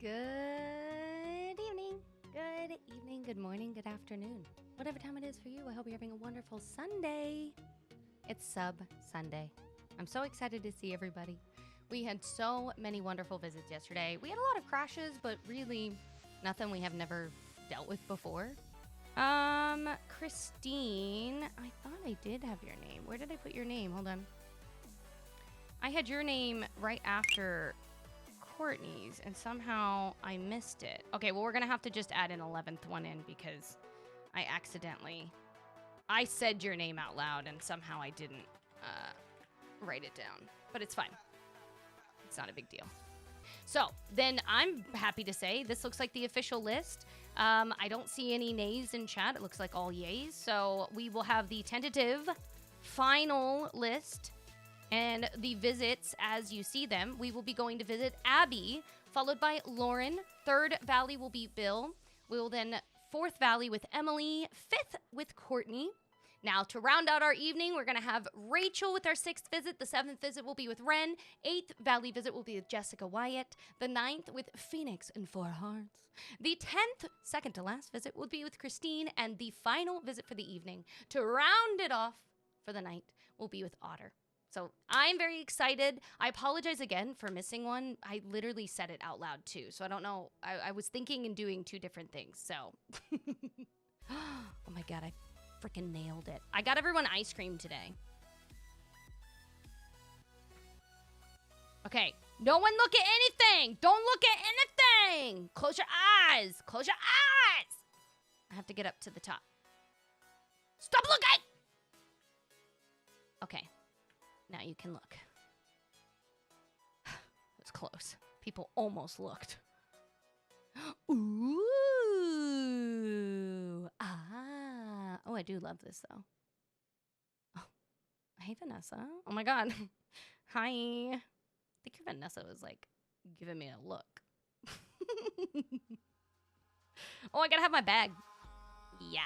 Good evening, good morning, good afternoon. Whatever time it is for you, I hope you're having a wonderful Sunday. It's Sub Sunday. I'm so excited to see everybody. We had so many wonderful visits yesterday. We had a lot of crashes, but really nothing we have never dealt with before. Christine, I thought I did have your name. Where did I put your name? Hold on. I had your name right after Courtney's, and somehow I missed it. Okay, well, we're gonna have to just add an 11th one in because I said your name out loud and somehow I didn't write it down, but it's fine. It's not a big deal. So then I'm happy to say this looks like the official list. I don't see any nays in chat. It looks like all yays. So we will have the tentative final list and the visits as you see them. We will be going to visit Abby, followed by Lauren. Third Valley will be Bill. We will then fourth Valley with Emily. Fifth with Courtney. Now, to round out our evening, we're going to have Rachel with our sixth visit. The seventh visit will be with Ren. Eighth Valley visit will be with Jessica Wyatt. The ninth with Pheonix and 4 Hearts. The 10th, second to last visit, will be with Christine. And the final visit for the evening, to round it off for the night, will be with Otter. So I'm very excited. I apologize again for missing one. I literally said it out loud too. So I don't know. I was thinking and doing two different things. So, oh my God, I freaking nailed it. I got everyone ice cream today. Okay, no one look at anything. Don't look at anything. Close your eyes. Close your eyes. I have to get up to the top. Stop looking. Okay. Now you can look. It was close. People almost looked. Ooh. Ah. Oh, I do love this, though. Oh. Hey, Vanessa. Oh, my God. Hi. I think Vanessa was, like, giving me a look. Oh, I gotta have my bag. Yeah.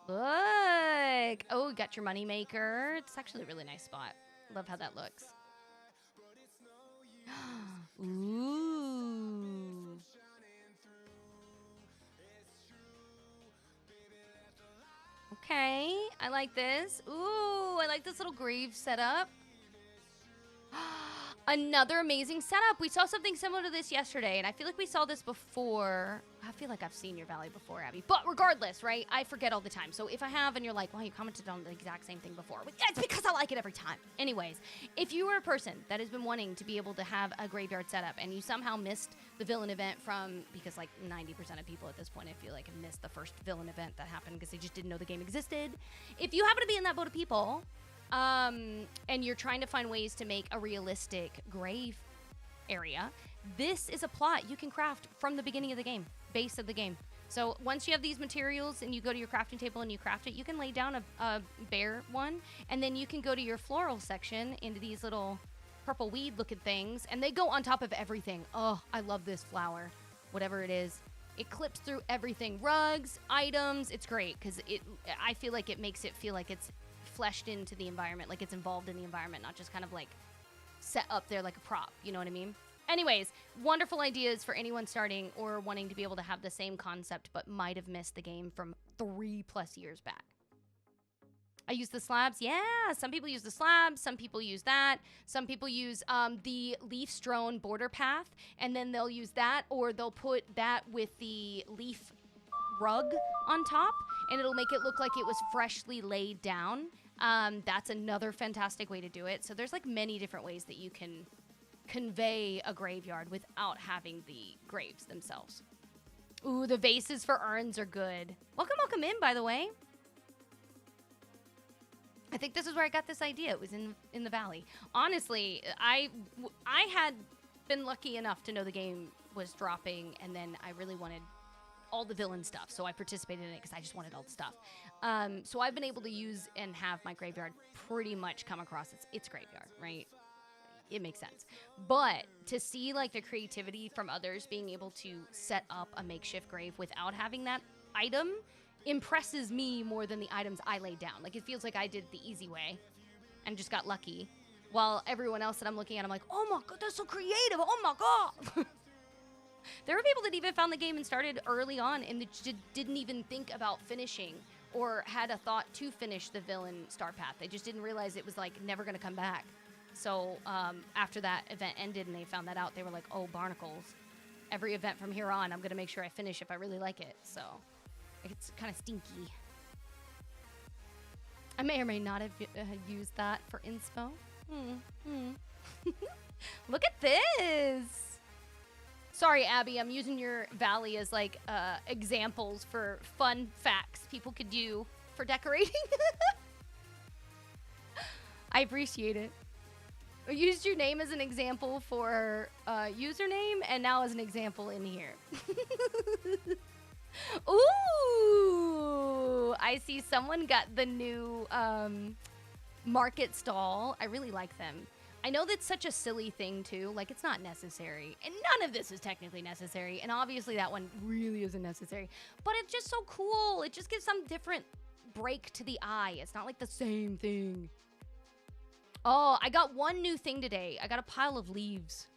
Look. Oh, you got your money maker. It's actually a really nice spot. Love how that looks. Ooh. Okay, I like this. Ooh, I like this little grave setup. Another amazing setup. We saw something similar to this yesterday, and I feel like we saw this before. I feel like I've seen your valley before, Abby. But regardless, right? I forget all the time. So if I have and you're like, wow, you commented on the exact same thing before. Well, yeah, it's because I like it every time. Anyways, if you are a person that has been wanting to be able to have a graveyard setup and you somehow missed the villain event from, because like 90% of people at this point, I feel like have missed the first villain event that happened because they just didn't know the game existed. If you happen to be in that boat of people, and you're trying to find ways to make a realistic grave area, this is a plot you can craft from the beginning of the game, base of the game. So once you have these materials and you go to your crafting table and you craft it, you can lay down a bare one, and then you can go to your floral section into these little purple weed looking things, and they go on top of everything. Oh, I love this flower, whatever it is. It clips through everything, rugs, items. It's great because I feel like it makes it feel like it's fleshed into the environment, like it's involved in the environment, not just kind of like set up there like a prop, you know what I mean? Anyways, wonderful ideas for anyone starting or wanting to be able to have the same concept but might have missed the game from 3+ years back. I use the slabs. Yeah, some people use the slabs, some people use that, some people use the leaf strewn border path, and then they'll use that, or they'll put that with the leaf rug on top, and it'll make it look like it was freshly laid down. That's another fantastic way to do it. So there's like many different ways that you can convey a graveyard without having the graves themselves. Ooh, the vases for urns are good. Welcome in, by the way. I think this is where I got this idea. It was in the valley. Honestly, I had been lucky enough to know the game was dropping, and then I really wanted all the villain stuff, so I participated in it because I just wanted all the stuff. So I've been able to use and have my graveyard pretty much come across its graveyard, right? It makes sense. But to see like the creativity from others being able to set up a makeshift grave without having that item impresses me more than the items I laid down. Like, it feels like I did it the easy way and just got lucky. While everyone else that I'm looking at, I'm like, oh my god, that's so creative. Oh my god. There were people that even found the game and started early on and didn't even think about finishing or had a thought to finish the villain star path. They just didn't realize it was like never going to come back. So after that event ended and they found that out, they were like, oh, barnacles. Every event from here on, I'm going to make sure I finish if I really like it. So it's kind of stinky. I may or may not have used that for inspo. Look at this. Sorry, Abby, I'm using your valley as like examples for fun facts people could do for decorating. I appreciate it. I used your name as an example for username and now as an example in here. Ooh, I see someone got the new market stall. I really like them. I know that's such a silly thing, too. Like, it's not necessary. And none of this is technically necessary. And obviously, that one really isn't necessary. But it's just so cool. It just gives some different break to the eye. It's not like the same thing. Oh, I got one new thing today. I got a pile of leaves.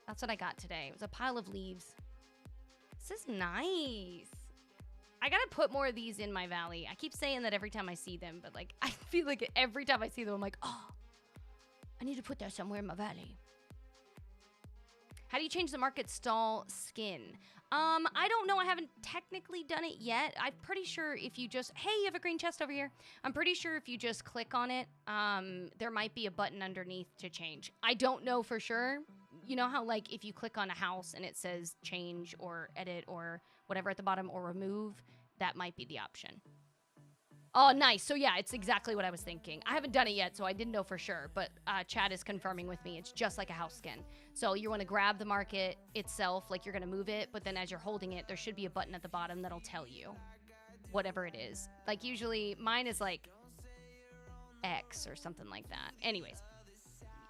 That's what I got today. It was a pile of leaves. This is nice. I gotta put more of these in my valley. I keep saying that every time I see them. But, like, I feel like every time I see them, I'm like, oh. I need to put that somewhere in my valley. How do you change the market stall skin? I don't know. I haven't technically done it yet. I'm pretty sure if you just... Hey, you have a green chest over here. I'm pretty sure if you just click on it, there might be a button underneath to change. I don't know for sure. You know how, like, if you click on a house and it says change or edit or whatever at the bottom or remove, that might be the option. Oh, nice. So, yeah, it's exactly what I was thinking. I haven't done it yet, so I didn't know for sure. But Chad is confirming with me. It's just like a house skin. So you want to grab the market itself, like you're going to move it. But then as you're holding it, there should be a button at the bottom that'll tell you whatever it is. Like, usually, mine is, like, X or something like that. Anyways,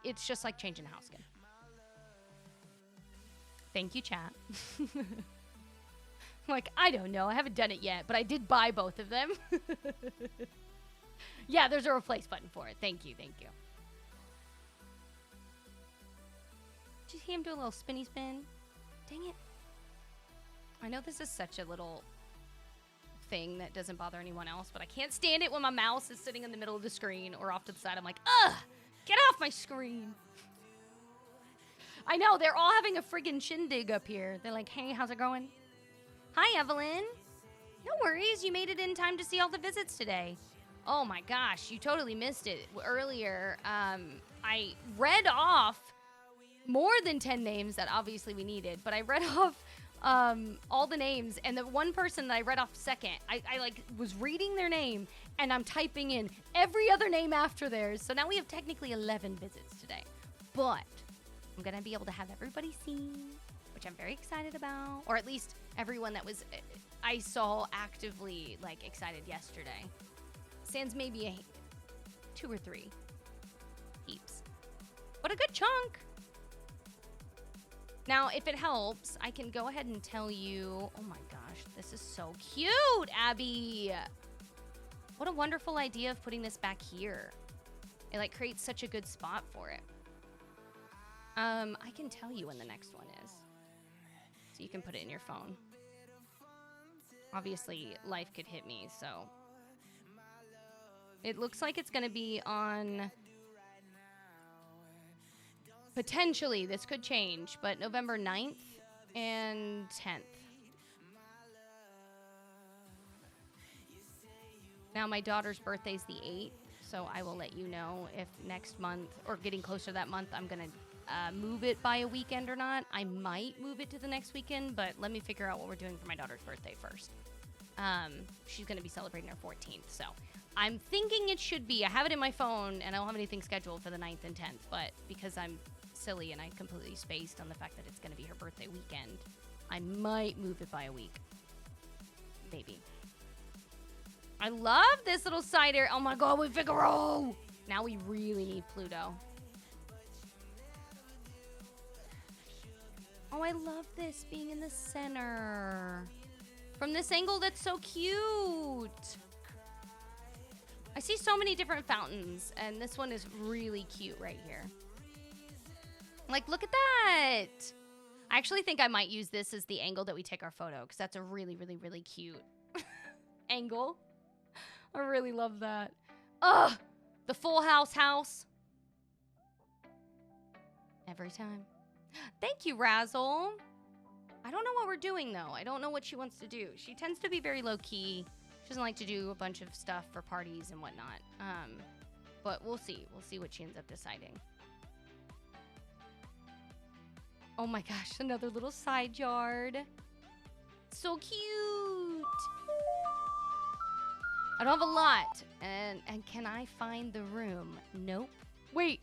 it's just like changing a house skin. Thank you, chat. Like, I don't know. I haven't done it yet, but I did buy both of them. Yeah, there's a replace button for it. Thank you, thank you. Did you see him do a little spinny spin? Dang it. I know this is such a little thing that doesn't bother anyone else, but I can't stand it when my mouse is sitting in the middle of the screen or off to the side. I'm like, ugh, get off my screen. I know, they're all having a friggin' shindig up here. They're like, hey, how's it going? Hi, Evelyn. No worries. You made it in time to see all the visits today. Oh, my gosh. You totally missed it. Earlier, I read off more than 10 names that obviously we needed, but I read off all the names, and the one person that I read off second, I like, was reading their name, and I'm typing in every other name after theirs. So now we have technically 11 visits today. But I'm going to be able to have everybody seen, which I'm very excited about. Or at least everyone that was, I saw actively, like, excited yesterday. Sans maybe 2 or 3 heaps. But a good chunk. Now, if it helps, I can go ahead and tell you, oh my gosh, this is so cute, Abby. What a wonderful idea of putting this back here. It, like, creates such a good spot for it. I can tell you when the next one is. So you can put it in your phone. Obviously, life could hit me, so. It looks like it's going to be on... Potentially, this could change, but November 9th and 10th. Now, my daughter's birthday's the 8th, so I will let you know if next month, or getting closer to that month, I'm going to move it by a weekend or not. I might move it to the next weekend, but let me figure out what we're doing for my daughter's birthday first. She's going to be celebrating her 14th, so I'm thinking it should be. I have it in my phone, and I don't have anything scheduled for the 9th and 10th, but because I'm silly and I completely spaced on the fact that it's going to be her birthday weekend, I might move it by a week. Maybe. I love this little cider. Oh my god, we Figaro! Now we really need Pluto. Oh, I love this being in the center. From this angle, that's so cute. I see so many different fountains, and this one is really cute right here. Like, look at that. I actually think I might use this as the angle that we take our photo, because that's a really, really, really cute angle. I really love that. Ugh! The Full House house. Every time. Thank you, Razzle. I don't know what we're doing, though. I don't know what she wants to do. She tends to be very low-key. She doesn't like to do a bunch of stuff for parties and whatnot. But we'll see. We'll see what she ends up deciding. Oh my gosh, another little side yard. So cute. I don't have a lot. And can I find the room? Nope. Wait.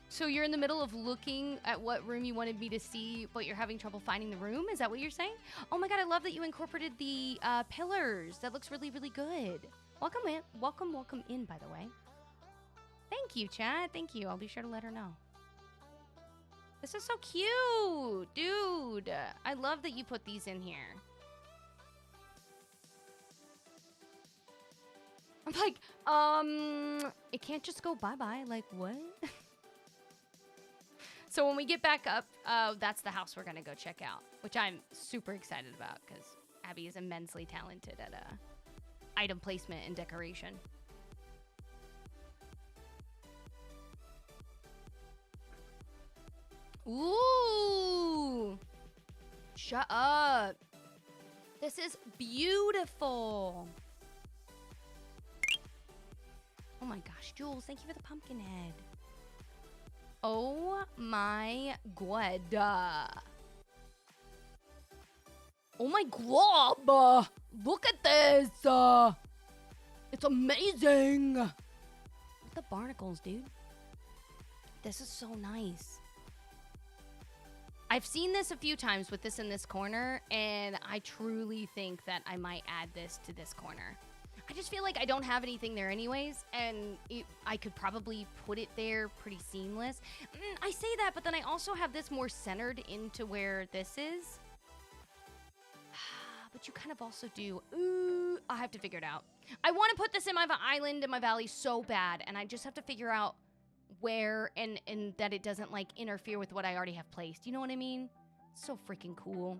So you're in the middle of looking at what room you wanted me to see, but you're having trouble finding the room? Is that what you're saying? Oh my god, I love that you incorporated the pillars. That looks really, really good. Welcome in. Welcome in, by the way. Thank you, Chad. Thank you. I'll be sure to let her know. This is so cute, dude. I love that you put these in here. I'm like, it can't just go bye-bye. Like, what? So when we get back up, that's the house we're gonna go check out, which I'm super excited about because Abby is immensely talented at item placement and decoration. Ooh! Shut up. This is beautiful. Oh my gosh, Jules, thank you for the pumpkin head. Oh my god. Oh my glob. Look at this. It's amazing. Look at the barnacles, dude. This is so nice. I've seen this a few times with this in this corner, and I truly think that I might add this to this corner. I just feel like I don't have anything there anyways, and I could probably put it there pretty seamless. I say that, but then I also have this more centered into where this is. But you kind of also do. Ooh, I have to figure it out. I want to put this in my island in my valley so bad, and I just have to figure out where and that it doesn't like interfere with what I already have placed. You know what I mean? So freaking cool.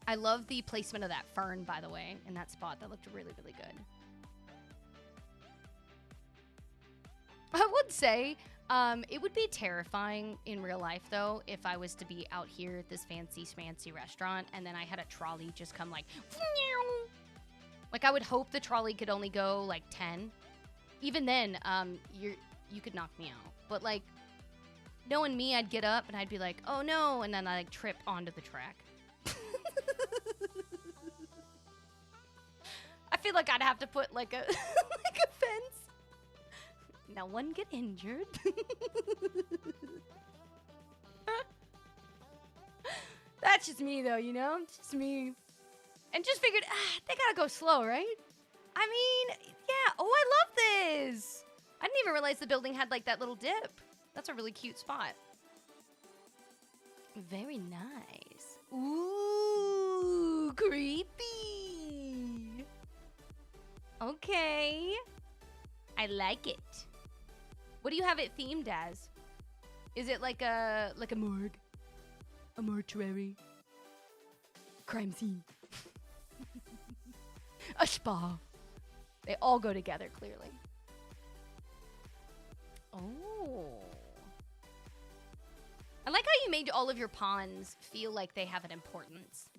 I love the placement of that fern, by the way, in that spot. That looked really, really good. I would say it would be terrifying in real life, though, if I was to be out here at this fancy schmancy restaurant and then I had a trolley just come like, like I would hope the trolley could only go like 10. Even then, you could knock me out. But like, knowing me, I'd get up and I'd be like, oh no, and then I like trip onto the track. I feel like I'd have to put like a like a fence. No one get injured. That's just me though, you know? It's just me. And just figured, they gotta go slow, right? I mean, yeah. Oh, I love this. I didn't even realize the building had like that little dip. That's a really cute spot. Very nice. Ooh, creepy. Okay. I like it. What do you have it themed as? Is it like a morgue? A mortuary? Crime scene? A spa? They all go together, clearly. Oh. I like how you made all of your pawns feel like they have an importance.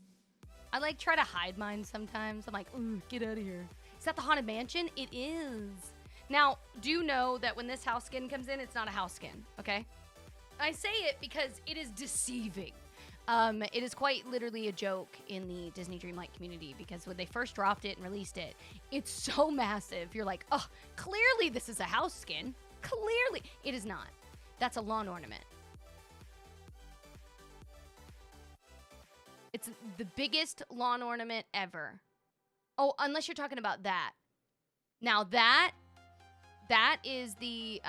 I like try to hide mine sometimes. I'm like, ooh, get out of here. Is that the Haunted Mansion? It is. Now, do know that when this house skin comes in, it's not a house skin, okay? I say it because it is deceiving. It is quite literally a joke in the Disney Dreamlight community because when they first dropped it and released it, it's so massive. You're like, oh, clearly this is a house skin. Clearly. It is not. That's a lawn ornament. It's the biggest lawn ornament ever. Oh, unless you're talking about that. Now that is the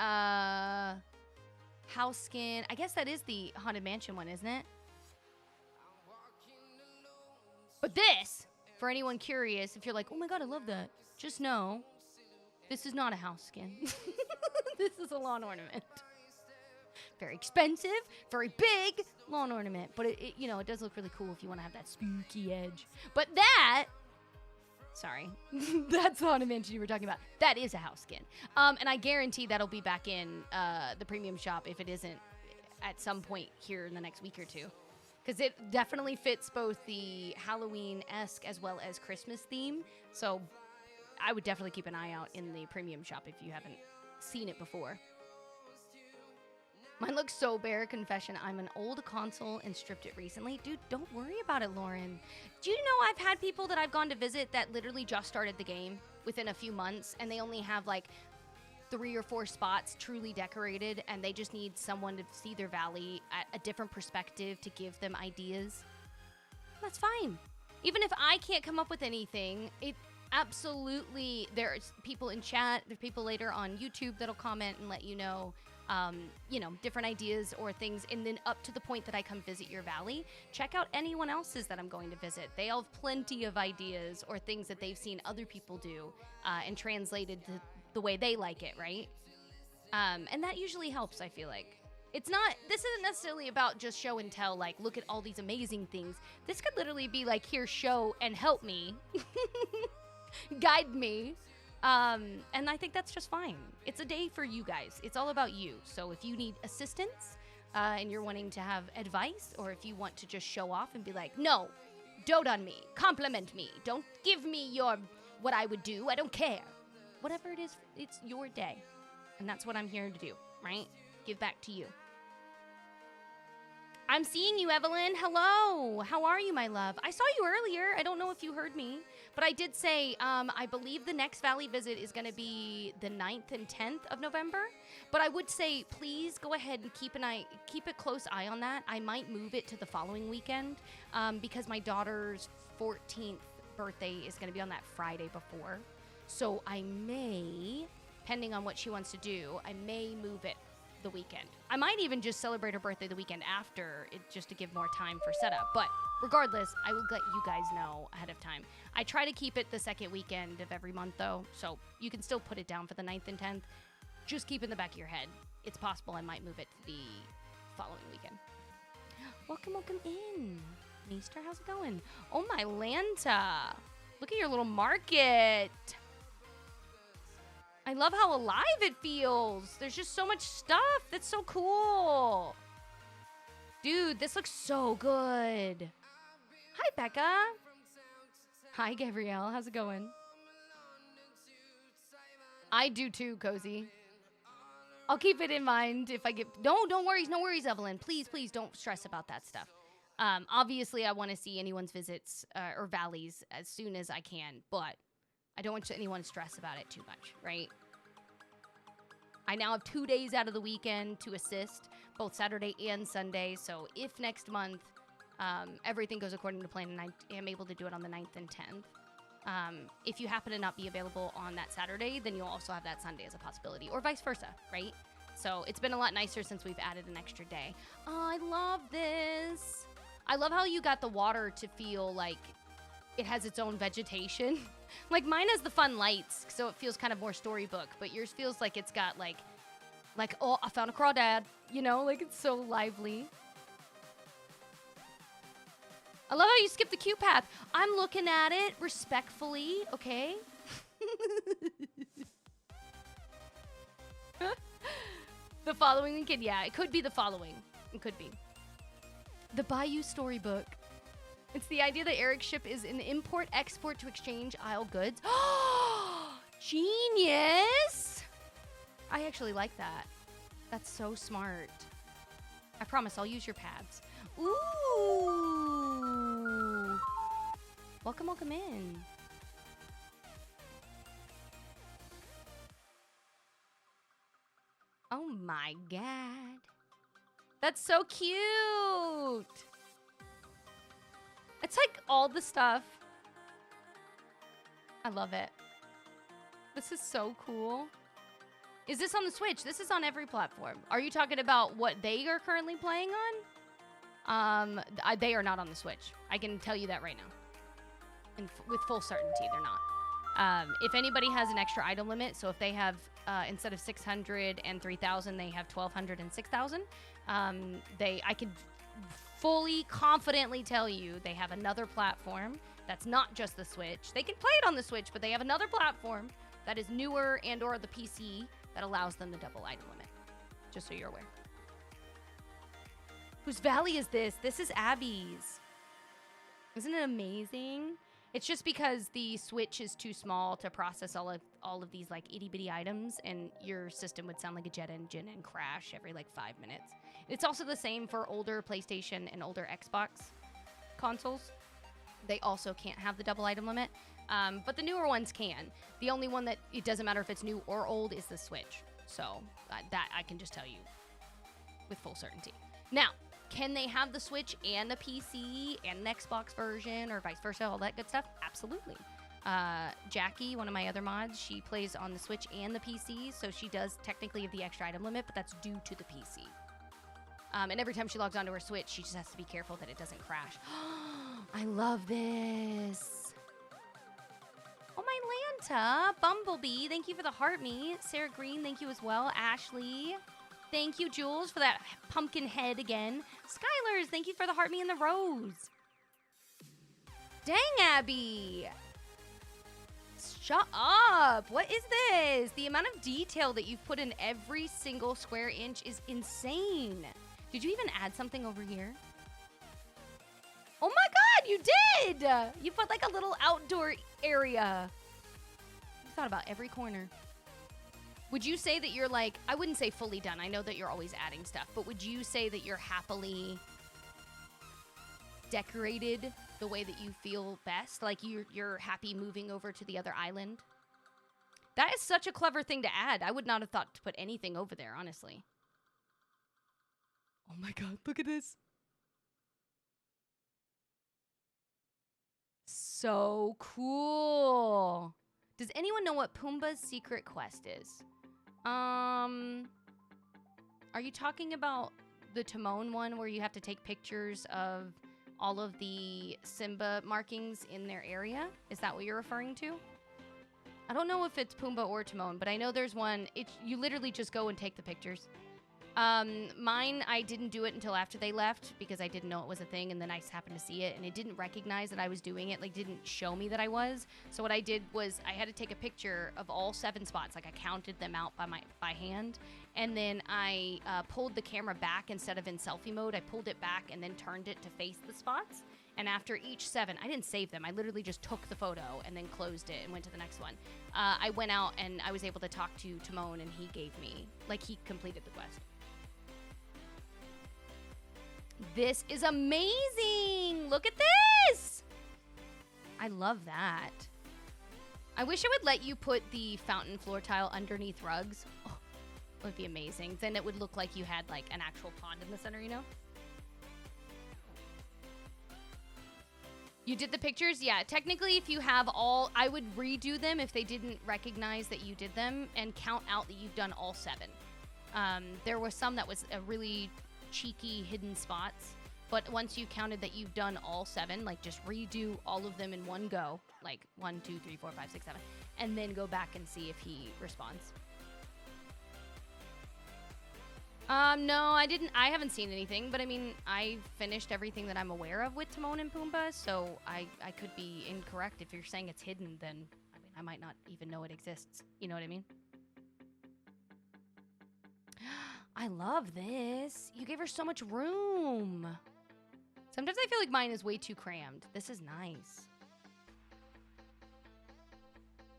house skin. I guess that is the Haunted Mansion one, isn't it? But this, for anyone curious, if you're like, oh my god, I love that. just know this is not a house skin. This is a lawn ornament. Very expensive, very big lawn ornament. But it you know, it does look really cool if you want to have that spooky edge. But that, sorry, that's the ornament you were talking about. That is a house skin. And I guarantee that'll be back in the premium shop if it isn't at some point here in the next week or two. Because it definitely fits both the Halloween-esque as well as Christmas theme. So I would definitely keep an eye out in the premium shop if you haven't seen it before. Mine looks so bare. Confession, I'm an old console and stripped it recently. Dude, don't worry about it, Lauren. Do you know I've had people that I've gone to visit that literally just started the game within a few months, and they only have like 3 or 4 spots truly decorated, and they just need someone to see their valley at a different perspective to give them ideas? That's fine. Even if I can't come up with anything, it absolutely, there's people in chat, there's people later on YouTube that'll comment and let you know, different ideas or things. And then up to the point that I come visit your valley, check out anyone else's that I'm going to visit. They all have plenty of ideas or things that they've seen other people do and translated to the way they like it, right? And that usually helps, I feel like. This isn't necessarily about just show and tell, like, look at all these amazing things. This could literally be like, here, show and help me. Guide me. And I think that's just fine. It's a day for you guys. It's all about you. So if you need assistance and you're wanting to have advice, or if you want to just show off and be like, no, dote on me, compliment me, don't give me what I would do, I don't care. Whatever it is, it's your day. And that's what I'm here to do, right? Give back to you. I'm seeing you, Evelyn. Hello. How are you, my love? I saw you earlier. I don't know if you heard me, but I did say I believe the next Valley visit is going to be the 9th and 10th of November. But I would say please go ahead and keep a close eye on that. I might move it to the following weekend because my daughter's 14th birthday is going to be on that Friday before. So I may, depending on what she wants to do, I may move it the weekend. I might even just celebrate her birthday the weekend after, just to give more time for setup. But regardless, I will let you guys know ahead of time. I try to keep it the second weekend of every month, though, so you can still put it down for the 9th and 10th. Just keep in the back of your head. It's possible I might move it to the following weekend. Welcome in. Meester, how's it going? Oh, my Lanta. Look at your little market. I love how alive it feels. There's just so much stuff. That's so cool. Dude, this looks so good. Hi, Becca. Hi, Gabrielle. How's it going? I do too, Cozy. I'll keep it in mind if I get... No worries, Evelyn. Please, don't stress about that stuff. Obviously, I want to see anyone's visits or valleys as soon as I can, but I don't want anyone to stress about it too much, right? I now have 2 days out of the weekend to assist, both Saturday and Sunday. So if next month everything goes according to plan and I am able to do it on the 9th and 10th, if you happen to not be available on that Saturday, then you'll also have that Sunday as a possibility, or vice versa, right? So it's been a lot nicer since we've added an extra day. Oh, I love this. I love how you got the water to feel like it has its own vegetation. Like mine has the fun lights, so it feels kind of more storybook, but yours feels like it's got like, oh, I found a crawdad, you know, like it's so lively. I love how you skip the queue path. I'm looking at it respectfully, okay? The following weekend, yeah, it could be the following. It could be. The Bayou Storybook. It's the idea that Eric's ship is an import-export to exchange aisle goods. Genius! I actually like that. That's so smart. I promise I'll use your pads. Ooh! Welcome in. Oh my god. That's so cute! It's like all the stuff. I love it. This is so cool. Is this on the Switch? This is on every platform. Are you talking about what they are currently playing on? They are not on the Switch. I can tell you that right now. And with full certainty, they're not. If anybody has an extra item limit, so if they have, instead of 600 and 3,000, they have 1,200 and 6,000, I can fully, confidently tell you they have another platform that's not just the Switch. They can play it on the Switch, but they have another platform that is newer and or the PC that allows them the double item limit. Just so you're aware. Whose valley is this? This is Abby's. Isn't it amazing? It's just because the Switch is too small to process all of these like itty bitty items, and your system would sound like a jet engine and crash every like 5 minutes. It's also the same for older PlayStation and older Xbox consoles. They also can't have the double item limit, but the newer ones can. The only one that it doesn't matter if it's new or old is the Switch. So that I can just tell you with full certainty. Now, can they have the Switch and a PC and an Xbox version or vice versa, all that good stuff? Absolutely. Jackie, one of my other mods, she plays on the Switch and the PC, so she does technically have the extra item limit, but that's due to the PC. And every time she logs onto her Switch, she just has to be careful that it doesn't crash. I love this. Oh, my Lanta. Bumblebee, thank you for the heart me. Sarah Green, thank you as well. Ashley, thank you, Jules, for that pumpkin head again. Skylers, thank you for the heart me and the rose. Dang, Abby. Shut up. What is this? The amount of detail that you've put in every single square inch is insane. Did you even add something over here? Oh my God, you did! You put like a little outdoor area. You thought about every corner. Would you say that you're like, I wouldn't say fully done. I know that you're always adding stuff, but would you say that you're happily decorated the way that you feel best? Like you're happy moving over to the other island? That is such a clever thing to add. I would not have thought to put anything over there, honestly. Oh my God, look at this. So cool. Does anyone know what Pumbaa's secret quest is? Are you talking about the Timon one where you have to take pictures of all of the Simba markings in their area? Is that what you're referring to? I don't know if it's Pumbaa or Timon, but I know there's one. You literally just go and take the pictures. Mine, I didn't do it until after they left because I didn't know it was a thing, and then I just happened to see it, and it didn't recognize that I was doing it, like didn't show me that I was. So what I did was I had to take a picture of all 7 spots, like I counted them out by hand, and then I pulled the camera back instead of in selfie mode. I pulled it back and then turned it to face the spots. And after each 7, I didn't save them. I literally just took the photo and then closed it and went to the next one. I went out and I was able to talk to Timon, and he gave me, like, he completed the quest. This is amazing! Look at this! I love that. I wish it would let you put the fountain floor tile underneath rugs. Oh, it would be amazing. Then it would look like you had, like, an actual pond in the center, you know? You did the pictures? Yeah, technically if you have all, I would redo them if they didn't recognize that you did them and count out that you've done all 7. There was some that was a really cheeky hidden spots, but once you counted that you've done all 7, like just redo all of them in one go, like 1, 2, 3, 4, 5, 6, 7, and then go back and see if he responds. No, I didn't. I haven't seen anything, but I mean, I finished everything that I'm aware of with Timon and Pumbaa, so I could be incorrect. If you're saying it's hidden, then I mean, I might not even know it exists. You know what I mean? I love this. You gave her so much room. Sometimes I feel like mine is way too crammed. This is nice.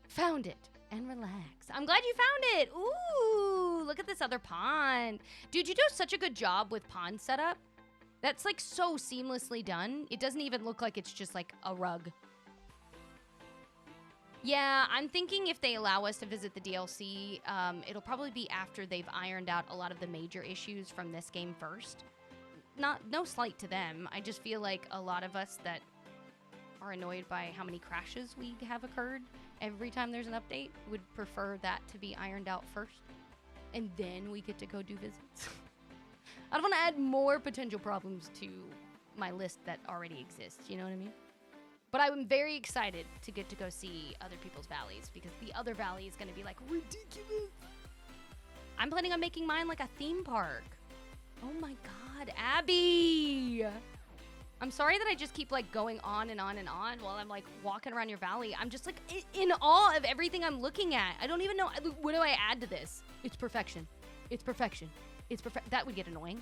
Found it. And relax. I'm glad you found it. Ooh, look at this other pond. Dude, you do such a good job with pond setup. That's like so seamlessly done. It doesn't even look like it's just like a rug. Yeah, I'm thinking if they allow us to visit the DLC, it'll probably be after they've ironed out a lot of the major issues from this game first. No slight to them. I just feel like a lot of us that are annoyed by how many crashes we have occurred every time there's an update would prefer that to be ironed out first. And then we get to go do visits. I don't want to add more potential problems to my list that already exists. You know what I mean? But I'm very excited to get to go see other people's valleys because the other valley is going to be like ridiculous. I'm planning on making mine like a theme park. Oh my God, Abby. I'm sorry that I just keep like going on and on and on while I'm like walking around your valley. I'm just like in awe of everything I'm looking at. I don't even know, what do I add to this? It's perfection. It's perfection. It's perfect. That would get annoying.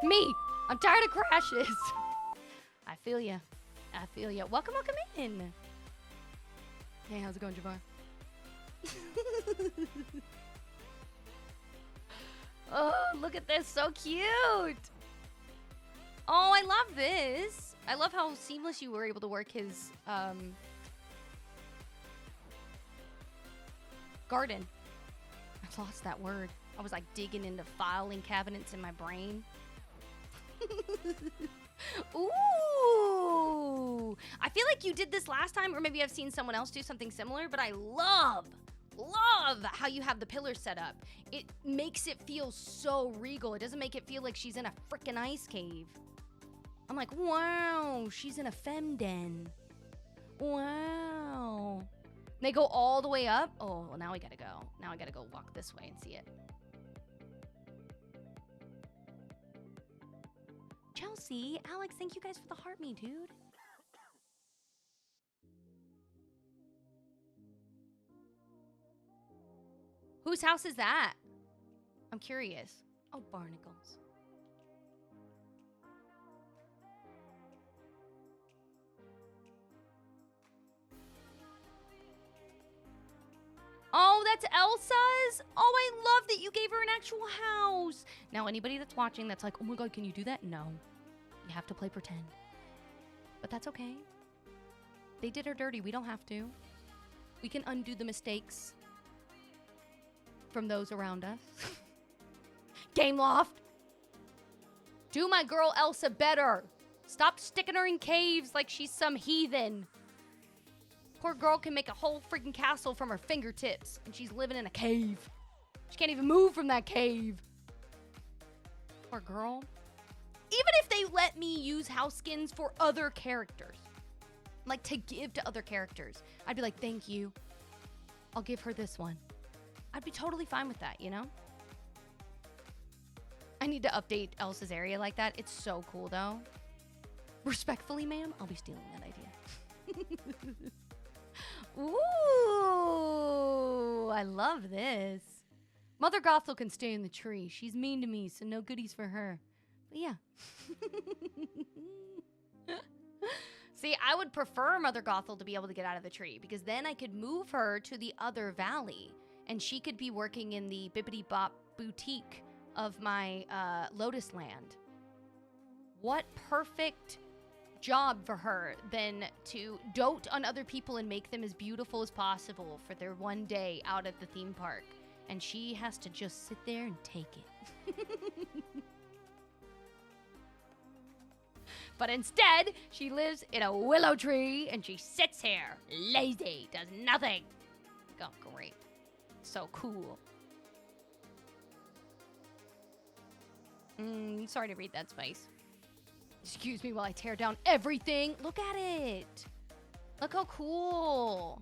Me, I'm tired of crashes. I feel ya. I feel ya. Welcome, welcome in. Hey, how's it going, Jabbar? Oh, look at this. So cute. Oh, I love this. I love how seamless you were able to work his garden. I've lost that word. I was like digging into filing cabinets in my brain. Ooh. I feel like you did this last time, or maybe I've seen someone else do something similar, but I love how you have the pillars set up. It makes it feel so regal. It doesn't make it feel like she's in a freaking ice cave. I'm like, wow, she's in a femden. Wow. They go all the way up. Oh, well, now we gotta go. Now I gotta go walk this way and see it. Chelsea, Alex, thank you guys for the heart me, dude. Whose house is that? I'm curious. Oh, barnacles. Oh, that's Elsa's? Oh, I love that you gave her an actual house. Now, anybody that's watching that's like, oh my God, can you do that? No. You have to play pretend. But that's okay. They did her dirty. We don't have to. We can undo the mistakes from those around us. Game Loft. Do my girl Elsa better. Stop sticking her in caves like she's some heathen. Poor girl can make a whole freaking castle from her fingertips, and she's living in a cave. She can't even move from that cave. Poor girl. Even if they let me use house skins for other characters, like to give to other characters, I'd be like, thank you. I'll give her this one. I'd be totally fine with that, you know? I need to update Elsa's area like that. It's so cool, though. Respectfully, ma'am, I'll be stealing that idea. Ooh, I love this. Mother Gothel can stay in the tree. She's mean to me, so no goodies for her. But yeah. See, I would prefer Mother Gothel to be able to get out of the tree, because then I could move her to the other valley, and she could be working in the Bibbidi Bop boutique of my Lotus Land. What perfect job for her than to dote on other people and make them as beautiful as possible for their one day out at the theme park. And she has to just sit there and take it. But instead, she lives in a willow tree and she sits here, lazy, does nothing. Oh, great. So cool. Sorry to read that, Spice. Excuse me while I tear down everything. Look at it. Look how cool.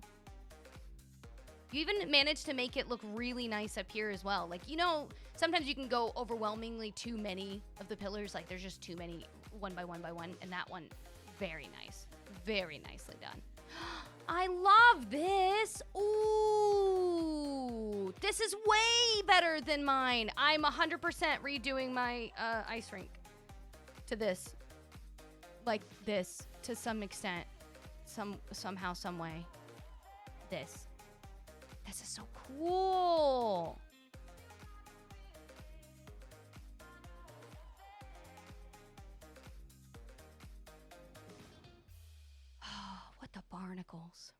You even managed to make it look really nice up here as well. Like, you know, sometimes you can go overwhelmingly too many of the pillars. Like, there's just too many one by one by one. And that one, very nice. Very nicely done. I love this. Ooh. This is way better than mine. I'm 100% redoing my ice rink to this. Like this, to some extent. Somehow, some way. This. This is so cool. What the barnacles?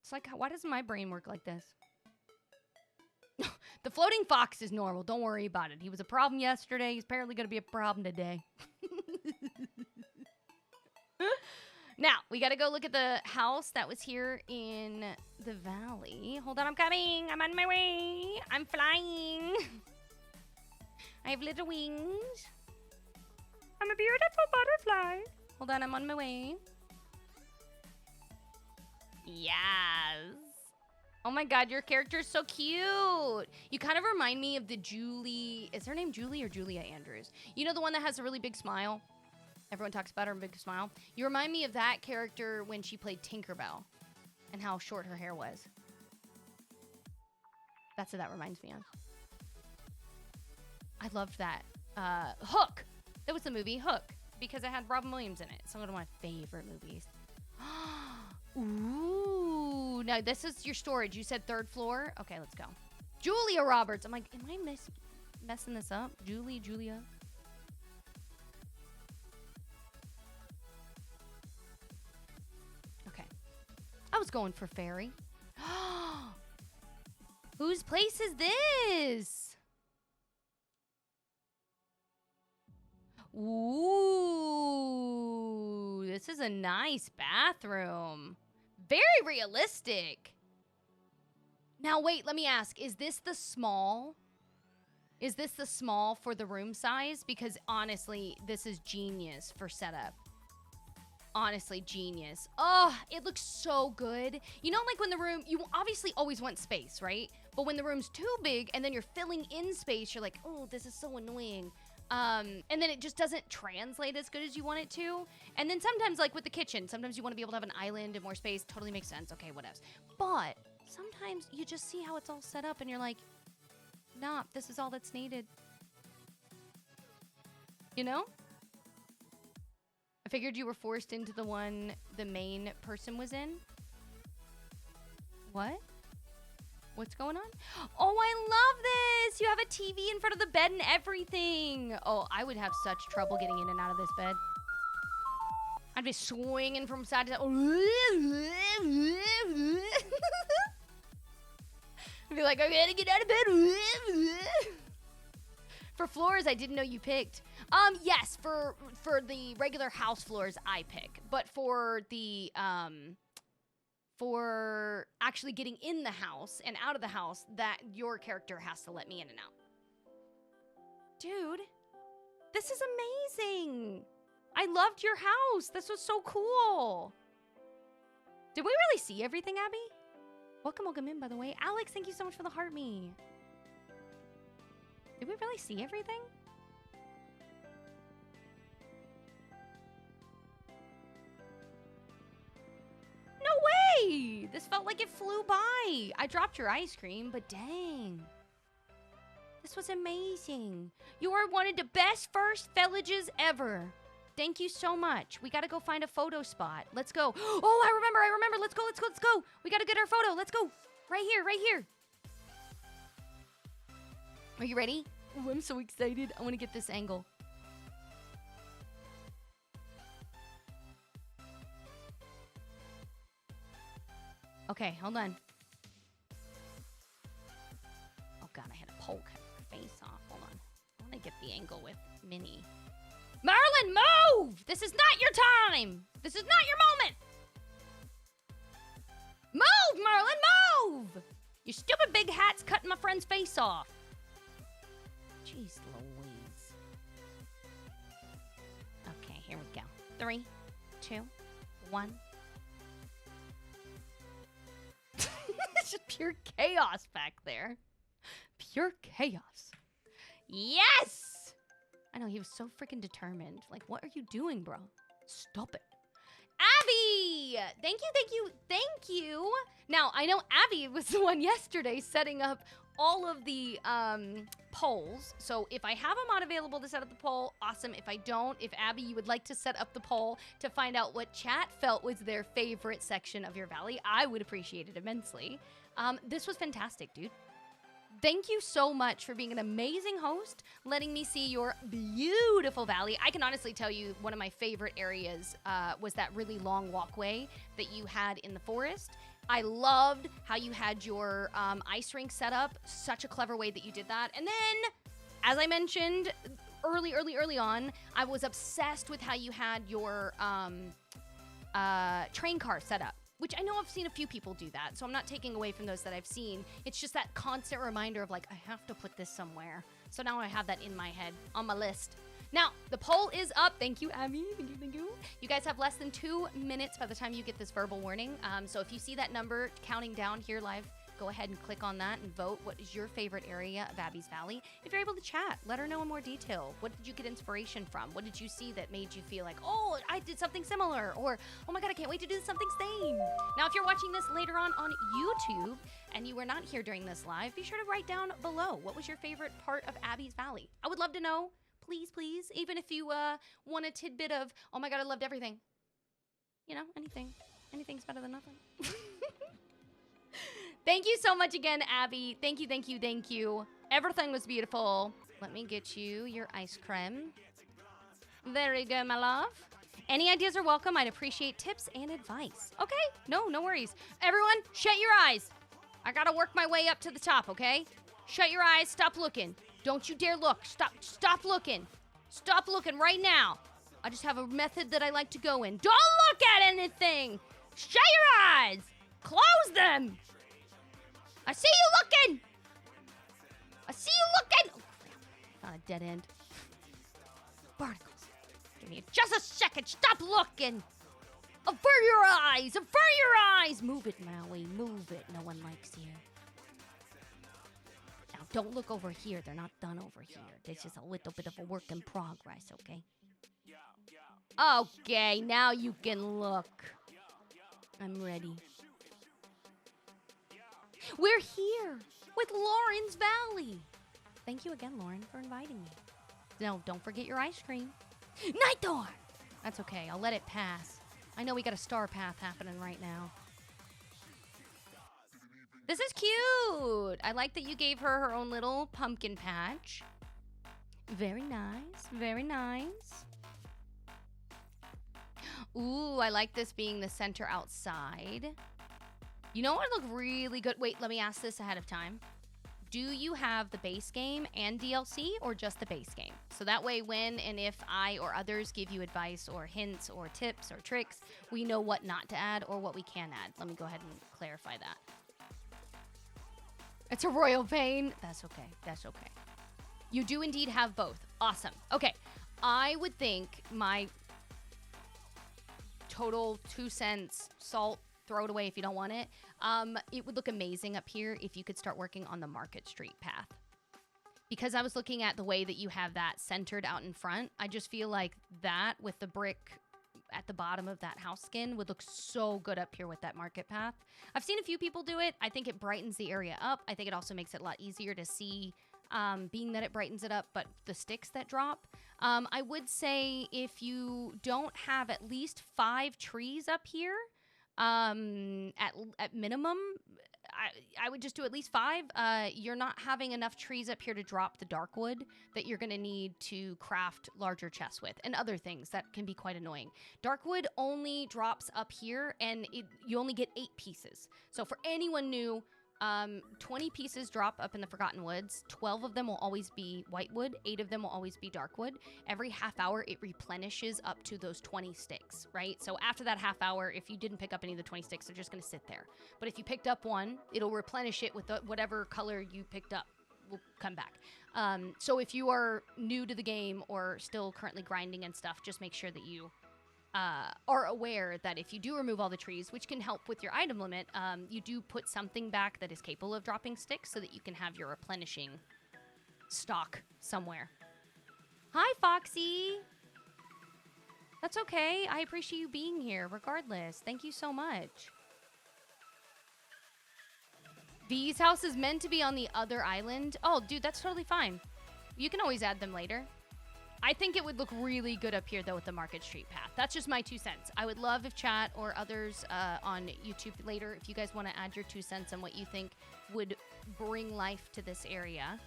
It's like, why doesn't my brain work like this? The floating fox is normal. Don't worry about it. He was a problem yesterday. He's apparently going to be a problem today. Now, we got to go look at the house that was here in the valley. Hold on, I'm coming. I'm on my way. I'm flying. I have little wings. I'm a beautiful butterfly. Hold on, I'm on my way. Yes. Oh my god, your character is so cute. You kind of remind me of the Julie... Is her name Julie or Julia Andrews? You know the one that has a really big smile? Everyone talks about her big smile. You remind me of that character when she played Tinkerbell and how short her hair was. That's what that reminds me of. I loved that. Hook. That was the movie Hook because it had Robin Williams in it. It's one of my favorite movies. Ooh. Now, this is your storage. You said 3rd floor? Okay, let's go. Julia Roberts. I'm like, am I messing this up? Julia. Okay. I was going for fairy. Whose place is this? Ooh, this is a nice bathroom. Very realistic. Now, wait, let me ask. Is this the small? Is this the small for the room size? Because honestly, this is genius for setup. Honestly, genius. Oh, it looks so good. You know, like when the room, you obviously always want space, right? But when the room's too big and then you're filling in space, you're like, oh, this is so annoying. And then it just doesn't translate as good as you want it to. And then sometimes, like with the kitchen, sometimes you want to be able to have an island and more space. Totally makes sense. Okay, what else? But sometimes you just see how it's all set up and you're like, nah, this is all that's needed. You know? I figured you were forced into the one the main person was in. What? What's going on? Oh, I love this! You have a TV in front of the bed and everything. Oh, I would have such trouble getting in and out of this bed. I'd be swinging from side to side. I'd be like, I gotta get out of bed. For floors, I didn't know you picked. Yes, for the regular house floors, I pick. But for the, for actually getting in the house and out of the house, that your character has to let me in and out. Dude, this is amazing. I loved your house. This was so cool. Did we really see everything, Abby? Welcome in, by the way. Alex, thank you so much for the heart me. Did we really see everything? No way! This felt like it flew by. I dropped your ice cream, but dang. This was amazing. You are one of the best first villages ever. Thank you so much. We gotta go find a photo spot. Let's go. Oh, I remember. Let's go. We gotta get our photo. Let's go. Right here. Are you ready? Oh, I'm so excited. I want to get this angle. Okay, hold on. Oh god, I had a pole cut her face off. Hold on. I want to get the angle with Minnie. Merlin, move! This is not your time! This is not your moment! Move, Merlin, move! Your stupid big hat's cutting my friend's face off. Jeez Louise. Okay, here we go. 3, 2, 1. It's just pure chaos back there. Pure chaos. Yes! I know, he was so freaking determined. Like, what are you doing, bro? Stop it. Abby! Thank you. Now, I know Abby was the one yesterday setting up all of the polls. So if I have a mod available to set up the poll, awesome. If I don't, if Abby, you would like to set up the poll to find out what chat felt was their favorite section of your valley, I would appreciate it immensely. This was fantastic, dude. Thank you so much for being an amazing host, letting me see your beautiful valley. I can honestly tell you one of my favorite areas was that really long walkway that you had in the forest. I loved how you had your ice rink set up. Such a clever way that you did that. And then, as I mentioned early on, I was obsessed with how you had your train car set up, which I know I've seen a few people do that, so I'm not taking away from those that I've seen. It's just that constant reminder of like, I have to put this somewhere. So now I have that in my head, on my list. Now, the poll is up. Thank you, Abby. Thank you, thank you. You guys have less than 2 minutes by the time you get this verbal warning. So if you see that number counting down here live, go ahead and click on that and vote. What is your favorite area of Abby's Valley? If you're able to chat, let her know in more detail. What did you get inspiration from? What did you see that made you feel like, oh, I did something similar? Or, oh my God, I can't wait to do something same. Now, if you're watching this later on YouTube and you were not here during this live, be sure to write down below. What was your favorite part of Abby's Valley? I would love to know. Please, please. Even if you want a tidbit of, oh my God, I loved everything. You know, anything. Anything's better than nothing. Thank you so much again, Abby. Thank you, thank you, thank you. Everything was beautiful. Let me get you your ice cream. There you go, my love. Any ideas are welcome. I'd appreciate tips and advice. Okay? No worries. Everyone, shut your eyes. I gotta work my way up to the top, okay? Shut your eyes. Stop looking. Don't you dare look. Stop looking. Stop looking right now. I just have a method that I like to go in. Don't look at anything. Shut your eyes. Close them. I see you looking. I see you looking. Oh, crap. Not a dead end. Barnacles. Give me just a second. Stop looking. Avert your eyes. Avert your eyes. Move it, Maui. Move it. No one likes you. Now, don't look over here. They're not done over here. This is a little bit of a work in progress, okay? Okay, now you can look. I'm ready. We're here with Lauren's Valley. Thank you again, Lauren, for inviting me. No, don't forget your ice cream. Night door! That's okay. I'll let it pass. I know we got a star path happening right now. This is cute. I like that you gave her her own little pumpkin patch. Very nice. Very nice. Ooh, I like this being the center outside. You know what would look really good? Wait, let me ask this ahead of time. Do you have the base game and DLC or just the base game? So that way when and if I or others give you advice or hints or tips or tricks, we know what not to add or what we can add. Let me go ahead and clarify that. It's a royal pain. That's okay. That's okay. You do indeed have both. Awesome. Okay. I would think my total 2 cents salt, throw it away if you don't want it. It would look amazing up here if you could start working on the Market Street path. Because I was looking at the way that you have that centered out in front, I just feel like that with the brick at the bottom of that house skin would look so good up here with that market path. I've seen a few people do it. I think it brightens the area up. I think it also makes it a lot easier to see, being that it brightens it up, but the sticks that drop. I would say if you don't have at least 5 trees up here, at minimum, I would just do at least 5. You're not having enough trees up here to drop the dark wood that you're going to need to craft larger chests with and other things that can be quite annoying. Dark wood only drops up here and you only get 8 pieces. So for anyone new, 20 pieces drop up in the Forgotten Woods. 12 of them will always be white wood. 8 of them will always be dark wood. Every half hour, it replenishes up to those 20 sticks, right? So after that half hour, if you didn't pick up any of the 20 sticks, they're just going to sit there. But if you picked up one, it'll replenish it with whatever color you picked up will come back. So if you are new to the game or still currently grinding and stuff, just make sure that you are aware that if you do remove all the trees, which can help with your item limit, you do put something back that is capable of dropping sticks so that you can have your replenishing stock somewhere. Hi, Foxy. That's okay. I appreciate you being here regardless. Thank you so much. V's house is meant to be on the other island. Oh, dude, that's totally fine. You can always add them later. I think it would look really good up here, though, with the Market Street path. That's just my 2 cents. I would love if chat or others on YouTube later, if you guys want to add your 2 cents on what you think would bring life to this area.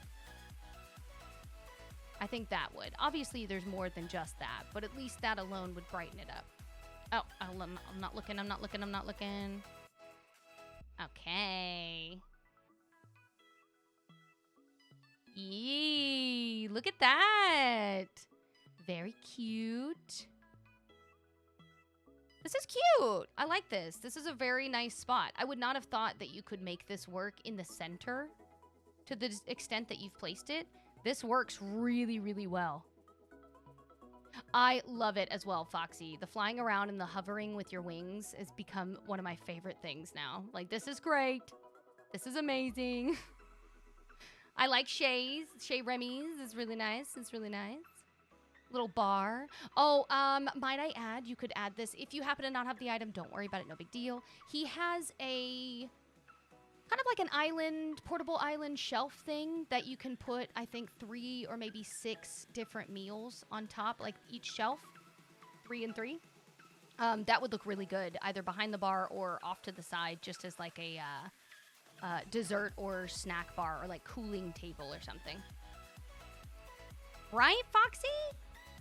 I think that would. Obviously, there's more than just that, but at least that alone would brighten it up. Oh, I'm not looking, I'm not looking, I'm not looking. Okay. Yee, look at that. Very cute. This is cute. I like this. This is a very nice spot. I would not have thought that you could make this work in the center to the extent that you've placed it. This works really, really well. I love it as well, Foxy. The flying around and the hovering with your wings has become one of my favorite things now. Like, this is great. This is amazing. I like Shay's. Shay Remy's is really nice. It's really nice. Little bar. Oh, might I add, you could add this. If you happen to not have the item, don't worry about it. No big deal. He has a kind of like an island, portable island shelf thing that you can put, I think, 3 or maybe 6 different meals on top, like each shelf, 3 and 3. That would look really good, either behind the bar or off to the side, just as like a dessert or snack bar or like cooling table or something. Right, Foxy?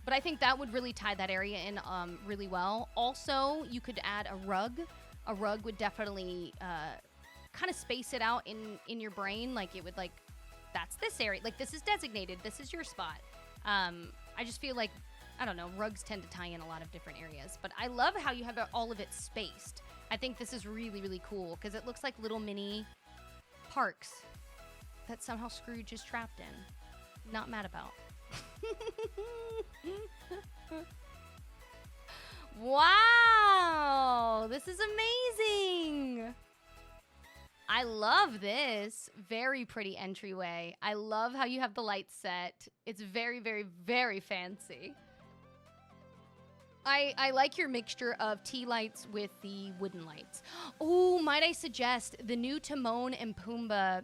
But I think that would really tie that area in really well. Also, you could add a rug. A rug would definitely kind of space it out in your brain. Like, it would, like, that's this area. Like, this is designated. This is your spot. I just feel like, I don't know, rugs tend to tie in a lot of different areas. But I love how you have all of it spaced. I think this is really, really cool because it looks like little mini parks that somehow Scrooge is trapped in. Not mad about. Wow, this is amazing. I love this. Very pretty entryway. I love how you have the lights set. It's very, very, very fancy. I like your mixture of tea lights with the wooden lights. Oh, might I suggest the new Timon and Pumbaa,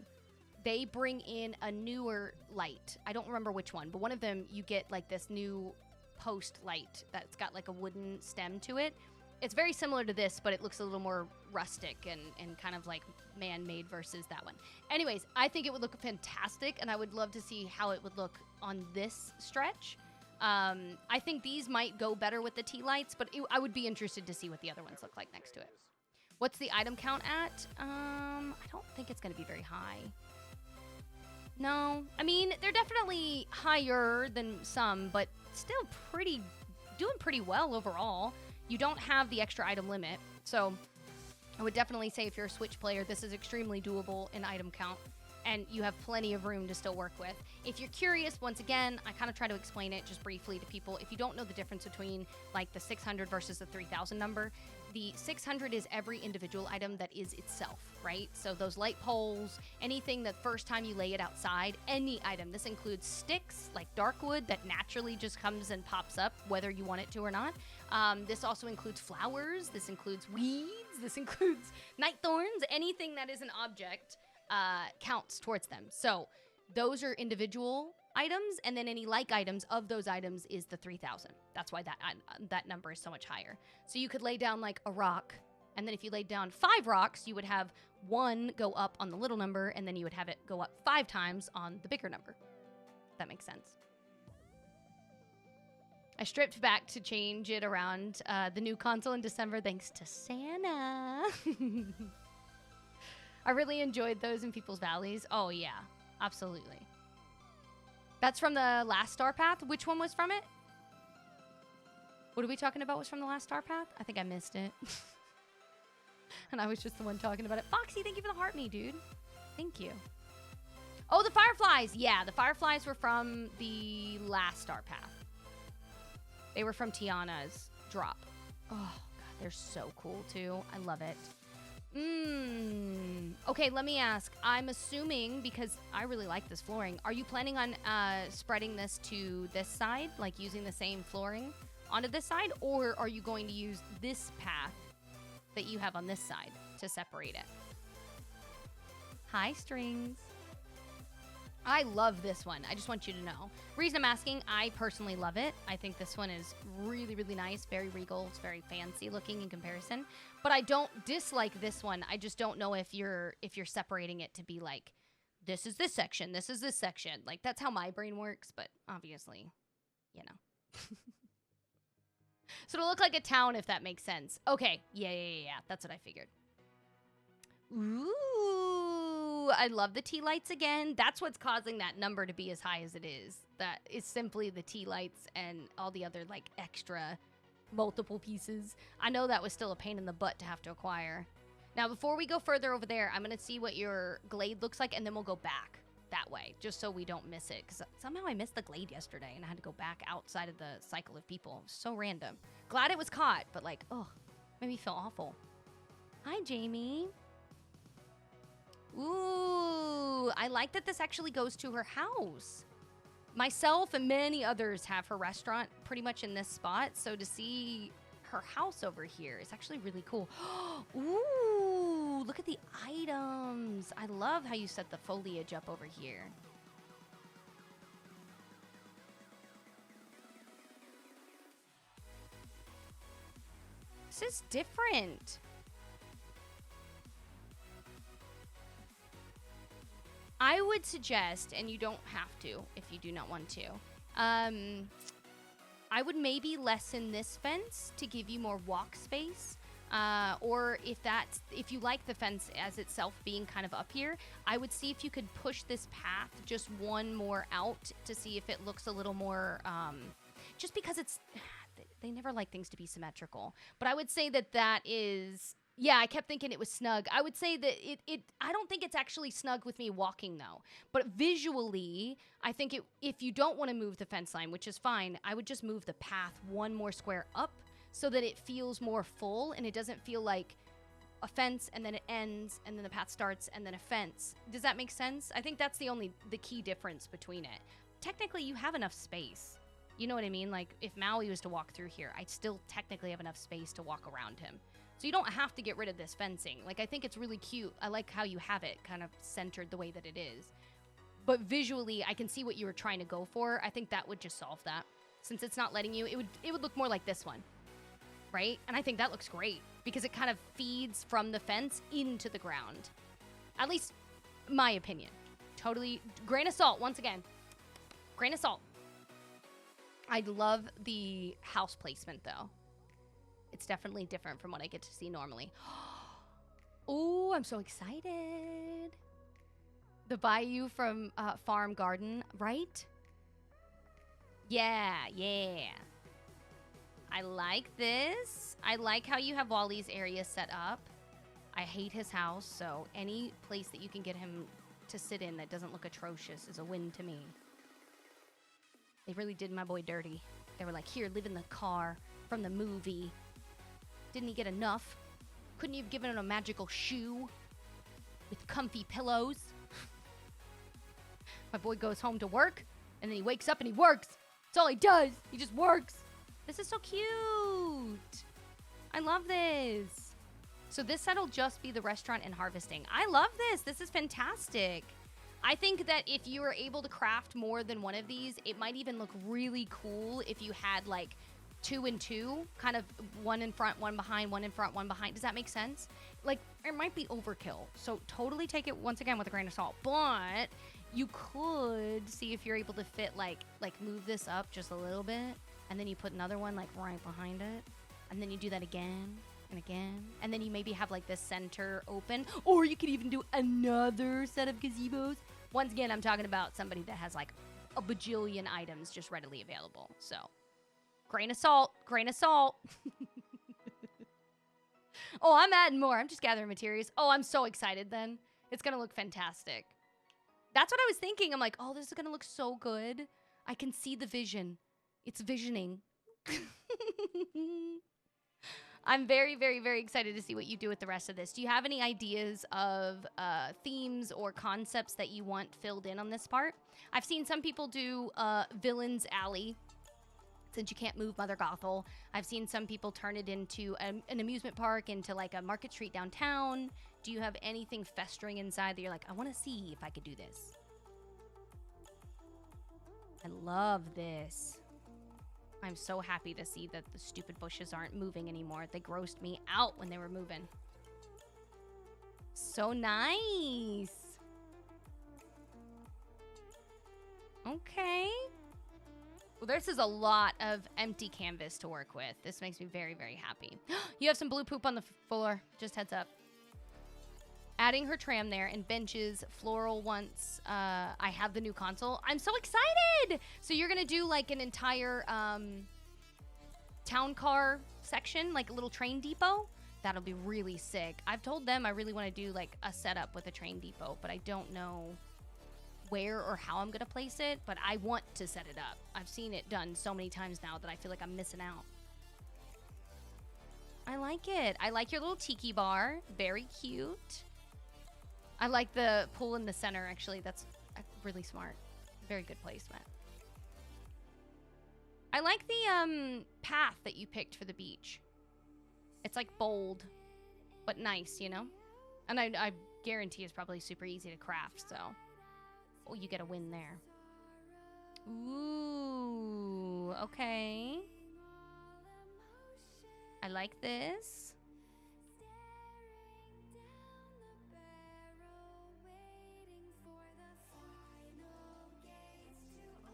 they bring in a newer light. I don't remember which one, but one of them you get like this new post light that's got like a wooden stem to it. It's very similar to this, but it looks a little more rustic and kind of like man-made versus that one. Anyways, I think it would look fantastic, and I would love to see how it would look on this stretch. I think these might go better with the tea lights, but I would be interested to see what the other ones look like next to it. What's the item count at? I don't think it's going to be very high. No. I mean, they're definitely higher than some, but still doing pretty well overall. You don't have the extra item limit, so I would definitely say if you're a Switch player, this is extremely doable in item count, and you have plenty of room to still work with. If you're curious, once again, I kind of try to explain it just briefly to people. If you don't know the difference between like the 600 versus the 3000 number, the 600 is every individual item that is itself, right? So those light poles, anything that first time you lay it outside, any item. This includes sticks like darkwood that naturally just comes and pops up whether you want it to or not. This also includes flowers. This includes weeds. This includes night thorns. Anything that is an object counts towards them. So those are individual items, and then any like items of those items is the 3000. That's why that number is so much higher. So you could lay down like a rock, and then if you laid down 5 rocks, you would have 1 go up on the little number, and then you would have it go up 5 times on the bigger number. If that makes sense. I stripped back to change it around the new console in December thanks to Santa. I really enjoyed those in People's Valleys. Oh, yeah. Absolutely. That's from the last Star Path? Which one was from it? What are we talking about was from the last Star Path? I think I missed it. And I was just the one talking about it. Foxy, thank you for the heart me, dude. Thank you. Oh, the Fireflies. Yeah, the Fireflies were from the last Star Path. They were from Tiana's drop. Oh, God, they're so cool, too. I love it. Okay, let me ask. I'm assuming, because I really like this flooring, are you planning on spreading this to this side, like using the same flooring onto this side, or are you going to use this path that you have on this side to separate it? Hi, Strings. I love this one. I just want you to know. Reason I'm asking, I personally love it. I think this one is really, really nice. Very regal. It's very fancy looking in comparison. But I don't dislike this one. I just don't know if you're separating it to be like, this is this section, this is this section. Like, that's how my brain works, but obviously, you know. So it'll look like a town, if that makes sense. Okay. Yeah. That's what I figured. Ooh, I love the tea lights again. That's what's causing that number to be as high as it is. That is simply the tea lights and all the other, like, extra multiple pieces. I know that was still a pain in the butt to have to acquire. Now, before we go further over there, I'm going to see what your glade looks like, and then we'll go back. that way, just so we don't miss it. Because somehow I missed the glade yesterday, and I had to go back outside of the cycle of people. So random. Glad it was caught, but like, oh, made me feel awful. Hi, Jamie. Ooh, I like that this actually goes to her house. Myself and many others have her restaurant pretty much in this spot, so to see her house over here is actually really cool. Ooh, look at the items. I love how you set the foliage up over here. This is different. I would suggest, and you don't have to if you do not want to, I would maybe lessen this fence to give you more walk space. Or if you like the fence as itself being kind of up here, I would see if you could push this path just one more out to see if it looks a little more, just because they never like things to be symmetrical. But I would say that is, yeah, I kept thinking it was snug. I would say that I don't think it's actually snug with me walking though. But visually, I think if you don't want to move the fence line, which is fine, I would just move the path one more square up so that it feels more full and it doesn't feel like a fence and then it ends and then the path starts and then a fence. Does that make sense? I think that's the key difference between it. Technically, you have enough space. You know what I mean? Like, if Maui was to walk through here, I'd still technically have enough space to walk around him. So you don't have to get rid of this fencing. Like, I think it's really cute. I like how you have it kind of centered the way that it is. But visually, I can see what you were trying to go for. I think that would just solve that. Since it's not letting you, it would look more like this one. Right? And I think that looks great because it kind of feeds from the fence into the ground. At least, my opinion. Totally, grain of salt, once again. Grain of salt. I love the house placement, though. It's definitely different from what I get to see normally. Oh, I'm so excited. The bayou from Farm Garden, right? Yeah. I like this. I like how you have all these areas set up. I hate his house, so any place that you can get him to sit in that doesn't look atrocious is a win to me. They really did my boy dirty. They were like, here, live in the car from the movie. Didn't he get enough? Couldn't you have given him a magical shoe with comfy pillows? My boy goes home to work, and then he wakes up and he works. That's all he does. He just works. This is so cute. I love this. So this set will just be the restaurant and harvesting. I love this. This is fantastic. I think that if you were able to craft more than one of these, it might even look really cool if you had like 2 and 2, kind of one in front, one behind, one in front, one behind. Does that make sense? Like, it might be overkill. So totally take it once again with a grain of salt. But you could see if you're able to fit like move this up just a little bit, and then you put another one like right behind it, and then you do that again and again, and then you maybe have like this center open, or you could even do another set of gazebos. Once again, I'm talking about somebody that has like a bajillion items just readily available. So, grain of salt, grain of salt. Oh, I'm adding more. I'm just gathering materials. Oh, I'm so excited then. It's going to look fantastic. That's what I was thinking. I'm like, oh, this is going to look so good. I can see the vision. It's visioning. I'm very, very, very excited to see what you do with the rest of this. Do you have any ideas of themes or concepts that you want filled in on this part? I've seen some people do Villain's Alley, since you can't move Mother Gothel. I've seen some people turn it into an amusement park, into like a Market Street downtown. Do you have anything festering inside that you're like, I want to see if I could do this? I love this. I'm so happy to see that the stupid bushes aren't moving anymore. They grossed me out when they were moving. So nice. Okay. Well, this is a lot of empty canvas to work with. This makes me very, very happy. You have some blue poop on the floor. Just heads up. Adding her tram there and benches, floral once I have the new console. I'm so excited! So you're going to do like an entire town car section, like a little train depot? That'll be really sick. I've told them I really want to do like a setup with a train depot, but I don't know where or how I'm gonna place it, but I want to set it up. I've seen it done so many times now that I feel like I'm missing out. I like it. I like your little tiki bar. Very cute. I like the pool in the center, actually. That's really smart. Very good placement. I like the path that you picked for the beach. It's like bold, but nice, you know? And I guarantee it's probably super easy to craft, so oh, you get a win there. Ooh, okay. I like this.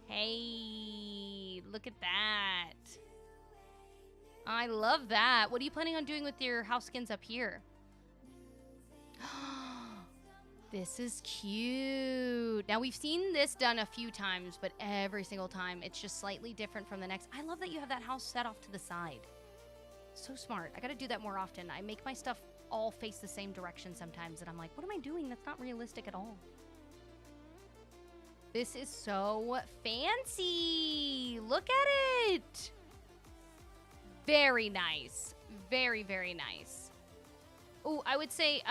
Hey, look at that. I love that. What are you planning on doing with your house skins up here? This is cute. Now, we've seen this done a few times, but every single time it's just slightly different from the next. I love that you have that house set off to the side. So smart. I gotta do that more often. I make my stuff all face the same direction sometimes, and I'm like, what am I doing? That's not realistic at all. This is so fancy. Look at it. Very nice. Very, very nice. Oh, I would say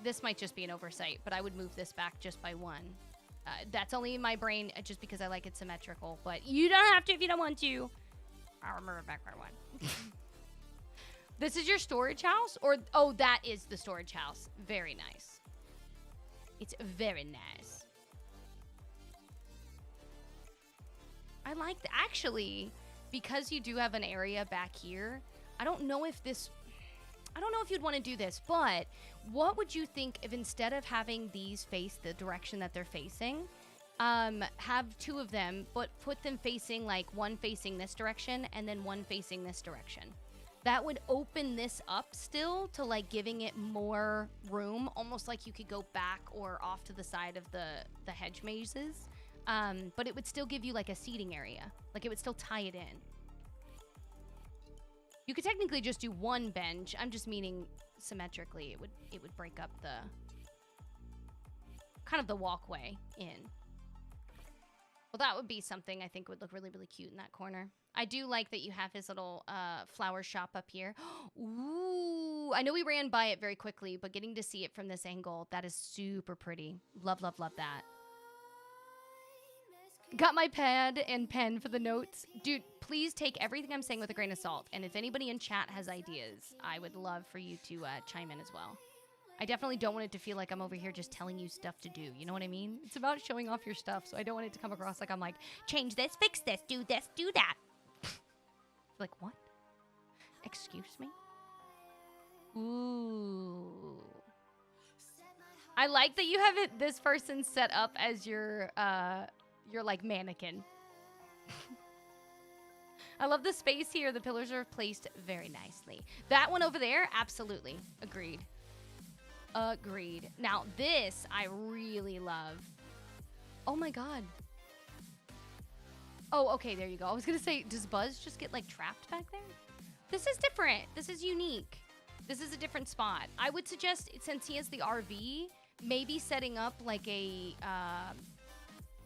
this might just be an oversight, but I would move this back just by one. That's only in my brain just because I like it symmetrical, but you don't have to if you don't want to. I'll remove it back by one. This is your storage house? Or, oh, that is the storage house. Very nice. It's very nice. I like, actually, because you do have an area back here, I don't know if you'd want to do this, but what would you think if instead of having these face the direction that they're facing, have two of them, but put them facing, like, one facing this direction and then one facing this direction? That would open this up still to, like, giving it more room, almost like you could go back or off to the side of the hedge mazes. But it would still give you, like, a seating area. Like, it would still tie it in. You could technically just do one bench. I'm just meaning symmetrically. It would break up the kind of the walkway in. Well, that would be something I think would look really, really cute in that corner. I do like that you have his little flower shop up here. Ooh, I know we ran by it very quickly, but getting to see it from this angle, that is super pretty. Love, love, love that. Got my pad and pen for the notes. Dude, please take everything I'm saying with a grain of salt. And if anybody in chat has ideas, I would love for you to chime in as well. I definitely don't want it to feel like I'm over here just telling you stuff to do. You know what I mean? It's about showing off your stuff, so I don't want it to come across like I'm like, change this, fix this, do that. Like, what? Excuse me? Ooh. I like that you have this person set up as your like mannequin. I love the space here. The pillars are placed very nicely. That one over there, absolutely. Agreed. Agreed. Now this I really love. Oh my god. Oh, okay, there you go. I was gonna say, does Buzz just get like trapped back there? This is different. This is unique. This is a different spot. I would suggest, since he has the RV, maybe setting up like a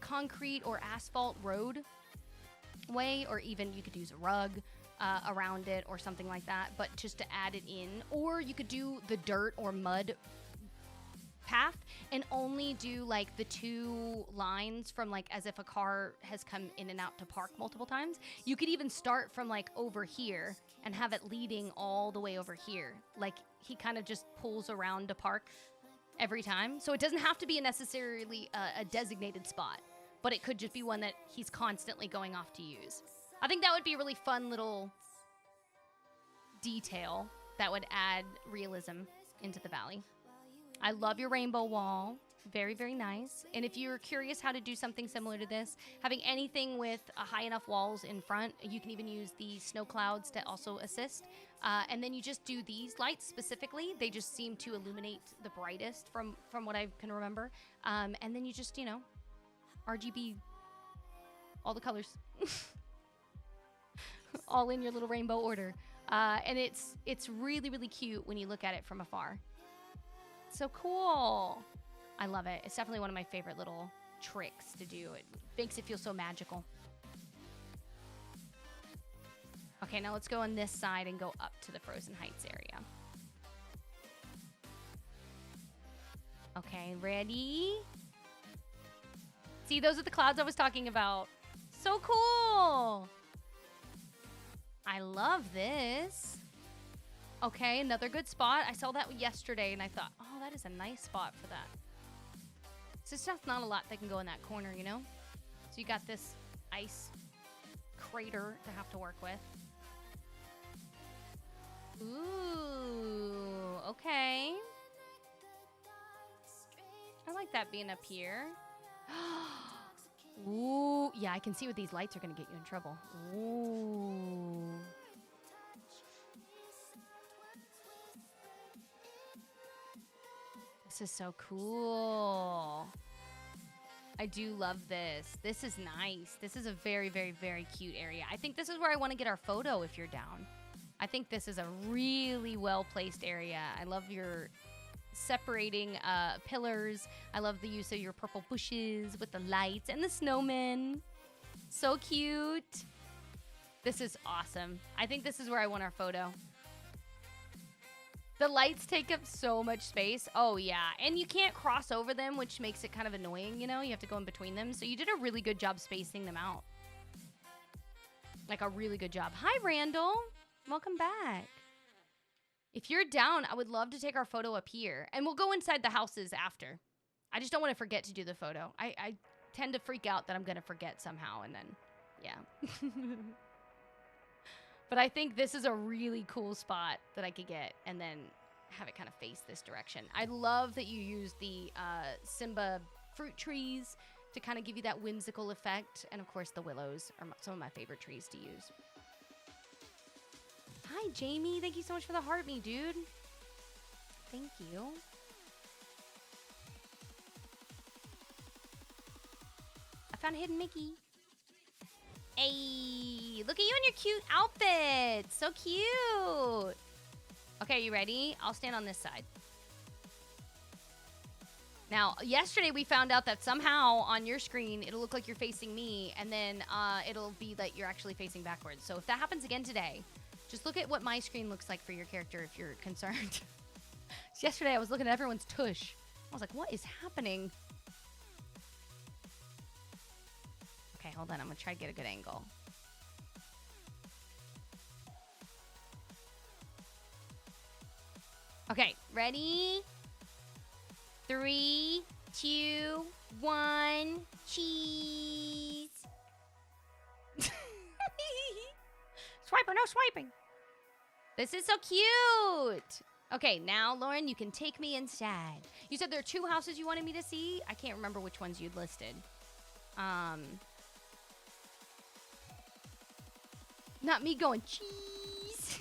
concrete or asphalt road way, or even you could use a rug around it or something like that, but just to add it in. Or you could do the dirt or mud path and only do like the two lines from like as if a car has come in and out to park multiple times. You could even start from like over here and have it leading all the way over here. Like he kind of just pulls around to park every time. So it doesn't have to be necessarily a designated spot, but it could just be one that he's constantly going off to use. I think that would be a really fun little detail that would add realism into the valley. I love your rainbow wall. Very, very nice. And if you're curious how to do something similar to this, having anything with high enough walls in front, you can even use the snow clouds to also assist. And then you just do these lights specifically. They just seem to illuminate the brightest from what I can remember. And then you just, you know, RGB, all the colors. All in your little rainbow order. And it's really, really cute when you look at it from afar. So cool. I love it. It's definitely one of my favorite little tricks to do. It makes it feel so magical. Okay, now let's go on this side and go up to the Frozen Heights area. Okay, ready? See, those are the clouds I was talking about. So cool. I love this. Okay, another good spot. I saw that yesterday and I thought, oh, that is a nice spot for that. So it's just not a lot that can go in that corner, you know? So you got this ice crater to have to work with. Ooh, okay. I like that being up here. Ooh, yeah, I can see what these lights are going to get you in trouble. Ooh. This is so cool. I do love this. This is nice. This is a very, very, very cute area. I think this is where I want to get our photo if you're down. I think this is a really well-placed area. I love your separating pillars. I love the use of your purple bushes with the lights and the snowmen. So cute. This is awesome. I think this is where I want our photo. The lights take up so much space. Oh, yeah. And you can't cross over them, which makes it kind of annoying, you know? You have to go in between them. So you did a really good job spacing them out. Like a really good job. Hi, Randall. Welcome back. If you're down, I would love to take our photo up here. And we'll go inside the houses after. I just don't want to forget to do the photo. I tend to freak out that I'm going to forget somehow. And then, yeah. But I think this is a really cool spot that I could get and then have it kind of face this direction. I love that you use the Simba fruit trees to kind of give you that whimsical effect. And of course, the willows are some of my favorite trees to use. Hi, Jamie. Thank you so much for the heart me, dude. Thank you. I found a hidden Mickey. Hey, look at you in your cute outfit. So cute. Okay, you ready? I'll stand on this side. Now, yesterday we found out that somehow on your screen, it'll look like you're facing me, and then it'll be that you're actually facing backwards. So if that happens again today, just look at what my screen looks like for your character if you're concerned. Yesterday I was looking at everyone's tush. I was like, what is happening? Okay, hold on. I'm going to try to get a good angle. Okay, ready? 3, 2, 1, cheese. Swiper, no swiping. This is so cute. Okay, now, Lauren, you can take me inside. You said there are 2 houses you wanted me to see? I can't remember which ones you'd listed. Not me going, cheese.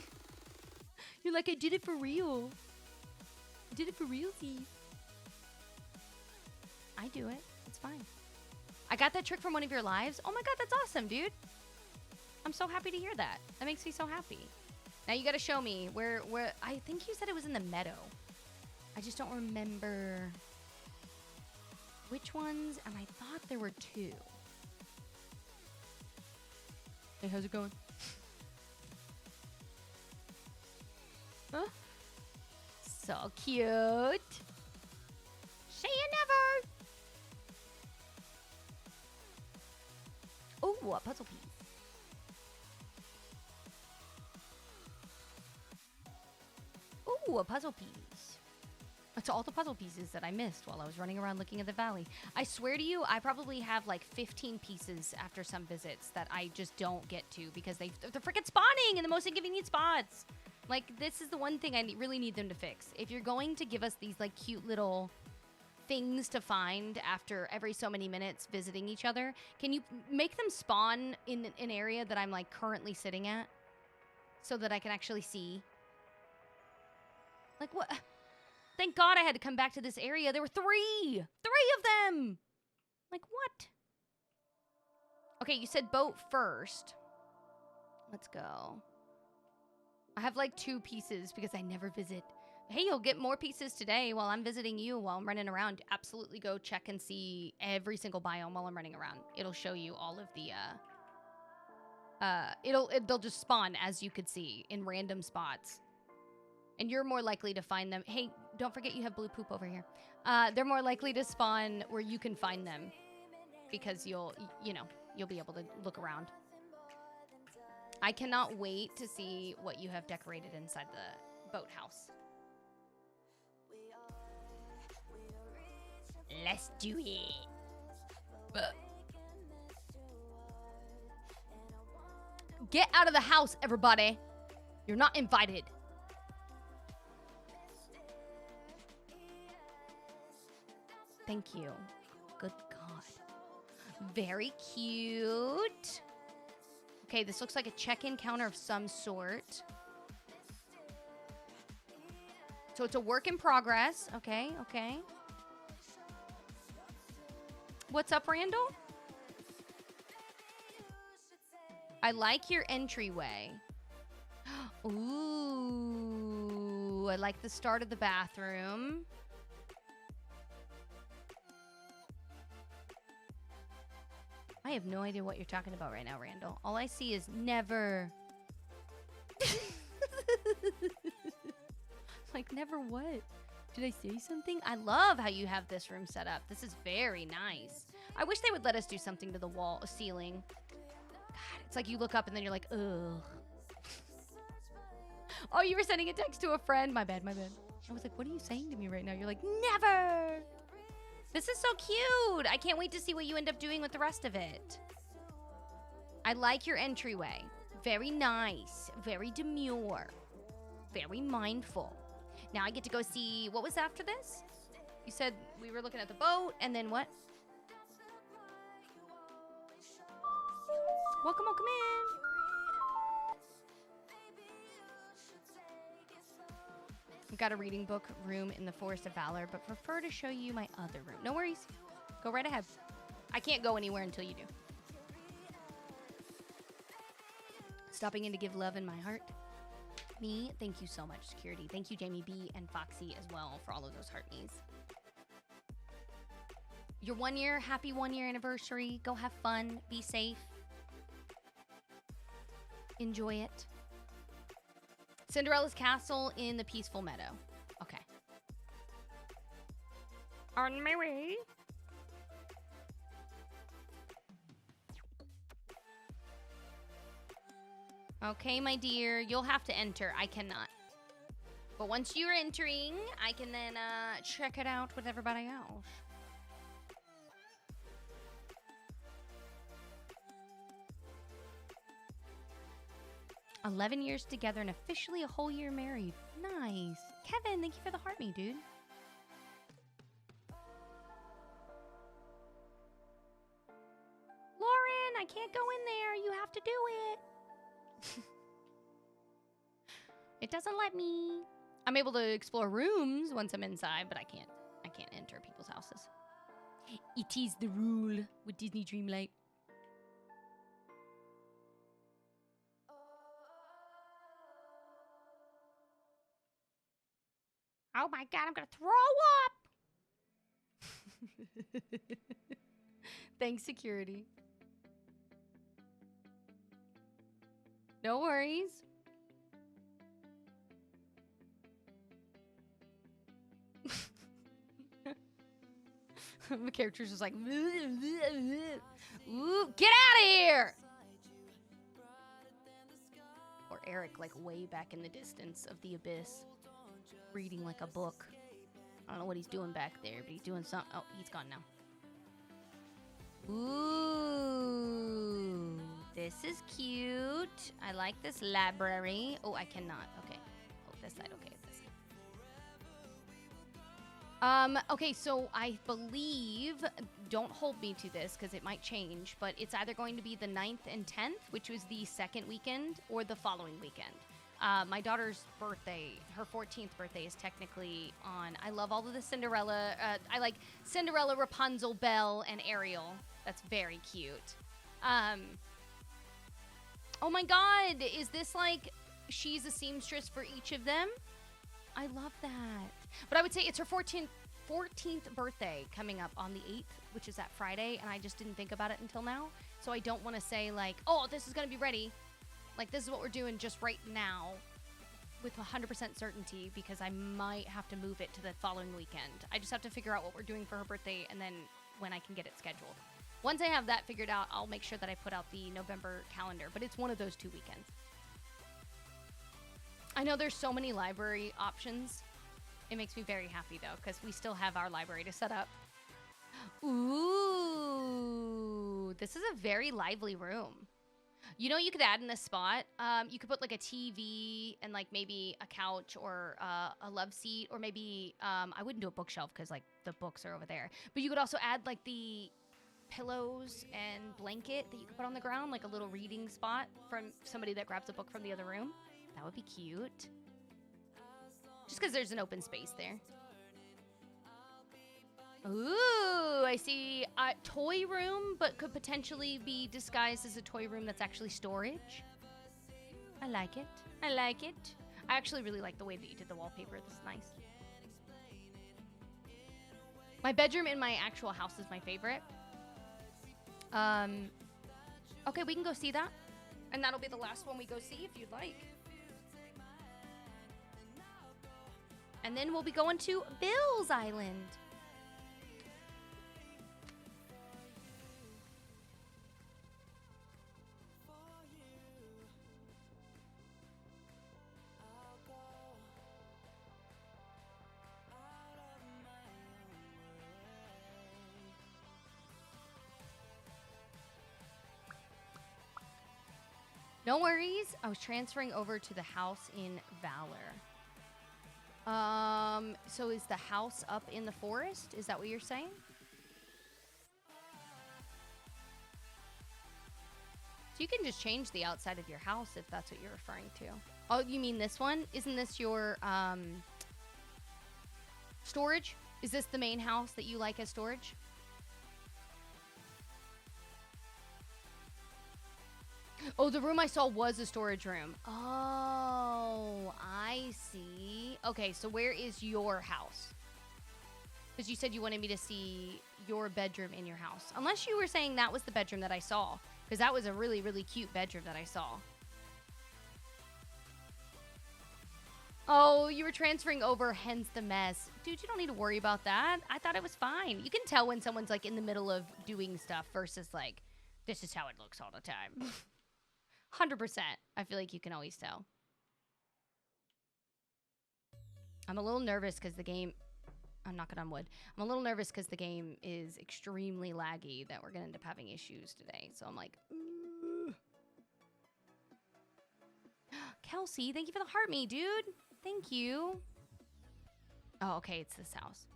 You're like, I did it for real. I did it for realsies. I do it. It's fine. I got that trick from one of your lives. Oh my God, that's awesome, dude. I'm so happy to hear that. That makes me so happy. Now you got to show me where I think you said it was in the meadow. I just don't remember which ones, and I thought there were 2. Hey, how's it going? Huh? So cute. Say you never. Oh, a puzzle piece. Ooh, a puzzle piece. That's all the puzzle pieces that I missed while I was running around looking at the valley. I swear to you, I probably have like 15 pieces after some visits that I just don't get to because they're freaking spawning in the most inconvenient spots. Like, this is the one thing I really need them to fix. If you're going to give us these like cute little things to find after every so many minutes visiting each other, can you make them spawn in an area that I'm like currently sitting at so that I can actually see? Like, what? Thank God I had to come back to this area. There were 3 of them. Like, what? Okay, you said boat first. Let's go. I have like 2 pieces because I never visit Hey, you'll get more pieces today while I'm visiting you, while I'm running around. Absolutely go check and see every single biome while I'm running around. It'll show you all of the, they'll just spawn, as you could see, in random spots. And you're more likely to find them. Hey, don't forget you have blue poop over here. They're more likely to spawn where you can find them because you'll be able to look around. I cannot wait to see what you have decorated inside the boathouse. Let's do it. Get out of the house, everybody. You're not invited. Thank you. Good God. Very cute. Okay, this looks like a check-in counter of some sort. So it's a work in progress. Okay, okay. What's up, Randall? I like your entryway. Ooh, I like the start of the bathroom. I have no idea what you're talking about right now, Randall. All I see is never. Like, never what? Did I say something? I love how you have this room set up. This is very nice. I wish they would let us do something to the ceiling. God, it's like you look up and then you're like, ugh. Oh, you were sending a text to a friend. My bad, my bad. I was like, what are you saying to me right now? You're like, never. This is so cute. I can't wait to see what you end up doing with the rest of it. I like your entryway. Very nice. Very demure. Very mindful. Now I get to go see, what was after this? You said we were looking at the boat, and then what? Welcome, welcome in. I've got a reading book room in the Forest of Valor, but prefer to show you my other room. No worries. Go right ahead. I can't go anywhere until you do. Stopping in to give love in my heart. Me, thank you so much, Security. Thank you, Jamie B and Foxy as well for all of those heart me's. Your 1 year, happy 1 year anniversary. Go have fun. Be safe. Enjoy it. Cinderella's castle in the peaceful meadow. Okay. On my way. Okay, my dear, you'll have to enter. I cannot. But once you're entering, I can then check it out with everybody else. "11 years together and officially a whole year married." Nice. Kevin, thank you for the heart me, dude. Lauren, I can't go in there. You have to do it. It doesn't let me. I'm able to explore rooms once I'm inside, but I can't enter people's houses. It is the rule with Disney Dreamlight. Oh my God, I'm gonna throw up. Thanks, security. No worries. My character's just like, ooh, get out of here! Or Eric, like way back in the distance of the abyss, reading like a book. I don't know what he's doing back there, but he's doing something. Oh, he's gone now. Ooh, this is cute. I like this library. Oh, I cannot. Okay. Oh, this side. Okay, this side. Okay, so I believe, don't hold me to this because it might change, but it's either going to be the 9th and 10th, which was the second weekend, or the following weekend. My daughter's birthday, her 14th birthday, is technically on. I love all of the Cinderella. I like Cinderella, Rapunzel, Belle, and Ariel. That's very cute. Oh my God, is this like she's a seamstress for each of them? I love that. But I would say it's her 14th birthday coming up on the 8th, which is that Friday, and I just didn't think about it until now. So I don't want to say, like, oh, this is going to be ready. Like, this is what we're doing just right now with 100% certainty, because I might have to move it to the following weekend. I just have to figure out what we're doing for her birthday and then when I can get it scheduled. Once I have that figured out, I'll make sure that I put out the November calendar, but it's one of those 2 weekends. I know there's so many library options. It makes me very happy, though, because we still have our library to set up. Ooh, this is a very lively room. You know, you could add in this spot. You could put like a TV and like maybe a couch or a love seat, or maybe I wouldn't do a bookshelf because like the books are over there. But you could also add like the pillows and blanket that you could put on the ground, like a little reading spot from somebody that grabs a book from the other room. That would be cute. Just because there's an open space there. Ooh, I see a toy room, but could potentially be disguised as a toy room that's actually storage. I like it. I like it. I actually really like the way that you did the wallpaper. This is nice. My bedroom in my actual house is my favorite. Okay, we can go see that. And that'll be the last one we go see if you'd like. And then we'll be going to Bill's Island. No worries. I was transferring over to the house in Valor. So is the house up in the forest? Is that what you're saying? So you can just change the outside of your house if that's what you're referring to. Oh, you mean this one? Isn't this your, storage? Is this the main house that you like as storage? Oh, the room I saw was a storage room. Oh, I see. Okay, so where is your house? Because you said you wanted me to see your bedroom in your house. Unless you were saying that was the bedroom that I saw. Because that was a really, really cute bedroom that I saw. Oh, you were transferring over, hence the mess. Dude, you don't need to worry about that. I thought it was fine. You can tell when someone's like in the middle of doing stuff versus like, this is how it looks all the time. 100%. I feel like you can always tell. I'm a little nervous because the game... I'm knocking on wood. I'm a little nervous because the game is extremely laggy that we're going to end up having issues today. So I'm like... Kelsey, thank you for the heart me, dude. Thank you. Oh, okay. It's this house.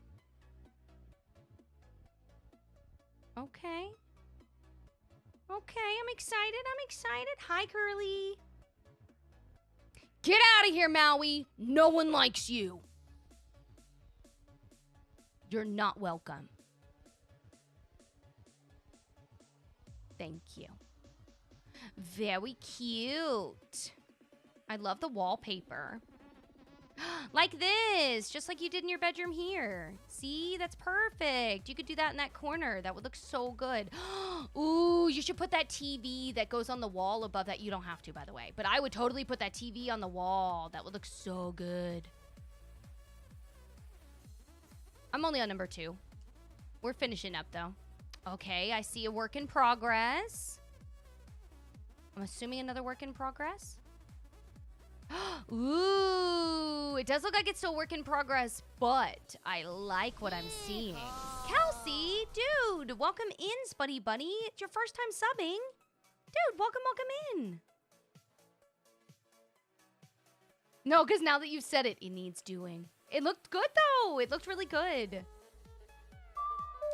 Okay. Okay, I'm excited. I'm excited. Hi, Curly. Get out of here, Maui. No one likes you. You're not welcome. Thank you. Very cute. I love the wallpaper. Like this, just like you did in your bedroom here. See, that's perfect. You could do that in that corner. That would look so good. Ooh, you should put that TV that goes on the wall above that. You don't have to, by the way. But I would totally put that TV on the wall. That would look so good. I'm only on number 2. We're finishing up, though. Okay, I see a work in progress. I'm assuming another work in progress. Ooh, it does look like it's still work in progress, but I like what I'm seeing. Kelsey, dude, welcome in, Spuddy Bunny. It's your first time subbing. Dude, welcome in. No, because now that you've said it, it needs doing. It looked good, though. It looked really good.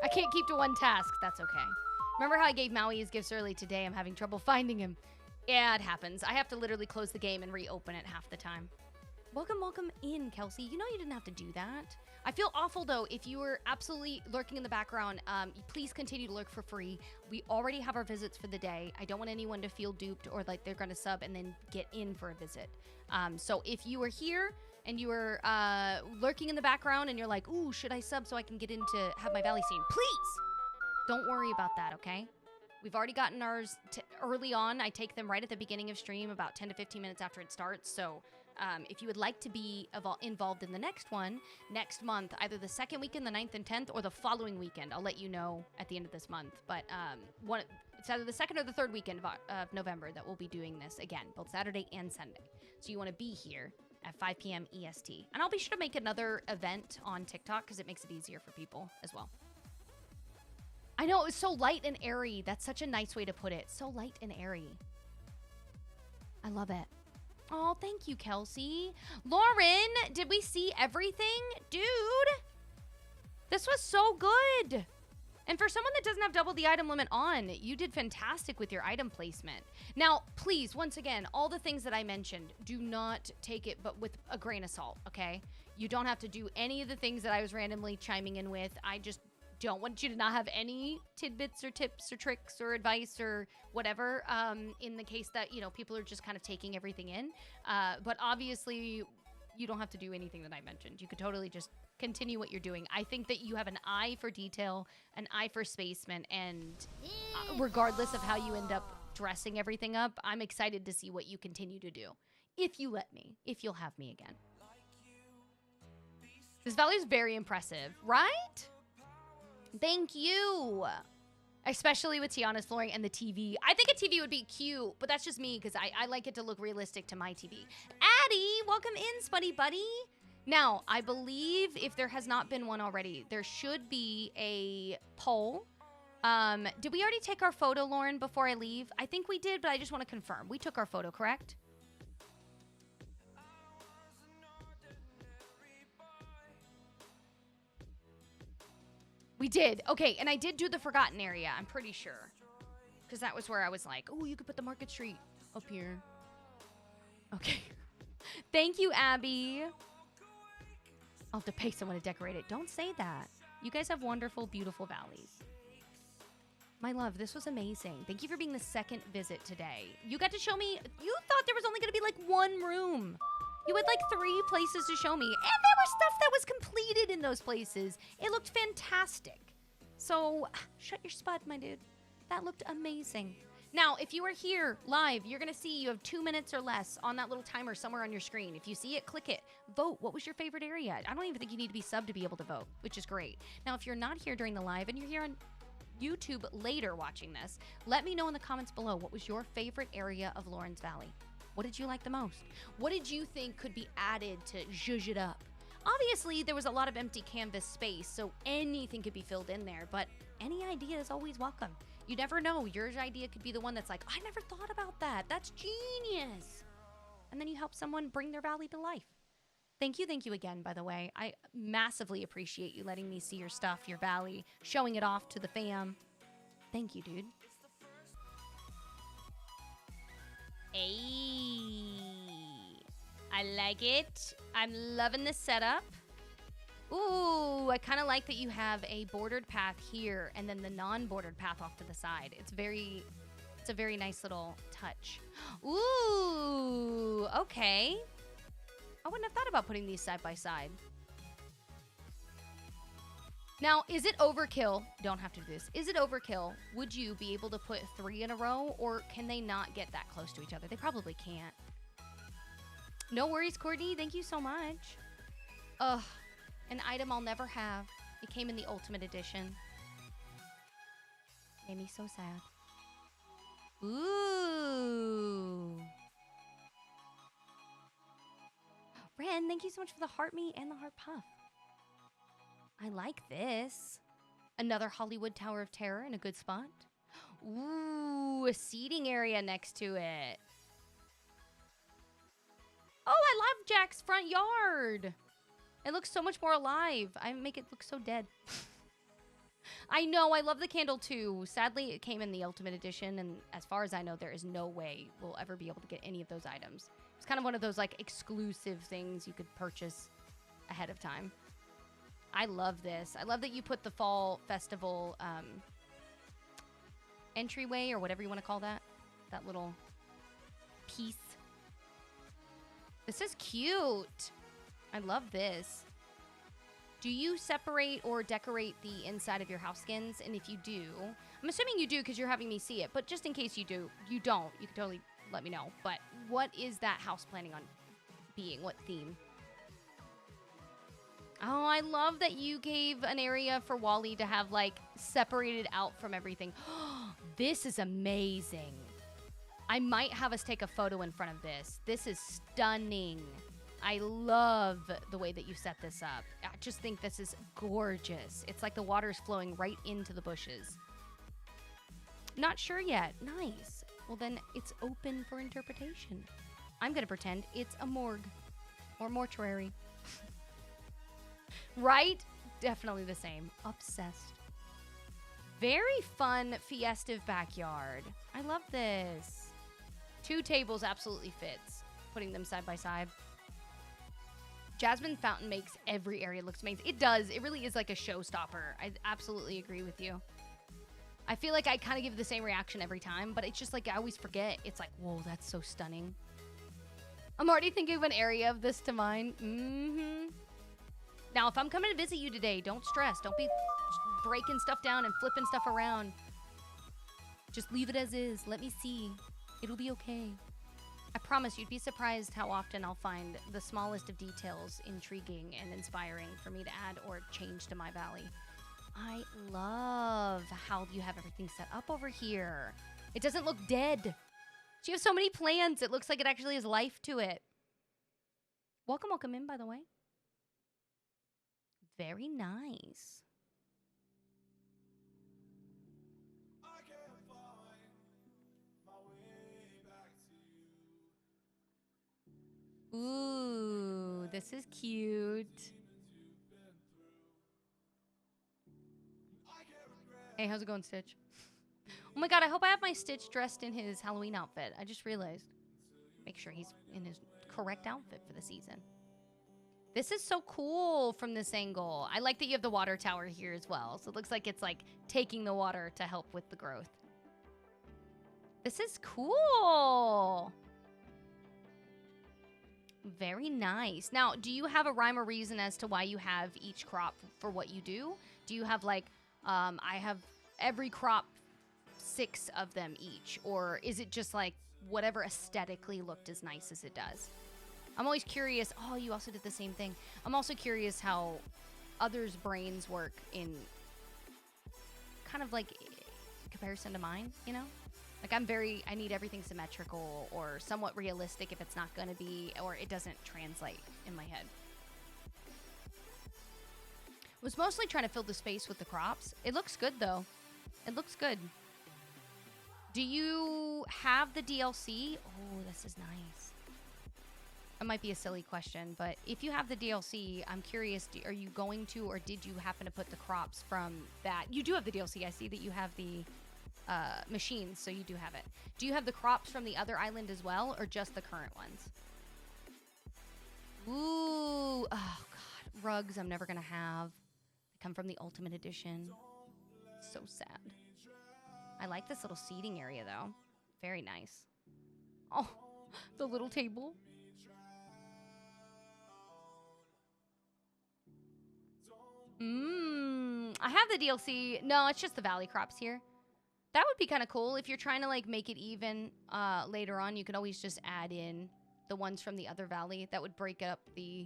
I can't keep to one task. That's okay. Remember how I gave Maui his gifts early today? I'm having trouble finding him. Yeah, it happens. I have to literally close the game and reopen it half the time. Welcome in, Kelsey. You know you didn't have to do that. I feel awful, though. If you were absolutely lurking in the background, please continue to lurk for free. We already have our visits for the day. I don't want anyone to feel duped or like they're going to sub and then get in for a visit. So if you are here, and you were lurking in the background and you're like, ooh, should I sub so I can get in to have my Valley seen? Please! Don't worry about that, okay? We've already gotten ours early on. I take them right at the beginning of stream, about 10 to 15 minutes after it starts. So if you would like to be involved in the next one, next month, either the second weekend, the 9th and 10th, or the following weekend, I'll let you know at the end of this month. But it's either the second or the third weekend of November that we'll be doing this again, both Saturday and Sunday. So you want to be here at 5 p.m. EST. And I'll be sure to make another event on TikTok because it makes it easier for people as well. I know, it was so light and airy. That's such a nice way to put it. So light and airy. I love it. Oh, thank you, Kelsey. Lauren, did we see everything? Dude, this was so good. And for someone that doesn't have double the item limit on, you did fantastic with your item placement. Now, please, once again, all the things that I mentioned, do not take it but with a grain of salt, okay? You don't have to do any of the things that I was randomly chiming in with. I just don't want you to not have any tidbits or tips or tricks or advice or whatever in the case that, you know, people are just kind of taking everything in. But obviously, you don't have to do anything that I mentioned. You could totally just continue what you're doing. I think that you have an eye for detail, an eye for spacement, and regardless of how you end up dressing everything up, I'm excited to see what you continue to do. If you let me, if you'll have me again. This value is very impressive, right? Thank you. Especially with Tiana's flooring and the TV. I think a TV would be cute, but that's just me because I like it to look realistic to my TV. Addie, welcome in, Spuddy Buddy. Now, I believe if there has not been one already, there should be a poll. Did we already take our photo, Lauren, before I leave? I think we did, but I just want to confirm. We took our photo, correct? We did. Okay, and I did do the forgotten area, I'm pretty sure. Because that was where I was like, oh, you could put the Market Street up here. Okay. Thank you, Abby. I'll have to pay someone to decorate it. Don't say that. You guys have wonderful, beautiful valleys. My love, this was amazing. Thank you for being the second visit today. You got to show me, you thought there was only going to be like one room. You had like 3 places to show me, and there was stuff that was completed in those places. It looked fantastic. So, shut your spud, my dude. That looked amazing. Now, if you are here live, you're gonna see you have 2 minutes or less on that little timer somewhere on your screen. If you see it, click it. Vote. What was your favorite area? I don't even think you need to be subbed to be able to vote, which is great. Now, if you're not here during the live and you're here on YouTube later watching this, let me know in the comments below what was your favorite area of Lauren's Valley. What did you like the most? What did you think could be added to zhuzh it up? Obviously, there was a lot of empty canvas space, so anything could be filled in there, but any idea is always welcome. You never know. Your idea could be the one that's like, I never thought about that. That's genius. And then you help someone bring their valley to life. Thank you again, by the way. I massively appreciate you letting me see your stuff, your valley, showing it off to the fam. Thank you, dude. Hey, I like it. I'm loving the setup. Ooh, I kind of like that you have a bordered path here and then the non-bordered path off to the side. It's a very nice little touch. Ooh, okay. I wouldn't have thought about putting these side by side. Now, is it overkill? Don't have to do this. Is it overkill? Would you be able to put 3 in a row, or can they not get that close to each other? They probably can't. No worries, Courtney. Thank you so much. Ugh, an item I'll never have. It came in the Ultimate Edition. Made me so sad. Ooh. Ren, thank you so much for the heart meat and the heart puff. I like this. Another Hollywood Tower of Terror in a good spot. Ooh, a seating area next to it. Oh, I love Jack's front yard. It looks so much more alive. I make it look so dead. I know, I love the candle too. Sadly, it came in the Ultimate Edition, and as far as I know, there is no way we'll ever be able to get any of those items. It's kind of one of those like exclusive things you could purchase ahead of time. I love this. I love that you put the Fall Festival entryway, or whatever you want to call that. That little piece. This is cute. I love this. Do you separate or decorate the inside of your house skins? And if you do, I'm assuming you do because you're having me see it, but just in case you don't, you can totally let me know. But what is that house planning on being? What theme? Oh, I love that you gave an area for Wally to have, like, separated out from everything. This is amazing. I might have us take a photo in front of this. This is stunning. I love the way that you set this up. I just think this is gorgeous. It's like the water's flowing right into the bushes. Not sure yet. Nice. Well, then it's open for interpretation. I'm going to pretend it's a morgue or mortuary. Right? Definitely the same. Obsessed. Very fun, festive backyard. I love this. 2 tables absolutely fits. Putting them side by side. Jasmine fountain makes every area look amazing. It does. It really is like a showstopper. I absolutely agree with you. I feel like I kind of give the same reaction every time, but it's just like I always forget. It's like, whoa, that's so stunning. I'm already thinking of an area of this to mine. Now, if I'm coming to visit you today, don't stress. Don't be breaking stuff down and flipping stuff around. Just leave it as is. Let me see. It'll be okay. I promise you'd be surprised how often I'll find the smallest of details intriguing and inspiring for me to add or change to my valley. I love how you have everything set up over here. It doesn't look dead. You have so many plants. It looks like it actually has life to it. Welcome in, by the way. Very nice. Ooh, this is cute. Hey, how's it going, Stitch? Oh my god, I hope I have my Stitch dressed in his Halloween outfit. I just realized. Make sure he's in his correct outfit for the season. This is so cool from this angle. I like that you have the water tower here as well. So it looks like it's like taking the water to help with the growth. This is cool. Very nice. Now, do you have a rhyme or reason as to why you have each crop for what you do? Do you have like, I have every crop 6 of them each? Or is it just like whatever aesthetically looked as nice as it does? I'm always curious. Oh, you also did the same thing. I'm also curious how others' brains work in kind of like comparison to mine, you know? Like I need everything symmetrical or somewhat realistic if it's not going to be, or it doesn't translate in my head. I was mostly trying to fill the space with the crops. It looks good though. It looks good. Do you have the DLC? Oh, this is nice. That might be a silly question, but if you have the DLC, I'm curious, are you going to, or did you happen to put the crops from that? You do have the DLC. I see that you have the machines, so you do have it. Do you have the crops from the other island as well, or just the current ones? Ooh, oh god, rugs I'm never gonna have. They come from the Ultimate Edition. So sad. I like this little seating area though. Very nice. Oh, the little table. I have the DLC. No, it's just the valley crops here. That would be kind of cool. If you're trying to like make it even later on, you can always just add in the ones from the other valley. That would break up the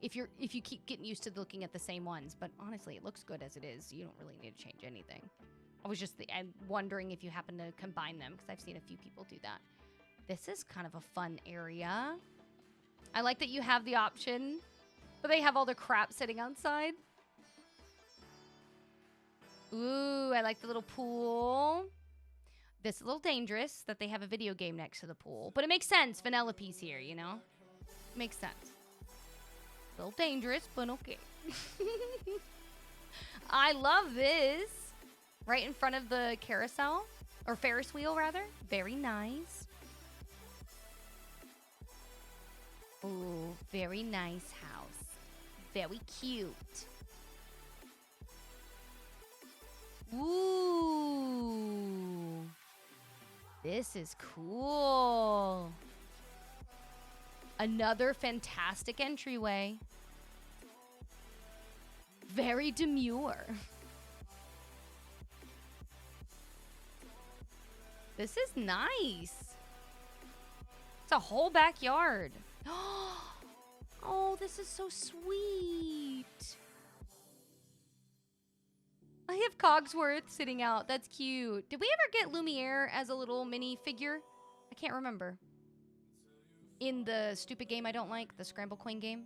if you keep getting used to looking at the same ones. But honestly, it looks good as it is. You don't really need to change anything. I was just I'm wondering if you happen to combine them, because I've seen a few people do that. This is kind of a fun area. I like that you have the option, but they have all the crap sitting outside. Ooh, I like the little pool. This is a little dangerous that they have a video game next to the pool. But it makes sense. Vanellope's here, you know? Makes sense. A little dangerous, but okay. I love this. Right in front of the carousel. Or Ferris wheel, rather. Very nice. Ooh, very nice house. Very cute. Ooh. This is cool. Another fantastic entryway. Very demure. This is nice. It's a whole backyard. Oh, this is so sweet. I have Cogsworth sitting out. That's cute. Did we ever get Lumiere as a little mini figure? I can't remember. In the stupid game I don't like, the Scramble Coin game.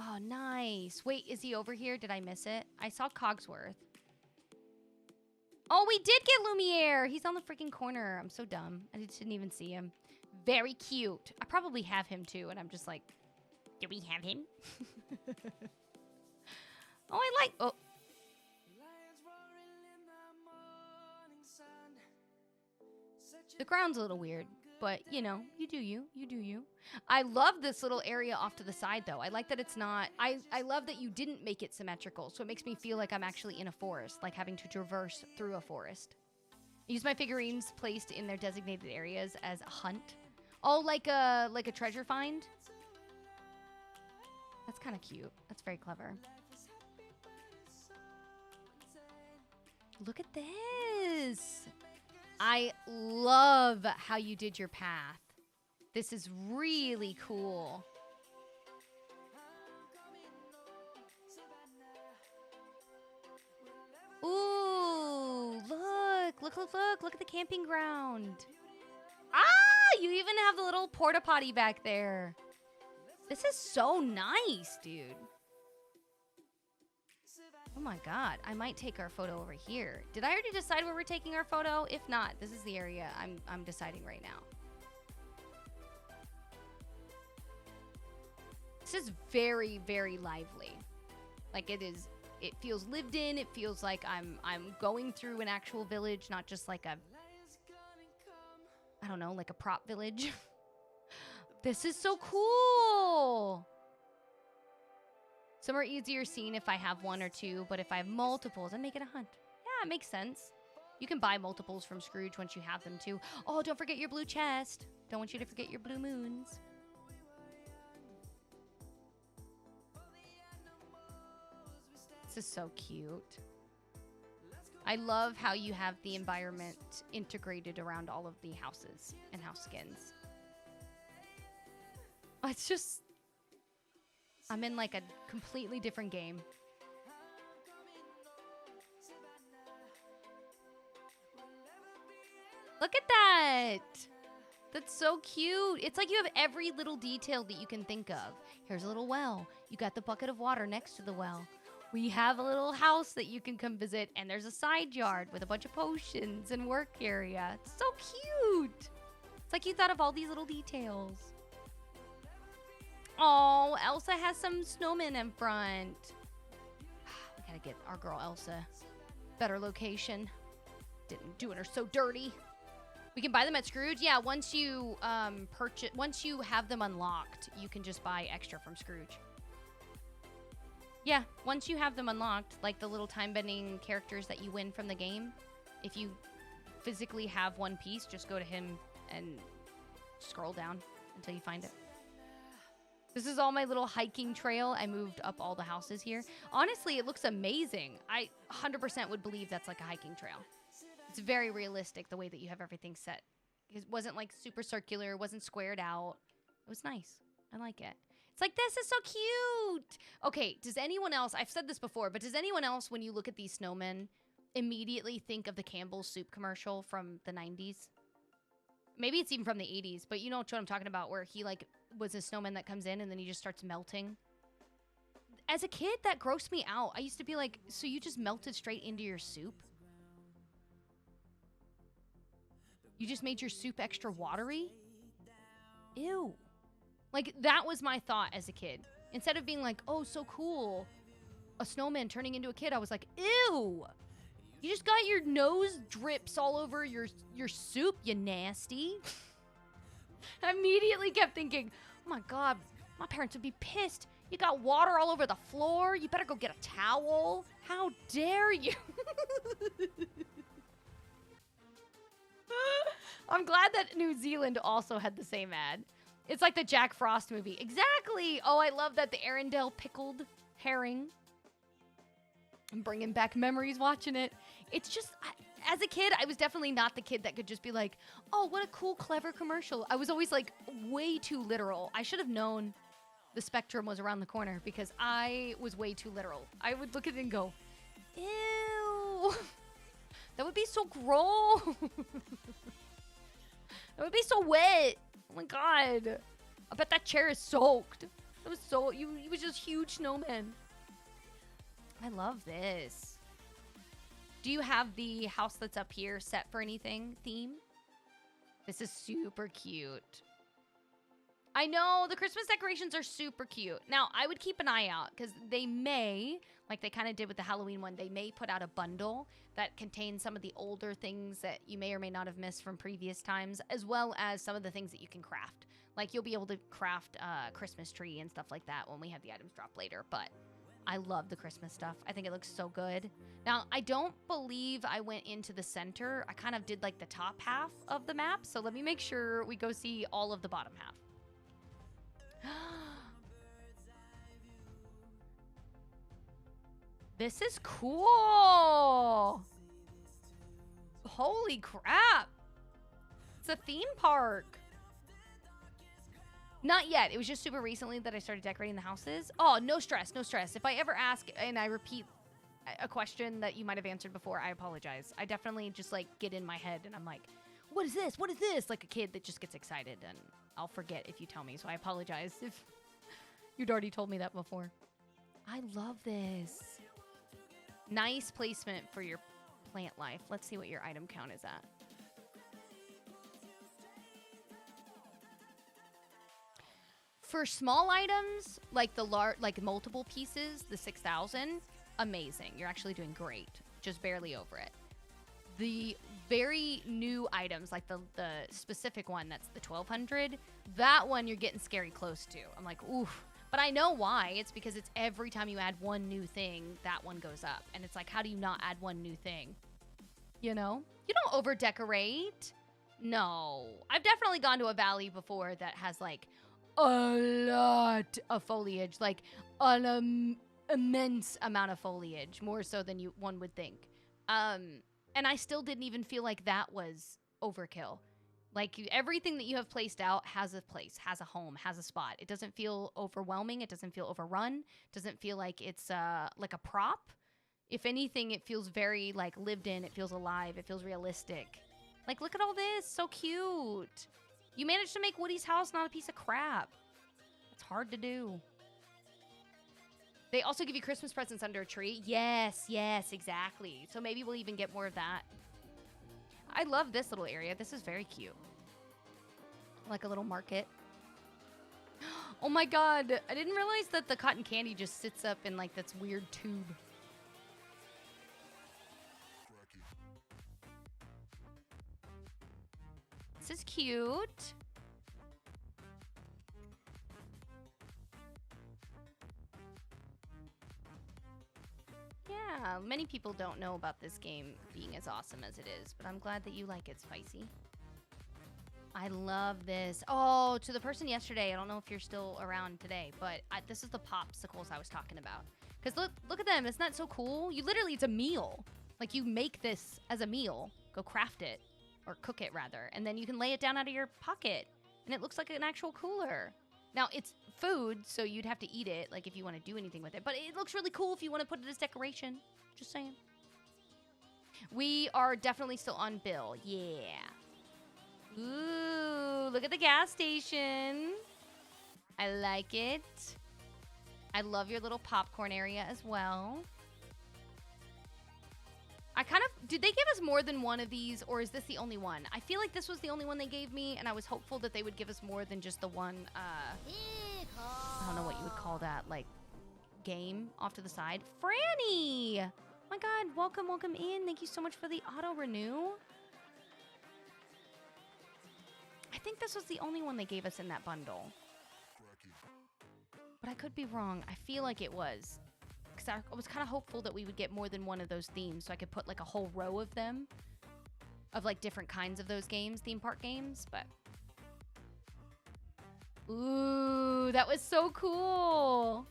Oh, nice. Wait, is he over here? Did I miss it? I saw Cogsworth. Oh, we did get Lumiere. He's on the freaking corner. I'm so dumb. I just didn't even see him. Very cute. I probably have him too, and I'm just like, do we have him? Oh, I like... Oh. The ground's a little weird, but, you know, you do you. You do you. I love this little area off to the side, though. I like that it's not... I love that you didn't make it symmetrical, so it makes me feel like I'm actually in a forest, like having to traverse through a forest. I use my figurines placed in their designated areas as a hunt. Oh, like a treasure find? That's kind of cute. That's very clever. Look at this. I love how you did your path. This is really cool. Ooh, look at the camping ground. Ah, you even have the little porta potty back there. This is so nice, dude. Oh my God, I might take our photo over here. Did I already decide where we're taking our photo? If not, this is the area I'm deciding right now. This is very, very lively. Like it feels lived in. It feels like I'm going through an actual village, not just like a, I don't know, like a prop village. This is so cool. Some are easier seen if I have one or two, but if I have multiples, I make it a hunt. Yeah, it makes sense. You can buy multiples from Scrooge once you have them too. Oh, don't forget your blue chest. Don't want you to forget your blue moons. This is so cute. I love how you have the environment integrated around all of the houses and house skins. It's just... I'm in like a completely different game. Look at that! That's so cute. It's like you have every little detail that you can think of. Here's a little well. You got the bucket of water next to the well. We have a little house that you can come visit, and there's a side yard with a bunch of potions and work area. It's so cute. It's like you thought of all these little details. Oh, Elsa has some snowmen in front. We gotta get our girl Elsa better location. Doing her so dirty. We can buy them at Scrooge. Yeah, once you once you have them unlocked, you can just buy extra from Scrooge. Yeah, once you have them unlocked, like the little time-bending characters that you win from the game, if you physically have one piece, just go to him and scroll down until you find it. This is all my little hiking trail. I moved up all the houses here. Honestly, it looks amazing. I 100% would believe that's like a hiking trail. It's very realistic the way that you have everything set. It wasn't like super circular, it wasn't squared out. It was nice. I like it. It's like, this is so cute. Okay, does anyone else, I've said this before, but does anyone else, when you look at these snowmen, immediately think of the Campbell's soup commercial from the 90s? Maybe it's even from the 80s, but you know what I'm talking about, where he like was a snowman that comes in and then he just starts melting. As a kid, that grossed me out. I used to be like, so you just melted straight into your soup? You just made your soup extra watery? Ew. Like, that was my thought as a kid. Instead of being like, oh, so cool, a snowman turning into a kid, I was like, ew. You just got your nose drips all over your soup, you nasty. I immediately kept thinking, oh my God, my parents would be pissed. You got water all over the floor. You better go get a towel. How dare you? I'm glad that New Zealand also had the same ad. It's like the Jack Frost movie. Exactly. Oh, I love that. The Arendelle pickled herring. I'm bringing back memories watching it. It's just, as a kid, I was definitely not the kid that could just be like, oh, what a cool, clever commercial. I was always like way too literal. I should have known the spectrum was around the corner because I was way too literal. I would look at it and go, ew. That would be so gross. That would be so wet. Oh my God. I bet that chair is soaked. It was so, you was just huge snowman. I love this. Do you have the house that's up here set for anything theme? This is super cute. I know, the Christmas decorations are super cute. Now, I would keep an eye out because they may, like they kind of did with the Halloween one, they may put out a bundle that contains some of the older things that you may or may not have missed from previous times, as well as some of the things that you can craft. Like, you'll be able to craft a Christmas tree and stuff like that when we have the items drop later, but I love the Christmas stuff. I think it looks so good. Now, I don't believe I went into the center. I kind of did like the top half of the map, so let me make sure we go see all of the bottom half. This is cool. Holy crap. It's a theme park. Not yet. It was just super recently that I started decorating the houses. Oh, no stress, no stress. If I ever ask and I repeat a question that you might have answered before, I apologize. I definitely just like get in my head and I'm like, what is this? What is this? Like a kid that just gets excited, and I'll forget if you tell me. So I apologize if you'd already told me that before. I love this. Nice placement for your plant life. Let's see what your item count is at. For small items, like the like multiple pieces, the 6,000, amazing. You're actually doing great. Just barely over it. The very new items, like the specific one, that's the 1,200, that one you're getting scary close to. I'm like, oof. But I know why. It's because it's every time you add one new thing, that one goes up. And it's like, how do you not add one new thing? You know? You don't over-decorate. No. I've definitely gone to a valley before that has, like, a lot of foliage. Like, an immense amount of foliage. More so than one would think. And I still didn't even feel like that was overkill. Like, everything that you have placed out has a place, has a home, has a spot. It doesn't feel overwhelming. It doesn't feel overrun. It doesn't feel like it's like a prop. If anything, it feels very, like, lived in. It feels alive. It feels realistic. Like, look at all this. So cute. You managed to make Woody's house not a piece of crap. It's hard to do. They also give you Christmas presents under a tree. Yes, yes, exactly. So maybe we'll even get more of that. I love this little area. This is very cute. Like a little market. Oh my God. I didn't realize that the cotton candy just sits up in like this weird tube. This is cute. Yeah, many people don't know about this game being as awesome as it is, but I'm glad that you like it, Spicy. I love this. Oh, to the person yesterday, I don't know if you're still around today, but this is the popsicles I was talking about. Because look at them. Isn't that so cool? You literally, it's a meal. Like, you make this as a meal. Go craft it. Or cook it, rather. And then you can lay it down out of your pocket. And it looks like an actual cooler. Now, it's food, so you'd have to eat it, like, if you want to do anything with it. But it looks really cool if you want to put it as decoration. Just saying. We are definitely still on Bill. Yeah. Ooh, look at the gas station. I like it. I love your little popcorn area as well. Did they give us more than one of these, or is this the only one? I feel like this was the only one they gave me, and I was hopeful that they would give us more than just the one, I don't know what you would call that, like, game off to the side. Franny! Oh my God, welcome in. Thank you so much for the auto-renew. I think this was the only one they gave us in that bundle. But I could be wrong. I feel like it was. Because I was kind of hopeful that we would get more than one of those themes, so I could put like a whole row of them, of like different kinds of those games, theme park games. But Ooh, that was so cool.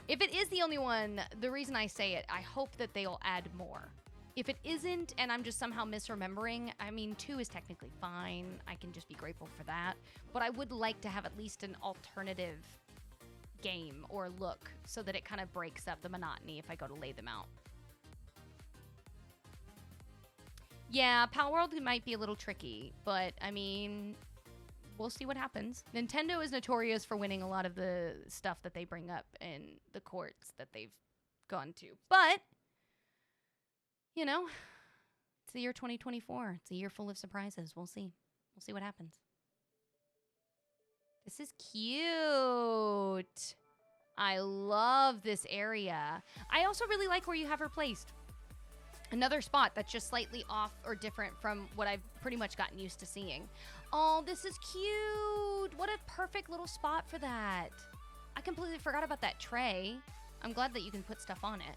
If it is the only one, the reason I say it, I hope that they'll add more. If it isn't, and I'm just somehow misremembering, I mean, 2 is technically fine. I can just be grateful for that. But I would like to have at least an alternative game or look so that it kind of breaks up the monotony if I go to lay them out. Yeah, Pal World might be a little tricky, but I mean, we'll see what happens. Nintendo is notorious for winning a lot of the stuff that they bring up in the courts that they've gone to. But, you know, it's the year 2024. It's a year full of surprises. We'll see. We'll see what happens. This is cute. I love this area. I also really like where you have her placed. Another spot that's just slightly off or different from what I've pretty much gotten used to seeing. Oh, this is cute. What a perfect little spot for that. I completely forgot about that tray. I'm glad that you can put stuff on it.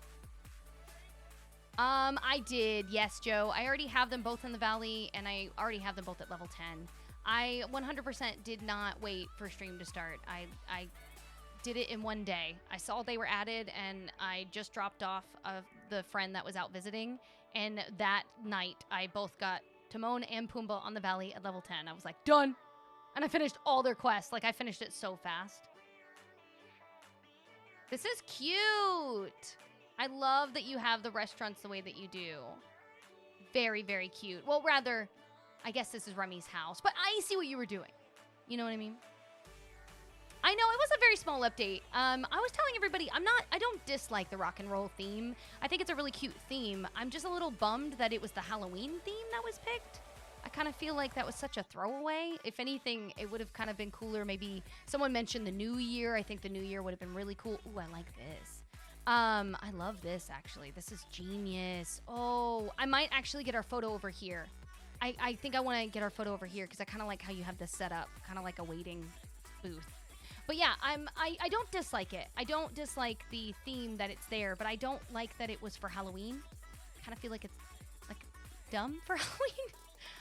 I did. Yes, Joe. I already have them both in the valley, and I already have them both at level 10. I 100% did not wait for stream to start. I did it in one day. I saw they were added, and I just dropped off of the friend that was out visiting, and that night I both got Timon and Pumbaa on the valley at level 10. I was like, done! And I finished all their quests. Like, I finished it so fast. This is cute! I love that you have the restaurants the way that you do. Very, very cute. Well, rather, I guess this is Remy's house, but I see what you were doing. You know what I mean? I know, it was a very small update. I was telling everybody, I don't dislike the rock and roll theme. I think it's a really cute theme. I'm just a little bummed that it was the Halloween theme that was picked. I kind of feel like that was such a throwaway. If anything, it would have kind of been cooler. Maybe someone mentioned the New Year. I think the New Year would have been really cool. Ooh, I like this. I love this, actually. This is genius. Oh, I might actually get our photo over here. I think I want to get our photo over here because I kind of like how you have this set up, kind of like a waiting booth. But yeah, I don't dislike it. I don't dislike the theme that it's there, but I don't like that it was for Halloween. I kind of feel like it's like dumb for Halloween.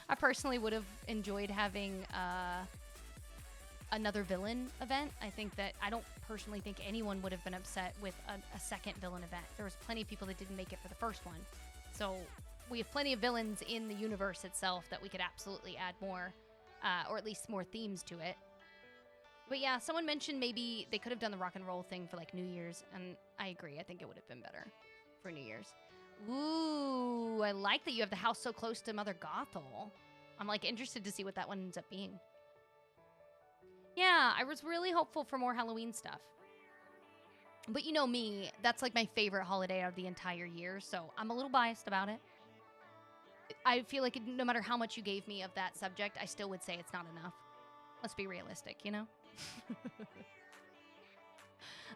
I personally would have enjoyed having another villain event. I think that I don't personally think anyone would have been upset with a second villain event. There was plenty of people that didn't make it for the first one. So we have plenty of villains in the universe itself that we could absolutely add more, or at least more themes to it. But yeah, someone mentioned maybe they could have done the rock and roll thing for like New Year's, and I agree. I think it would have been better for New Year's. Ooh, I like that you have the house so close to Mother Gothel. I'm like interested to see what that one ends up being. Yeah, I was really hopeful for more Halloween stuff. But you know me, that's like my favorite holiday of the entire year, so I'm a little biased about it. I feel like no matter how much you gave me of that subject, I still would say it's not enough. Let's be realistic, you know?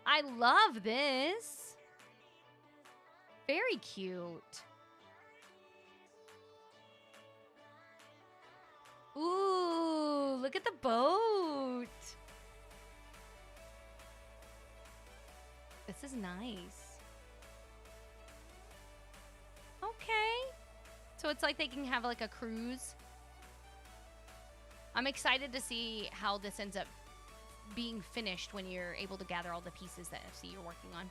I love this. Very cute. Ooh, look at the boat. This is nice. Okay. So it's like they can have like a cruise. I'm excited to see how this ends up being finished when you're able to gather all the pieces that FC you're working on.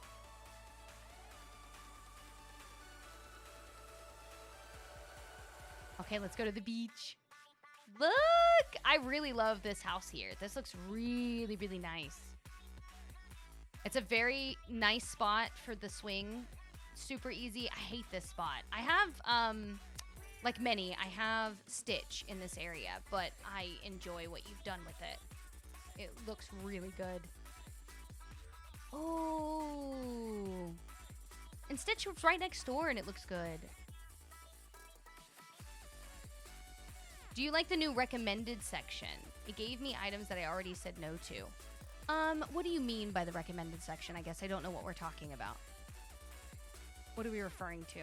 Okay, let's go to the beach. Look! I really love this house here. This looks really, really nice. It's a very nice spot for the swing. Super easy. I hate this spot. I have, like many, I have Stitch in this area, but I enjoy what you've done with it. It looks really good. Oh. And Stitch was right next door and it looks good. Do you like the new recommended section? It gave me items that I already said no to. What do you mean by the recommended section? I guess I don't know what we're talking about. What are we referring to?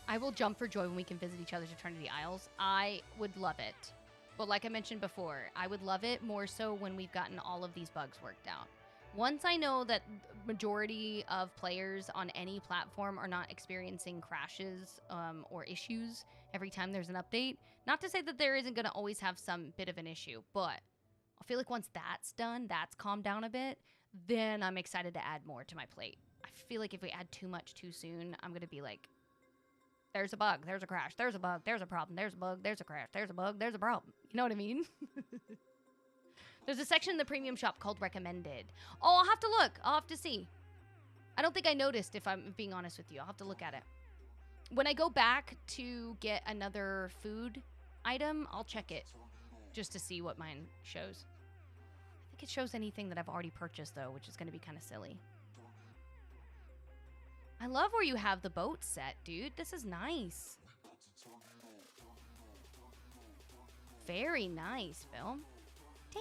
I will jump for joy when we can visit each other's Eternity Isles. I would love it. But like I mentioned before, I would love it more so when we've gotten all of these bugs worked out. Once I know that majority of players on any platform are not experiencing crashes or issues every time there's an update, not to say that there isn't going to always have some bit of an issue, but I feel like once that's done, that's calmed down a bit, then I'm excited to add more to my plate. I feel like if we add too much too soon, I'm going to be like, there's a bug, there's a crash, there's a bug, there's a problem, there's a bug, there's a crash, there's a bug, there's a problem. You know what I mean? There's a section in the premium shop called recommended. Oh, I'll have to look. I'll have to see. I don't think I noticed, if I'm being honest with you. I'll have to look at it. When I go back to get another food item, I'll check it just to see what mine shows. I think it shows anything that I've already purchased, though, which is going to be kind of silly. I love where you have the boat set, dude. This is nice. Very nice, Phil.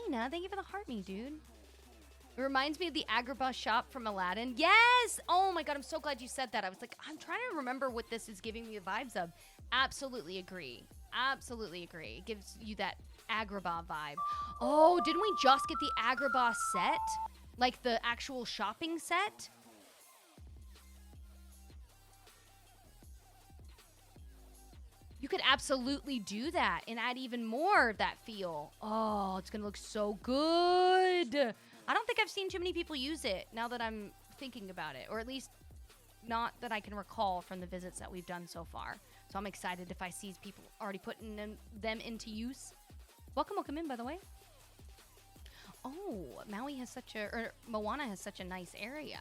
Dana, thank you for the heart me, dude. It reminds me of the Agrabah shop from Aladdin. Yes! Oh my god, I'm so glad you said that. I was like, I'm trying to remember what this is giving me the vibes of. Absolutely agree. Absolutely agree. It gives you that Agrabah vibe. Oh, didn't we just get the Agrabah set? Like the actual shopping set? You could absolutely do that and add even more of that feel. Oh, it's gonna look so good. I don't think I've seen too many people use it now that I'm thinking about it, or at least not that I can recall from the visits that we've done so far. So I'm excited if I see people already putting them into use. Welcome in, by the way. Oh, Maui has such a, or Moana has such a nice area.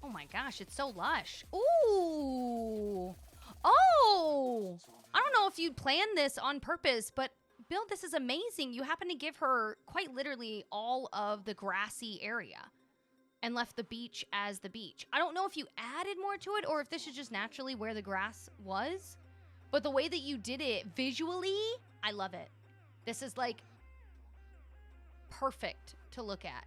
Oh my gosh, it's so lush. Ooh. Oh, I don't know if you'd planned this on purpose, but Bill, this is amazing. You happen to give her quite literally all of the grassy area and left the beach as the beach. I don't know if you added more to it or if this is just naturally where the grass was, but the way that you did it visually, I love it. This is like perfect to look at.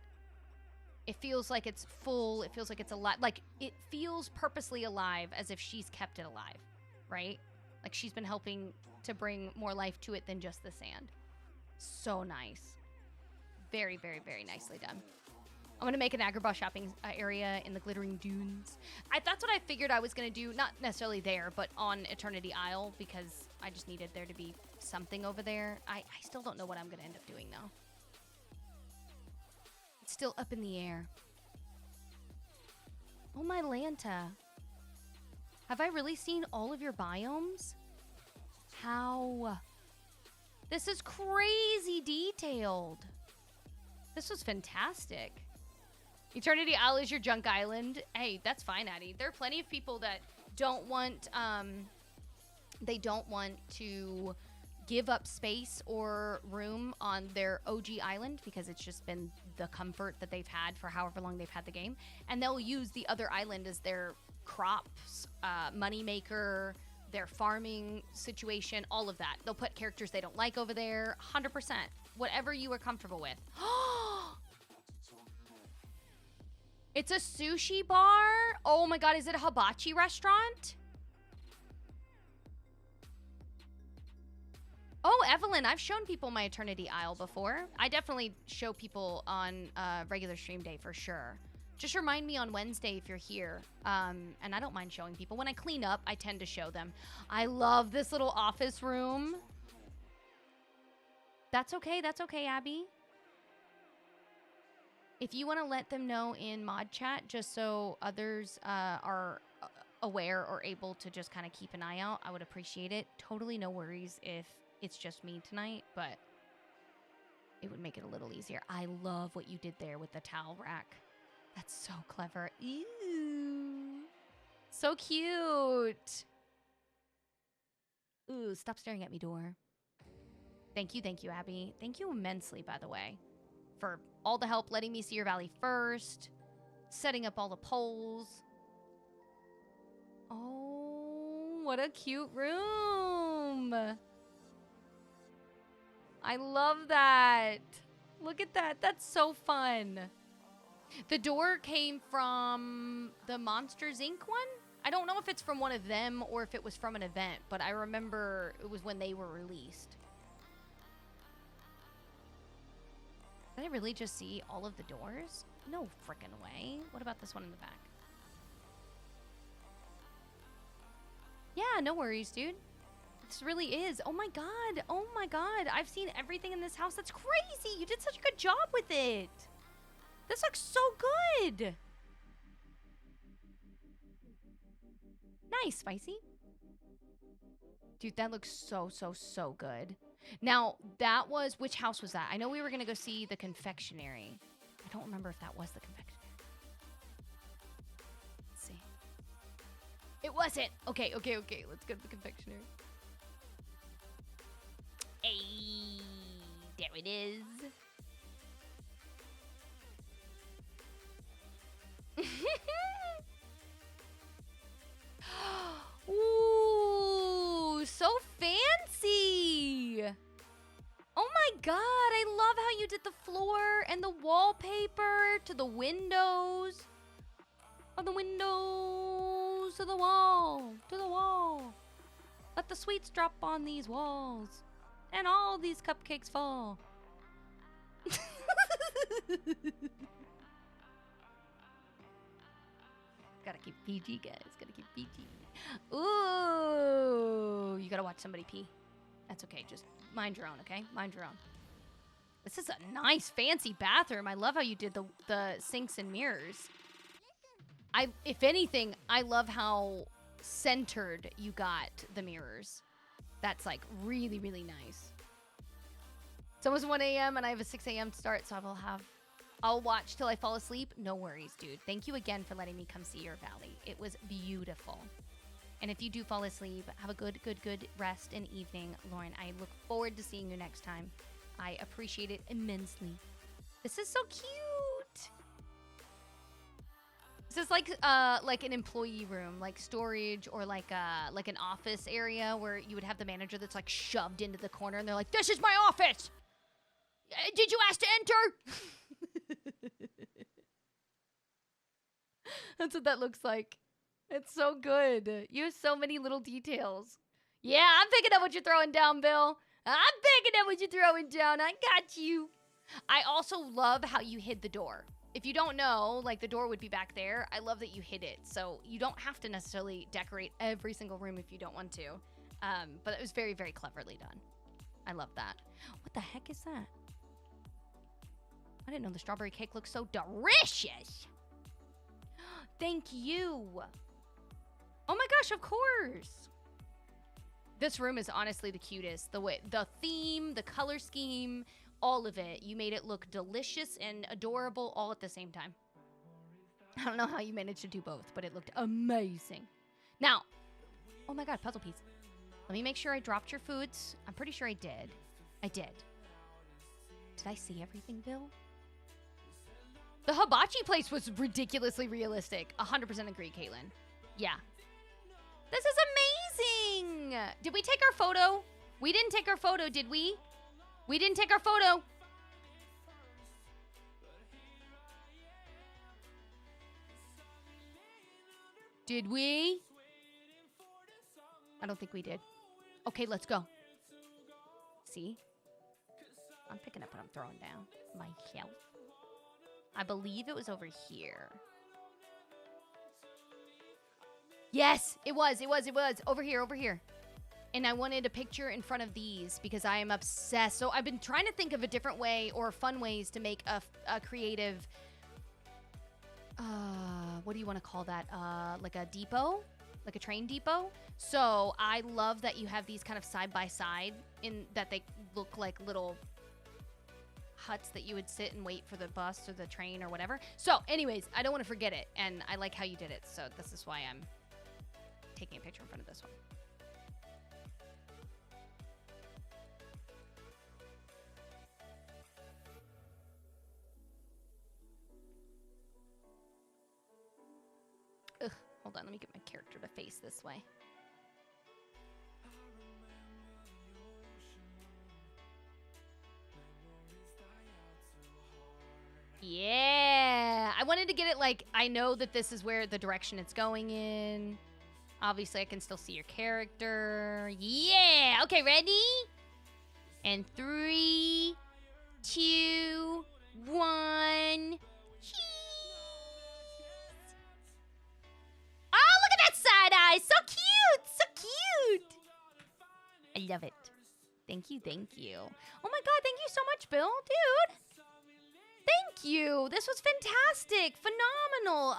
It feels like it's full. It feels like it's alive. Like it feels purposely alive, as if she's kept it alive. Right? Like she's been helping to bring more life to it than just the sand. So nice. Very, very, very nicely done. I'm going to make an Agrabah shopping area in the Glittering Dunes. That's what I figured I was going to do. Not necessarily there, but on Eternity Isle, because I just needed there to be something over there. I still don't know what I'm going to end up doing, though. It's still up in the air. Oh, my Lanta. Have I really seen all of your biomes? How? This is crazy detailed. This was fantastic. Eternity Isle is your junk island. Hey, that's fine, Addie. There are plenty of people that don't want, they don't want to give up space or room on their OG island because it's just been the comfort that they've had for however long they've had the game. And they'll use the other island as their crops, money maker, their farming situation, all of that. They'll put characters they don't like over there, 100%. Whatever you are comfortable with. It's a sushi bar? Oh my god, is it a hibachi restaurant? Oh, Evelyn, I've shown people my Eternity Isle before. I definitely show people on regular stream day for sure. Just remind me on Wednesday if you're here. And I don't mind showing people. When I clean up, I tend to show them. I love this little office room. That's okay, Abby. If you want to let them know in mod chat, just so others are aware or able to just kind of keep an eye out, I would appreciate it. Totally no worries if it's just me tonight, but it would make it a little easier. I love what you did there with the towel rack. That's so clever. Ew. So cute. Ooh, stop staring at me, door. Thank you, Abby. Thank you immensely, by the way, for all the help letting me see your valley first, setting up all the poles. Oh, what a cute room. I love that. Look at that. That's so fun. The door came from the Monsters Inc. one? I don't know if it's from one of them or if it was from an event, but I remember it was when they were released. Can I really just see all of the doors? No frickin' way. What about this one in the back? Yeah, no worries, dude. This really is. Oh my god. Oh my god. I've seen everything in this house. That's crazy. You did such a good job with it. This looks so good. Nice, Spicy. Dude, that looks so, so, so good. Now, that was... Which house was that? I know we were going to go see the confectionery. I don't remember if that was the confectionery. Let's see. It wasn't. Okay, okay, okay. Let's go to the confectionery. Hey, there it is. Ooh, so fancy. Oh my god, I love how you did the floor and the wallpaper to the windows. From the windows to the wall, to the wall. Let the sweets drop on these walls and all these cupcakes fall. Gotta keep PG, guys. Gotta keep PG. Ooh, you gotta watch somebody pee. That's okay. Just mind your own, okay? Mind your own. This is a nice, fancy bathroom. I love how you did the sinks and mirrors. If anything, I love how centered you got the mirrors. That's like really, really nice. It's almost 1 a.m. and I have a 6 a.m. start, so I'll watch till I fall asleep. No worries, dude. Thank you again for letting me come see your valley. It was beautiful. And if you do fall asleep, have a good rest and evening, Lauren. I look forward to seeing you next time. I appreciate it immensely. This is so cute. This is like an employee room, like storage, or like an office area where you would have the manager that's like shoved into the corner, and they're like, "This is my office. Did you ask to enter?" That's what that looks like. It's so good. You have so many little details. Yeah, I'm picking up what you're throwing down, Bill. I'm picking up what you're throwing down. I got you. I also love how you hid the door. If you don't know, like, the door would be back there. I love that you hid it. So you don't have to necessarily decorate every single room if you don't want to. But it was very, very cleverly done. I love that. What the heck is that? I didn't know the strawberry cake looked so delicious. Thank you. Oh my gosh, of course. This room is honestly the cutest. The theme, the color scheme, all of it. You made it look delicious and adorable all at the same time. I don't know how you managed to do both, but it looked amazing. Now, oh my god, puzzle piece. Let me make sure I dropped your foods. I'm pretty sure I did. I did. Did I see everything, Bill? The hibachi place was ridiculously realistic. 100% agree, Caitlin. Yeah. This is amazing! Did we take our photo? We didn't take our photo, did we? We didn't take our photo. Did we? I don't think we did. Okay, let's go. See? I'm picking up what I'm throwing down myself. I believe it was over here. Yes, it was. Over here. And I wanted a picture in front of these because I am obsessed. So I've been trying to think of a different way or fun ways to make a creative, what do you want to call that? Like a depot? Like a train depot? So I love that you have these kind of side by side in that they look like little huts that you would sit and wait for the bus or the train or whatever. So anyways, I don't want to forget it. And I like how you did it. So this is why I'm taking a picture in front of this one. Ugh, hold on, let me get my character to face this way. Yeah, I wanted to get it like, I know that this is where the direction it's going in. Obviously, I can still see your character. Yeah, okay, ready? And 3, 2, 1. Cheese. Oh, look at that side eye. So cute. So cute. I love it. Thank you. Thank you. Oh my God. Thank you so much, Bill. Dude. Thank you. This was fantastic. Phenomenal.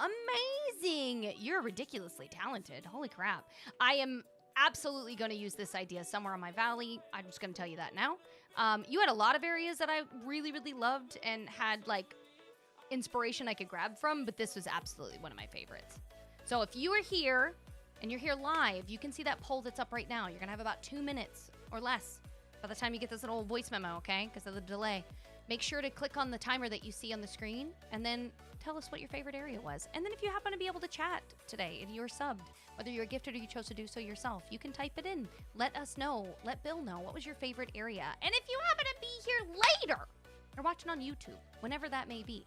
Amazing. You're ridiculously talented. Holy crap. I am absolutely going to use this idea somewhere on my valley. I'm just going to tell you that now. You had a lot of areas that I really, really loved and had like inspiration I could grab from, but this was absolutely one of my favorites. So if you are here and you're here live, you can see that poll that's up right now. You're going to have about 2 minutes or less by the time you get this little voice memo, okay? Because of the delay. Make sure to click on the timer that you see on the screen and then tell us what your favorite area was. And then if you happen to be able to chat today, if you're subbed, whether you're gifted or you chose to do so yourself, you can type it in. Let us know. Let Bill know. What was your favorite area? And if you happen to be here later or watching on YouTube, whenever that may be,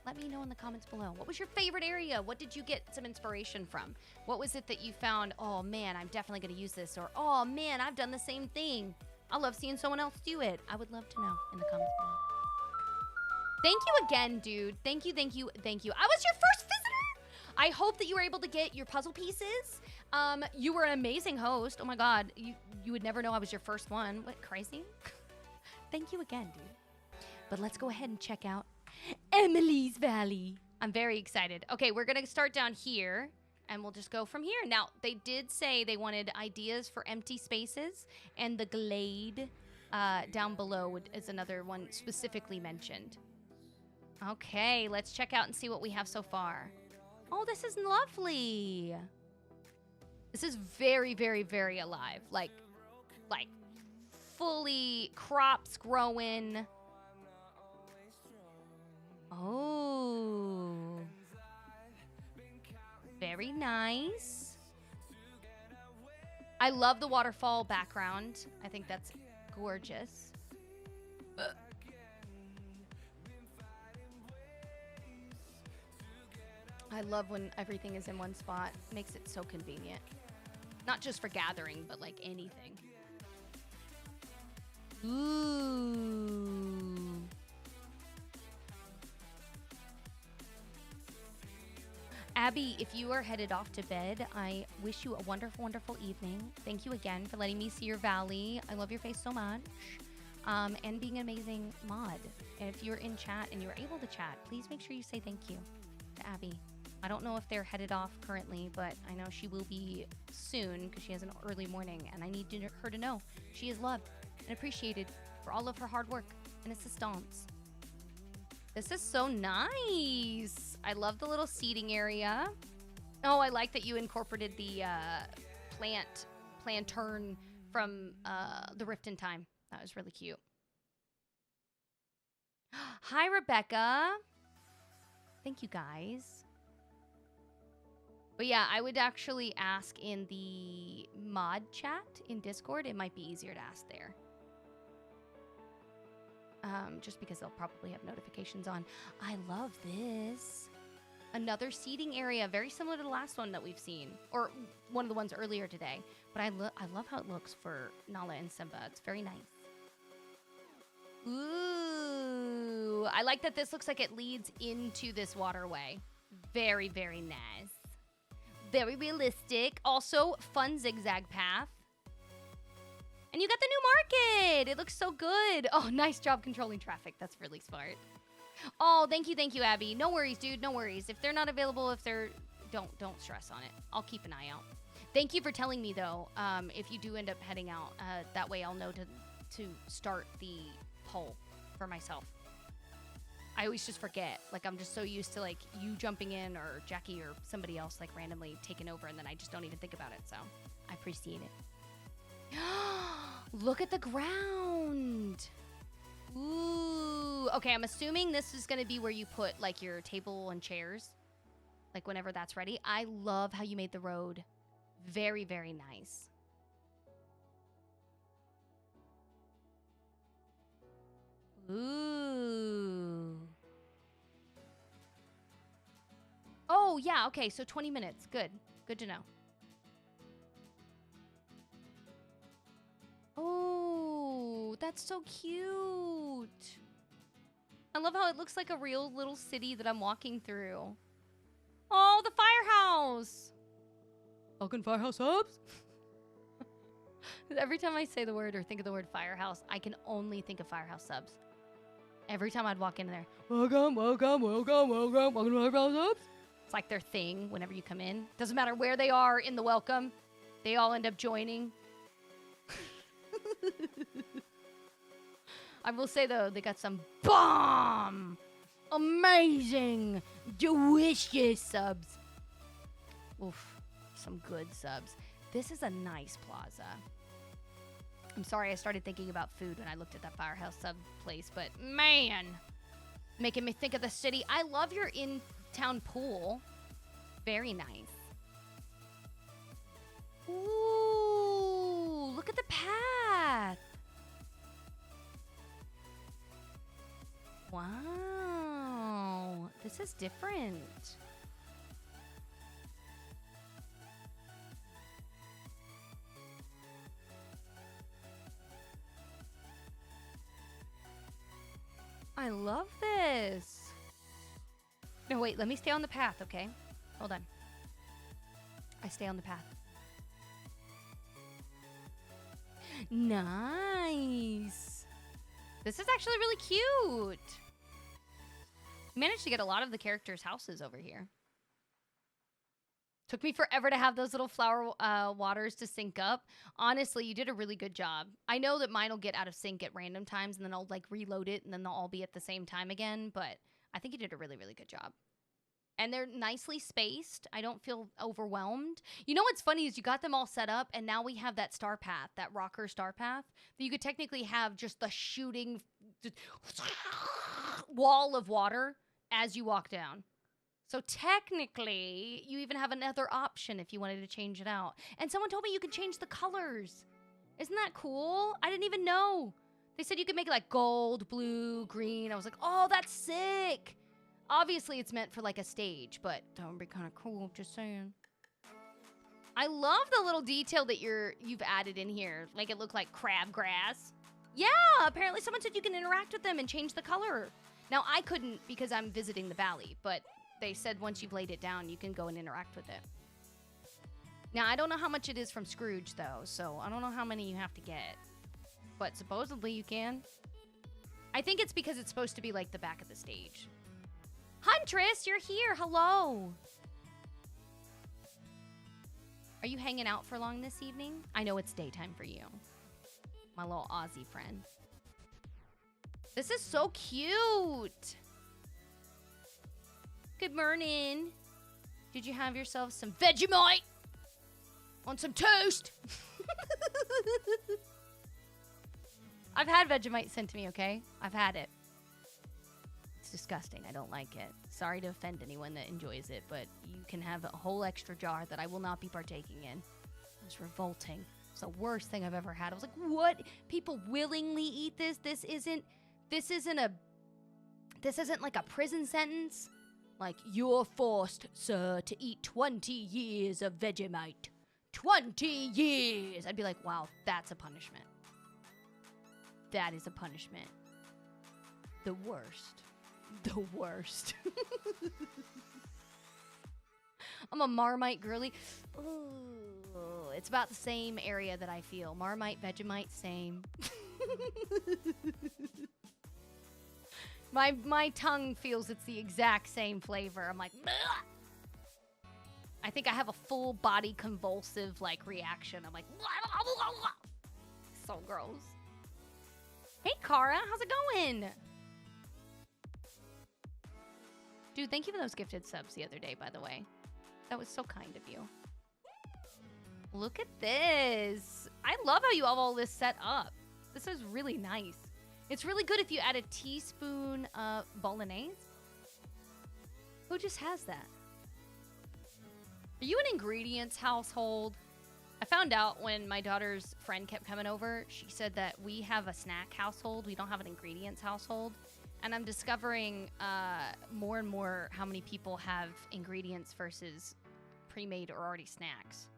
let me know in the comments below. What was your favorite area? What did you get some inspiration from? What was it that you found, oh man, I'm definitely going to use this, or oh man, I've done the same thing. I love seeing someone else do it. I would love to know in the comments below. Thank you again, dude. Thank you, thank you, thank you. I was your first visitor. I hope that you were able to get your puzzle pieces. You were an amazing host. Oh my God, you would never know I was your first one. What, crazy? Thank you again, dude. But let's go ahead and check out Emily's Valley. I'm very excited. Okay, we're gonna start down here and we'll just go from here. Now, they did say they wanted ideas for empty spaces, and the glade down below is another one specifically mentioned. Okay, let's check out and see what we have so far. Oh, this is lovely. This is very, very, very alive. Like fully crops growing. Oh. Very nice. I love the waterfall background. I think that's gorgeous. I love when everything is in one spot. Makes it so convenient. Not just for gathering, but like anything. Ooh. Abby, if you are headed off to bed, I wish you a wonderful, wonderful evening. Thank you again for letting me see your valley. I love your face so much. And being an amazing mod. And if you're in chat and you're able to chat, please make sure you say thank you to Abby. I don't know if they're headed off currently, but I know she will be soon because she has an early morning, and I need her to know she is loved and appreciated for all of her hard work and assistance. This is so nice. I love the little seating area. Oh, I like that you incorporated the plantern from the Rift in Time. That was really cute. Hi, Rebecca. Thank you, guys. But yeah, I would actually ask in the mod chat in Discord. It might be easier to ask there. Just because they'll probably have notifications on. I love this. Another seating area, very similar to the last one that we've seen. Or one of the ones earlier today. But I love how it looks for Nala and Simba. It's very nice. Ooh. I like that this looks like it leads into this waterway. Very, very nice. Very realistic. Also, fun zigzag path. And you got the new market. It looks so good. Oh, nice job controlling traffic. That's really smart. Oh, thank you, Abby. No worries, dude. No worries. If they're not available, don't stress on it. I'll keep an eye out. Thank you for telling me, though, if you do end up heading out. That way I'll know to start the poll for myself. I always just forget. Like, I'm just so used to, like, you jumping in or Jackie or somebody else, like, randomly taking over, and then I just don't even think about it. So I appreciate it. Look at the ground. Ooh. Okay, I'm assuming this is going to be where you put, like, your table and chairs. Like, whenever that's ready. I love how you made the road. Very, very nice. Ooh. Oh, yeah, okay, so 20 minutes. Good. Good to know. Oh, that's so cute. I love how it looks like a real little city that I'm walking through. Oh, the firehouse. Welcome firehouse subs. Every time I say the word or think of the word firehouse, I can only think of firehouse subs. Every time I'd walk in there, welcome, welcome, welcome, welcome, welcome to firehouse subs. It's like their thing whenever you come in. Doesn't matter where they are in the welcome. They all end up joining. I will say, though, they got some bomb, amazing, delicious subs. Oof, some good subs. This is a nice plaza. I'm sorry I started thinking about food when I looked at that firehouse sub place, but man, making me think of the city. I love your in-town pool. Very nice. Ooh, look at the path. Wow, this is different. I love this. No, wait, let me stay on the path, okay? Hold on. I stay on the path. Nice. This is actually really cute. Managed to get a lot of the characters' houses over here. Took me forever to have those little flower waters to sync up. Honestly, you did a really good job. I know that mine will get out of sync at random times, and then I'll like reload it, and then they'll all be at the same time again. But I think you did a really, really good job. And they're nicely spaced. I don't feel overwhelmed. You know what's funny is you got them all set up, and now we have that star path, that rocker star path, that you could technically have just the shooting wall of water as you walk down. So technically, you even have another option if you wanted to change it out. And someone told me you could change the colors. Isn't that cool? I didn't even know. They said you could make it like gold, blue, green. I was like, oh, that's sick. Obviously, it's meant for like a stage, but that would be kind of cool, just saying. I love the little detail that you've added in here. Make it look like crabgrass. Yeah, apparently someone said you can interact with them and change the color. Now, I couldn't because I'm visiting the valley, but they said once you've laid it down, you can go and interact with it. Now, I don't know how much it is from Scrooge, though, so I don't know how many you have to get. But supposedly you can. I think it's because it's supposed to be like the back of the stage. Huntress, you're here. Hello. Are you hanging out for long this evening? I know it's daytime for you. My little Aussie friend. This is so cute. Good morning. Did you have yourself some Vegemite? On some toast? I've had Vegemite sent to me, okay? I've had it. It's disgusting. I don't like it. Sorry to offend anyone that enjoys it, but you can have a whole extra jar that I will not be partaking in. It's revolting. It's the worst thing I've ever had. I was like, what? People willingly eat this? This isn't like a prison sentence. Like, you're forced, sir, to eat 20 years of Vegemite. 20 years! I'd be like, wow, that's a punishment. That is a punishment. The worst. The worst. I'm a Marmite girly. Ooh, it's about the same area that I feel. Marmite, Vegemite, same. My tongue feels it's the exact same flavor. I'm like, bleh! I think I have a full body convulsive like reaction. I'm like, blah, blah, blah, blah. So gross. Hey, Kara, how's it going? Dude, thank you for those gifted subs the other day, by the way. That was so kind of you. Look at this. I love how you have all this set up. This is really nice. It's really good if you add a teaspoon of bolognese. Who just has that? Are you an ingredients household? I found out when my daughter's friend kept coming over, she said that we have a snack household. We don't have an ingredients household. And I'm discovering more and more how many people have ingredients versus pre-made or already snacks.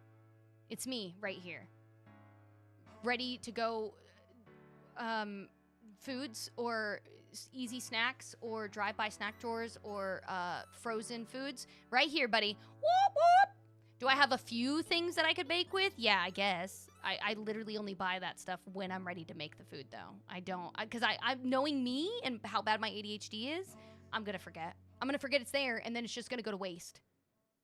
It's me right here. Ready to go foods or easy snacks or drive-by snack drawers or frozen foods? Right here, buddy. Whoop, whoop. Do I have a few things that I could bake with? Yeah, I guess. I literally only buy that stuff when I'm ready to make the food, though. I don't, because I'm knowing me and how bad my ADHD is, I'm going to forget. I'm going to forget it's there, and then it's just going to go to waste.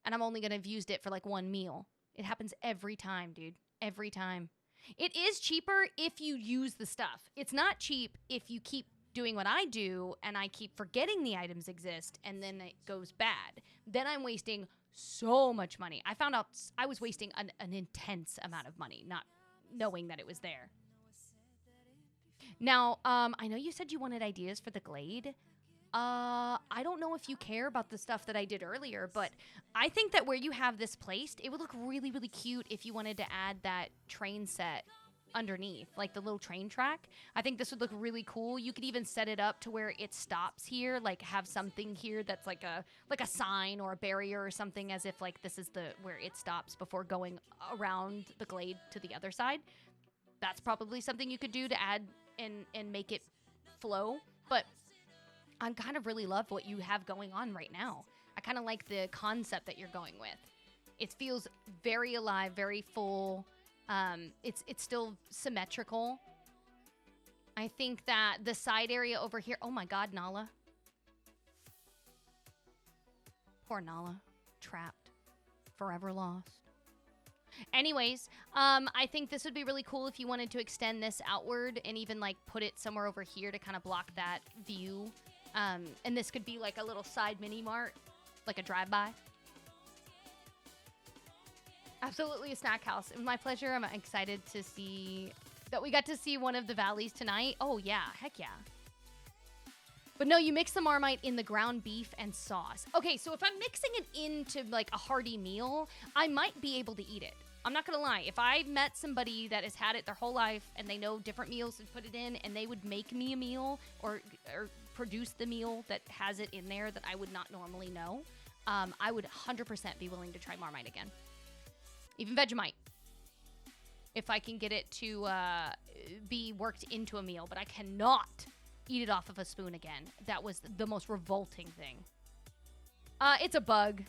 And I'm only going to have used it for like one meal. It happens every time, dude. Every time. It is cheaper if you use the stuff. It's not cheap if you keep doing what I do and I keep forgetting the items exist and then it goes bad. Then I'm wasting so much money. I found out I was wasting an intense amount of money, not knowing that it was there. Now, I know you said you wanted ideas for the Glade. I don't know if you care about the stuff that I did earlier, but I think that where you have this placed, it would look really, really cute if you wanted to add that train set underneath, like the little train track. I think this would look really cool. You could even set it up to where it stops here, like have something here that's like a sign or a barrier or something, as if like this is the where it stops before going around the Glade to the other side. That's probably something you could do to add and make it flow, but I kind of really love what you have going on right now. I kind of like the concept that you're going with. It feels very alive, very full. It's still symmetrical. I think that the side area over here... Oh my god, Nala. Poor Nala. Trapped. Forever lost. Anyways, I think this would be really cool if you wanted to extend this outward and even like put it somewhere over here to kind of block that view. And this could be like a little side mini mart, like a drive-by. Absolutely a snack house. It was my pleasure. I'm excited to see that we got to see one of the valleys tonight. Oh yeah, heck yeah. But no, you mix the Marmite in the ground beef and sauce. Okay, so if I'm mixing it into like a hearty meal, I might be able to eat it. I'm not gonna lie. If I met somebody that has had it their whole life and they know different meals to put it in and they would make me a meal or produce the meal that has it in there that I would not normally know, I would 100% be willing to try Marmite again. Even Vegemite. If I can get it to be worked into a meal, but I cannot eat it off of a spoon again. That was the most revolting thing. It's a bug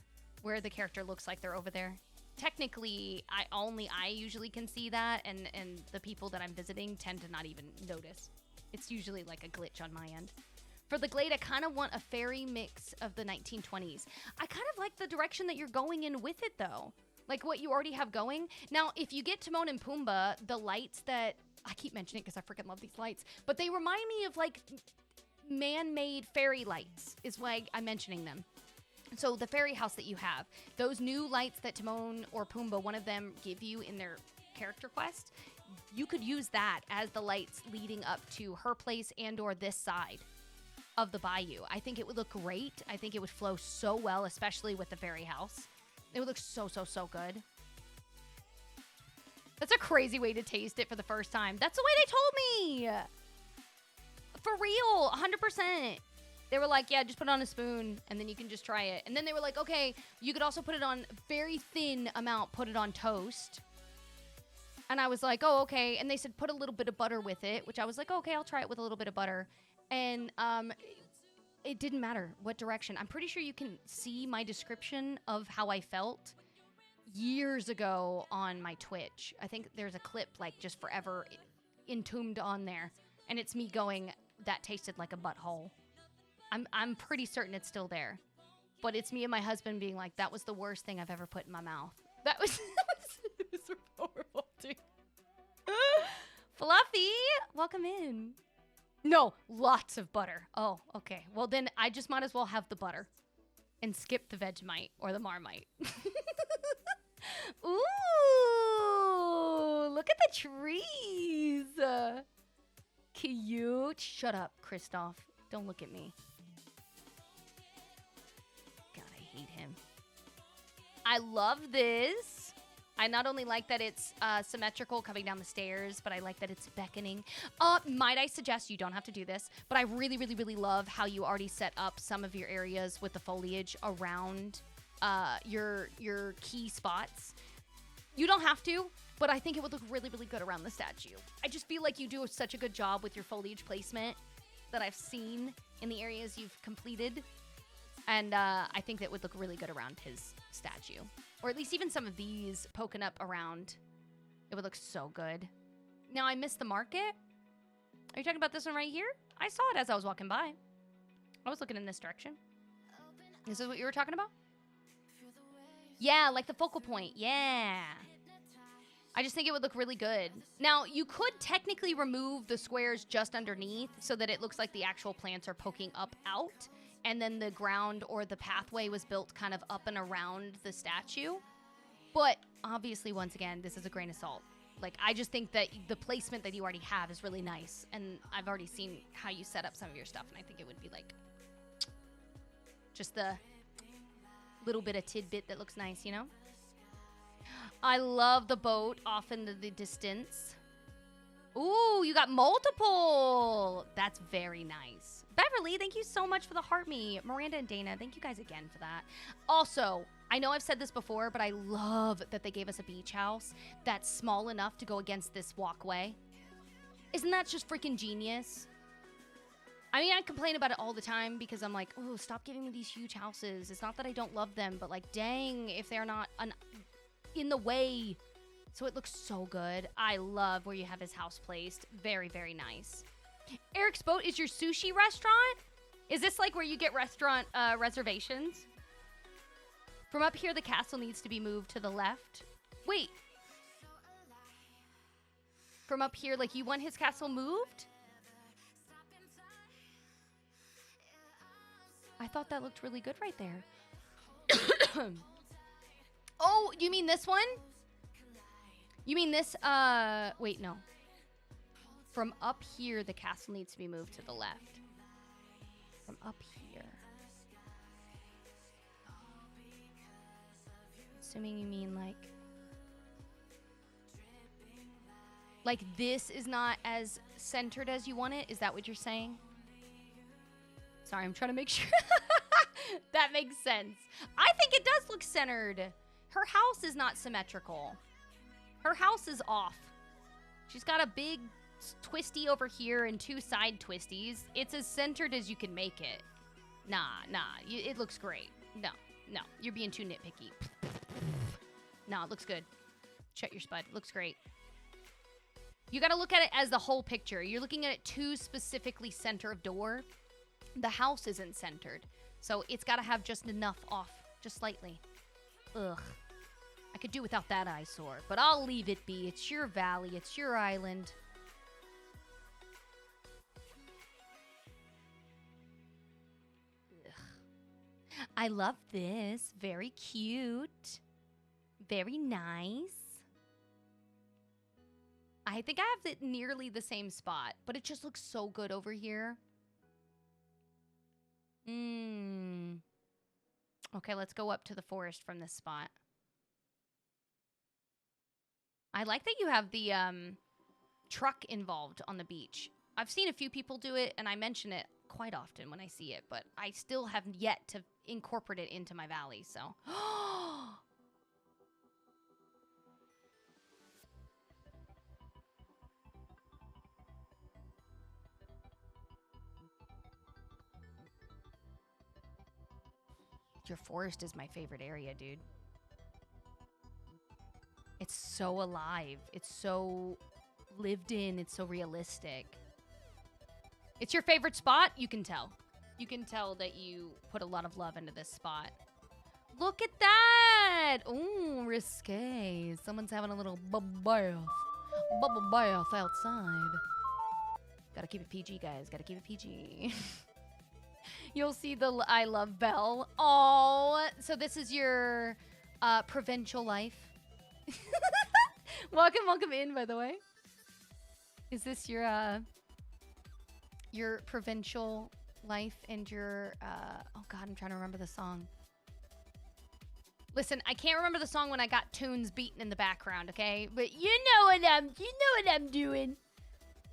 where the character looks like they're over there. Technically, I usually can see that, and the people that I'm visiting tend to not even notice. It's usually like a glitch on my end. For the Glade, I kind of want a fairy mix of the 1920s. I kind of like the direction that you're going in with it, though. Like what you already have going. Now, if you get Timon and Pumbaa, the lights that... I keep mentioning it because I freaking love these lights. But they remind me of, like, man-made fairy lights is why I'm mentioning them. So the fairy house that you have, those new lights that Timon or Pumbaa, one of them, give you in their character quest, you could use that as the lights leading up to her place and or this side of the bayou. I think it would look great. I think it would flow so well, especially with the fairy house. It would look so, so, so good. That's a crazy way to taste it for the first time. That's the way they told me. For real, 100%. They were like, yeah, just put it on a spoon, and then you can just try it. And then they were like, okay, you could also put it on very thin amount, put it on toast. And I was like, oh, okay. And they said, put a little bit of butter with it, which I was like, okay, I'll try it with a little bit of butter. And it didn't matter what direction. I'm pretty sure you can see my description of how I felt years ago on my Twitch. I think there's a clip like just forever entombed on there. And it's me going, that tasted like a butthole. I'm pretty certain it's still there. But it's me and my husband being like, that was the worst thing I've ever put in my mouth. That was, it was horrible, dude. Fluffy, welcome in. No, lots of butter. Oh, okay. Well, then I just might as well have the butter and skip the Vegemite or the Marmite. Ooh, look at the trees. Cute. Shut up, Kristoff. Don't look at me. God, I hate him. I love this. I not only like that it's symmetrical coming down the stairs, but I like that it's beckoning. Might I suggest, you don't have to do this, but I really, really, really love how you already set up some of your areas with the foliage around your key spots. You don't have to, but I think it would look really, really good around the statue. I just feel like you do such a good job with your foliage placement that I've seen in the areas you've completed. And I think that would look really good around his statue. Or at least even some of these poking up around. It would look so good. Now, I missed the market. Are you talking about this one right here? I saw it as I was walking by. I was looking in this direction. Is this what you were talking about? Yeah, like the focal point. Yeah. I just think it would look really good. Now, you could technically remove the squares just underneath so that it looks like the actual plants are poking up out. And then the ground or the pathway was built kind of up and around the statue. But obviously, once again, this is a grain of salt. Like, I just think that the placement that you already have is really nice. And I've already seen how you set up some of your stuff. And I think it would be like just the little bit of tidbit that looks nice, you know? I love the boat off in the distance. Ooh, you got multiple. That's very nice. Beverly, thank you so much for the heart me. Miranda and Dana, thank you guys again for that. Also, I know I've said this before, but I love that they gave us a beach house that's small enough to go against this walkway. Isn't that just freaking genius? I mean, I complain about it all the time because I'm like, oh, stop giving me these huge houses. It's not that I don't love them, but like, dang, if they're not in the way. So it looks so good. I love where you have his house placed. Very, very nice. Eric's Boat is your sushi restaurant? Is this like where you get restaurant reservations? From up here, the castle needs to be moved to the left. Wait. From up here, like you want his castle moved? I thought that looked really good right there. Oh, you mean this one? You mean this, wait, no. From up here, the castle needs to be moved to the left. From up here. Assuming you mean like this is not as centered as you want it? Is that what you're saying? Sorry, I'm trying to make sure. That makes sense. I think it does look centered. Her house is not symmetrical. Her house is off. She's got a big twisty over here and two side twisties. It's as centered as you can make it. Nah. It looks great. No. You're being too nitpicky. No, it looks good. Shut your spud. It looks great. You got to look at it as the whole picture. You're looking at it too specifically center of door. The house isn't centered. So it's got to have just enough off. Just slightly. Ugh. I could do without that eyesore, but I'll leave it be. It's your valley. It's your island. Ugh. I love this. Very cute. Very nice. I think I have it nearly the same spot, but it just looks so good over here. Okay, let's go up to the forest from this spot. I like that you have the truck involved on the beach. I've seen a few people do it, and I mention it quite often when I see it, but I still have yet to incorporate it into my valley, so. Your forest is my favorite area, dude. It's so alive. It's so lived in. It's so realistic. It's your favorite spot? You can tell. You can tell that you put a lot of love into this spot. Look at that! Ooh, risque. Someone's having a little bubble bath outside. Gotta keep it PG, guys. Gotta keep it PG. You'll see the I love bell. Oh, so this is your provincial life. Welcome in, by the way. Is this your provincial life and your oh god, I'm trying to remember the song. Listen, I can't remember the song when I got tunes beaten in the background, okay? But you know what I'm doing.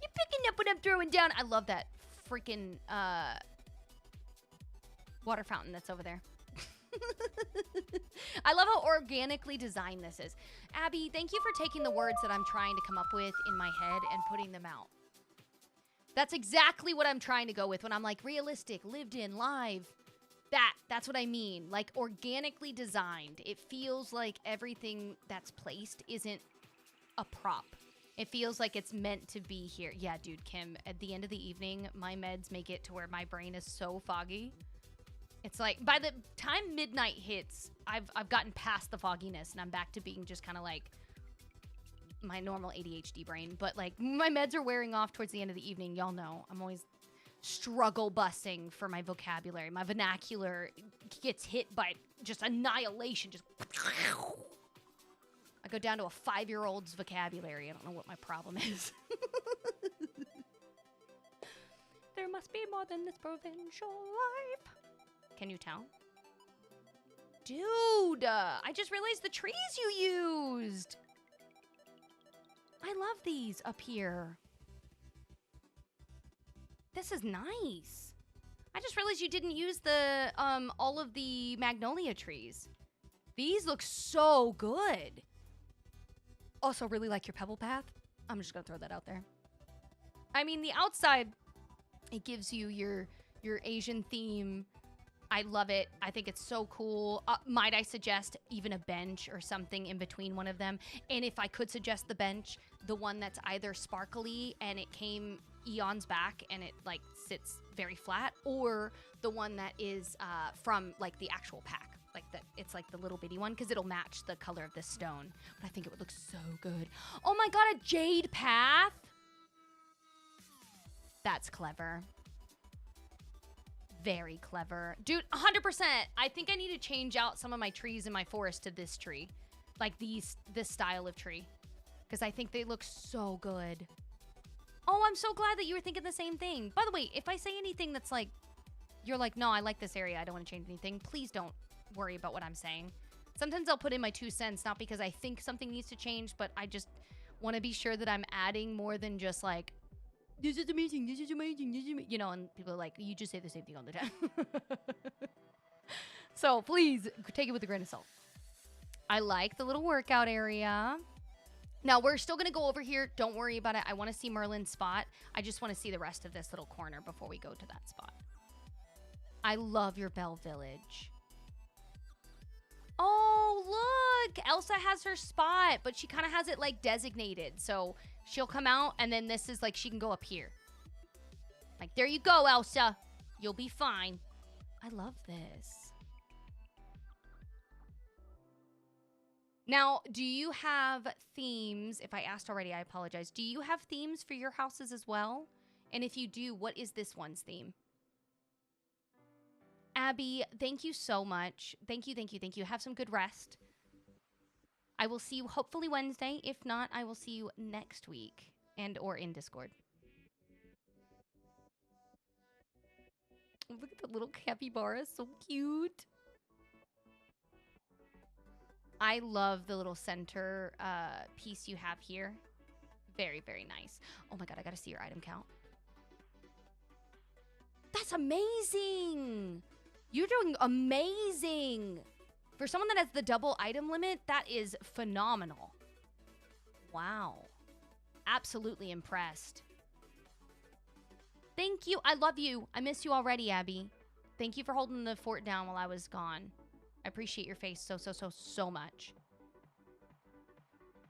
You're picking up what I'm throwing down. I love that freaking water fountain that's over there. I love how organically designed this is. Abby, thank you for taking the words that I'm trying to come up with in my head and putting them out. That's exactly what I'm trying to go with when I'm like realistic, lived in, live. That's what I mean. Like organically designed. It feels like everything that's placed isn't a prop. It feels like it's meant to be here. Yeah, dude, Kim, at the end of the evening, my meds make it to where my brain is so foggy. It's like by the time midnight hits, I've gotten past the fogginess and I'm back to being just kind of like my normal ADHD brain. But like my meds are wearing off towards the end of the evening. Y'all know I'm always struggle busing for my vocabulary. My vernacular gets hit by just annihilation. Just I go down to a 5-year-old's vocabulary. I don't know what my problem is. There must be more than this provincial life. Can you tell? Dude, I just realized the trees you used. I love these up here. This is nice. I just realized you didn't use the all of the magnolia trees. These look so good. Also really like your pebble path. I'm just gonna throw that out there. I mean, the outside, it gives you your Asian theme. I love it. I think it's so cool. Might I suggest even a bench or something in between one of them? And if I could suggest the bench, the one that's either sparkly and it came eons back and it like sits very flat, or the one that is from like the actual pack. Like it's like the little bitty one because it'll match the color of this stone. But I think it would look so good. Oh my god, a jade path? That's clever. Very clever. Dude, 100%. I think I need to change out some of my trees in my forest to this tree. Like this style of tree. Because I think they look so good. Oh, I'm so glad that you were thinking the same thing. By the way, if I say anything that's like, you're like, no, I like this area, I don't want to change anything, please don't worry about what I'm saying. Sometimes I'll put in my 2 cents, not because I think something needs to change, but I just want to be sure that I'm adding more than just like, this is amazing, this is amazing, this is amazing. You know, and people are like, you just say the same thing all the time. So please take it with a grain of salt. I like the little workout area. Now, we're still going to go over here. Don't worry about it. I want to see Merlin's spot. I just want to see the rest of this little corner before we go to that spot. I love your Belle Village. Oh, look. Elsa has her spot, but she kind of has it, like, designated. So she'll come out, and then this is, like, she can go up here. Like, there you go, Elsa. You'll be fine. I love this. Now, do you have themes? If I asked already, I apologize. Do you have themes for your houses as well? And if you do, what is this one's theme? Abby, thank you so much. Thank you, thank you, thank you. Have some good rest. I will see you hopefully Wednesday. If not, I will see you next week and or in Discord. Look at the little capybara. So cute. I love the little center piece you have here. Very, very nice. Oh my god, I gotta see your item count. That's amazing! You're doing amazing! For someone that has the double item limit, that is phenomenal. Wow. Absolutely impressed. Thank you. I love you. I miss you already, Abby. Thank you for holding the fort down while I was gone. I appreciate your face so much.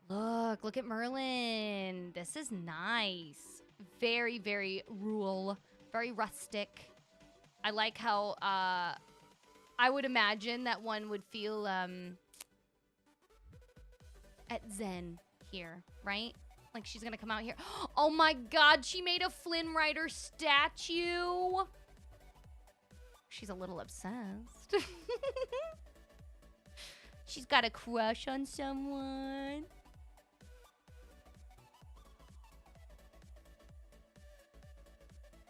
Look at Merlin. This is nice. Very, very rural. Very rustic. I like how, I would imagine that one would feel, at Zen here, right? Like she's gonna come out here. Oh my god, she made a Flynn Rider statue. She's a little obsessed. She's got a crush on someone.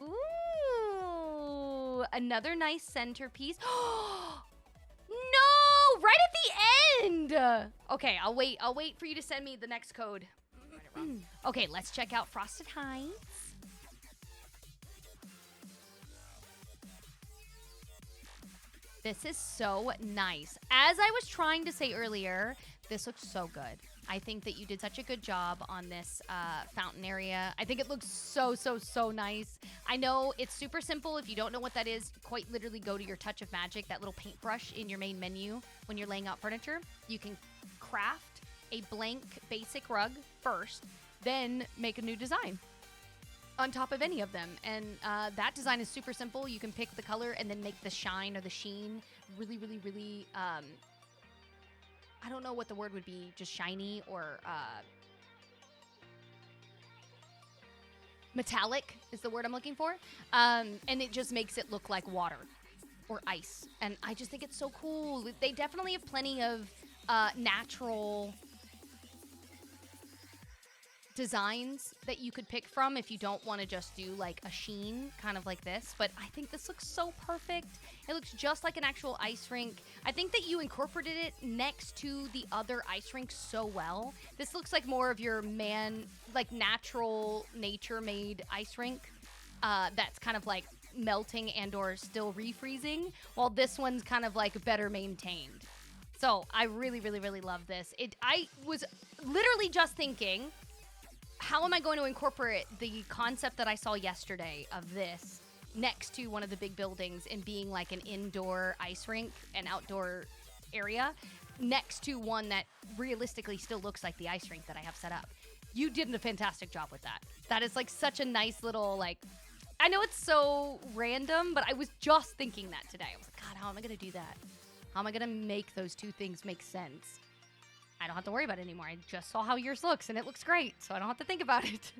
Ooh, another nice centerpiece. No, right at the end. Okay, I'll wait for you to send me the next code. Okay, let's check out Frosted Heights. This is so nice. As I was trying to say earlier, this looks so good. I think that you did such a good job on this fountain area. I think it looks so, so, so nice. I know it's super simple. If you don't know what that is, quite literally go to your Touch of Magic, that little paintbrush in your main menu when you're laying out furniture. You can craft a blank basic rug first, then make a new design on top of any of them. And that design is super simple. You can pick the color and then make the shine or the sheen really, really, really, I don't know what the word would be, just shiny or metallic is the word I'm looking for. And it just makes it look like water or ice. And I just think it's so cool. They definitely have plenty of natural designs that you could pick from if you don't want to just do like a sheen kind of like this, but I think this looks so perfect. It looks just like an actual ice rink. I think that you incorporated it next to the other ice rink so well. This looks like more of your natural nature made ice rink that's kind of like melting and or still refreezing, while this one's kind of like better maintained. So I really, really, really love this. I was literally just thinking, how am I going to incorporate the concept that I saw yesterday of this next to one of the big buildings and being like an indoor ice rink, an outdoor area, next to one that realistically still looks like the ice rink that I have set up? You did a fantastic job with that. That is like such a nice little, like, I know it's so random, but I was just thinking that today. I was like, God, how am I going to do that? How am I going to make those two things make sense? I don't have to worry about it anymore. I just saw how yours looks, and it looks great, so I don't have to think about it.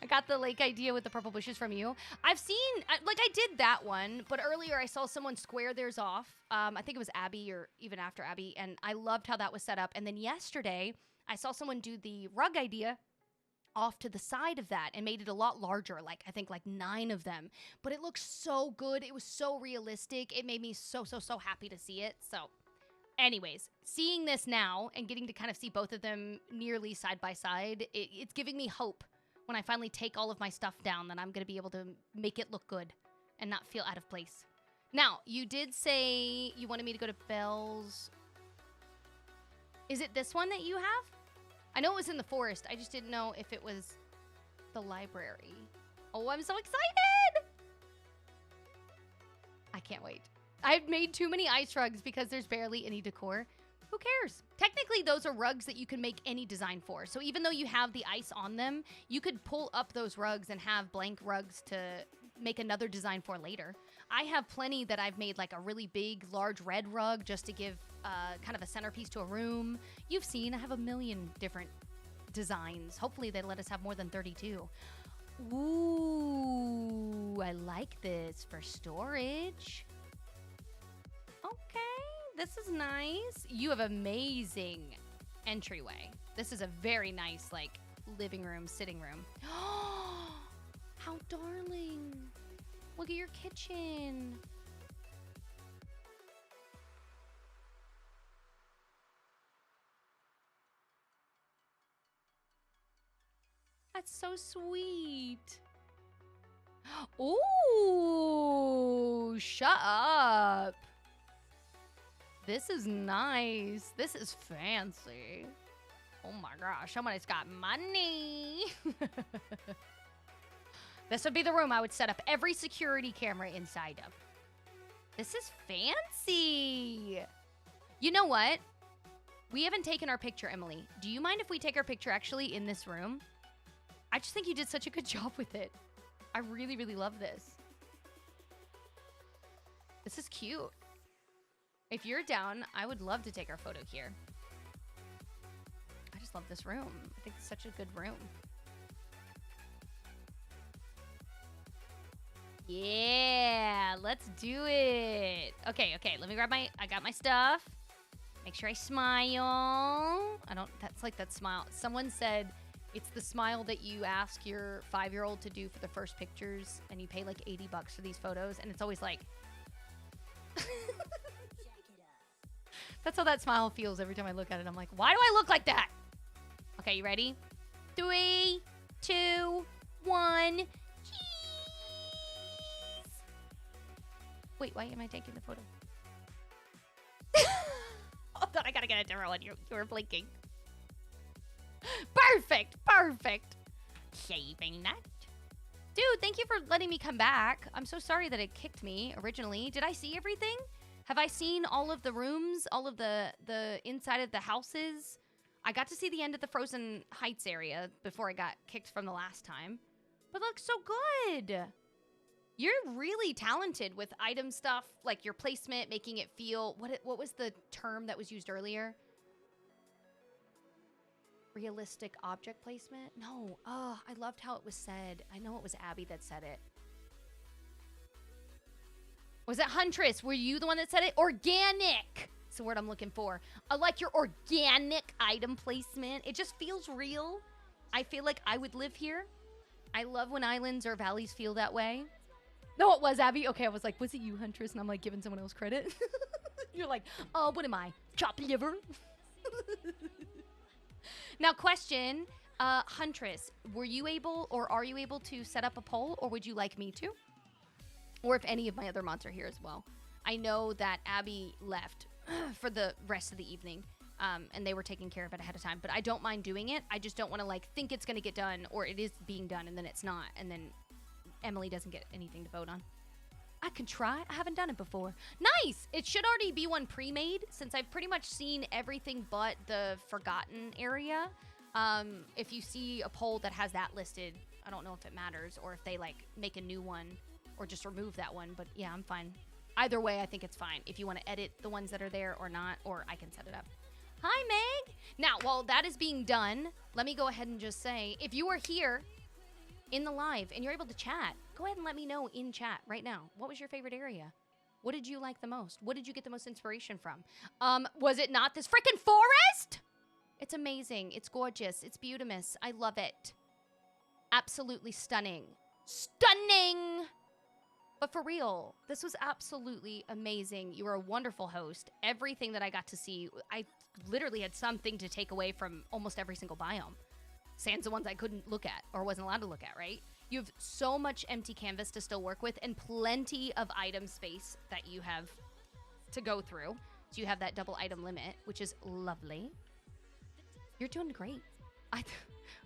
I got the lake idea with the purple bushes from you. I've seen, I did that one, but earlier I saw someone square theirs off. I think it was Abby or even after Abby, and I loved how that was set up. And then yesterday, I saw someone do the rug idea off to the side of that and made it a lot larger, like I think like 9 of them. But it looks so good. It was so realistic. It made me so, so, so happy to see it. So anyways, seeing this now and getting to kind of see both of them nearly side by side, it's giving me hope when I finally take all of my stuff down that I'm going to be able to make it look good and not feel out of place. Now, you did say you wanted me to go to Belle's. Is it this one that you have? I know it was in the forest. I just didn't know if it was the library. Oh, I'm so excited! I can't wait. I've made too many ice rugs because there's barely any decor. Who cares? Technically, those are rugs that you can make any design for. So even though you have the ice on them, you could pull up those rugs and have blank rugs to make another design for later. I have plenty that I've made, like a really big, large red rug just to give kind of a centerpiece to a room. You've seen, I have a million different designs. Hopefully they let us have more than 32. Ooh, I like this for storage. Okay, this is nice. You have amazing entryway. This is a very nice, like, living room, sitting room. How darling. Look at your kitchen. That's so sweet. Ooh, shut up. This is nice. This is fancy. Oh my gosh, somebody's got money. This would be the room I would set up every security camera inside of. This is fancy. You know what? We haven't taken our picture, Emily. Do you mind if we take our picture actually in this room? I just think you did such a good job with it. I really, really love this. This is cute. If you're down, I would love to take our photo here. I just love this room. I think it's such a good room. Yeah, let's do it. Okay, let me grab I got my stuff. Make sure I smile. That's like that smile. Someone said it's the smile that you ask your 5-year-old to do for the first pictures and you pay like $80 for these photos and it's always like... That's how that smile feels every time I look at it. I'm like, why do I look like that? Okay, you ready? 3, 2, 1. Wait, why am I taking the photo? Hold on, I gotta get a different one. You were blinking. Perfect. Shaving night. Dude, thank you for letting me come back. I'm so sorry that it kicked me originally. Did I see everything? Have I seen all of the rooms, all of the inside of the houses? I got to see the end of the Frozen Heights area before I got kicked from the last time. But it looks so good. You're really talented with item stuff, like your placement, making it feel... What was the term that was used earlier? Realistic object placement? No. Oh, I loved how it was said. I know it was Abby that said it. Was it Huntress? Were you the one that said it? Organic! It's the word I'm looking for. I like your organic item placement. It just feels real. I feel like I would live here. I love when islands or valleys feel that way. No, it was Abby. Okay, I was like, was it you, Huntress? And I'm like giving someone else credit. You're like, oh, what am I? Chopped liver? Now, question, Huntress, were you able or are you able to set up a poll, or would you like me to? Or if any of my other mods are here as well. I know that Abby left for the rest of the evening, and they were taking care of it ahead of time, but I don't mind doing it. I just don't want to like think it's going to get done, or it is being done and then it's not, and then Emily doesn't get anything to vote on. I can try. I haven't done it before. Nice! It should already be one pre-made, since I've pretty much seen everything but the Forgotten area. If you see a poll that has that listed, I don't know if it matters, or if they, like, make a new one, or just remove that one, but yeah, I'm fine. Either way, I think it's fine. If you want to edit the ones that are there or not, or I can set it up. Hi, Meg! Now, while that is being done, let me go ahead and just say, if you are here in the live and you're able to chat, go ahead and let me know in chat right now. What was your favorite area? What did you like the most? What did you get the most inspiration from? Was it not this freaking forest? It's amazing. It's gorgeous. It's beautiful. I love it. Absolutely stunning. Stunning! But for real, this was absolutely amazing. You were a wonderful host. Everything that I got to see, I literally had something to take away from almost every single biome. Sans the ones I couldn't look at or wasn't allowed to look at, right? You have so much empty canvas to still work with and plenty of item space that you have to go through. So you have that double item limit, which is lovely. You're doing great. I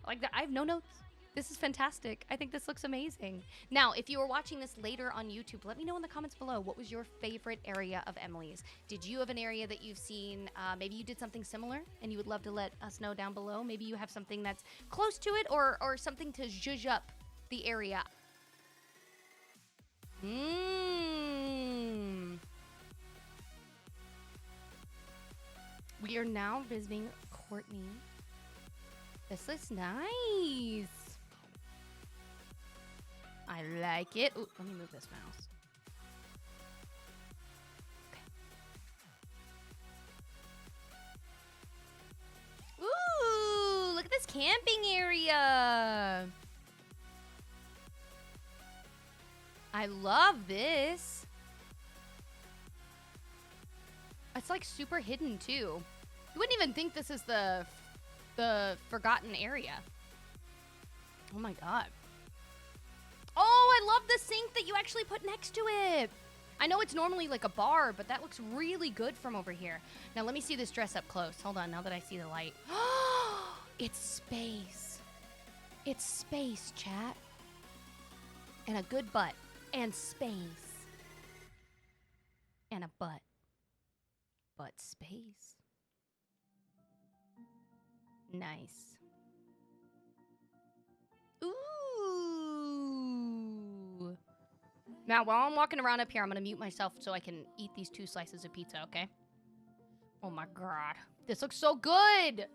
like that. I have no notes. This is fantastic. I think this looks amazing. Now, if you are watching this later on YouTube, let me know in the comments below, what was your favorite area of Emily's? Did you have an area that you've seen? Maybe you did something similar and you would love to let us know down below. Maybe you have something that's close to it or something to zhuzh up the area. We are now visiting Courtney. This looks nice. I like it. Ooh, let me move this mouse. Okay. Ooh, look at this camping area. I love this. It's like super hidden too. You wouldn't even think this is the forgotten area. Oh my god. Oh, I love the sink that you actually put next to it. I know it's normally like a bar, but that looks really good from over here. Now let me see this dress up close. Hold on, now that I see the light. It's space. It's space, chat. And a good butt. And space. And a butt. But space. Nice. Ooh. Now, while I'm walking around up here, I'm going to mute myself so I can eat these 2 slices of pizza, okay? Oh my god. This looks so good!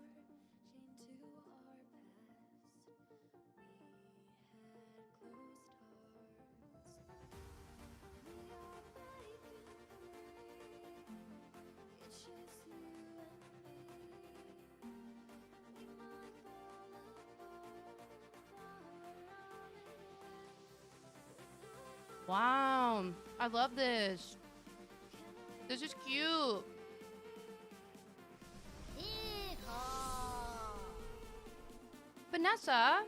Wow, I love this. This is cute. Vanessa,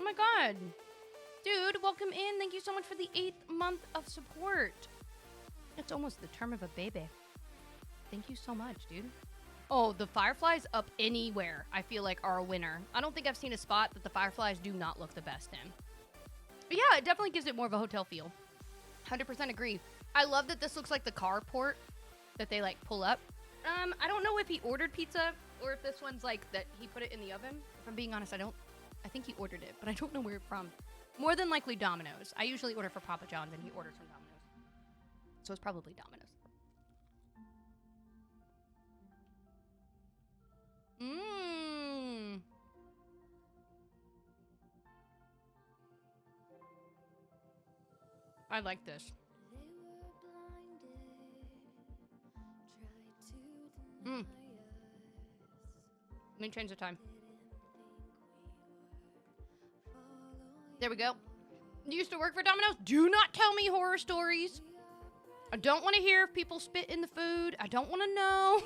oh my god. Dude, welcome in. Thank you so much for the 8th month of support. It's almost the term of a baby. Thank you so much, dude. Oh, the fireflies up anywhere, I feel like, are a winner. I don't think I've seen a spot that the fireflies do not look the best in. But yeah, it definitely gives it more of a hotel feel. 100% agree. I love that this looks like the carport that they, like, pull up. I don't know if he ordered pizza or if this one's, like, that he put it in the oven. If I'm being honest, I think he ordered it, but I don't know where it's from. More than likely Domino's. I usually order for Papa John's, and he orders from Domino's. So it's probably Domino's. Mmm. I like this. Let me change the time. There we go. You used to work for Domino's? Do not tell me horror stories. I don't want to hear if people spit in the food. I don't want to know.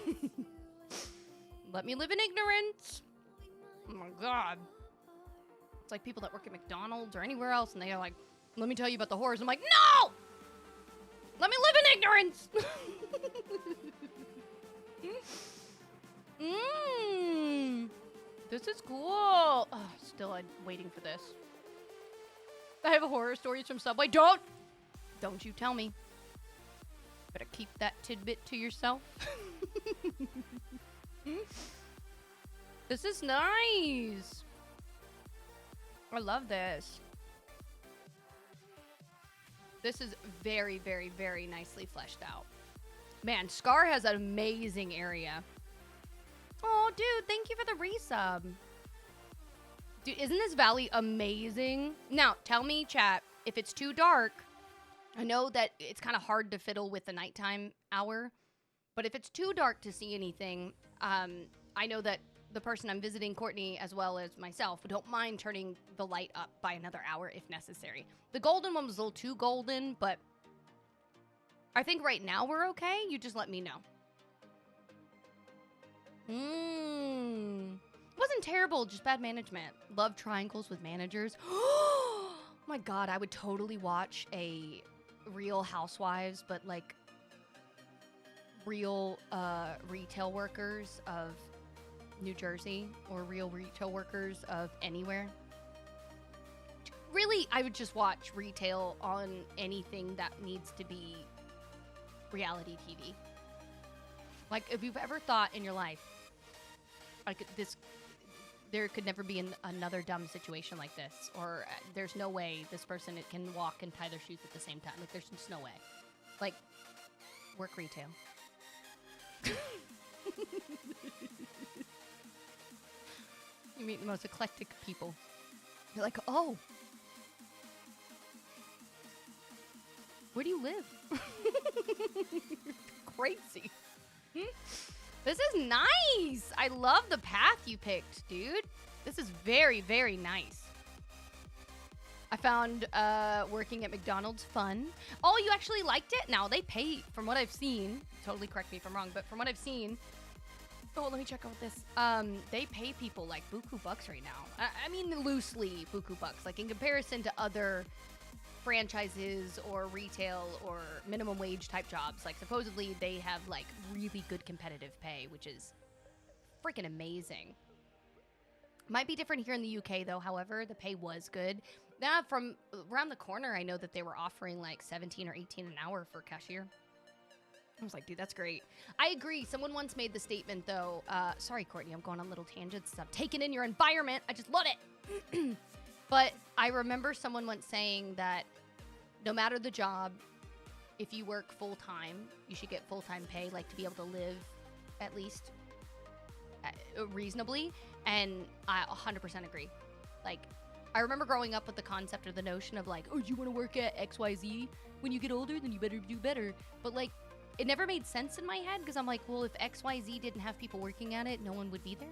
Let me live in ignorance. Oh my God. It's like people that work at McDonald's or anywhere else, and they are like, let me tell you about the horrors. I'm like, no! Let me live in ignorance. This is cool. Oh, still I'm waiting for this. I have horror stories from Subway. Don't you tell me. Better keep that tidbit to yourself. This is nice. I love this. This is very, very, very nicely fleshed out. Man, Scar has an amazing area. Oh, dude, thank you for the resub. Dude, isn't this valley amazing? Now, tell me, chat, if it's too dark, I know that it's kind of hard to fiddle with the nighttime hour, but if it's too dark to see anything, I know that the person I'm visiting, Courtney, as well as myself, don't mind turning the light up by another hour if necessary. The golden one was a little too golden, but I think right now we're okay. You just let me know. Wasn't terrible, just bad management. Love triangles with managers. Oh my God, I would totally watch a Real Housewives, but like real retail workers of New Jersey or real retail workers of anywhere. Really, I would just watch retail on anything that needs to be reality TV. Like, if you've ever thought in your life, like there could never be another dumb situation like this, or there's no way this person can walk and tie their shoes at the same time. Like, there's just no way. Like, work retail. You meet the most eclectic people. You're like, oh, where do you live? Crazy. This is nice. I love the path you picked, dude. This is very, very nice. I found working at McDonald's fun. Oh, you actually liked it? Now, they pay, from what I've seen, totally correct me if I'm wrong, but from what I've seen, oh, let me check out this. They pay people like buku bucks right now. I mean, loosely buku bucks. Like, in comparison to other franchises or retail or minimum wage type jobs, like, supposedly they have like really good competitive pay, which is freaking amazing. Might be different here in the UK though. However, the pay was good. Now, from around the corner, I know that they were offering like 17 or 18 an hour for cashier. I was like, dude, that's great. I agree. Someone once made the statement though. Sorry, Courtney, I'm going on little tangents. I'm taking in your environment. I just love it. But I remember someone once saying that no matter the job, if you work full-time, you should get full-time pay, like to be able to live at least reasonably. And I 100% agree. Like, I remember growing up with the concept or the notion of like, oh, you want to work at XYZ? When you get older, then you better do better. But like, it never made sense in my head because I'm like, well, if XYZ didn't have people working at it, no one would be there.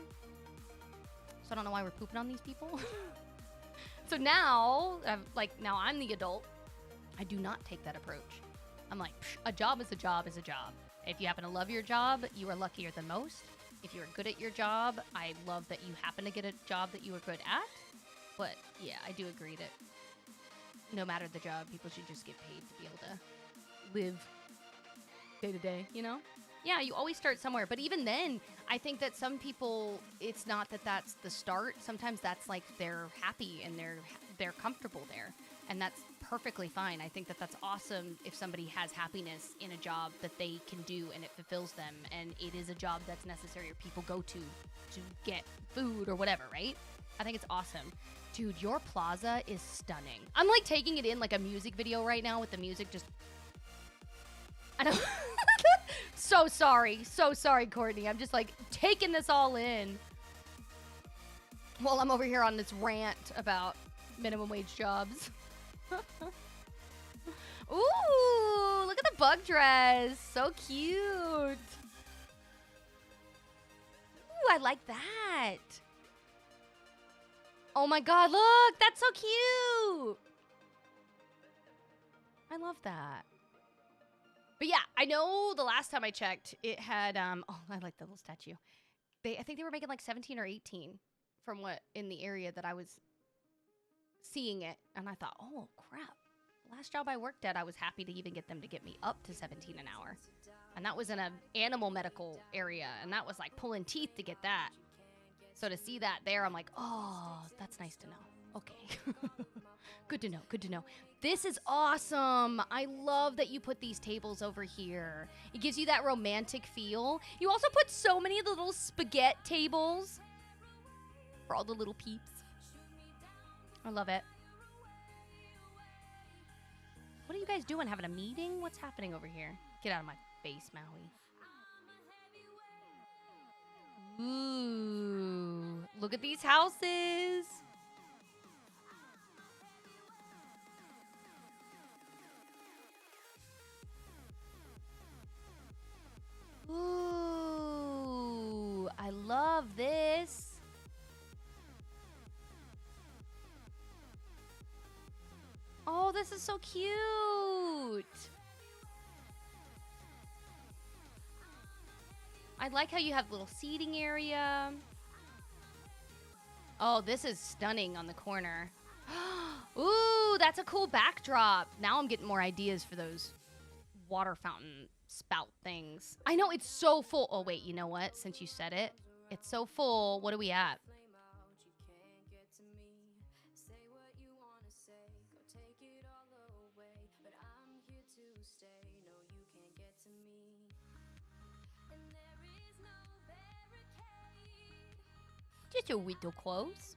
So I don't know why we're pooping on these people. So now, now I'm the adult. I do not take that approach. I'm like, a job is a job is a job. If you happen to love your job, you are luckier than most. If you're good at your job, I love that you happen to get a job that you are good at. But yeah, I do agree that no matter the job, people should just get paid to be able to live day to day, you know? Yeah, you always start somewhere. But even then, I think that some people, it's not that that's the start. Sometimes that's like they're happy and they're comfortable there. And that's perfectly fine. I think that that's awesome if somebody has happiness in a job that they can do and it fulfills them. And it is a job that's necessary or people go to get food or whatever, right? I think it's awesome. Dude, your plaza is stunning. I'm like taking it in like a music video right now with the music just... I know. So sorry, Courtney. I'm just like taking this all in while I'm over here on this rant about minimum wage jobs. Ooh, look at the bug dress. So cute. Ooh, I like that. Oh my God, look, that's so cute. I love that. But yeah, I know the last time I checked, it had, oh, I like the little statue. I think they were making like 17 or 18 from what, in the area that I was seeing it. And I thought, oh crap. Last job I worked at, I was happy to even get them to get me up to 17 an hour. And that was in an animal medical area. And that was like pulling teeth to get that. So to see that there, I'm like, oh, that's nice to know. Okay. Good to know. Good to know. This is awesome. I love that you put these tables over here. It gives you that romantic feel. You also put so many of the little spaghetti tables for all the little peeps. I love it. What are you guys doing? Having a meeting? What's happening over here? Get out of my face, Maui. Ooh, look at these houses. Ooh, I love this. Oh, this is so cute. I like how you have little seating area. Oh, this is stunning on the corner. Ooh, that's a cool backdrop. Now I'm getting more ideas for those water fountain spout things. I know it's so full. Oh, wait, you know what? Since you said it, it's so full. What are we at? Just a little close.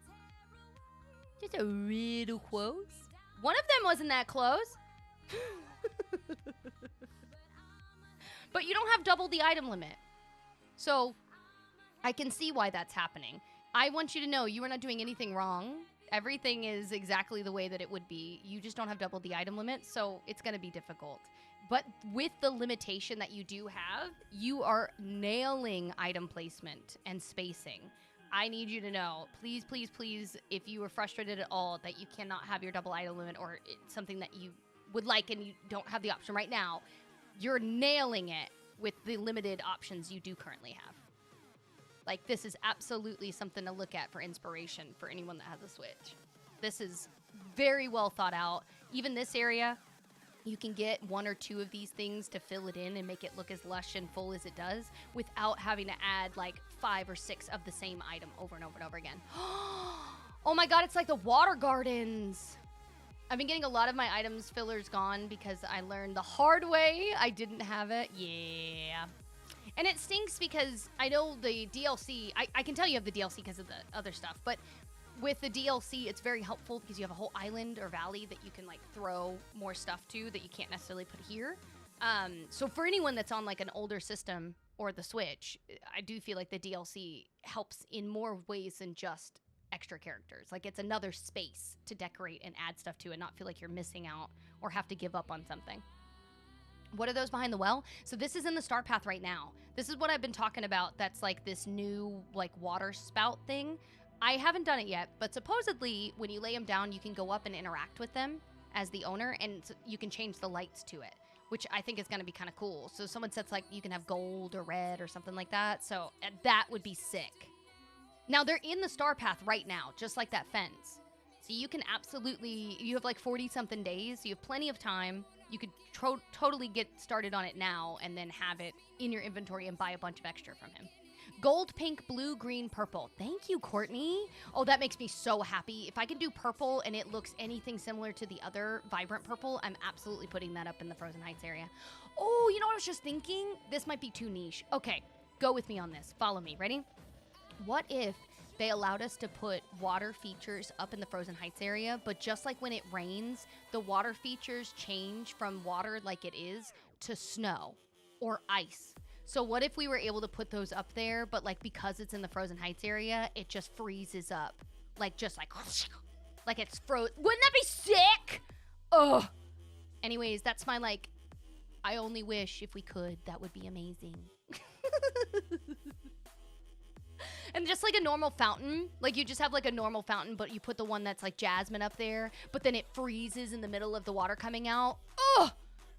Just a little close. One of them wasn't that close. But you don't have double the item limit. So I can see why that's happening. I want you to know you are not doing anything wrong. Everything is exactly the way that it would be. You just don't have double the item limit, so it's going to be difficult. But with the limitation that you do have, you are nailing item placement and spacing. I need you to know, please, please, please, if you are frustrated at all that you cannot have your double item limit or it's something that you would like and you don't have the option right now, you're nailing it with the limited options you do currently have. Like, this is absolutely something to look at for inspiration for anyone that has a Switch. This is very well thought out. Even this area, you can get one or two of these things to fill it in and make it look as lush and full as it does without having to add like 5 or 6 of the same item over and over and over again. Oh my God, it's like the water gardens. I've been getting a lot of my items fillers gone because I learned the hard way I didn't have it. Yeah. And it stinks because I know the DLC, I can tell you have the DLC because of the other stuff, but with the DLC, it's very helpful because you have a whole island or valley that you can like throw more stuff to that you can't necessarily put here. So for anyone that's on like an older system or the Switch, I do feel like the DLC helps in more ways than just extra characters. Like, it's another space to decorate and add stuff to and not feel like you're missing out or have to give up on something. What are those behind the well? So this is in the start path right now. This is what I've been talking about. That's like this new like water spout thing. I haven't done it yet, but supposedly when you lay them down, you can go up and interact with them as the owner, and you can change the lights to it, which I think is going to be kind of cool. So someone sets like you can have gold or red or something like that. So that would be sick. Now they're in the star path right now, just like that fence. So you can absolutely, you have like 40 something days. So you have plenty of time. You could totally get started on it now and then have it in your inventory and buy a bunch of extra from him. Gold, pink, blue, green, purple. Thank you, Courtney. Oh, that makes me so happy. If I can do purple and it looks anything similar to the other vibrant purple, I'm absolutely putting that up in the Frozen Heights area. Oh, you know what I was just thinking? This might be too niche. Okay, go with me on this. Follow me. Ready? What if they allowed us to put water features up in the Frozen Heights area, but just like when it rains, the water features change from water like it is to snow or ice? So what if we were able to put those up there, but like because it's in the Frozen Heights area, it just freezes up. Like just like it's frozen. Wouldn't that be sick? Ugh. Anyways, that's my like, I only wish if we could, that would be amazing. And just like a normal fountain, like you just have like a normal fountain, but you put the one that's like jasmine up there, but then it freezes in the middle of the water coming out. Ugh.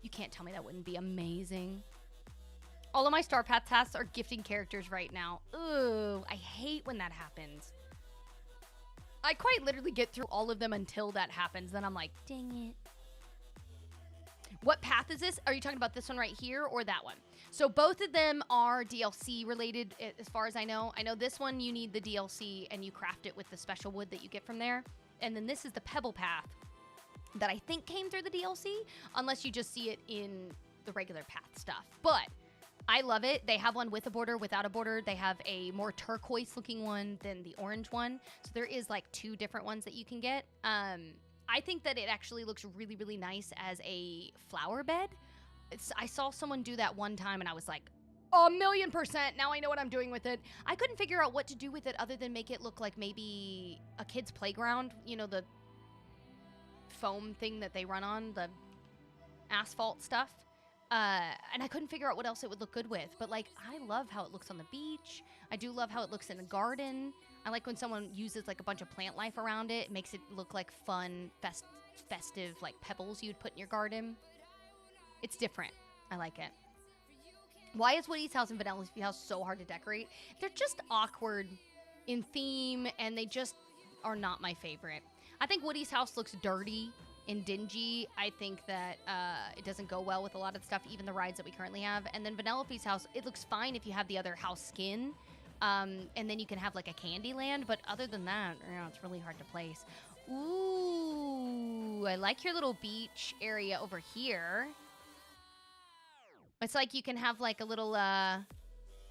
You can't tell me that wouldn't be amazing. All of my Star Path tasks are gifting characters right now. Ooh, I hate when that happens. I quite literally get through all of them until that happens. Then I'm like, dang it. What path is this? Are you talking about this one right here or that one? So both of them are DLC related as far as I know. I know this one you need the DLC and you craft it with the special wood that you get from there. And then this is the Pebble Path that I think came through the DLC, unless you just see it in the regular path stuff. But I love it. They have one with a border, without a border. They have a more turquoise looking one than the orange one. So there is like 2 different ones that you can get. I think that it actually looks really, really nice as a flower bed. I saw someone do that one time and I was like, 1,000,000%. Now I know what I'm doing with it. I couldn't figure out what to do with it other than make it look like maybe a kid's playground. You know, the foam thing that they run on, the asphalt stuff. And I couldn't figure out what else it would look good with. But, like, I love how it looks on the beach. I do love how it looks in a garden. I like when someone uses, like, a bunch of plant life around it. It makes it look like fun, festive, like, pebbles you'd put in your garden. It's different. I like it. Why is Woody's house and Vanellope's house so hard to decorate? They're just awkward in theme, and they just are not my favorite. I think Woody's house looks dirty and dingy. I think that it doesn't go well with a lot of stuff, even the rides that we currently have. And then Vanellope's house, it looks fine if you have the other house skin. And then you can have like a candy land. But other than that, you know, it's really hard to place. Ooh, I like your little beach area over here. It's like you can have like a little,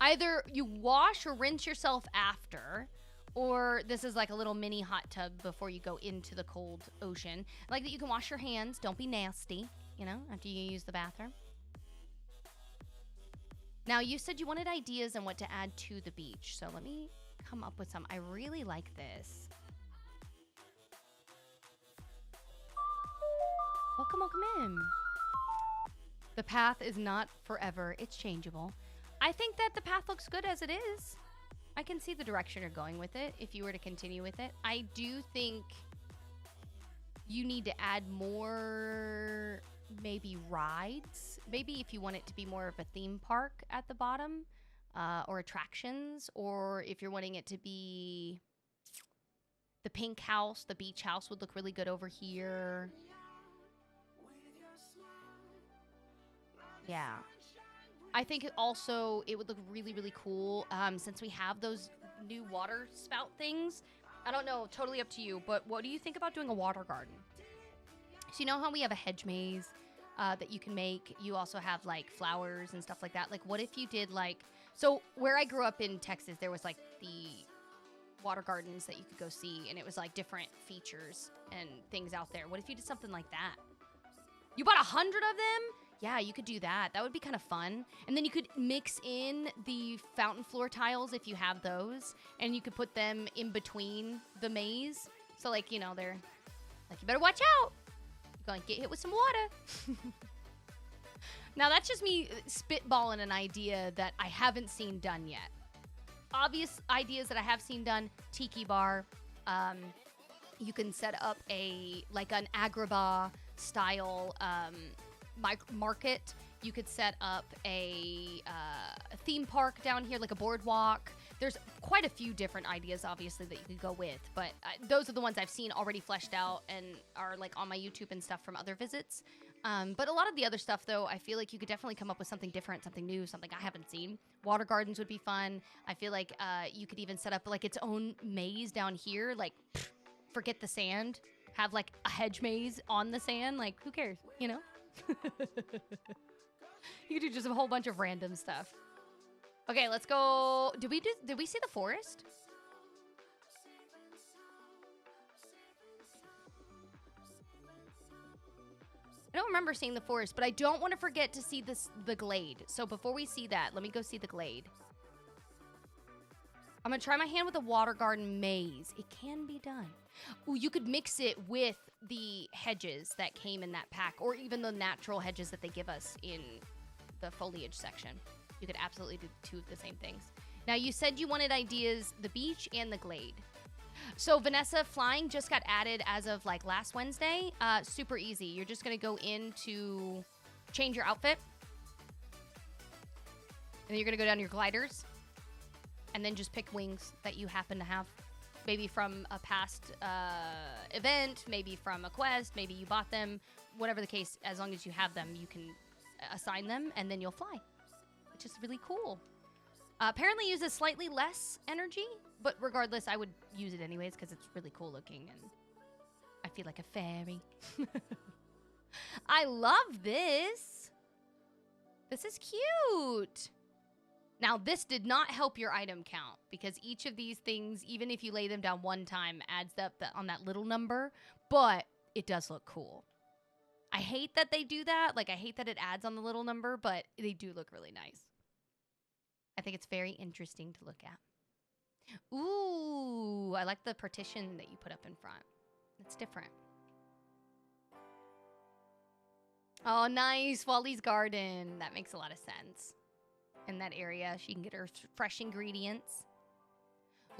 either you wash or rinse yourself after, or this is like a little mini hot tub before you go into the cold ocean. I like that you can wash your hands. Don't be nasty, you know, after you use the bathroom. Now, you said you wanted ideas on what to add to the beach. So let me come up with some. I really like this. Welcome in. The path is not forever. It's changeable. I think that the path looks good as it is. I can see the direction you're going with it if you were to continue with it. I do think you need to add more, maybe rides. Maybe if you want it to be more of a theme park at the bottom, or attractions, or if you're wanting it to be the pink house, the beach house would look really good over here. Yeah. I think also it would look really, really cool since we have those new water spout things. I don't know, totally up to you, but what do you think about doing a water garden? So you know how we have a hedge maze that you can make? You also have like flowers and stuff like that. Like what if you did like, so where I grew up in Texas, there was like the water gardens that you could go see, and it was like different features and things out there. What if you did something like that? You bought 100 of them? Yeah, you could do that. That would be kind of fun. And then you could mix in the fountain floor tiles if you have those, and you could put them in between the maze. So like, you know, they're like, you better watch out. You're going to get hit with some water. Now that's just me spitballing an idea that I haven't seen done yet. Obvious ideas that I have seen done, tiki bar. You can set up like an Agrabah style market. You could set up a theme park down here, like a boardwalk. There's quite a few different ideas, obviously, that you could go with, but those are the ones I've seen already fleshed out and are like on my YouTube and stuff from other visits. But a lot of the other stuff, though, I feel like you could definitely come up with something different, something new, something I haven't seen. Water gardens would be fun. I feel like you could even set up like its own maze down here. Like, forget the sand. Have like a hedge maze on the sand. Like, who cares? You know? You could do just a whole bunch of random stuff. Okay, let's go. Did we see the forest? I don't remember seeing the forest, but I don't want to forget to see the glade. So before we see that, let me go see the glade. I'm going to try my hand with a water garden maze. It can be done. Ooh, you could mix it with the hedges that came in that pack, or even the natural hedges that they give us in the foliage section. You could absolutely do two of the same things. Now, you said you wanted ideas, the beach and the glade. So Vanessa, flying just got added as of like last Wednesday. Super easy. You're just going to go into change your outfit. And then you're going to go down your gliders. And then just pick wings that you happen to have. Maybe from a past event, maybe from a quest, maybe you bought them. Whatever the case, as long as you have them, you can assign them and then you'll fly. Which is really cool. Apparently uses slightly less energy, but regardless, I would use it anyways because it's really cool looking and I feel like a fairy. I love this. This is cute. Now, this did not help your item count because each of these things, even if you lay them down one time, adds up on that little number, but it does look cool. I hate that they do that. Like, I hate that it adds on the little number, but they do look really nice. I think it's very interesting to look at. Ooh, I like the partition that you put up in front. It's different. Oh, nice. Wally's garden. That makes a lot of sense. In that area, she can get her fresh ingredients.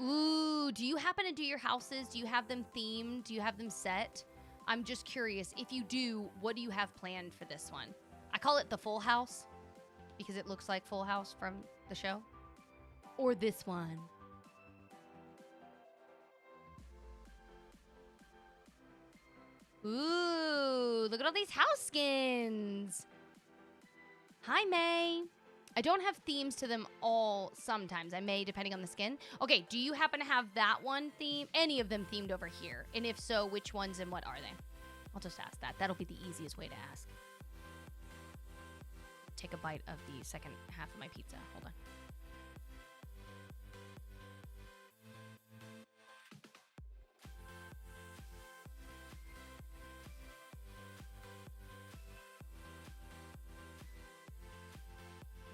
Ooh, do you happen to do your houses? Do you have them themed? Do you have them set? I'm just curious. If you do, what do you have planned for this one? I call it the Full House because it looks like Full House from the show. Or this one. Ooh, look at all these house skins. Hi, May. I don't have themes to them all sometimes. I may, depending on the skin. Okay, do you happen to have that one theme? Any of them themed over here? And if so, which ones and what are they? I'll just ask that. That'll be the easiest way to ask. Take a bite of the second half of my pizza. Hold on.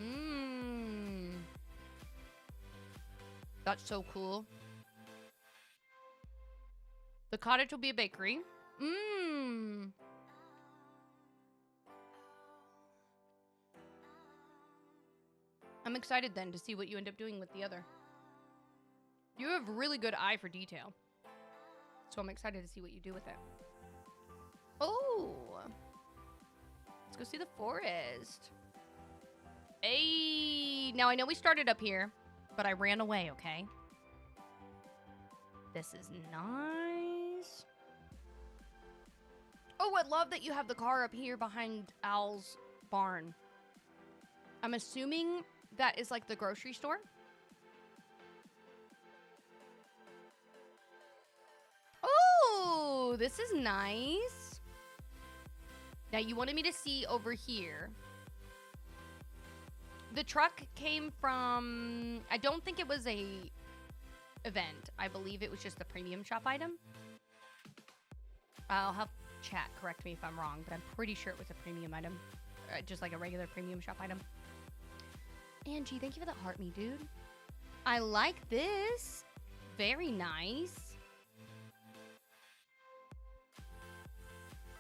Mmm. That's so cool. The cottage will be a bakery. Mmm. I'm excited then to see what you end up doing with the other. You have really good eye for detail. So I'm excited to see what you do with it. Oh. Let's go see the forest. Hey, now I know we started up here, but I ran away, okay? This is nice. Oh, I love that you have the car up here behind Al's barn. I'm assuming that is like the grocery store. Oh, this is nice. Now you wanted me to see over here. The truck came from, I don't think it was a event. I believe it was just the premium shop item. I'll have chat correct me if I'm wrong, but I'm pretty sure it was a premium item. Just like a regular premium shop item. Angie, thank you for the heart me, dude. I like this. Very nice.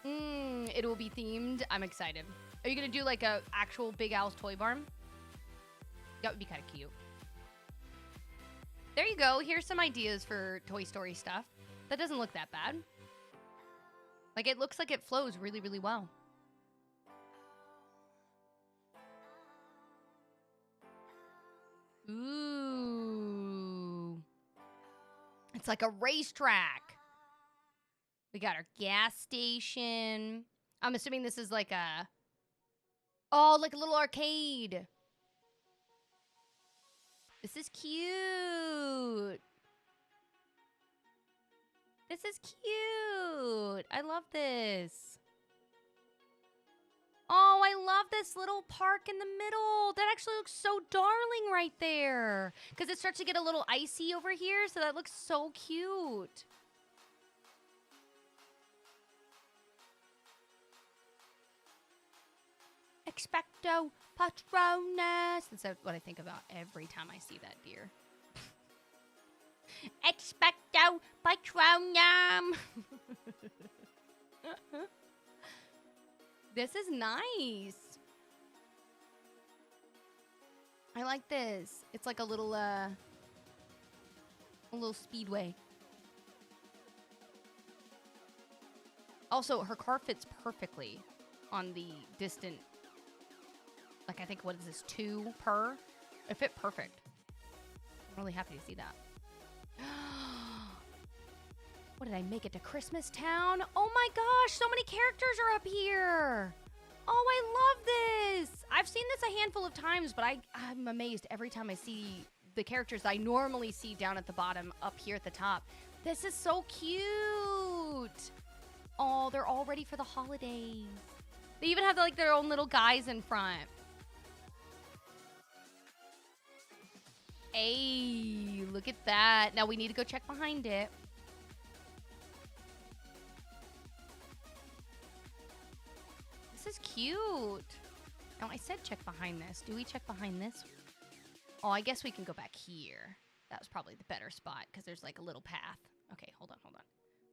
It will be themed. I'm excited. Are you going to do like a actual Big Al's toy barn? That would be kind of cute. There you go. Here's some ideas for Toy Story stuff. That doesn't look that bad. Like, it looks like it flows really, really well. Ooh. It's like a racetrack. We got our gas station. I'm assuming this is like a... Oh, like a little arcade. This is cute. This is cute. I love this. Oh, I love this little park in the middle. That actually looks so darling right there. Because it starts to get a little icy over here, so that looks so cute. Expecto Patronus. That's what I think about every time I see that deer. Expecto Patronum. This is nice. I like this. It's like a little speedway. Also, her car fits perfectly on the distant. Like, I think, what is this, 2 per? It fit perfect. I'm really happy to see that. What did I make it to Christmas Town? Oh my gosh, so many characters are up here. Oh, I love this. I've seen this a handful of times, but I'm amazed every time I see the characters I normally see down at the bottom up here at the top. This is so cute. Oh, they're all ready for the holidays. They even have like their own little guys in front. Hey, look at that. Now we need to go check behind it. This is cute. Now, I said check behind this. Do we check behind this? Oh, I guess we can go back here. That was probably the better spot because there's like a little path. Okay, hold on.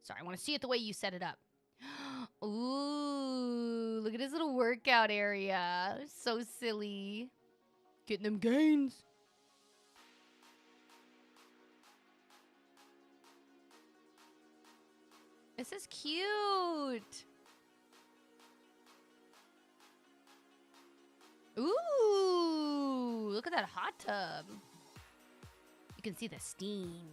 Sorry, I want to see it the way you set it up. Ooh, look at this little workout area. So silly. Getting them gains. This is cute. Ooh, look at that hot tub. You can see the steam.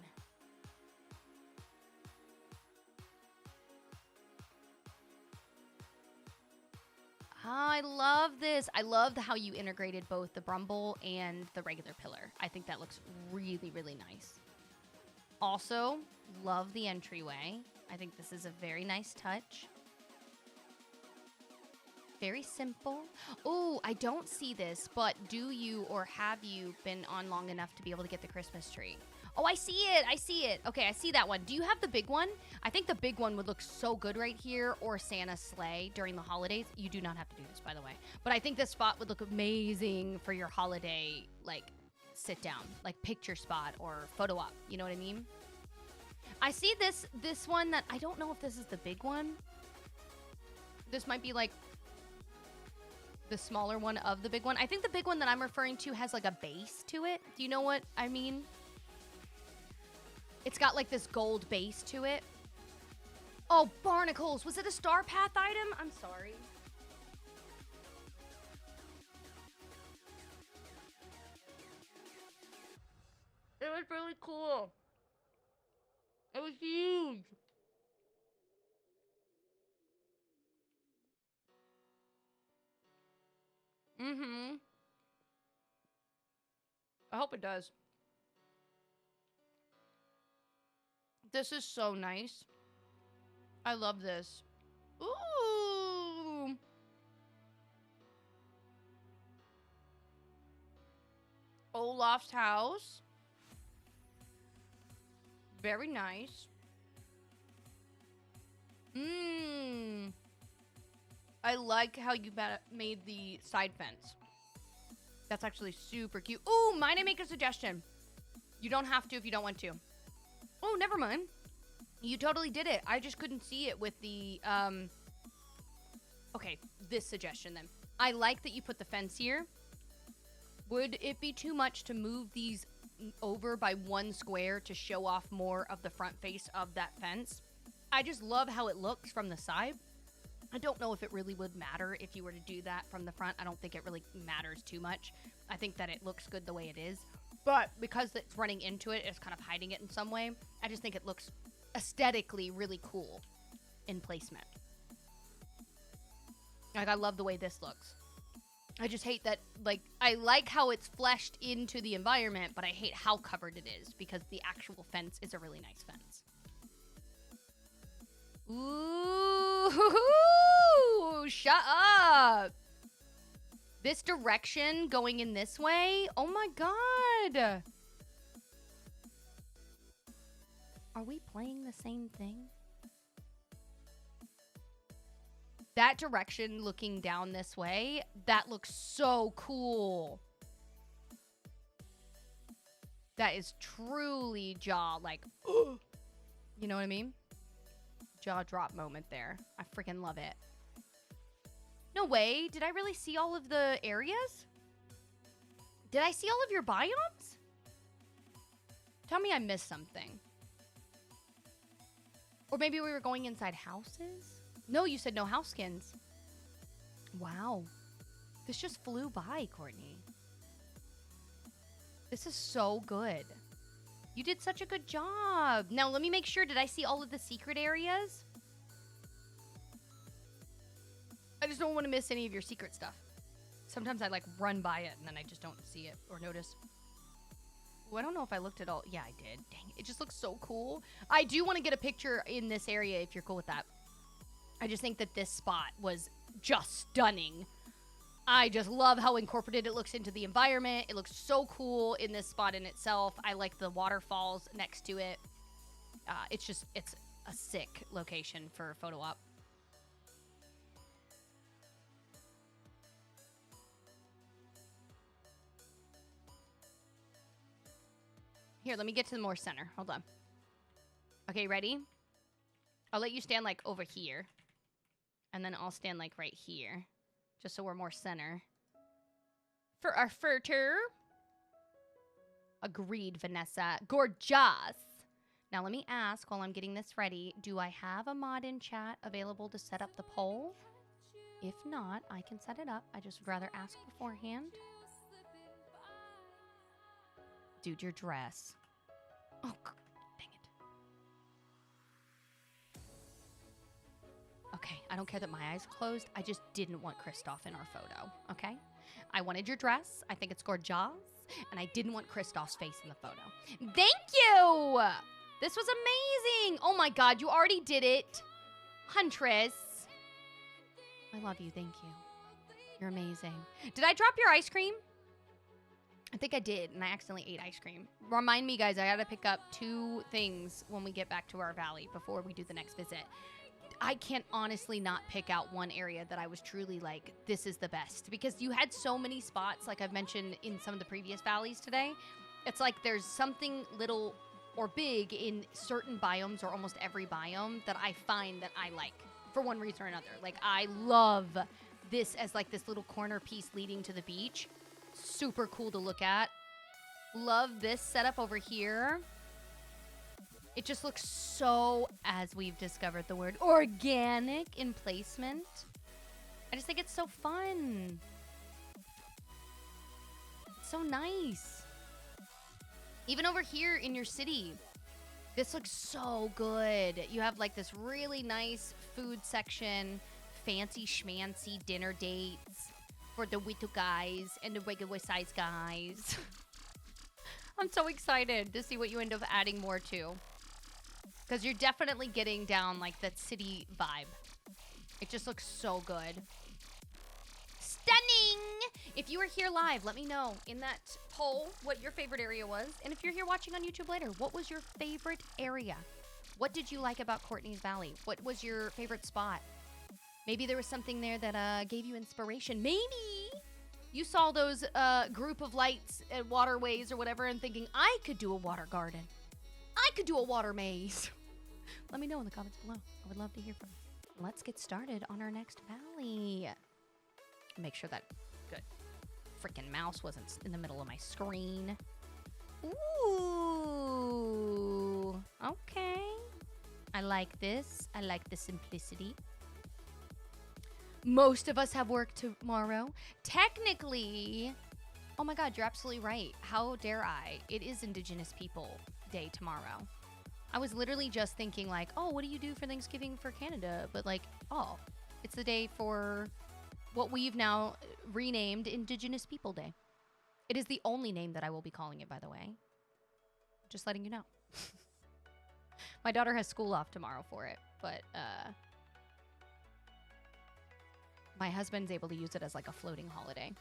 Oh, I love this. I love how you integrated both the Brumble and the regular pillar. I think that looks really, really nice. Also, love the entryway. I think this is a very nice touch. Very simple. Oh, I don't see this, but do you or have you been on long enough to be able to get the Christmas tree? Oh, I see it. I see it. Okay, I see that one. Do you have the big one? I think the big one would look so good right here, or Santa's sleigh during the holidays. You do not have to do this, by the way. But I think this spot would look amazing for your holiday, like, sit down, like picture spot or photo op. You know what I mean? I see this one that I don't know if this is the big one. This might be like the smaller one of the big one. I think the big one that I'm referring to has like a base to it. Do you know what I mean? It's got like this gold base to it. Oh, barnacles. Was it a Star Path item? I'm sorry. It was really cool. It was huge. Mm-hmm. I hope it does. This is so nice. I love this. Ooh. Olaf's house. Very nice. Mmm. I like how you made the side fence. That's actually super cute. Ooh, might I make a suggestion? You don't have to if you don't want to. Oh, never mind. You totally did it. I just couldn't see it with the, Okay, this suggestion then. I like that you put the fence here. Would it be too much to move these over by 1 square to show off more of the front face of that fence? I just love how it looks from the side. I don't know if it really would matter if you were to do that from the front. I don't think it really matters too much. I think that it looks good the way it is. But because it's running into it, it's kind of hiding it in some way. I just think it looks aesthetically really cool in placement. Like, I love the way this looks. I just hate that, like, I like how it's fleshed into the environment, but I hate how covered it is because the actual fence is a really nice fence. Ooh, shut up. This direction going in this way? Oh my god. Are we playing the same thing? That direction looking down this way, that looks so cool. That is truly jaw, like, you know what I mean? Jaw drop moment there. I freaking love it. No way. Did I really see all of the areas? Did I see all of your biomes? Tell me I missed something. Or maybe we were going inside houses? No, you said no house skins. Wow. This just flew by, Courtney. This is so good. You did such a good job. Now, let me make sure. Did I see all of the secret areas? I just don't want to miss any of your secret stuff. Sometimes I, like, run by it, and then I just don't see it or notice. Well, I don't know if I looked at all. Yeah, I did. Dang it. It just looks so cool. I do want to get a picture in this area if you're cool with that. I just think that this spot was just stunning. I just love how incorporated it looks into the environment. It looks so cool in this spot in itself. I like the waterfalls next to it. It's a sick location for a photo op. Here, let me get to the more center. Hold on. Okay, ready? I'll let you stand, like, over here. And then I'll stand, like, right here. Just so we're more center. For our photo. Agreed, Vanessa. Gorgeous. Now, let me ask, while I'm getting this ready, do I have a mod in chat available to set up the poll? If not, I can set it up. I just would rather ask beforehand. Dude, your dress. Oh, dang it. Okay, I don't care that my eyes are closed. I just didn't want Kristoff in our photo, okay? I wanted your dress. I think it's gorgeous. And I didn't want Kristoff's face in the photo. Thank you! This was amazing! Oh my god, you already did it. Huntress. I love you, thank you. You're amazing. Did I drop your ice cream? I think I did, and I accidentally ate ice cream. Remind me, guys, I gotta pick up 2 things when we get back to our valley before we do the next visit. I can't honestly not pick out one area that I was truly like, this is the best. Because you had so many spots, like I've mentioned in some of the previous valleys today. It's like there's something little or big in certain biomes or almost every biome that I find that I like for one reason or another. Like, I love this as like this little corner piece leading to the beach. Super cool to look at. Love this setup over here. It just looks so, as we've discovered the word, organic in placement. I just think it's so fun. It's so nice. Even over here in your city, this looks so good. You have like this really nice food section, fancy schmancy dinner dates for the little guys and the regular size guys. I'm so excited to see what you end up adding more to. Because you're definitely getting down like that city vibe. It just looks so good. Stunning! If you were here live, let me know in that poll what your favorite area was. And if you're here watching on YouTube later, what was your favorite area? What did you like about Courtney's Valley? What was your favorite spot? Maybe there was something there that gave you inspiration. Maybe you saw those group of lights at waterways or whatever and thinking, I could do a water garden. I could do a water maze. Let me know in the comments below. I would love to hear from you. Let's get started on our next valley. Make sure that good freaking mouse wasn't in the middle of my screen. Ooh. Okay. I like this. I like the simplicity. Most of us have work tomorrow. Technically, oh my god, you're absolutely right. How dare I? It is Indigenous People Day tomorrow. I was literally just thinking like, oh, what do you do for Thanksgiving for Canada? But like, oh, it's the day for what we've now renamed Indigenous People Day. It is the only name that I will be calling it, by the way. Just letting you know. My daughter has school off tomorrow for it, but my husband's able to use it as like a floating holiday.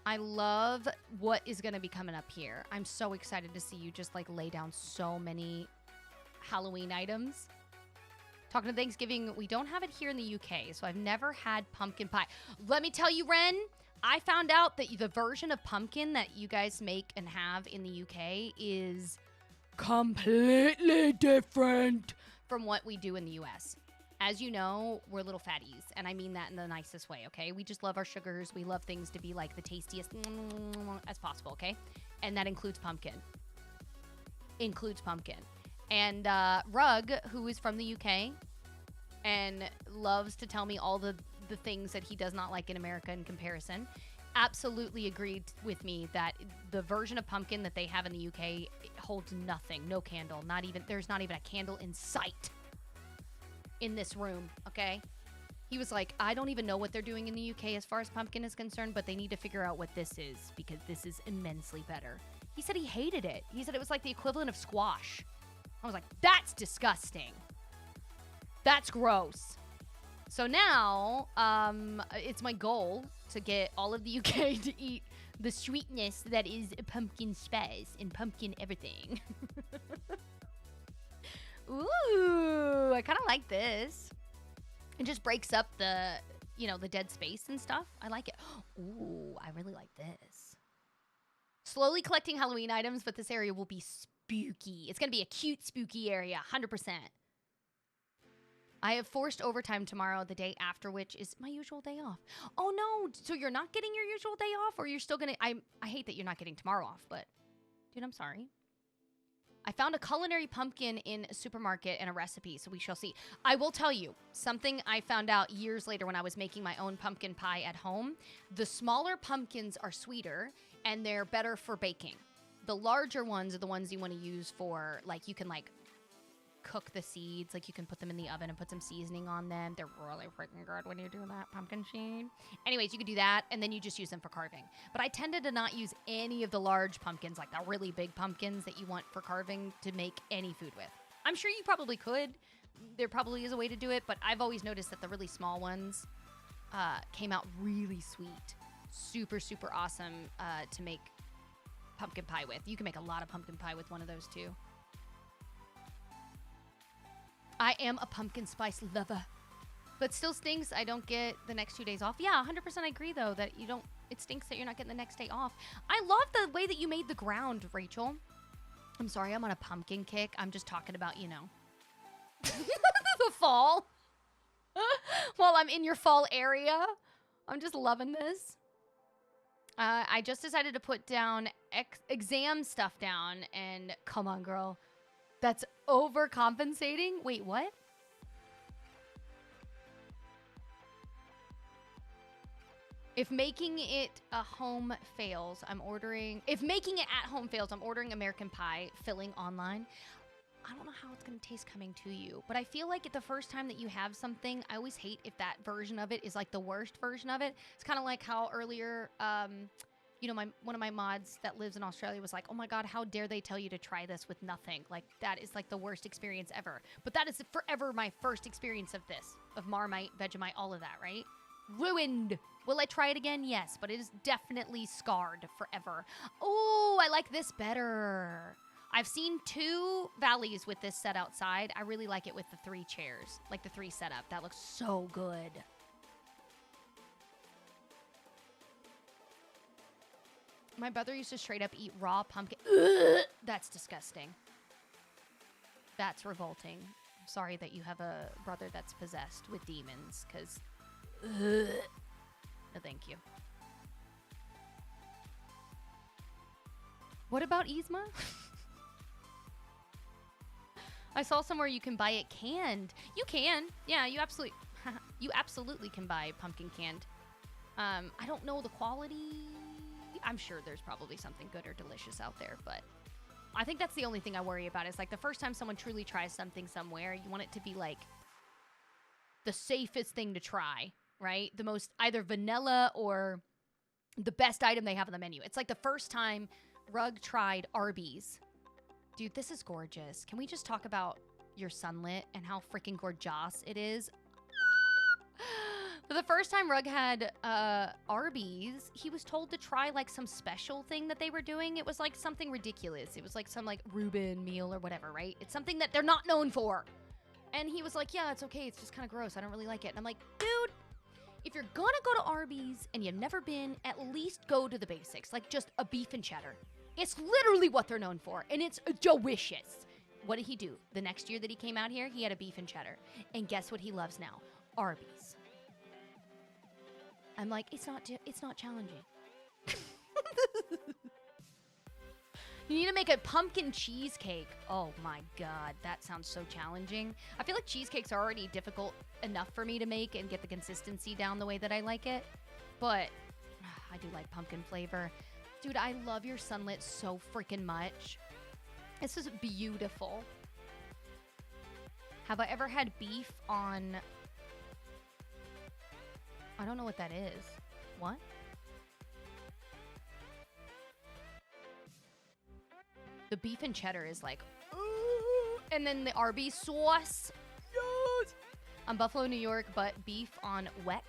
I love what is going to be coming up here. I'm so excited to see you just like lay down so many Halloween items. Talking to Thanksgiving, we don't have it here in the UK, so I've never had pumpkin pie. Let me tell you, Ren, I found out that the version of pumpkin that you guys make and have in the UK is completely different from what we do in the US. As you know, we're little fatties, and I mean that in the nicest way, okay? We just love our sugars. We love things to be like the tastiest as possible, okay? And that includes pumpkin. And Rug, who is from the UK and loves to tell me all the things that he does not like in America in comparison, absolutely agreed with me that the version of pumpkin that they have in the UK holds nothing. No candle. There's not even a candle in sight in this room, okay? He was like, I don't even know what they're doing in the UK as far as pumpkin is concerned, but they need to figure out what this is because this is immensely better. He said he hated it. He said it was like the equivalent of squash. I was like, that's disgusting. That's gross. So now, it's my goal to get all of the UK to eat the sweetness that is pumpkin spice and pumpkin everything. Ooh, I kind of like this. It just breaks up the dead space and stuff. I like it. Ooh, I really like this. Slowly collecting Halloween items, but this area will be spooky. It's going to be a cute, spooky area, 100%. I have forced overtime tomorrow, the day after which is my usual day off. Oh, no. So you're not getting your usual day off, or you're still going to... I hate that you're not getting tomorrow off, but... Dude, I'm sorry. I found a culinary pumpkin in a supermarket and a recipe, so we shall see. I will tell you, something I found out years later when I was making my own pumpkin pie at home. The smaller pumpkins are sweeter, and they're better for baking. The larger ones are the ones you want to use for, like, you can, like, cook the seeds. Like, you can put them in the oven and put some seasoning on them. They're really freaking good when you do that pumpkin seed. Anyways, you could do that, and then you just use them for carving. But I tended to not use any of the large pumpkins, like the really big pumpkins that you want for carving to make any food with. I'm sure you probably could. There probably is a way to do it, but I've always noticed that the really small ones came out really sweet. Super, super awesome to make pumpkin pie with. You can make a lot of pumpkin pie with one of those, too. I am a pumpkin spice lover. But still stinks I don't get the next 2 days off. Yeah, 100% I agree, though, that you don't... It stinks that you're not getting the next day off. I love the way that you made the ground, Rachel. I'm sorry, I'm on a pumpkin kick. I'm just talking about, you know... the fall. While I'm in your fall area. I'm just loving this. I just decided to put down exam stuff down, and come on, girl. That's overcompensating? Wait, what? If making it at home fails, I'm ordering American Pie filling online. I don't know how it's going to taste coming to you, but I feel like the first time that you have something, I always hate if that version of it is like the worst version of it. It's kind of like how earlier, one of my mods that lives in Australia was like, oh my God, how dare they tell you to try this with nothing? Like, that is like the worst experience ever. But that is forever my first experience of this, of Marmite, Vegemite, all of that, right? Ruined. Will I try it again? Yes, but it is definitely scarred forever. Oh, I like this better. I've seen 2 valleys with this set outside. I really like it with the 3 chairs, like the 3 setup. That looks so good. My brother used to straight up eat raw pumpkin. Ugh, that's disgusting. That's revolting. I'm sorry that you have a brother that's possessed with demons, because... No, thank you. What about Yzma? I saw somewhere you can buy it canned. You can. Yeah, you absolutely can buy pumpkin canned. I don't know the quality. I'm sure there's probably something good or delicious out there, but I think that's the only thing I worry about is like the first time someone truly tries something somewhere, you want it to be like the safest thing to try. right? The most either vanilla or the best item they have on the menu. It's like the first time Rug tried Arby's. Dude, this is gorgeous. Can we just talk about your sunlit and how freaking gorgeous it is? For the first time Rug had Arby's, he was told to try like some special thing that they were doing. It was like something ridiculous. It was like some like Reuben meal or whatever, right? It's something that they're not known for. And he was like, yeah, it's okay. It's just kind of gross. I don't really like it. And I'm like, dude, if you're gonna go to Arby's and you've never been, at least go to the basics. Like just a beef and cheddar. It's literally what they're known for. And it's delicious. What did he do? The next year that he came out here, he had a beef and cheddar. And guess what he loves now? Arby's. I'm like, it's not challenging. You need to make a pumpkin cheesecake. Oh my God, that sounds so challenging. I feel like cheesecakes are already difficult enough for me to make and get the consistency down the way that I like it. But I do like pumpkin flavor. Dude, I love your sunlit so freaking much. This is beautiful. Have I ever had beef on... I don't know what that is. What? The beef and cheddar is like, ooh, and then the Arby's sauce. Yes. I'm Buffalo, New York, but beef on weck.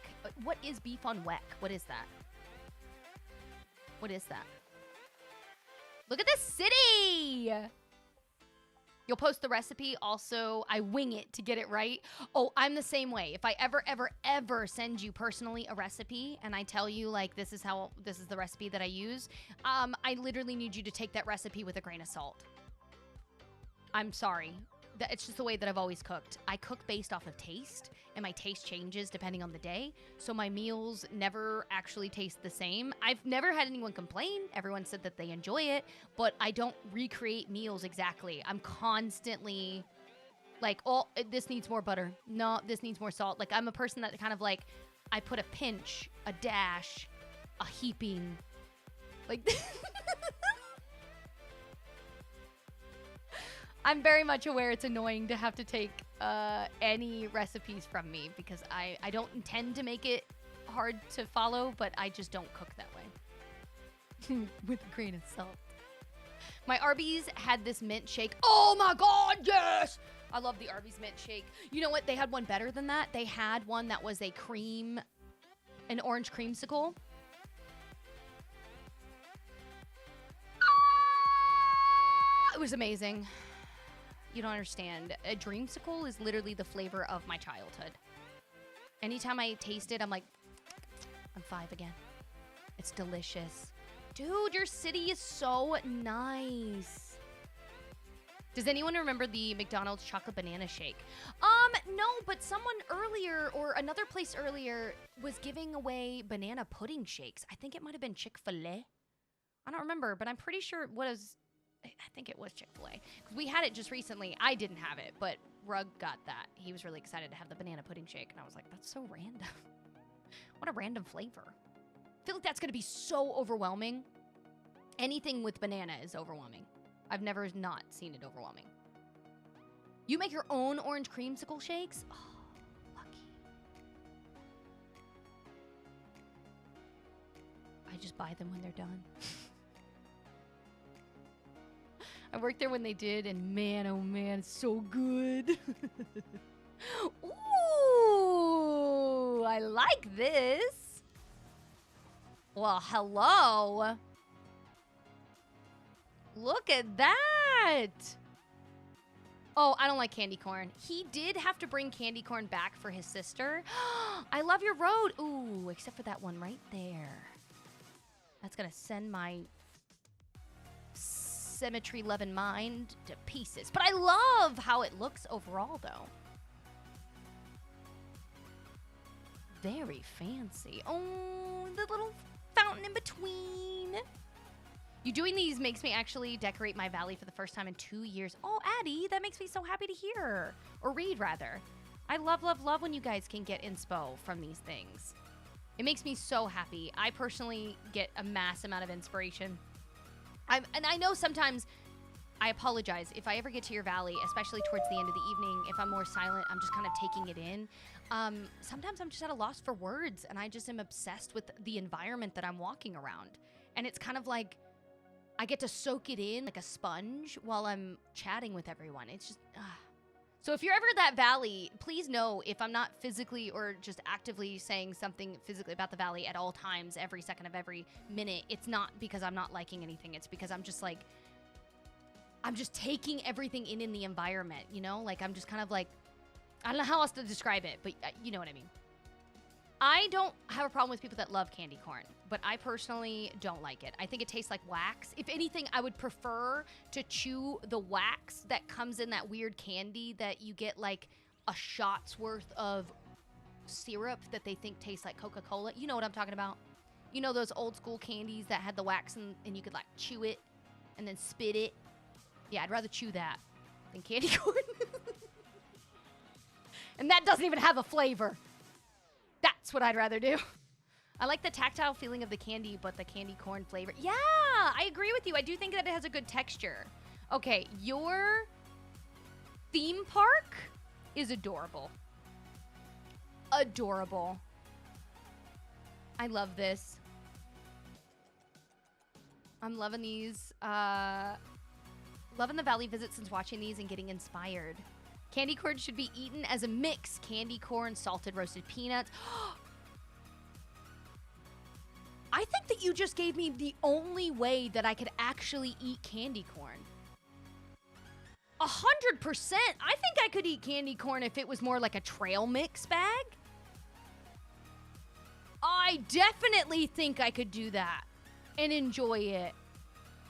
What is beef on weck? What is that? What is that? Look at this city. You'll post the recipe. Also, I wing it to get it right. Oh, I'm the same way. If I ever send you personally a recipe and I tell you, like, this is the recipe that I use, I literally need you to take that recipe with a grain of salt. I'm sorry. It's just the way that I've always cooked. I cook based off of taste, and my taste changes depending on the day. So my meals never actually taste the same. I've never had anyone complain. Everyone said that they enjoy it, but I don't recreate meals exactly. I'm constantly like, oh, this needs more butter. No, this needs more salt. Like, I'm a person that kind of like, I put a pinch, a dash, a heaping. Like, I'm very much aware it's annoying to have to take any recipes from me because I don't intend to make it hard to follow, but I just don't cook that way. With a grain of salt. My Arby's had this mint shake. Oh my God, yes! I love the Arby's mint shake. You know what? They had one better than that. They had one that was an orange creamsicle. It was amazing. You don't understand. A dreamsicle is literally the flavor of my childhood. Anytime I taste it, I'm like, I'm 5 again. It's delicious. Dude, your city is so nice. Does anyone remember the McDonald's chocolate banana shake? No, but someone earlier or another place earlier was giving away banana pudding shakes. I think it might have been Chick-fil-A. I don't remember, but I'm pretty sure it was... I think it was Chick-fil-A. Because we had it just recently. I didn't have it, but Rug got that. He was really excited to have the banana pudding shake. And I was like, that's so random. What a random flavor. I feel like that's going to be so overwhelming. Anything with banana is overwhelming. I've never not seen it overwhelming. You make your own orange creamsicle shakes? Oh, lucky. I just buy them when they're done. I worked there when they did, and man, oh man, it's so good. Ooh, I like this. Well, hello. Look at that. Oh, I don't like candy corn. He did have to bring candy corn back for his sister. I love your road. Ooh, except for that one right there. That's going to send my... symmetry loving mind to pieces. But I love how it looks overall, though. Very fancy. Oh, the little fountain in between. You doing these makes me actually decorate my valley for the first time in 2 years. Oh, Addie, that makes me so happy to hear. Or read, rather. I love, love, love when you guys can get inspo from these things. It makes me so happy. I personally get a mass amount of inspiration. And I know sometimes I apologize. If I ever get to your valley, especially towards the end of the evening, if I'm more silent, I'm just kind of taking it in. Sometimes I'm just at a loss for words, and I just am obsessed with the environment that I'm walking around. And it's kind of like I get to soak it in like a sponge while I'm chatting with everyone. It's just... So if you're ever at that valley, please know if I'm not physically or just actively saying something physically about the valley at all times, every second of every minute, it's not because I'm not liking anything. It's because I'm just like... I'm just taking everything in the environment, you know? Like, I'm just kind of like, I don't know how else to describe it, but you know what I mean. I don't have a problem with people that love candy corn, but I personally don't like it. I think it tastes like wax. If anything, I would prefer to chew the wax that comes in that weird candy that you get like a shot's worth of syrup that they think tastes like Coca-Cola. You know what I'm talking about? You know those old school candies that had the wax and you could like chew it and then spit it? Yeah, I'd rather chew that than candy corn. And that doesn't even have a flavor. That's what I'd rather do. I like the tactile feeling of the candy, but the candy corn flavor. Yeah, I agree with you. I do think that it has a good texture. Okay, your theme park is adorable. Adorable. I love this. I'm loving these. Loving the valley visit since watching these and getting inspired. Candy corn should be eaten as a mix. Candy corn, salted roasted peanuts. I think that you just gave me the only way that I could actually eat candy corn. 100%. I think I could eat candy corn if it was more like a trail mix bag. I definitely think I could do that and enjoy it.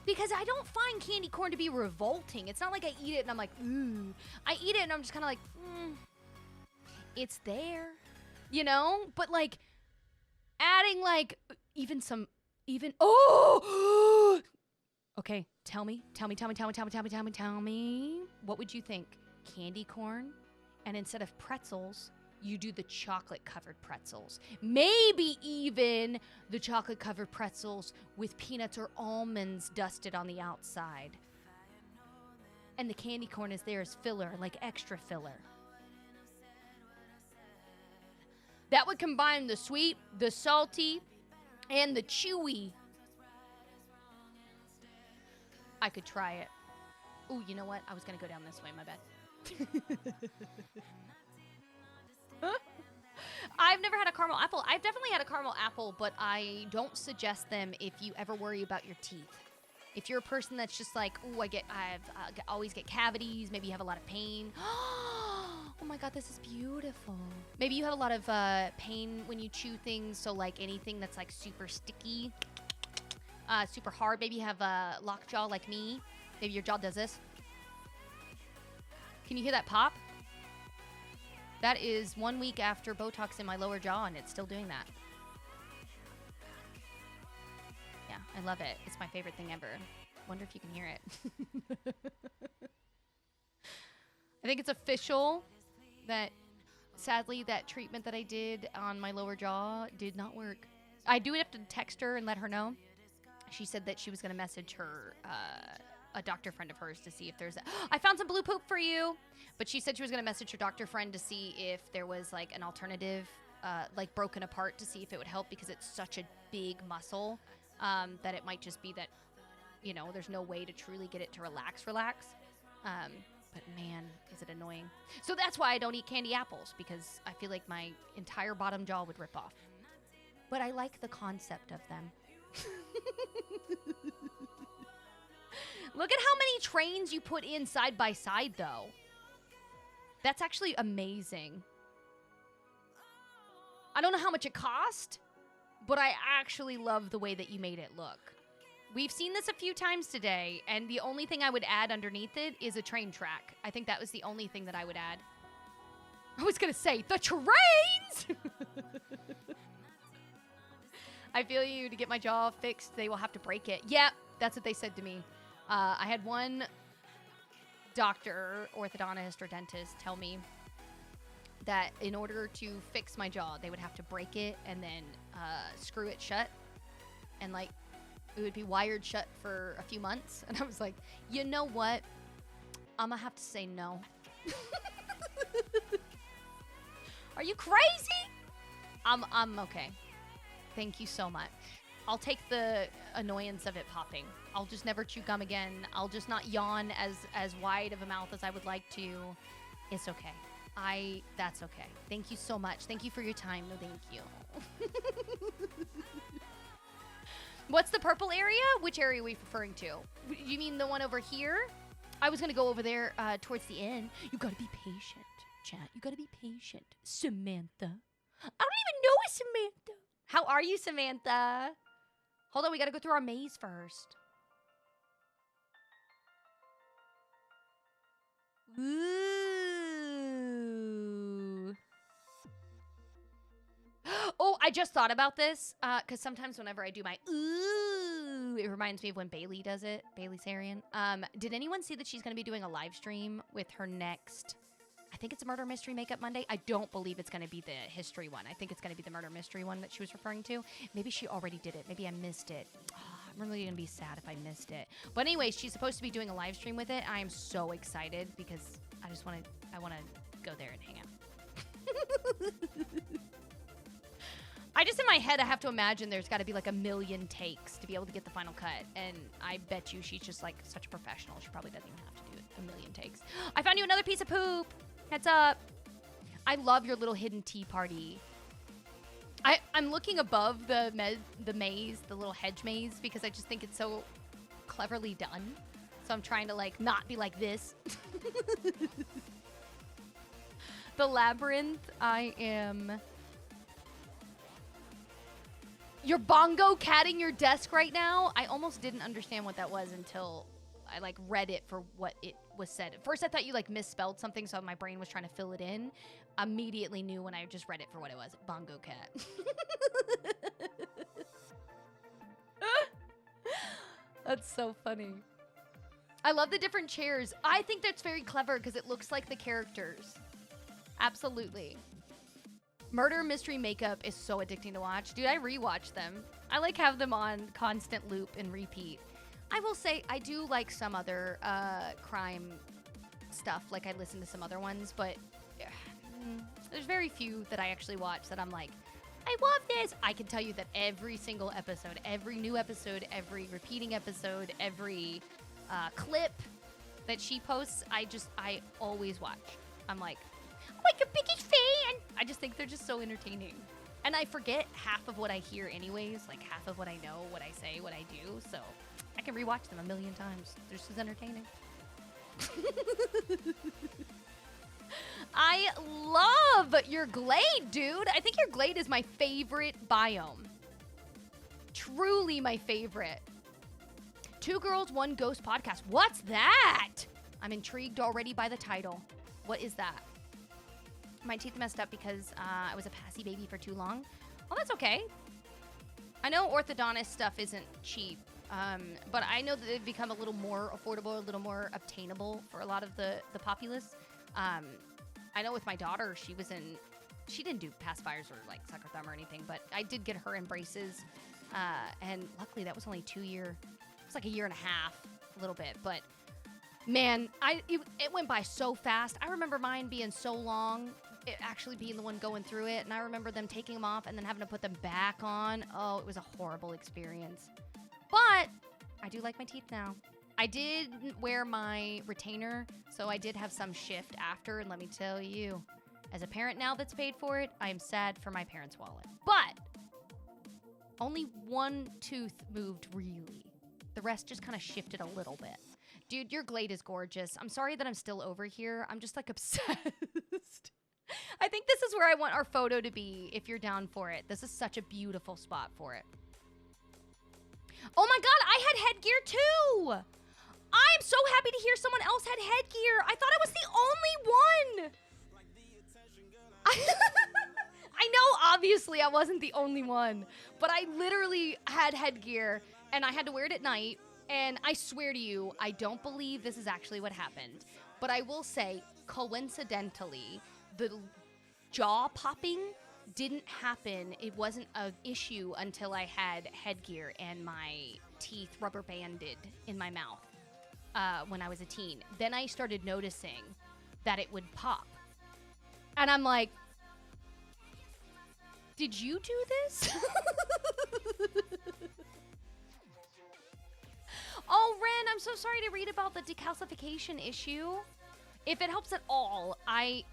Because I don't find candy corn to be revolting. It's not like I eat it and I'm like, ooh. I eat it and I'm just kind of like, it's there, you know? But like, adding like, oh! Okay, tell me. What would you think? Candy corn? And instead of pretzels, you do the chocolate-covered pretzels. Maybe even the chocolate-covered pretzels with peanuts or almonds dusted on the outside. And the candy corn is there as filler, like extra filler. That would combine the sweet, the salty, and the chewy. I could try it. Ooh, you know what? I was going to go down this way, my bad. I've never had a caramel apple. I've definitely had a caramel apple, but I don't suggest them if you ever worry about your teeth. If you're a person that's just like, ooh, I always get cavities. Maybe you have a lot of pain. Oh my God, this is beautiful. Maybe you have a lot of pain when you chew things. So like anything that's like super sticky, super hard. Maybe you have a lockjaw like me. Maybe your jaw does this. Can you hear that pop? That is 1 week after Botox in my lower jaw, and it's still doing that. Yeah, I love it. It's my favorite thing ever. Wonder if you can hear it. I think it's official that, sadly, that treatment that I did on my lower jaw did not work. I do have to text her and let her know. She said that she was going to message her a doctor friend of hers to see if there's I found some blue poop for you. But she said she was going to message her doctor friend to see if there was like an alternative, like broken apart, to see if it would help, because it's such a big muscle that it might just be that, you know, there's no way to truly get it to relax. But man, is it annoying. So that's why I don't eat candy apples, because I feel like my entire bottom jaw would rip off. But I like the concept of them. Look at how many trains you put in side by side, though. That's actually amazing. I don't know how much it cost, but I actually love the way that you made it look. We've seen this a few times today, and the only thing I would add underneath it is a train track. I think that was the only thing that I would add. I was going to say, the trains! I feel you. To get my jaw fixed, they will have to break it. Yeah, that's what they said to me. I had one doctor, orthodontist, or dentist tell me that in order to fix my jaw, they would have to break it and then screw it shut and like it would be wired shut for a few months. And I was like, you know what? I'm gonna have to say no. Are you crazy? I'm okay. Thank you so much. I'll take the annoyance of it popping. I'll just never chew gum again. I'll just not yawn as wide of a mouth as I would like to. It's okay. That's okay. Thank you so much. Thank you for your time. No, thank you. What's the purple area? Which area are we referring to? You mean the one over here? I was gonna go over there towards the end. You gotta be patient, chat. You gotta be patient. Samantha. I don't even know a Samantha. How are you, Samantha? Hold on, we gotta go through our maze first. Ooh. Oh, I just thought about this, because sometimes whenever I do my ooh, it reminds me of when Bailey does it, Bailey Sarian. Did anyone see that she's going to be doing a live stream with her next, I think it's a Murder Mystery Makeup Monday. I don't believe it's going to be the history one. I think it's going to be the Murder Mystery one that she was referring to. Maybe she already did it. Maybe I missed it. Oh, I'm really going to be sad if I missed it. But anyways, she's supposed to be doing a live stream with it. I am so excited because I want to go there and hang out. I just, in my head, I have to imagine there's got to be like a million takes to be able to get the final cut. And I bet you she's just like such a professional. She probably doesn't even have to do it a million takes. I found you another piece of poop. Heads up. I love your little hidden tea party. I'm looking above the maze, the little hedge maze, because I just think it's so cleverly done. So I'm trying to like not be like this. The labyrinth, I am... You're bongo catting your desk right now? I almost didn't understand what that was until I like read it for what it was said. At first I thought you like misspelled something, so my brain was trying to fill it in. Immediately knew when I just read it for what it was. Bongo cat. That's so funny. I love the different chairs. I think that's very clever because it looks like the characters. Absolutely. Murder Mystery Makeup is so addicting to watch. Dude, I rewatch them. I like have them on constant loop and repeat. I will say I do like some other crime stuff. Like I listen to some other ones, but there's very few that I actually watch that I'm like, I love this. I can tell you that every single episode, every new episode, every repeating episode, every clip that she posts, I always watch. I'm like your biggest fan. I just think they're just so entertaining. And I forget half of what I hear anyways, like half of what I know, what I say, what I do. So I can rewatch them a million times. They're just as entertaining. I love your glade, dude. I think your glade is my favorite biome. Truly my favorite. 2 Girls, 1 Ghost podcast. What's that? I'm intrigued already by the title. What is that? My teeth messed up because I was a passy baby for too long. Well, that's okay. I know orthodontist stuff isn't cheap, but I know that they've become a little more affordable, a little more obtainable for a lot of the populace. I know with my daughter, she didn't do pacifiers or like sucker thumb or anything, but I did get her in braces, and luckily that was only it was like a year and a half, a little bit, but man, it went by so fast. I remember mine being so long, it actually being the one going through it, and I remember them taking them off and then having to put them back on. Oh, it was a horrible experience. But I do like my teeth now. I did wear my retainer, so I did have some shift after, and let me tell you, as a parent now that's paid for it, I am sad for my parents' wallet. But only one tooth moved really. The rest just kind of shifted a little bit. Dude, your glade is gorgeous. I'm sorry that I'm still over here. I'm just like obsessed. I think this is where I want our photo to be if you're down for it. This is such a beautiful spot for it. Oh my God, I had headgear too. I'm so happy to hear someone else had headgear. I thought I was the only one. I know, obviously, I wasn't the only one, but I literally had headgear and I had to wear it at night. And I swear to you, I don't believe this is actually what happened. But I will say, coincidentally, the jaw popping didn't happen. It wasn't an issue until I had headgear and my teeth rubber banded in my mouth when I was a teen. Then I started noticing that it would pop. And I'm like, did you do this? Oh, Ren, I'm so sorry to read about the decalcification issue. If it helps at all, I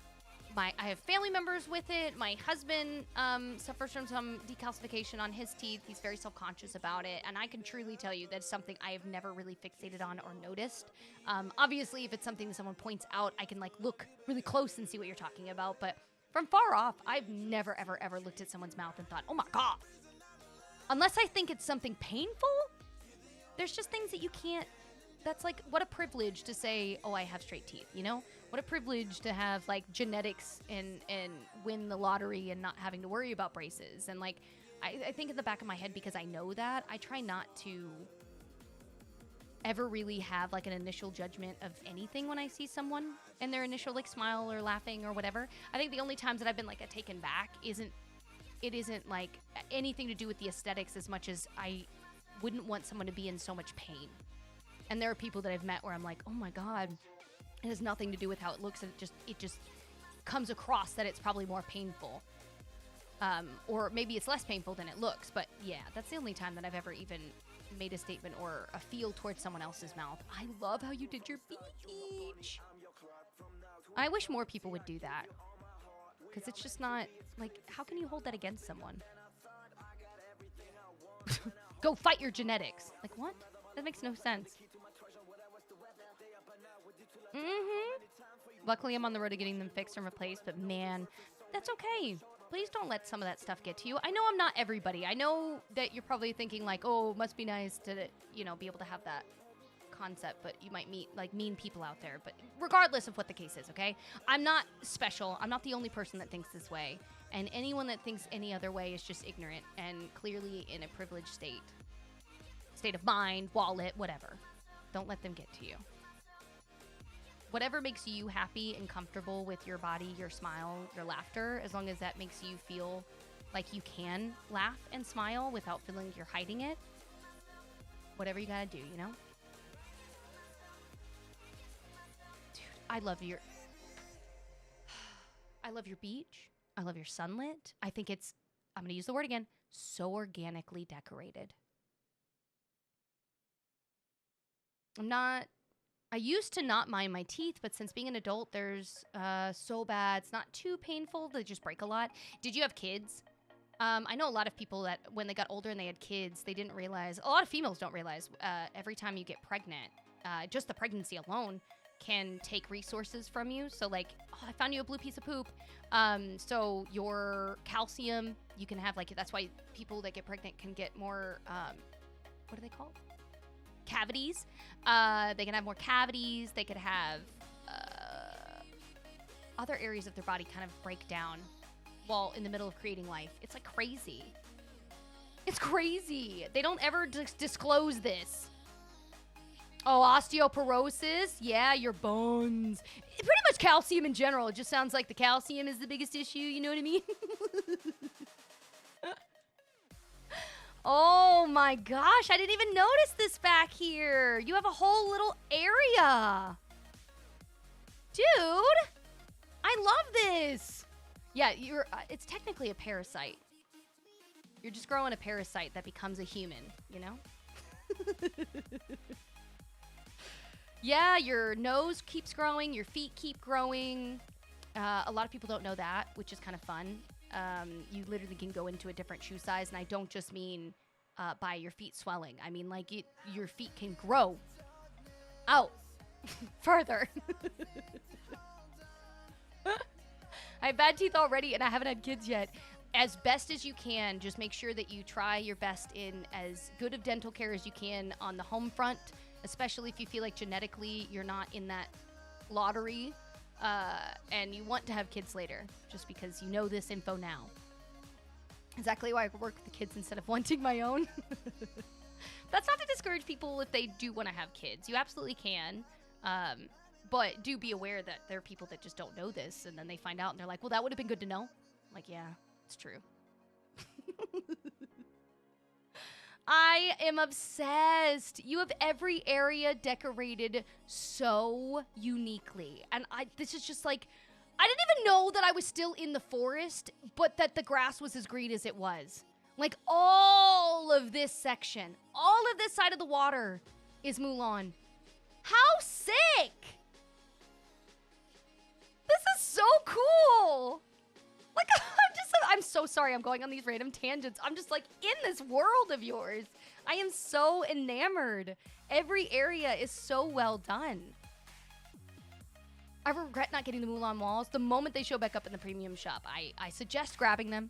have family members with it. My husband suffers from some decalcification on his teeth. He's very self-conscious about it. And I can truly tell you that's something I have never really fixated on or noticed. Obviously, if it's something that someone points out, I can like look really close and see what you're talking about. But from far off, I've never, ever, ever looked at someone's mouth and thought, oh my God. Unless I think it's something painful, there's just things that you can't. That's like, what a privilege to say, oh, I have straight teeth, you know? What a privilege to have, like, genetics and win the lottery and not having to worry about braces. And, like, I think in the back of my head, because I know that, I try not to ever really have, like, an initial judgment of anything when I see someone and their initial, like, smile or laughing or whatever. I think the only times that I've been, like, taken back isn't, like, anything to do with the aesthetics as much as I wouldn't want someone to be in so much pain. And there are people that I've met where I'm like, oh my God, it has nothing to do with how it looks, and it just comes across that it's probably more painful. Or maybe it's less painful than it looks, but yeah, that's the only time that I've ever even made a statement or a feel towards someone else's mouth. I love how you did your beach. I wish more people would do that. Because it's just not, like, how can you hold that against someone? Go fight your genetics. Like, what? That makes no sense. Luckily, I'm on the road to getting them fixed and replaced, but man, that's okay. Please don't let some of that stuff get to you. I know I'm not everybody. I know that you're probably thinking like, oh, it must be nice to, you know, be able to have that concept, but you might meet like mean people out there. But regardless of what the case is, okay? I'm not special. I'm not the only person that thinks this way. And anyone that thinks any other way is just ignorant and clearly in a privileged state of mind, wallet, whatever. Don't let them get to you. Whatever makes you happy and comfortable with your body, your smile, your laughter, as long as that makes you feel like you can laugh and smile without feeling you're hiding it. Whatever you gotta do, you know? Dude, I love your beach. I love your sunlit. I think it's, I'm gonna use the word again, so organically decorated. I used to not mind my teeth, but since being an adult, there's so bad. It's not too painful. They just break a lot. Did you have kids? I know a lot of people that when they got older and they had kids, they didn't realize, a lot of females don't realize, every time you get pregnant, just the pregnancy alone can take resources from you. So like, oh, I found you a blue piece of poop. So your calcium, you can have like, that's why people that get pregnant can get more, what are they called? Cavities. They can have more cavities. They could have other areas of their body kind of break down while in the middle of creating life. It's like crazy. It's crazy. They don't ever disclose this. Oh, osteoporosis? Yeah, your bones. Pretty much calcium in general. It just sounds like the calcium is the biggest issue. You know what I mean? Oh my gosh, I didn't even notice this back here. You have a whole little area. Dude, I love this. Yeah, it's technically a parasite. You're just growing a parasite that becomes a human, you know? Yeah, your nose keeps growing, your feet keep growing. A lot of people don't know that, which is kind of fun. You literally can go into a different shoe size, and I don't just mean by your feet swelling. I mean, like, your feet can grow out further. I have bad teeth already, and I haven't had kids yet. As best as you can, just make sure that you try your best in as good of dental care as you can on the home front, especially if you feel like genetically you're not in that lottery. And you want to have kids later, just because you know this info now. Exactly why I work with the kids instead of wanting my own. That's not to discourage people if they do want to have kids. You absolutely can. But do be aware that there are people that just don't know this, and then they find out and they're like, well, that would have been good to know. I'm like, yeah, it's true. I am obsessed. You have every area decorated so uniquely. And this is just like, I didn't even know that I was still in the forest, but that the grass was as green as it was. Like, all of this section, all of this side of the water is Mulan. How sick! This is so cool! Like, I'm so sorry I'm going on these random tangents. I'm just like in this world of yours. I am so enamored. Every area is so well done. I regret not getting the Mulan walls. The moment they show back up in the premium shop, I suggest grabbing them.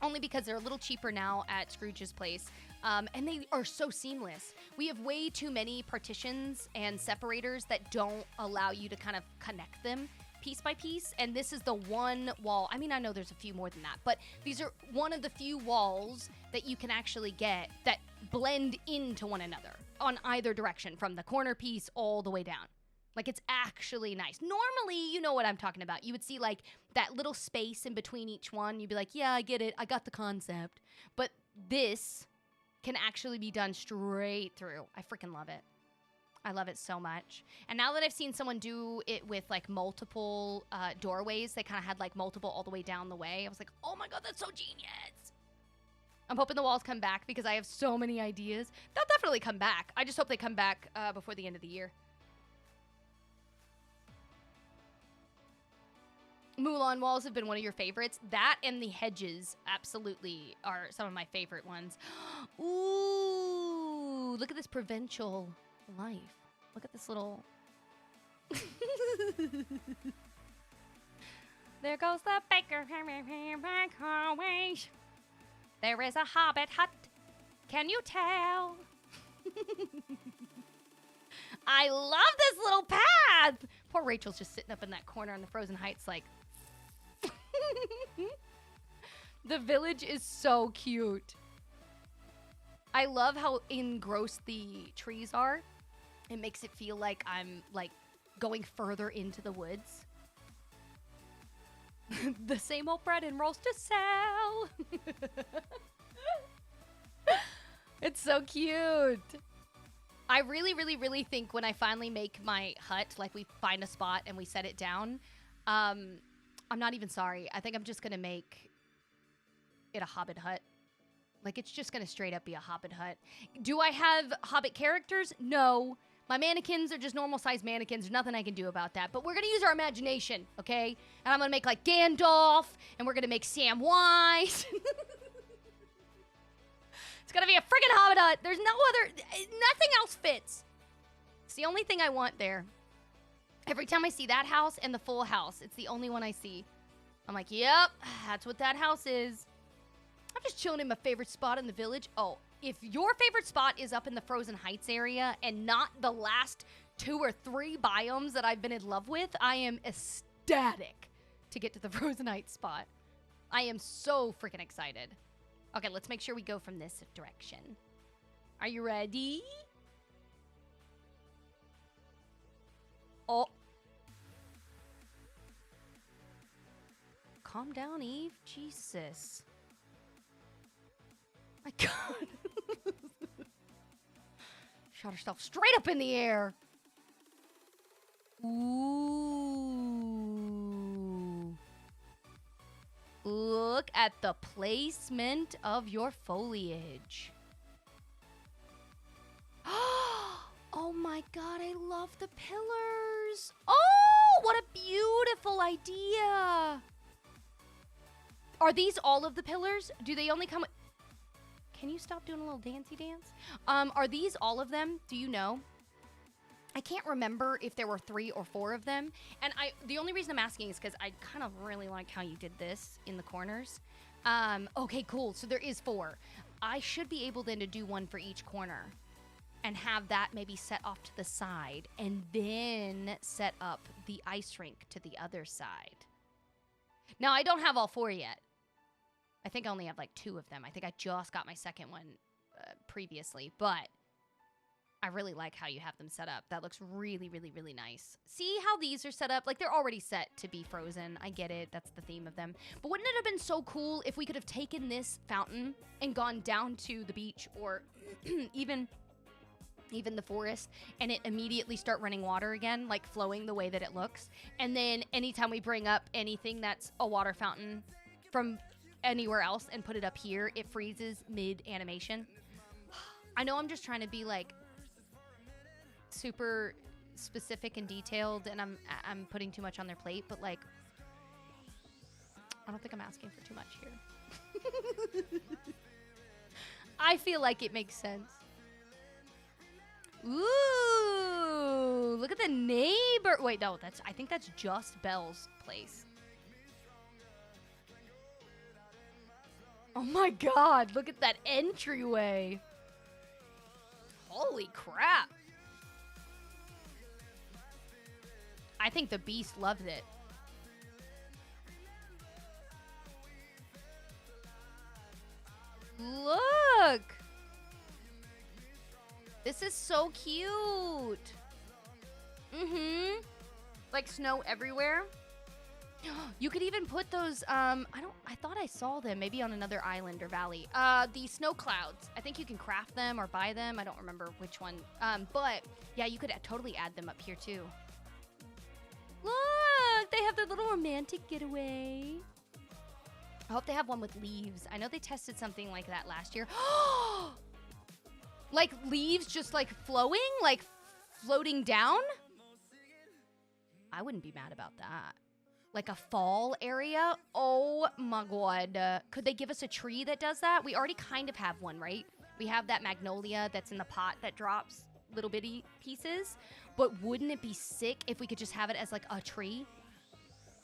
Only because they're a little cheaper now at Scrooge's place. And they are so seamless. We have way too many partitions and separators that don't allow you to kind of connect them piece by piece, and this is the one wall. I mean, I know there's a few more than that, but these are one of the few walls that you can actually get that blend into one another on either direction, from the corner piece all the way down. Like, it's actually nice. Normally, you know what I'm talking about. You would see, like, that little space in between each one. You'd be like, yeah, I get it. I got the concept. But this can actually be done straight through. I freaking love it. I love it so much. And now that I've seen someone do it with, like, multiple doorways, they kind of had, like, multiple all the way down the way. I was like, oh my god, that's so genius. I'm hoping the walls come back because I have so many ideas. They'll definitely come back. I just hope they come back before the end of the year. Mulan walls have been one of your favorites. That and the hedges absolutely are some of my favorite ones. Ooh, look at this provincial life. Look at this little... There goes the baker. There is a hobbit hut. Can you tell? I love this little path. Poor Rachel's just sitting up in that corner on the Frozen Heights like... The village is so cute. I love how engrossed the trees are. It makes it feel like I'm, like, going further into the woods. The same old bread and rolls to sell. It's so cute. I really, really, really think when I finally make my hut, like, we find a spot and we set it down, I'm not even sorry. I think I'm just going to make it a Hobbit hut. Like, it's just going to straight up be a Hobbit hut. Do I have Hobbit characters? No. My mannequins are just normal-sized mannequins. There's nothing I can do about that. But we're going to use our imagination, okay? And I'm going to make, like, Gandalf, and we're going to make Samwise. It's going to be a friggin' Hobbit hut. There's no other... Nothing else fits. It's the only thing I want there. Every time I see that house and the full house, it's the only one I see. I'm like, yep, that's what that house is. I'm just chilling in my favorite spot in the village. Oh, if your favorite spot is up in the Frozen Heights area and not the last 2 or 3 biomes that I've been in love with, I am ecstatic to get to the Frozen Heights spot. I am so freaking excited. Okay, let's make sure we go from this direction. Are you ready? Oh. Calm down, Eve. Jesus. My god. Shot herself straight up in the air. Ooh. Look at the placement of your foliage. Oh my god, I love the pillars. Oh, what a beautiful idea. Are these all of the pillars? Do they only come... Can you stop doing a little dancey dance? Are these all of them? Do you know? I can't remember if there were 3 or 4 of them. And the only reason I'm asking is because I kind of really like how you did this in the corners. Okay, cool. So there is 4. I should be able then to do one for each corner and have that maybe set off to the side and then set up the ice rink to the other side. Now, I don't have all 4 yet. I think I only have like 2 of them. I think I just got my second one previously, but I really like how you have them set up. That looks really, really, really nice. See how these are set up? Like, they're already set to be frozen. I get it. That's the theme of them. But wouldn't it have been so cool if we could have taken this fountain and gone down to the beach or even the forest, and it immediately start running water again, like flowing the way that it looks. And then anytime we bring up anything that's a water fountain from anywhere else and put it up here, it freezes mid-animation. I know I'm just trying to be like super specific and detailed, and I'm putting too much on their plate, but like I don't think I'm asking for too much here. I feel like it makes sense. Ooh, look at the neighbor. Wait, no, I think that's just Belle's place. Oh my God, look at that entryway. Holy crap. I think the beast loved it. Look. This is so cute. Like snow everywhere. You could even put those, I thought I saw them maybe on another island or valley. The snow clouds. I think you can craft them or buy them. I don't remember which one. But yeah, you could totally add them up here too. Look, they have their little romantic getaway. I hope they have one with leaves. I know they tested something like that last year. Like leaves just like flowing, like floating down? I wouldn't be mad about that. Like a fall area? Oh my God. Could they give us a tree that does that? We already kind of have one, right? We have that magnolia that's in the pot that drops little bitty pieces. But wouldn't it be sick if we could just have it as like a tree?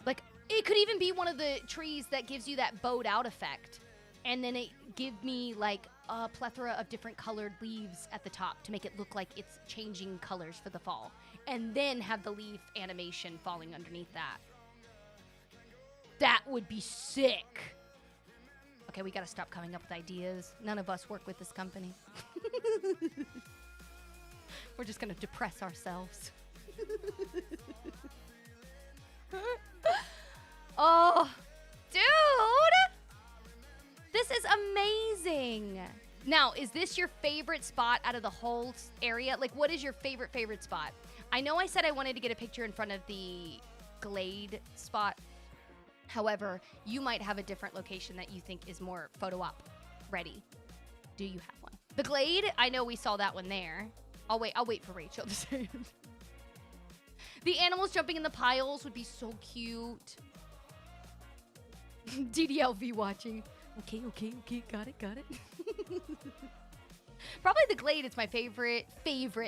Like it could even be one of the trees that gives you that bowed out effect. And then it give me like a plethora of different colored leaves at the top to make it look like it's changing colors for the fall. And then have the leaf animation falling underneath that. That would be sick. Okay, we gotta stop coming up with ideas. None of us work with this company. We're just gonna depress ourselves. Oh, dude! This is amazing. Now, is this your favorite spot out of the whole area? Like, what is your favorite spot? I know I said I wanted to get a picture in front of the glade spot. However, you might have a different location that you think is more photo op ready. Do you have one? The glade, I know we saw that one there. I'll wait for Rachel to say it. The animals jumping in the piles would be so cute. DDLV watching. Okay, got it. Probably the glade is my favorite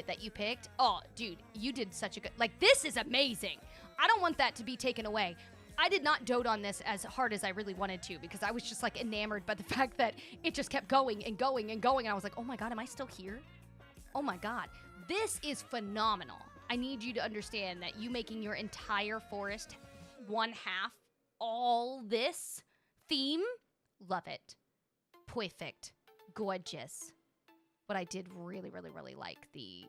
that you picked. Oh, dude, you did such a good, like, this is amazing. I don't want that to be taken away. I did not dote on this as hard as I really wanted to because I was just like enamored by the fact that it just kept going and going and going. And I was like, oh my God, am I still here? Oh my God, this is phenomenal. I need you to understand that you making your entire forest one half all this theme, love it. Perfect. Gorgeous. But I did really like the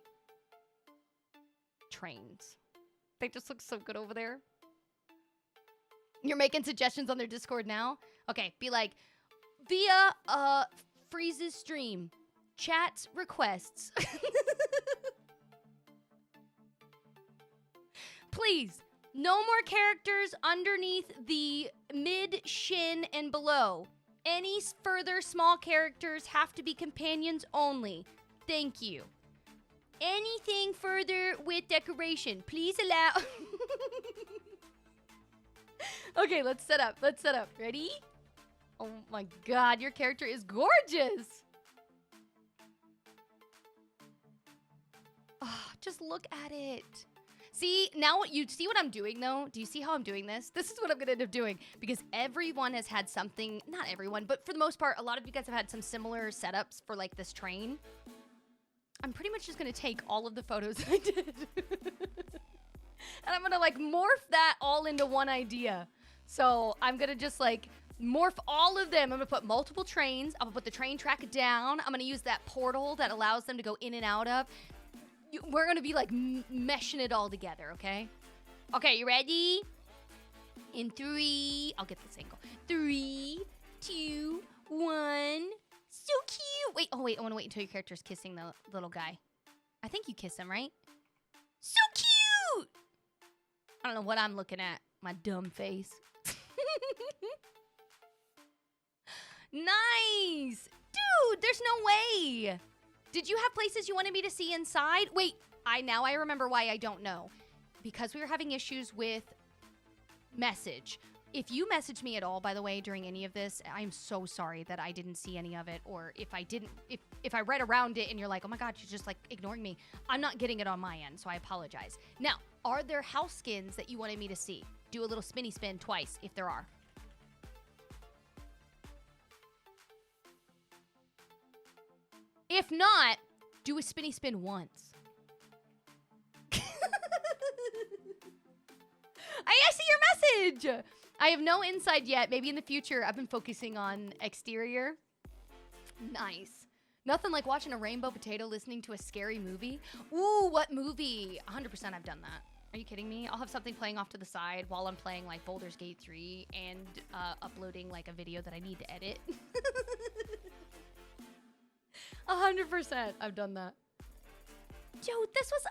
trains. They just look so good over there. You're making suggestions on their Discord now? Okay, be like, via Freeze's stream, chat requests. Please, no more characters underneath the mid-shin and below. Any further small characters have to be companions only. Thank you. Anything further with decoration, please allow... Okay, let's set up. Ready? Oh my God, your character is gorgeous. Oh, just look at it. See, now you see what I'm doing though? Do you see how I'm doing this? This is what I'm gonna end up doing because everyone has had something, not everyone, but for the most part, a lot of you guys have had some similar setups for like this train. I'm pretty much just gonna take all of the photos I did. And I'm gonna like morph that all into one idea. So I'm gonna just like morph all of them. I'm gonna put multiple trains. I'm gonna put the train track down. I'm gonna use that portal that allows them to go in and out of. We're gonna be like meshing it all together, okay? Okay, you ready? In 3, I'll get this angle. 3, 2, 1. So cute. Wait, I want to wait until your character's kissing the little guy. I think you kiss him, right? So cute. I don't know what I'm looking at. My dumb face. Nice. Dude, there's no way. Did you have places you wanted me to see inside? Wait, I remember why I don't know. Because we were having issues with message. If you message me at all, by the way, during any of this, I'm so sorry that I didn't see any of it. Or if I didn't, if I read around it and you're like, oh my God, you're just like ignoring me. I'm not getting it on my end, so I apologize. Now, are there house skins that you wanted me to see? Do a little spinny spin twice, if there are. If not, do a spinny spin once. I see your message. I have no inside yet. Maybe in the future. I've been focusing on exterior. Nice. Nothing like watching a rainbow potato listening to a scary movie. Ooh, what movie? 100% I've done that. Are you kidding me? I'll have something playing off to the side while I'm playing like Baldur's Gate 3 and uploading like a video that I need to edit. 100% I've done that. Dude, this was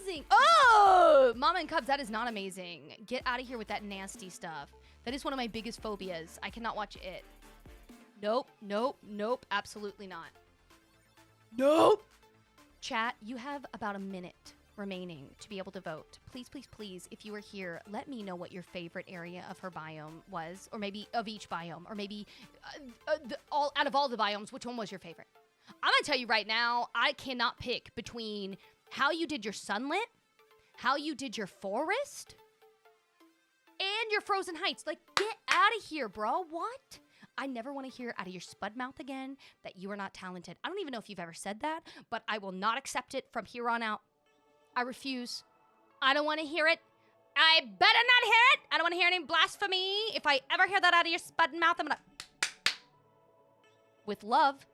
amazing. Oh, Mama and Cubs, that is not amazing. Get out of here with that nasty stuff. That is one of my biggest phobias. I cannot watch it. Nope, nope, nope, absolutely not. Nope. Chat, you have about a minute remaining to be able to vote. Please, please, please, if you are here, let me know what your favorite area of her biome was, or maybe of each biome, or maybe out of all the biomes, which one was your favorite? I'm gonna tell you right now, I cannot pick between how you did your sunlit, how you did your forest, and your frozen heights. Like, get out of here, bro. What? I never want to hear out of your spud mouth again that you are not talented. I don't even know if you've ever said that, but I will not accept it from here on out. I refuse. I don't want to hear it. I better not hear it. I don't want to hear any blasphemy. If I ever hear that out of your spud mouth, I'm gonna... With love.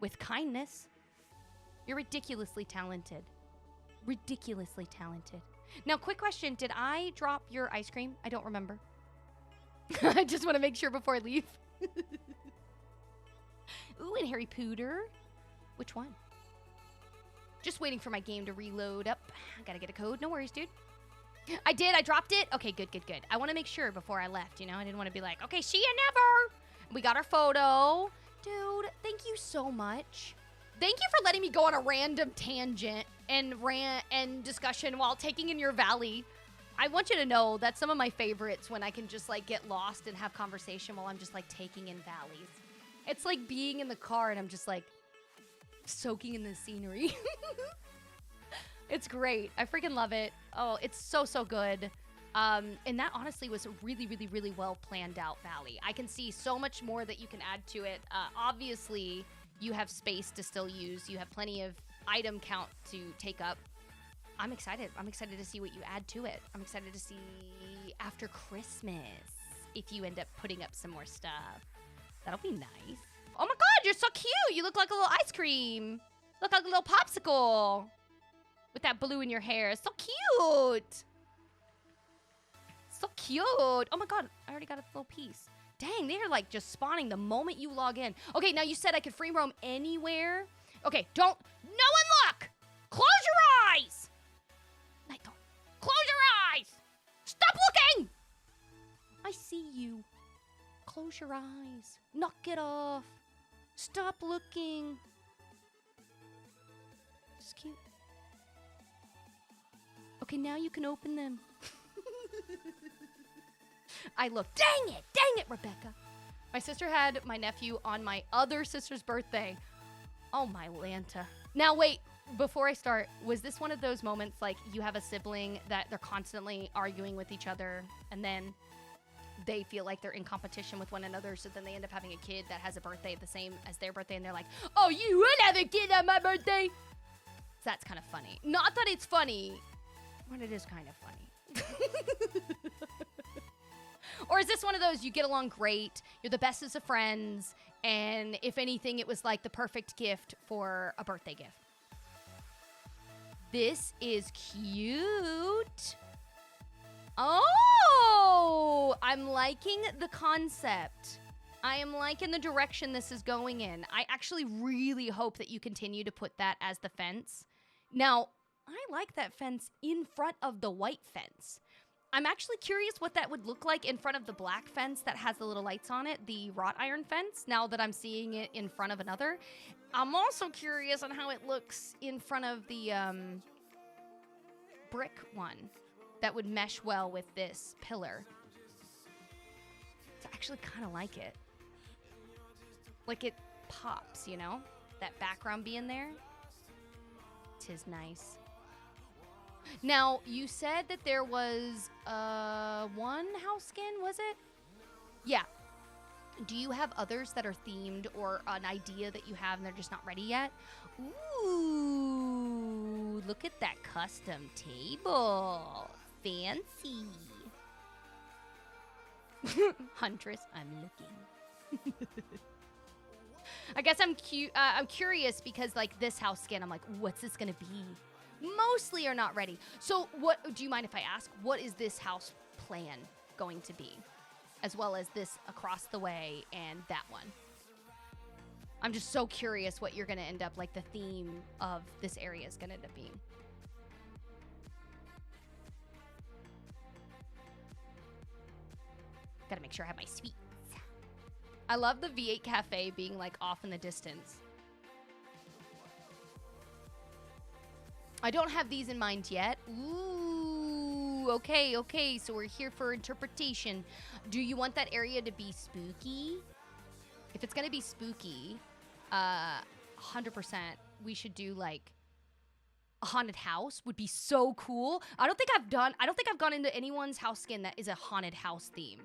With kindness. You're ridiculously talented. Ridiculously talented. Now, quick question. Did I drop your ice cream? I don't remember. I just want to make sure before I leave. Ooh, and Harry Pooter. Which one? Just waiting for my game to reload up. I gotta get a code. No worries, dude. I did. I dropped it. Okay, good, good, good. I want to make sure before I left, you know? I didn't want to be like, okay, see you never. We got our photo. Dude, thank you so much. Thank you for letting me go on a random tangent and rant and discussion while taking in your valley. I want you to know that's some of my favorites when I can just like get lost and have conversation while I'm just like taking in valleys. It's like being in the car and I'm just like soaking in the scenery. It's great. I freaking love it. Oh, it's so, so good. And that honestly was a really, really, really well planned out valley. I can see so much more that you can add to it. Obviously, you have space to still use. You have plenty of item count to take up. I'm excited. I'm excited to see what you add to it. I'm excited to see after Christmas if you end up putting up some more stuff. That'll be nice. Oh my God, you're so cute. You look like a little ice cream. Look like a little popsicle with that blue in your hair. So cute. So cute. Oh my God, I already got a little piece. Dang, they're like just spawning the moment you log in. Okay, now you said I could free roam anywhere. Okay, no one look. Close your eyes. Nighthawk, close your eyes. Stop looking. I see you. Close your eyes. Knock it off. Stop looking. It's cute. Okay, now you can open them. I look. Dang it, Rebecca. My sister had my nephew on my other sister's birthday. Oh, my Lanta. Now, wait, before I start, was this one of those moments like you have a sibling that they're constantly arguing with each other and then they feel like they're in competition with one another, so then they end up having a kid that has a birthday the same as their birthday and they're like, oh, you would have a kid on my birthday? So that's kind of funny. Not that it's funny, but it is kind of funny. Or is this one of those you get along great, you're the bestest of friends, and if anything, it was like the perfect gift for a birthday gift? This is cute. Oh, I'm liking the concept. I am liking the direction this is going in. I actually really hope that you continue to put that as the fence. Now, I like that fence in front of the white fence. I'm actually curious what that would look like in front of the black fence that has the little lights on it, the wrought iron fence, now that I'm seeing it in front of another. I'm also curious on how it looks in front of the brick one that would mesh well with this pillar. I actually kind of like it. Like it pops, you know? That background being there. 'Tis nice. Now, you said that there was one house skin, was it? Yeah. Do you have others that are themed or an idea that you have and they're just not ready yet? Ooh, look at that custom table. Fancy. Huntress, I'm looking. I guess I'm curious because like this house skin, I'm like, what's this gonna be? Mostly are not ready. So what, do you mind if I ask, what is this house plan going to be? As well as this across the way and that one. I'm just so curious what you're gonna end up, like the theme of this area is gonna end up being. Gotta make sure I have my sweets. I love the V8 Cafe being like off in the distance. I don't have these in mind yet. Ooh, okay, so we're here for interpretation. Do you want that area to be spooky? If it's gonna be spooky, 100%, we should do like a haunted house would be so cool. I don't think I've gone into anyone's house skin that is a haunted house theme.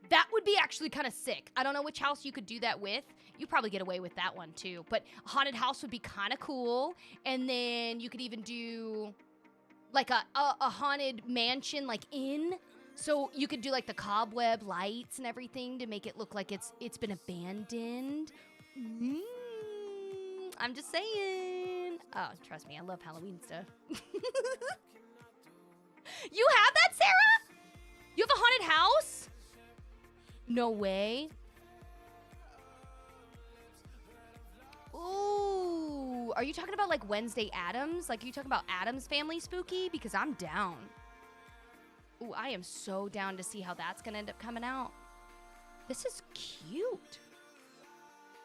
That would be actually kind of sick. I don't know which house you could do that with. You probably get away with that one too. But a haunted house would be kind of cool. And then you could even do like a haunted mansion like in. So you could do like the cobweb lights and everything to make it look like it's been abandoned. I'm just saying. Oh, trust me, I love Halloween stuff. You have that, Sarah? You have a haunted house? No way. Ooh, are you talking about like Wednesday Addams? Like, are you talking about Addams Family Spooky? Because I'm down. Ooh, I am so down to see how that's gonna end up coming out. This is cute.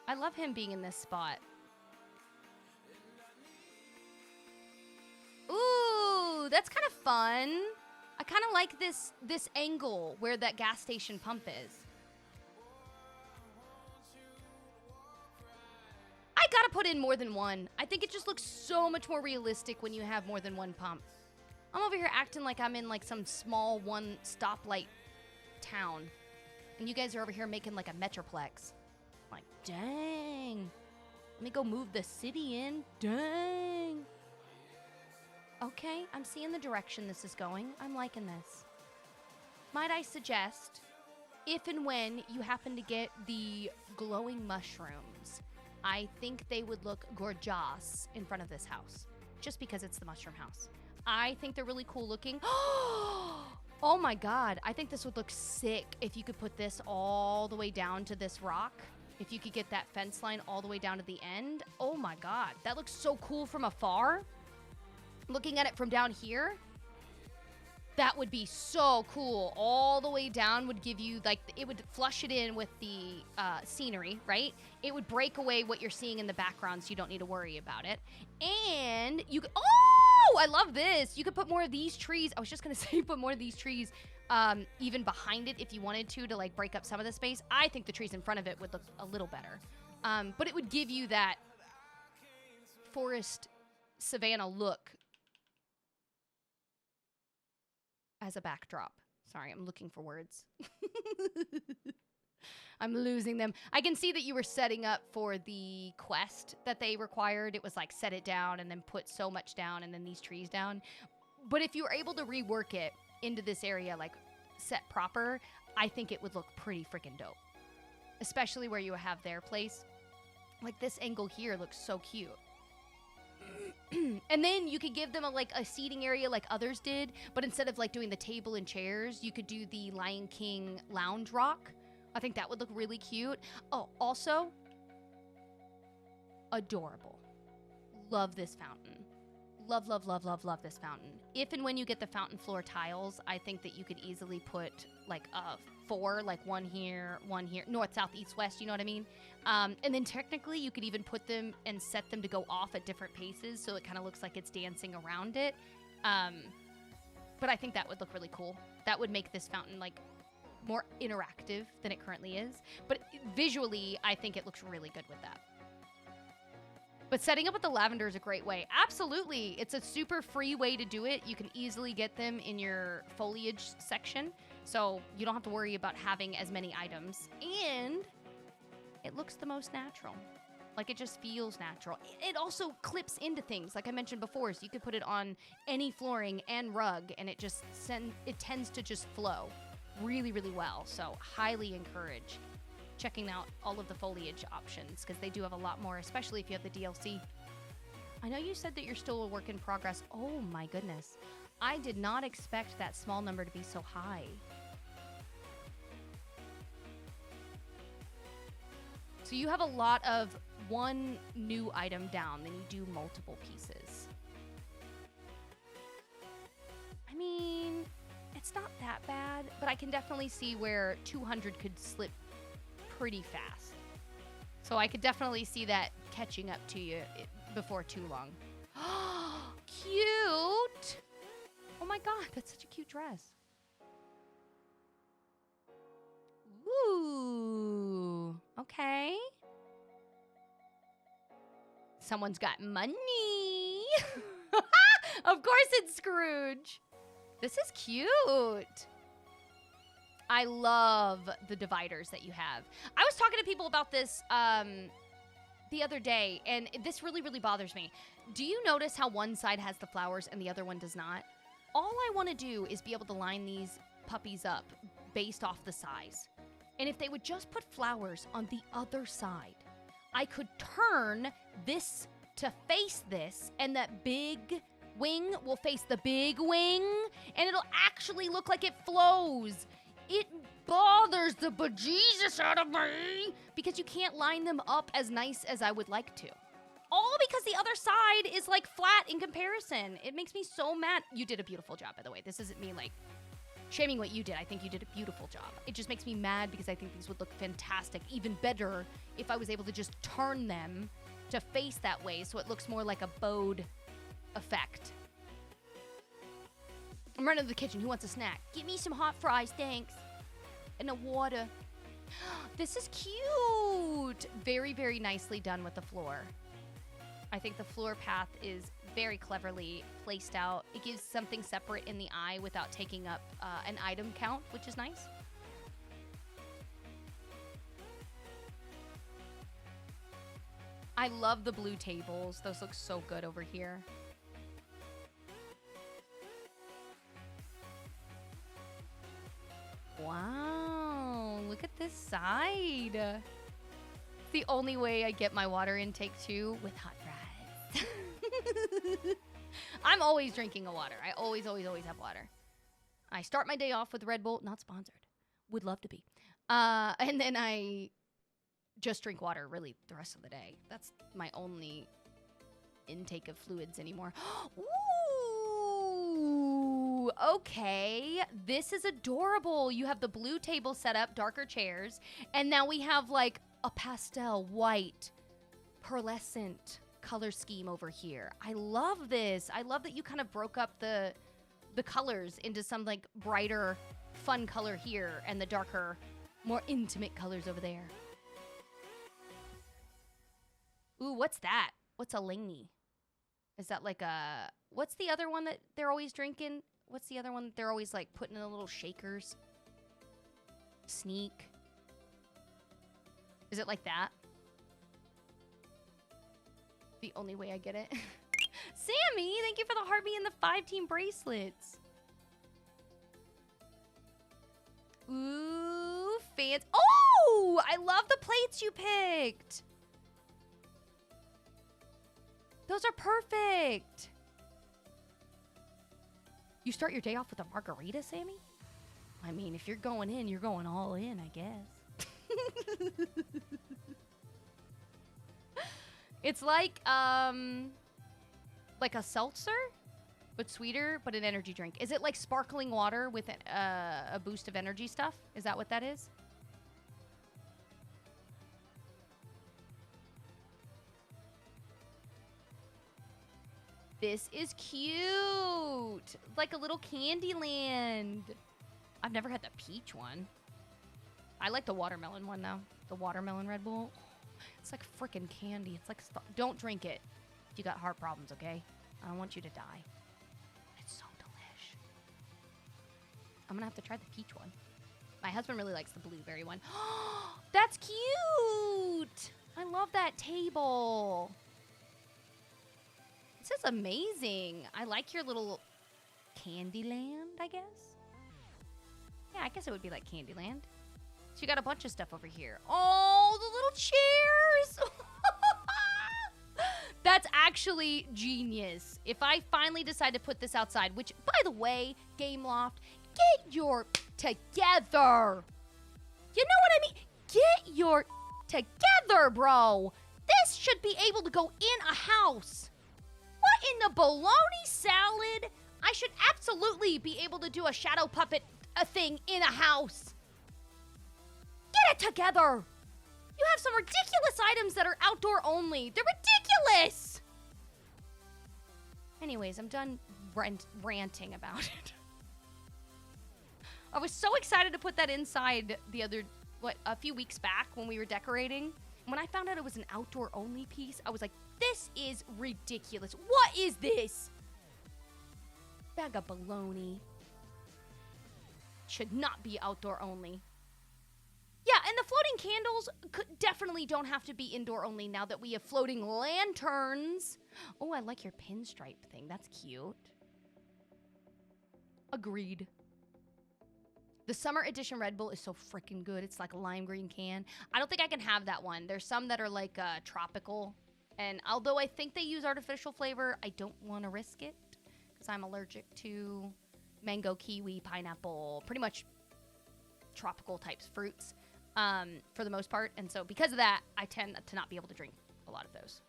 I love him being in this spot. Ooh, that's kind of fun. I kind of like this angle where that gas station pump is. I gotta put in more than one. I think it just looks so much more realistic when you have more than one pump. I'm over here acting like I'm in like some small one stoplight town. And you guys are over here making like a metroplex. Like, dang. Let me go move the city in. Dang. Okay, I'm seeing the direction this is going. I'm liking this. Might I suggest, if and when you happen to get the glowing mushrooms, I think they would look gorgeous in front of this house. Just because it's the mushroom house. I think they're really cool looking. Oh my god, I think this would look sick if you could put this all the way down to this rock. If you could get that fence line all the way down to the end. Oh my god, that looks so cool from afar. Looking at it from down here, that would be so cool. All the way down would give you, like, it would flush it in with the scenery, right? It would break away what you're seeing in the background so you don't need to worry about it. And you could, oh, I love this. You could put more of these trees. I was just going to say put more of these trees even behind it if you wanted to like, break up some of the space. I think the trees in front of it would look a little better. But it would give you that forest savanna look as a backdrop. Sorry, I'm looking for words. I'm losing them. I can see that you were setting up for the quest that they required. It was like set it down and then put so much down and then these trees down. But if you were able to rework it into this area, like set proper, I think it would look pretty freaking dope. Especially where you have their place. Like this angle here looks so cute. And then you could give them a seating area like others did, but instead of like doing the table and chairs, you could do the Lion King lounge rock. I think that would look really cute. Oh, also, adorable. Love this fountain. Love, love, love, love, love this fountain. If and when you get the fountain floor tiles, I think that you could easily put like 4, like one here, north, south, east, west, you know what I mean? And then technically you could even put them and set them to go off at different paces so it kind of looks like it's dancing around it. But I think that would look really cool. That would make this fountain like more interactive than it currently is. But visually, I think it looks really good with that. But setting up with the lavender is a great way. Absolutely. It's a super free way to do it. You can easily get them in your foliage section. So you don't have to worry about having as many items. And it looks the most natural. Like it just feels natural. It also clips into things, like I mentioned before. So you could put it on any flooring and rug, and it just it tends to just flow really, really well. So highly encourage checking out all of the foliage options because they do have a lot more, especially if you have the DLC. I know you said that you're still a work in progress. Oh my goodness. I did not expect that small number to be so high. So you have a lot of one new item down, then you do multiple pieces. I mean, it's not that bad, but I can definitely see where 200 could slip pretty fast. So I could definitely see that catching up to you before too long. Cute! Oh my god, that's such a cute dress. Ooh, okay. Someone's got money. Of course it's Scrooge. This is cute. I love the dividers that you have. I was talking to people about this the other day, and this really, really bothers me. Do you notice how one side has the flowers and the other one does not? All I want to do is be able to line these puppies up based off the size. And if they would just put flowers on the other side, I could turn this to face this, and that big wing will face the big wing, and it'll actually look like it flows. It bothers the bejesus out of me because you can't line them up as nice as I would like to. All because the other side is like flat in comparison. It makes me so mad. You did a beautiful job, by the way. This isn't me like shaming what you did. I think you did a beautiful job. It just makes me mad because I think these would look fantastic, even better if I was able to just turn them to face that way so it looks more like a bowed effect. I'm running to the kitchen. Who wants a snack? Give me some hot fries, thanks. And a water. This is cute. Very, very nicely done with the floor. I think the floor path is very cleverly placed out. It gives something separate in the eye without taking up an item count, which is nice. I love the blue tables. Those look so good over here. Wow, look at this side. It's the only way I get my water intake too, with hot fries. I'm always drinking a water. I always, always, always have water. I start my day off with Red Bull, not sponsored. Would love to be. And then I just drink water really the rest of the day. That's my only intake of fluids anymore. Ooh, okay. This is adorable. You have the blue table set up, darker chairs, and now we have like a pastel white pearlescent color scheme over here. I love this. I love that you kind of broke up the colors into some like brighter, fun color here and the darker, more intimate colors over there. Ooh, what's that? What's a lingy? Is that like a... What's the other one that they're always drinking? What's the other one that they're always like putting in the little shakers? Sneak. Is it like that? The only way I get it. Sammy, thank you for the heartbeat and the 5-team bracelets. Ooh, fans. Oh, I love the plates you picked. Those are perfect. You start your day off with a margarita, Sammy? I mean, if you're going in, you're going all in, I guess. It's like a seltzer, but sweeter, but an energy drink. Is it like sparkling water with a boost of energy stuff? Is that what that is? This is cute. Like a little Candyland. I've never had the peach one. I like the watermelon one, though. The watermelon Red Bull. It's like freaking candy. It's like... Don't drink it if you got heart problems, okay? I don't want you to die. It's so delish. I'm gonna have to try the peach one. My husband really likes the blueberry one. That's cute! I love that table. This is amazing. I like your little Candyland, I guess. Yeah, I guess it would be like Candyland. So you got a bunch of stuff over here. Oh, the little chairs! That's actually genius. If I finally decide to put this outside, which, by the way, Game Loft, get your together. You know what I mean? Get your together, bro. This should be able to go in a house. What in the bologna salad? I should absolutely be able to do a shadow puppet thing in a house. Get it together. You have some ridiculous items that are outdoor only. They're ridiculous. Anyways, I'm done ranting about it. I was so excited to put that inside a few weeks back when we were decorating. When I found out it was an outdoor only piece, I was like, this is ridiculous. What is this? Bag of baloney. Should not be outdoor only. Yeah, and the floating candles definitely don't have to be indoor only now that we have floating lanterns. Oh, I like your pinstripe thing. That's cute. Agreed. The summer edition Red Bull is so freaking good. It's like a lime green can. I don't think I can have that one. There's some that are like tropical. And although I think they use artificial flavor, I don't want to risk it because I'm allergic to mango, kiwi, pineapple, pretty much tropical types fruits. For the most part, and so because of that, I tend to not be able to drink a lot of those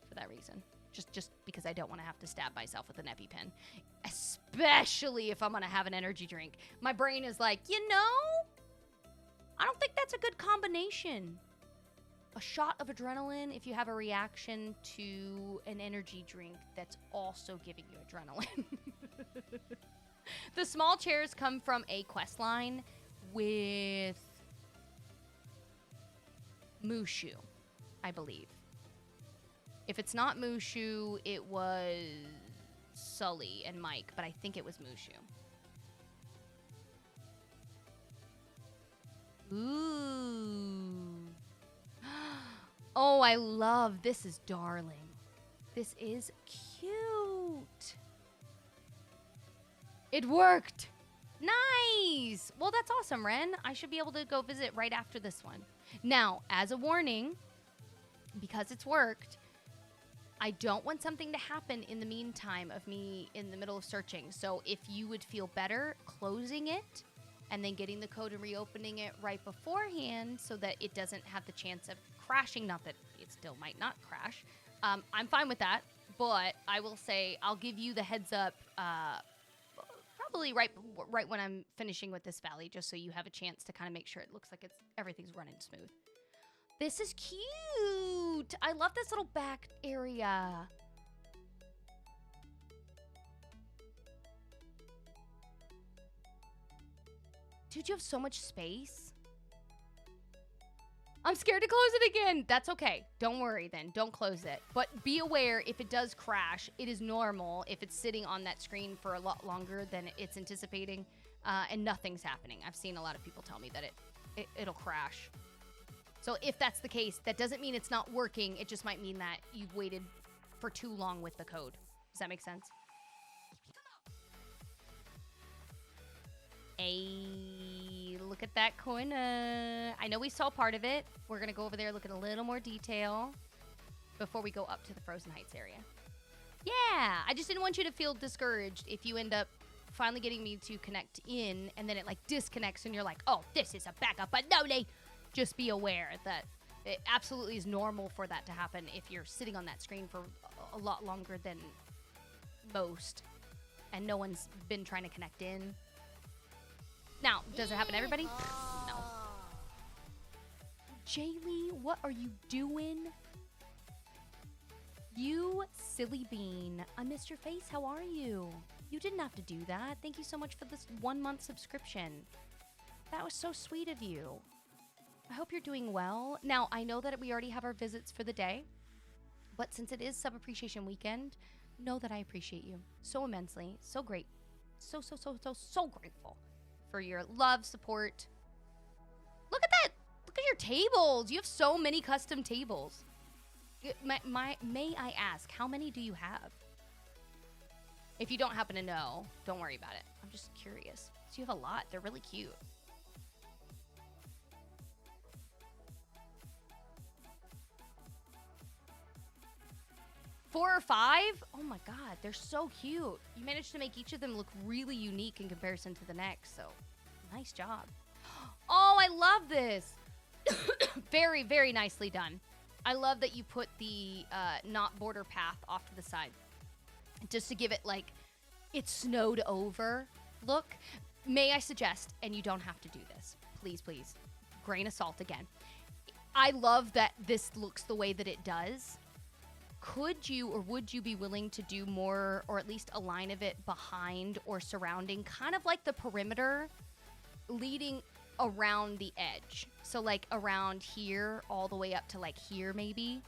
for that reason. Just because I don't want to have to stab myself with an EpiPen, especially if I'm gonna have an energy drink. My brain is like, you know, I don't think that's a good combination. A shot of adrenaline if you have a reaction to an energy drink that's also giving you adrenaline. The small chairs come from a quest line with Mushu, I believe. If it's not Mushu, it was Sully and Mike, but I think it was Mushu. Ooh. Oh, I love this. Is darling. This is cute. It worked. Nice. Well, that's awesome, Ren. I should be able to go visit right after this one. Now, as a warning, because it's worked, I don't want something to happen in the meantime of me in the middle of searching. So if you would feel better closing it and then getting the code and reopening it right beforehand so that it doesn't have the chance of crashing, not that it still might not crash, I'm fine with that. But I will say I'll give you the heads up probably right when I'm finishing with this valley, just so you have a chance to kind of make sure it looks like everything's running smooth. This is cute. I love this little back area. Dude, you have so much space. I'm scared to close it again. That's okay. Don't worry then. Don't close it. But be aware, if it does crash, it is normal if it's sitting on that screen for a lot longer than it's anticipating and nothing's happening. I've seen a lot of people tell me that it'll crash. So if that's the case, that doesn't mean it's not working. It just might mean that you've waited for too long with the code. Does that make sense? Hey, look at that corner. I know we saw part of it. We're going to go over there, look at a little more detail before we go up to the Frozen Heights area. Yeah, I just didn't want you to feel discouraged if you end up finally getting me to connect in and then it like disconnects and you're like, oh, this is a backup. But no, just be aware that it absolutely is normal for that to happen if you're sitting on that screen for a lot longer than most and no one's been trying to connect in. Now, does it happen to everybody? No. Jaylee, what are you doing? You silly bean. I missed your face. How are you? You didn't have to do that. Thank you so much for this 1-month subscription. That was so sweet of you. I hope you're doing well. Now, I know that we already have our visits for the day, but since it is Sub Appreciation Weekend, know that I appreciate you so immensely. So great. So grateful for your love, support. Look at that. Look at your tables. You have so many custom tables. May I ask, how many do you have? If you don't happen to know, don't worry about it. I'm just curious. So you have a lot. They're really cute. Four or 5? Oh my god, they're so cute. You managed to make each of them look really unique in comparison to the next, so nice job. Oh, I love this. Very, very nicely done. I love that you put the not border path off to the side. Just to give it like, it's snowed over look. May I suggest, and you don't have to do this, please, please, grain of salt again. I love that this looks the way that it does. Could you or would you be willing to do more, or at least a line of it behind or surrounding, kind of like the perimeter leading around the edge? So like around here all the way up to like here maybe.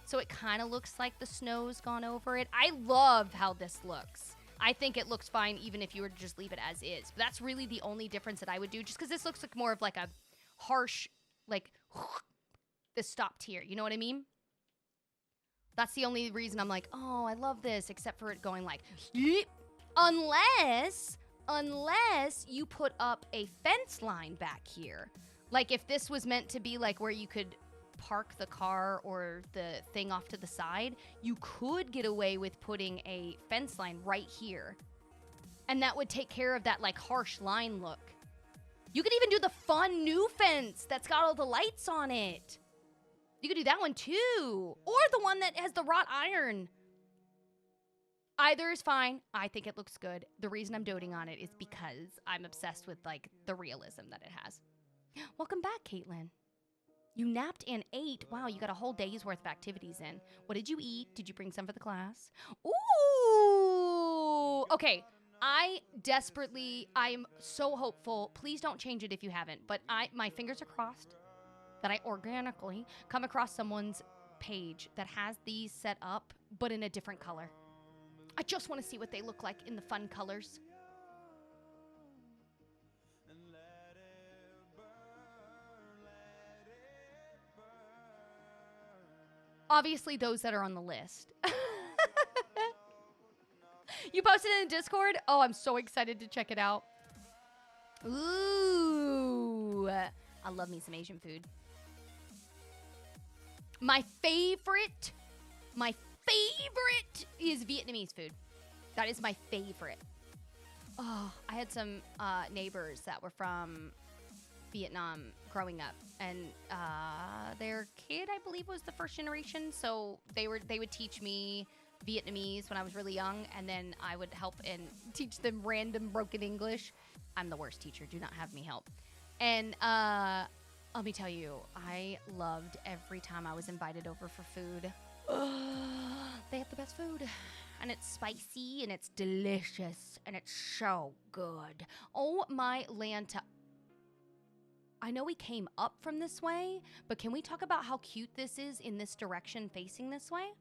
So it kind of looks like the snow's gone over it. I love how this looks. I think it looks fine even if you were to just leave it as is. But that's really the only difference that I would do, just because this looks like more of like a harsh, like, this stopped here. You know what I mean? That's the only reason I'm like, oh, I love this, except for it going like, unless you put up a fence line back here. Like if this was meant to be like where you could park the car or the thing off to the side, you could get away with putting a fence line right here. And that would take care of that like harsh line look. You could even do the fun new fence that's got all the lights on it. You could do that one too. Or the one that has the wrought iron. Either is fine. I think it looks good. The reason I'm doting on it is because I'm obsessed with like the realism that it has. Welcome back, Caitlin. You napped and ate. Wow, you got a whole day's worth of activities in. What did you eat? Did you bring some for the class? Ooh. Okay. I'm so hopeful. Please don't change it if you haven't. But my fingers are crossed that I organically come across someone's page that has these set up, but in a different color. I just want to see what they look like in the fun colors. Obviously, those that are on the list. You posted it in Discord? Oh, I'm so excited to check it out. Ooh. I love me some Asian food. My favorite is Vietnamese food. That is my favorite. Oh, I had some neighbors that were from Vietnam growing up, and their kid, I believe, was the first generation. So they would teach me Vietnamese when I was really young, and then I would help and teach them random broken English. I'm the worst teacher. Do not have me help. And let me tell you, I loved every time I was invited over for food. They have the best food. And it's spicy, and it's delicious, and it's so good. Oh, my Lanta. I know we came up from this way, but can we talk about how cute this is in this direction facing this way?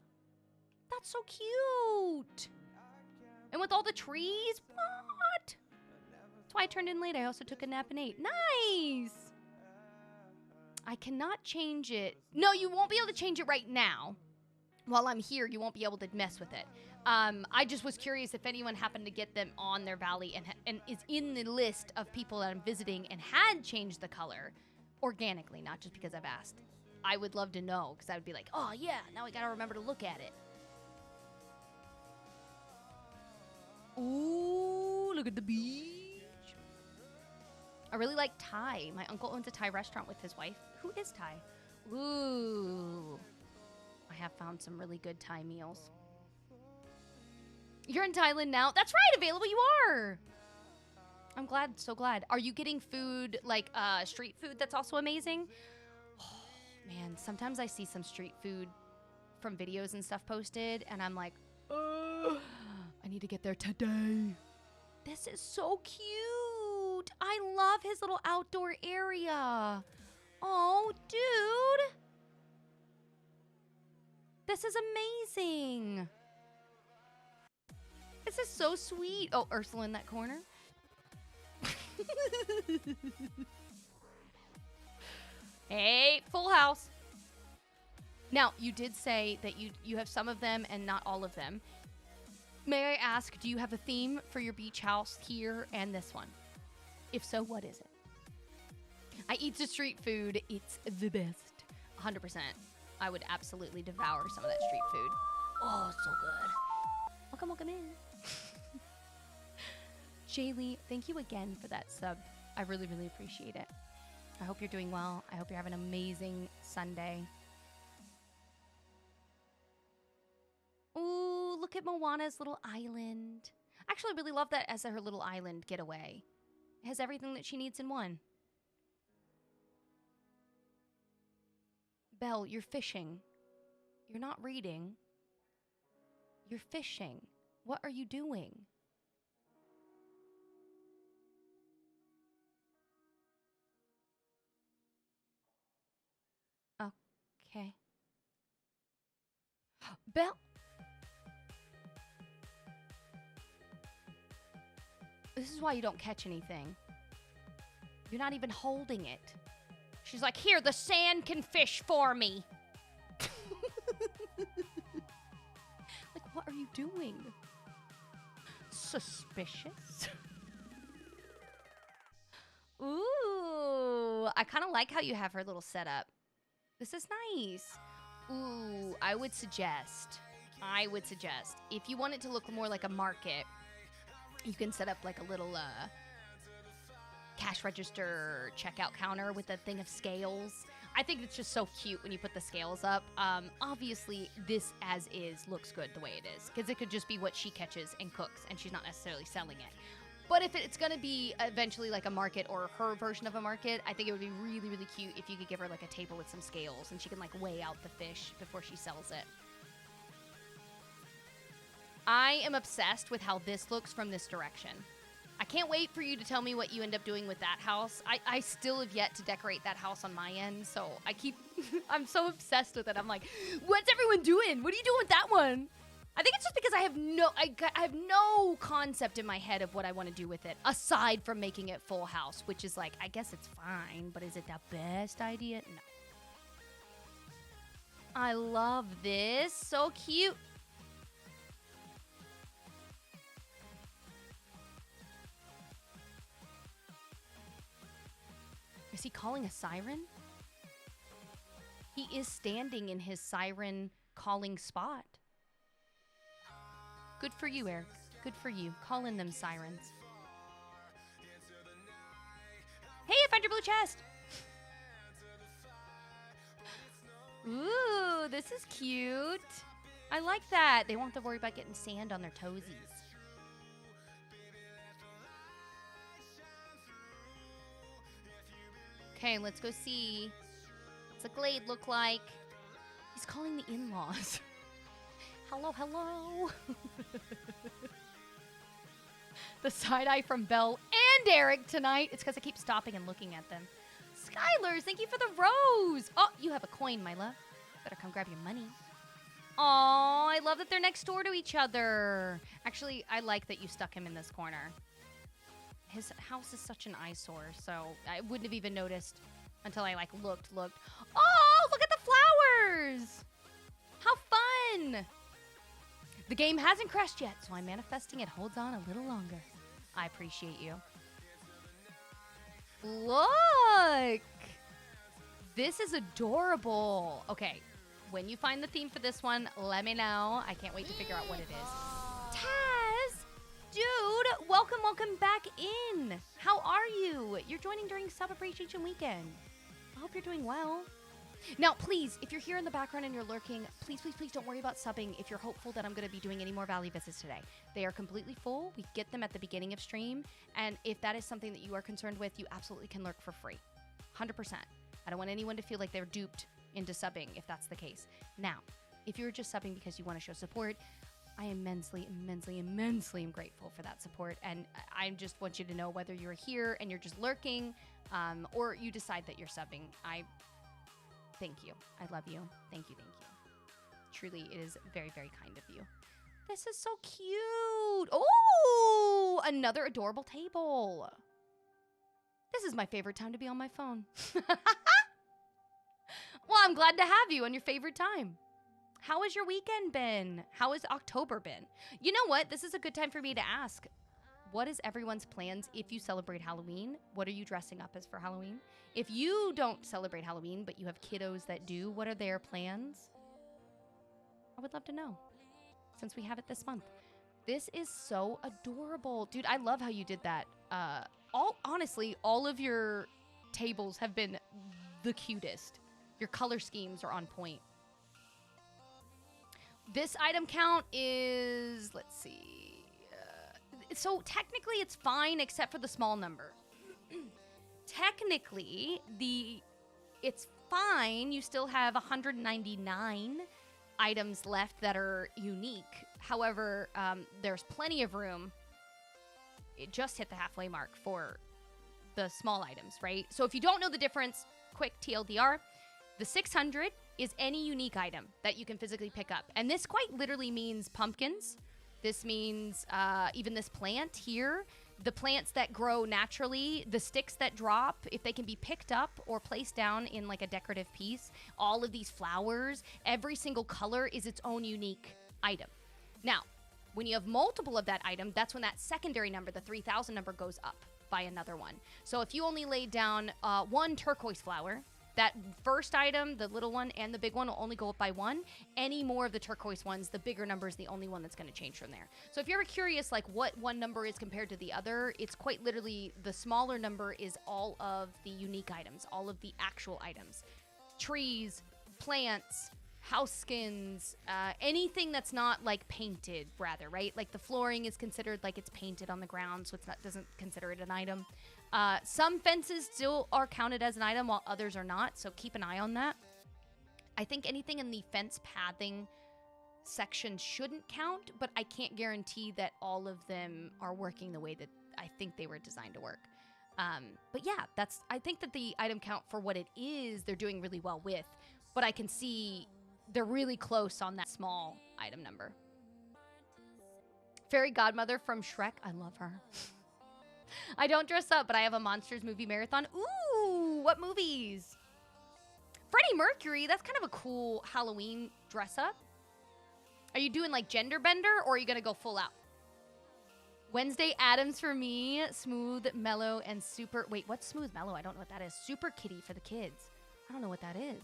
That's so cute. And with all the trees, what? That's why I turned in late. I also took a nap and ate. Nice. I cannot change it. No, you won't be able to change it right now. While I'm here, you won't be able to mess with it. I just was curious if anyone happened to get them on their valley and is in the list of people that I'm visiting and had changed the color organically, not just because I've asked. I would love to know, because I would be like, oh yeah, now we gotta remember to look at it. Ooh, look at the beach. I really like Thai. My uncle owns a Thai restaurant with his wife. Who is Thai? Ooh. I have found some really good Thai meals. You're in Thailand now? That's right, available you are. I'm glad, so glad. Are you getting food, like street food that's also amazing? Oh, man, sometimes I see some street food from videos and stuff posted, and I'm like, oh, I need to get there today. This is so cute. I love his little outdoor area. Oh, dude. This is amazing. This is so sweet. Oh, Ursula in that corner. Hey, full house. Now, you did say that you have some of them and not all of them. May I ask, do you have a theme for your beach house here and this one? If so, what is it? I eat the street food. It's the best. 100%. I would absolutely devour some of that street food. Oh, so good. Welcome, welcome in. Jaylee, thank you again for that sub. I really, really appreciate it. I hope you're doing well. I hope you're having an amazing Sunday. Ooh, look at Moana's little island. Actually, I really love that as her little island getaway. It has everything that she needs in one. Belle, you're fishing. You're not reading. You're fishing. What are you doing? Okay. Belle. This is why you don't catch anything. You're not even holding it. She's like, here, the sand can fish for me. Like, what are you doing? Suspicious. Ooh, I kind of like how you have her little setup. This is nice. Ooh, I would suggest, if you want it to look more like a market, you can set up like a little cash register checkout counter with a thing of scales. I think it's just so cute when you put the scales up. Obviously, this as is looks good the way it is, because it could just be what she catches and cooks, and she's not necessarily selling it. But if it's going to be eventually like a market or her version of a market, I think it would be really, really cute if you could give her like a table with some scales and she can like weigh out the fish before she sells it. I am obsessed with how this looks from this direction. I can't wait for you to tell me what you end up doing with that house. I still have yet to decorate that house on my end, so I'm so obsessed with it. I'm like, what's everyone doing? What are you doing with that one? I think it's just because I have no concept in my head of what I want to do with it, aside from making it full house, which is like, I guess it's fine, but is it the best idea? No. I love this. So cute. Is he calling a siren? He is standing in his siren calling spot. Good for you, Eric. Good for you. Call in them sirens. Hey, I found your blue chest. Ooh, this is cute. I like that. They won't have to worry about getting sand on their toesies. Okay, let's go see. What's the glade look like? He's calling the in-laws. Hello, hello. The side-eye from Belle and Eric tonight. It's because I keep stopping and looking at them. Skylers, thank you for the rose. Oh, you have a coin, my love. Better come grab your money. Aw, I love that they're next door to each other. Actually, I like that you stuck him in this corner. His house is such an eyesore, so I wouldn't have even noticed until I, like, looked. Oh, look at the flowers! How fun! The game hasn't crashed yet, so I'm manifesting it holds on a little longer. I appreciate you. Look! This is adorable. Okay, when you find the theme for this one, let me know. I can't wait to figure out what it is. Taz! Dude, welcome back in. How are you? You're joining during Sub Appreciation Weekend. I hope you're doing well. Now, please, if you're here in the background and you're lurking, please don't worry about subbing if you're hopeful that I'm going to be doing any more Valley visits today. They are completely full. We get them at the beginning of stream. And if that is something that you are concerned with, you absolutely can lurk for free. 100%. I don't want anyone to feel like they're duped into subbing if that's the case. Now, if you're just subbing because you want to show support, I am immensely grateful for that support. And I just want you to know whether you're here and you're just lurking or you decide that you're subbing. Thank you. I love you. Thank you. Truly, it is very, very kind of you. This is so cute. Oh, another adorable table. This is my favorite time to be on my phone. Well, I'm glad to have you on your favorite time. How has your weekend been? How has October been? You know what? This is a good time for me to ask. What is everyone's plans if you celebrate Halloween? What are you dressing up as for Halloween? If you don't celebrate Halloween, but you have kiddos that do, what are their plans? I would love to know, since we have it this month. This is so adorable. Dude, I love how you did that. Honestly, all of your tables have been the cutest. Your color schemes are on point. This item count is, let's see. So technically it's fine except for the small number. Technically, it's fine. You still have 199 items left that are unique. However, there's plenty of room. It just hit the halfway mark for the small items, right? So if you don't know the difference, quick TLDR, the 600 is any unique item that you can physically pick up. And this quite literally means pumpkins. This means even this plant here, the plants that grow naturally, the sticks that drop, if they can be picked up or placed down in like a decorative piece, all of these flowers, every single color is its own unique item. Now, when you have multiple of that item, that's when that secondary number, the 3,000 number, goes up by another one. So if you only laid down one turquoise flower, that first item, the little one and the big one, will only go up by one. Any more of the turquoise ones, the bigger number is the only one that's going to change from there. So if you're ever curious like what one number is compared to the other, it's quite literally the smaller number is all of the unique items, all of the actual items. Trees, plants, house skins, anything that's not like painted, rather, right? Like the flooring is considered like it's painted on the ground, so doesn't consider it an item. Some fences still are counted as an item while others are not, so keep an eye on that. I think anything in the fence pathing section shouldn't count, but I can't guarantee that all of them are working the way that I think they were designed to work. But yeah, I think that the item count for what it is, they're doing really well with, but I can see they're really close on that small item number. Fairy Godmother from Shrek, I love her. I don't dress up, but I have a Monsters movie marathon. Ooh, what movies? Freddie Mercury, that's kind of a cool Halloween dress up. Are you doing like gender bender or are you going to go full out? Wednesday Addams for me, smooth, mellow, and super. Wait, what's smooth, mellow? I don't know what that is. Super kitty for the kids. I don't know what that is.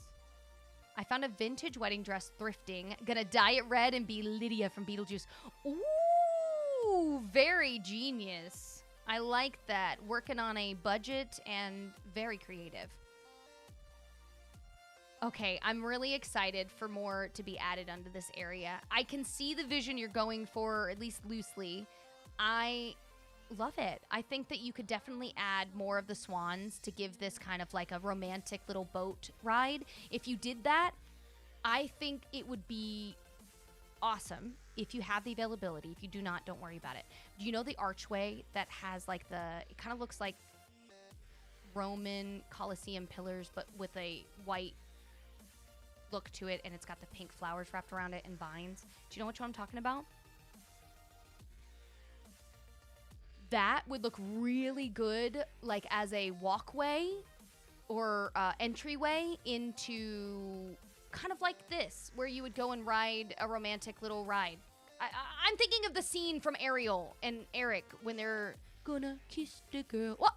I found a vintage wedding dress thrifting. Gonna dye it red and be Lydia from Beetlejuice. Ooh, very genius. I like that. Working on a budget and very creative. Okay, I'm really excited for more to be added onto this area. I can see the vision you're going for, at least loosely. I love it. I think that you could definitely add more of the swans to give this kind of like a romantic little boat ride. If you did that, I think it would be awesome if you have the availability. If you do not, don't worry about it. Do you know the archway that has like it kind of looks like Roman Colosseum pillars, but with a white look to it, and it's got the pink flowers wrapped around it and vines? Do you know which one I'm talking about? That would look really good like as a walkway or entryway into kind of like this, where you would go and ride a romantic little ride. I'm thinking of the scene from Ariel and Eric when they're gonna kiss the girl. What?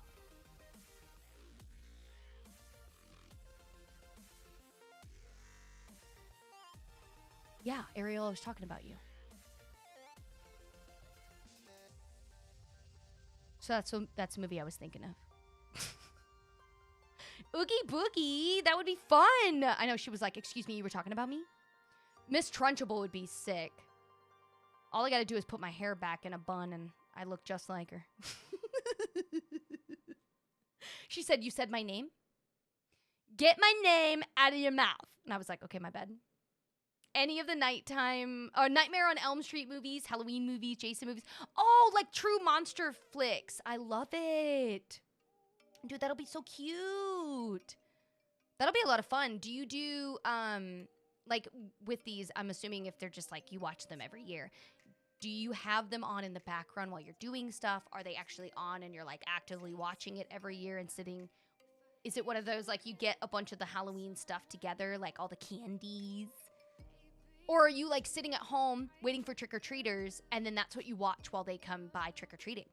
Yeah, Ariel, I was talking about you. So that's the movie I was thinking of. Oogie Boogie, that would be fun. I know, she was like, excuse me, you were talking about me? Miss Trunchable would be sick. All I gotta do is put my hair back in a bun and I look just like her. She said, you said my name? Get my name out of your mouth. And I was like, okay, my bad. Any of the nighttime or Nightmare on Elm Street movies, Halloween movies, Jason movies. Oh, like true monster flicks. I love it. Dude, that'll be so cute. That'll be a lot of fun. Do you do, like with these, I'm assuming if they're just like you watch them every year, do you have them on in the background while you're doing stuff? Are they actually on and you're like actively watching it every year and sitting? Is it one of those like you get a bunch of the Halloween stuff together, like all the candies? Or are you like sitting at home waiting for trick-or-treaters and then that's what you watch while they come by trick-or-treating?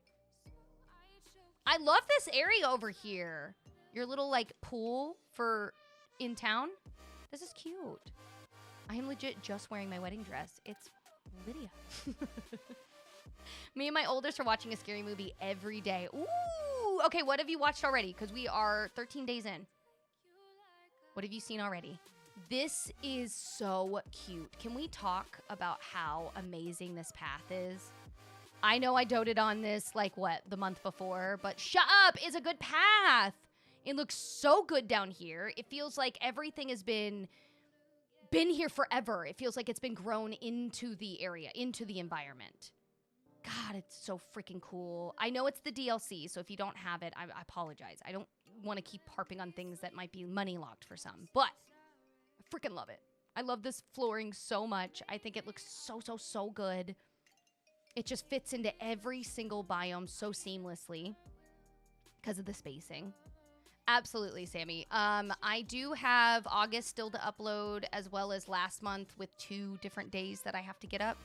I love this area over here. Your little like pool for in town. This is cute. I am legit just wearing my wedding dress. It's Lydia. Me and my oldest are watching a scary movie every day. Ooh. Okay, what have you watched already? Because we are 13 days in. What have you seen already? This is so cute. Can we talk about how amazing this path is? I know I doted on this, like, what, the month before, but shut up! It's a good path! It looks so good down here. It feels like everything has been here forever. It feels like it's been grown into the area, into the environment. God, it's so freaking cool. I know it's the DLC, so if you don't have it, I apologize. I don't want to keep harping on things that might be money locked for some, but I freaking love it. I love this flooring so much. I think it looks so good. It just fits into every single biome so seamlessly because of the spacing. Absolutely, Sammy. I do have August still to upload as well as last month with 2 different days that I have to get up.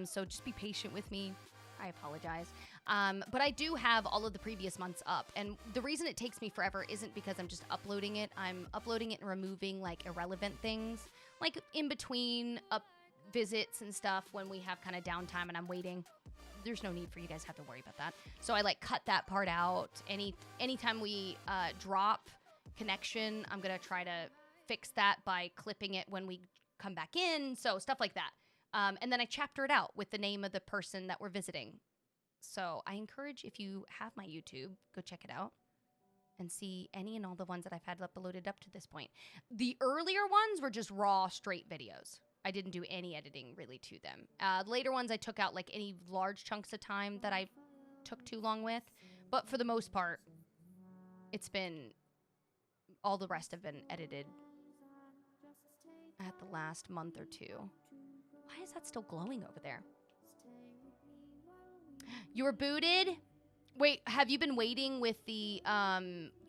So just be patient with me. I apologize. But I do have all of the previous months up. And the reason it takes me forever isn't because I'm just uploading it. I'm uploading it and removing like irrelevant things, like in between visits and stuff when we have kind of downtime and I'm waiting. There's no need for you guys to have to worry about that. So I like cut that part out. Anytime we drop connection, I'm going to try to fix that by clipping it when we come back in. So stuff like that. And then I chapter it out with the name of the person that we're visiting. So I encourage, if you have my YouTube, go check it out and see any and all the ones that I've had uploaded up to this point. The earlier ones were just raw, straight videos. I didn't do any editing really to them. Later ones, I took out like any large chunks of time that I took too long with. But for the most part, it's been, all the rest have been edited at the last month or 2. Why is that still glowing over there? You were booted? Wait, have you been waiting with the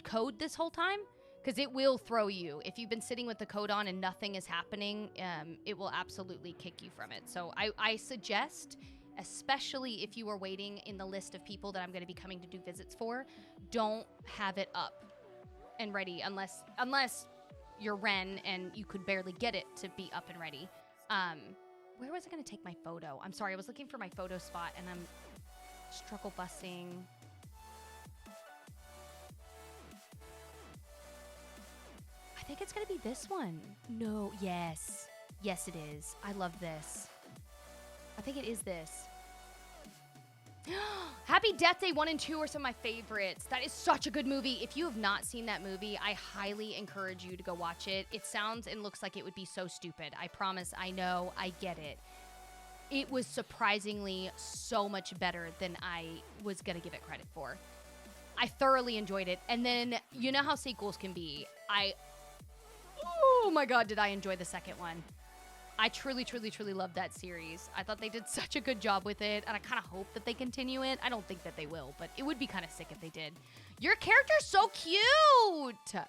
code this whole time? Because it will throw you. If you've been sitting with the code on and nothing is happening, it will absolutely kick you from it. So I suggest, especially if you are waiting in the list of people that I'm going to be coming to do visits for, don't have it up and ready unless you're Ren and you could barely get it to be up and ready. Where was I going to take my photo? I'm sorry, I was looking for my photo spot and I'm struggle busing. I think it's going to be this one. No, yes. Yes, it is. I love this. I think it is this. Happy Death Day 1 and 2 are some of my favorites. That is such a good movie. If you have not seen that movie, I highly encourage you to go watch it. It sounds and looks like it would be so stupid. I promise, I know, I get it. It was surprisingly so much better than I was going to give it credit for. I thoroughly enjoyed it. And then, you know how sequels can be. Oh my God, did I enjoy the second one. I truly, truly, truly loved that series. I thought they did such a good job with it, and I kind of hope that they continue it. I don't think that they will, but it would be kind of sick if they did. Your character's so cute!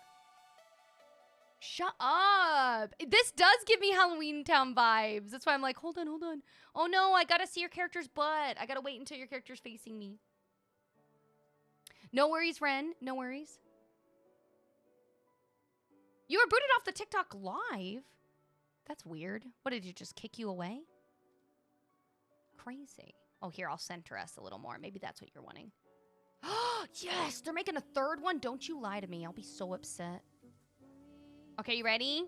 Shut up. This does give me Halloween Town vibes. That's why I'm like, hold on, hold on. Oh no, I gotta see your character's butt. I gotta wait until your character's facing me. No worries, Ren. No worries. You were booted off the TikTok live? That's weird. What, did you just kick you away? Crazy. Oh, here, I'll center us a little more. Maybe that's what you're wanting. Yes, they're making a third one. Don't you lie to me. I'll be so upset. Okay, you ready?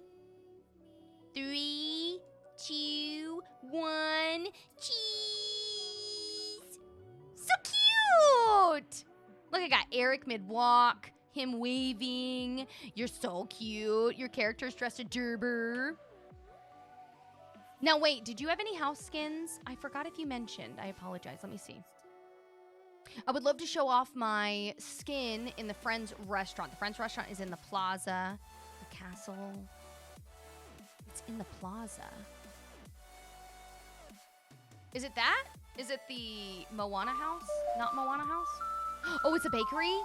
3, 2, 1. Cheese. So cute. Look, I got Eric mid-walk. Him waving. You're so cute. Your character's dressed a gerber. Now, wait. Did you have any house skins? I forgot if you mentioned. I apologize. Let me see. I would love to show off my skin in the Friends restaurant. The Friends restaurant is in the plaza. The castle. It's in the plaza. Is it that? Is it the Moana house? Not Moana house? Oh, it's a bakery?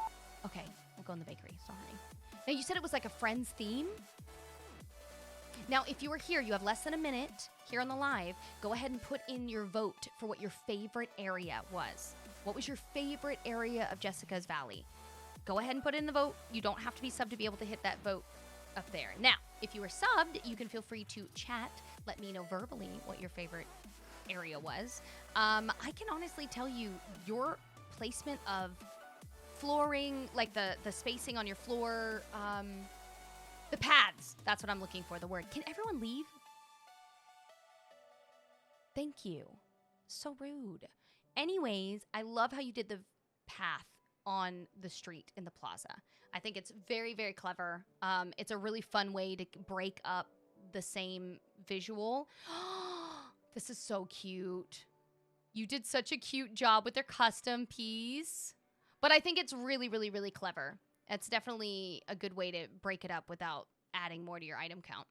Okay, we'll go in the bakery. Sorry. Now, you said it was like a Friends theme? Now, if you were here, you have less than a minute here on the live. Go ahead and put in your vote for what your favorite area was. What was your favorite area of Jessica's Valley? Go ahead and put in the vote. You don't have to be subbed to be able to hit that vote up there. Now, if you were subbed, you can feel free to chat. Let me know verbally what your favorite area was. I can honestly tell you your placement of flooring, like the spacing on your floor, the pads. That's what I'm looking for, the word. Can everyone leave? Thank you. So rude. Anyways, I love how you did the path on the street in the plaza. I think it's very, very clever. It's a really fun way to break up the same visual. This is so cute. You did such a cute job with their custom piece. But I think it's really, really, really clever. It's definitely a good way to break it up without adding more to your item count.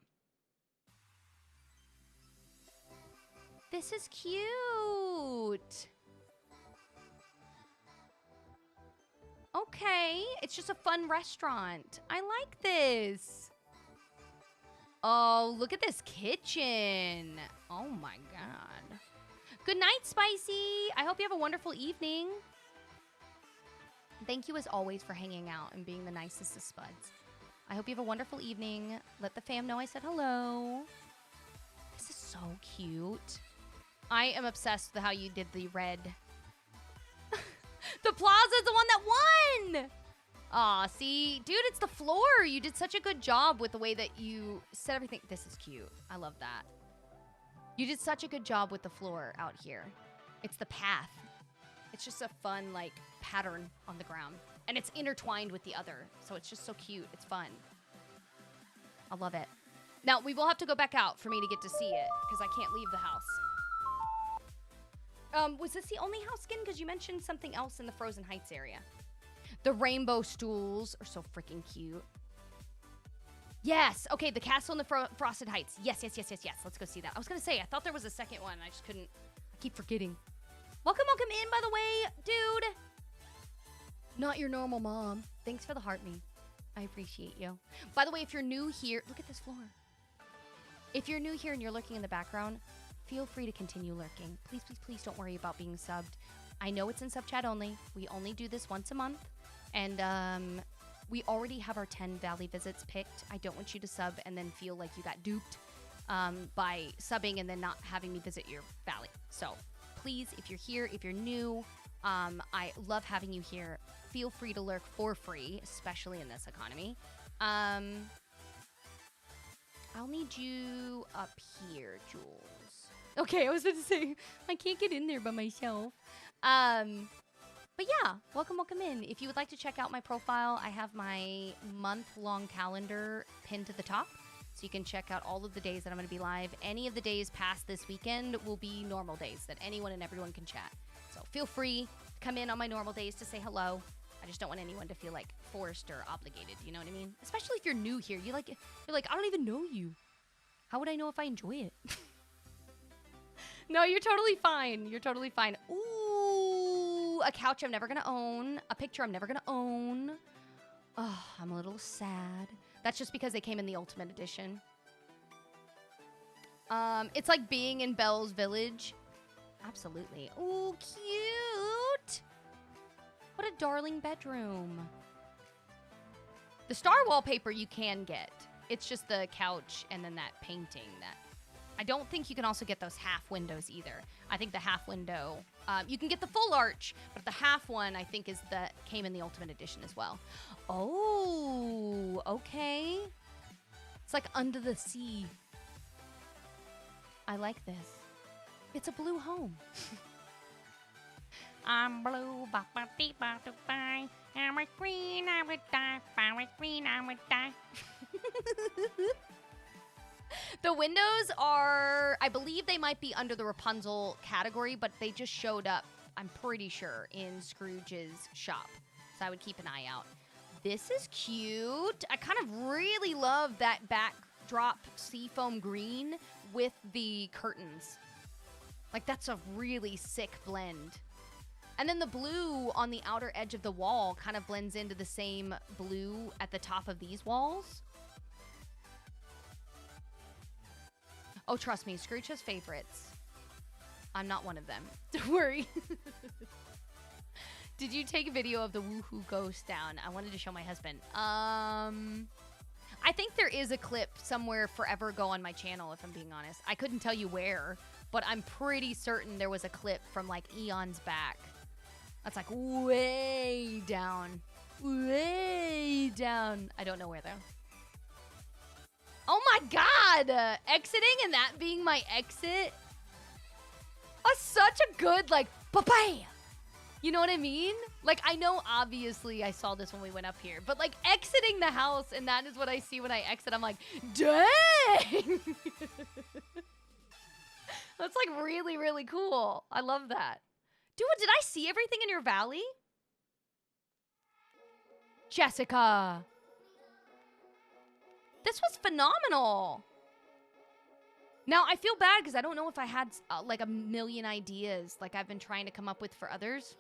This is cute. Okay, it's just a fun restaurant. I like this. Oh, look at this kitchen. Oh my God. Good night, Spicy. I hope you have a wonderful evening. Thank you as always for hanging out and being the nicest of spuds. I hope you have a wonderful evening. Let the fam know I said hello. This is so cute. I am obsessed with how you did the red. The plaza's the one that won! Aw, see? Dude, it's the floor. You did such a good job with the way that you set everything. This is cute. I love that. You did such a good job with the floor out here. It's the path. It's just a fun, like, pattern on the ground. And it's intertwined with the other. So it's just so cute. It's fun. I love it. Now, we will have to go back out for me to get to see it, because I can't leave the house. Was this the only house skin? Because you mentioned something else in the Frozen Heights area. The rainbow stools are so freaking cute. Yes. Okay, the castle in the Frosted Heights. Yes, yes, yes, yes, yes. Let's go see that. I was going to say, I thought there was a second one. I just couldn't. I keep forgetting. Welcome in, by the way, dude. Not your normal mom. Thanks for the heart me. I appreciate you. By the way, if you're new here, look at this floor. If you're new here and you're lurking in the background, feel free to continue lurking. Please, please, please don't worry about being subbed. I know it's in sub chat only. We only do this once a month. And we already have our 10 Valley visits picked. I don't want you to sub and then feel like you got duped by subbing and then not having me visit your Valley. So please, if you're here, if you're new, I love having you here. Feel free to lurk for free, especially in this economy. I'll need you up here, Jules. Okay, I was about to say, I can't get in there by myself. But yeah, welcome in. If you would like to check out my profile, I have my month-long calendar pinned to the top. So you can check out all of the days that I'm going to be live. Any of the days past this weekend will be normal days that anyone and everyone can chat. So feel free to come in on my normal days to say hello. I just don't want anyone to feel like forced or obligated, you know what I mean? Especially if you're new here. You're like, I don't even know you. How would I know if I enjoy it? No, you're totally fine. You're totally fine. Ooh, a couch I'm never going to own. A picture I'm never going to own. Oh, I'm a little sad. That's just because they came in the Ultimate Edition. It's like being in Belle's Village. Absolutely. Ooh, cute. What a darling bedroom. The star wallpaper you can get. It's just the couch and then that painting that I don't think you can also get those half windows either. I think the half window, you can get the full arch, but the half one I think is that came in the Ultimate Edition as well. Oh, okay. It's like under the sea. I like this. It's a blue home. I'm blue, I'm a green, I would die. If I was green, I would die. The windows are, I believe they might be under the Rapunzel category, but they just showed up, I'm pretty sure, in Scrooge's shop. So I would keep an eye out. This is cute. I kind of really love that backdrop seafoam green with the curtains. Like, that's a really sick blend. And then the blue on the outer edge of the wall kind of blends into the same blue at the top of these walls. Oh, trust me, Scrooge has favorites. I'm not one of them. Don't worry. Did you take a video of the woohoo ghost down? I wanted to show my husband. I think there is a clip somewhere forever ago on my channel, if I'm being honest. I couldn't tell you where, but I'm pretty certain there was a clip from like eons back. That's like way down. Way down. I don't know where though. Oh my god! Exiting and that being my exit? That's such a good, like, ba-bam! You know what I mean? Like, I know obviously I saw this when we went up here, but like exiting the house and that is what I see when I exit. I'm like, dang! That's like really, really cool. I love that. Dude, did I see everything in your valley? Jessica. This was phenomenal. Now, I feel bad because I don't know if I had like a million ideas like I've been trying to come up with for others.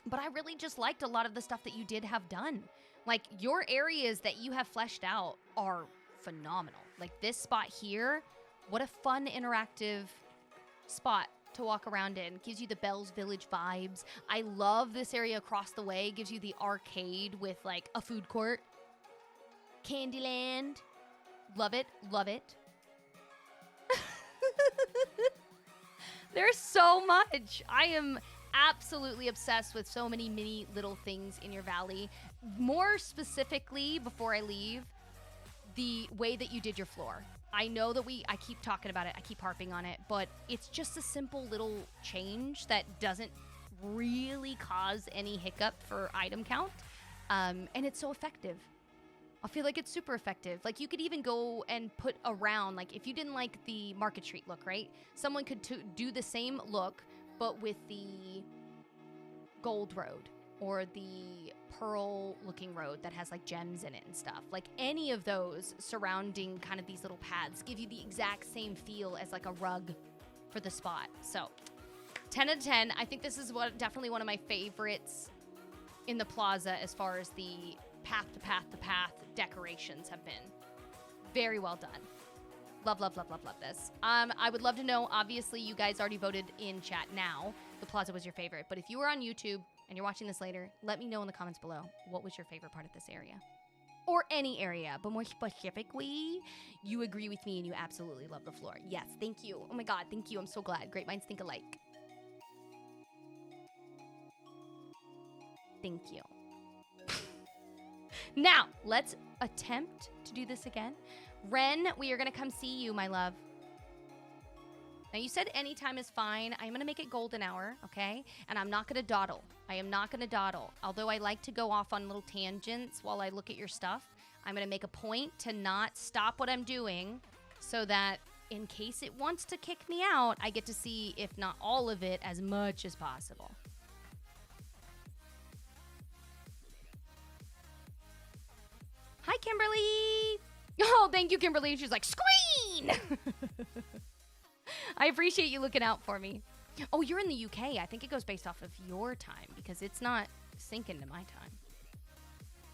But I really just liked a lot of the stuff that you did have done. Like, your areas that you have fleshed out are phenomenal. Like, this spot here, what a fun, interactive spot to walk around in. Gives you the Belle's Village vibes. I love this area across the way. Gives you the arcade with, like, a food court. Candyland. Love it. Love it. There's so much. I am absolutely obsessed with so many mini little things in your valley. More specifically, before I leave, the way that you did your floor. I know that I keep talking about it, I keep harping on it, but it's just a simple little change that doesn't really cause any hiccup for item count. And it's so effective. I feel like it's super effective. Like, you could even go and put around, like, if you didn't like the Market Street look, right? Someone could do the same look, but with the gold road or the pearl looking road that has like gems in it and stuff. Like, any of those surrounding kind of these little paths give you the exact same feel as like a rug for the spot. So 10 out of 10. I think this is definitely one of my favorites in the plaza as far as the path to path to path decorations have been. Very well done. Love, love, love, love, love this. I would love to know, obviously you guys already voted in chat now. The plaza was your favorite, but if you were on YouTube and you're watching this later, let me know in the comments below, what was your favorite part of this area? Or any area, but more specifically, you agree with me and you absolutely love the floor. Yes, thank you. Oh my god, thank you. I'm so glad. Great minds think alike. Thank you. Now, let's attempt to do this again. Ren, we are going to come see you, my love. Now, you said anytime is fine. I'm going to make it golden hour, okay? And I'm not going to dawdle. I am not going to dawdle. Although I like to go off on little tangents while I look at your stuff, I'm going to make a point to not stop what I'm doing so that in case it wants to kick me out, I get to see, if not all of it, as much as possible. Hi, Kimberly. Oh, thank you, Kimberly. She's like, screen! I appreciate you looking out for me. Oh, you're in the UK. I think it goes based off of your time because it's not syncing to my time.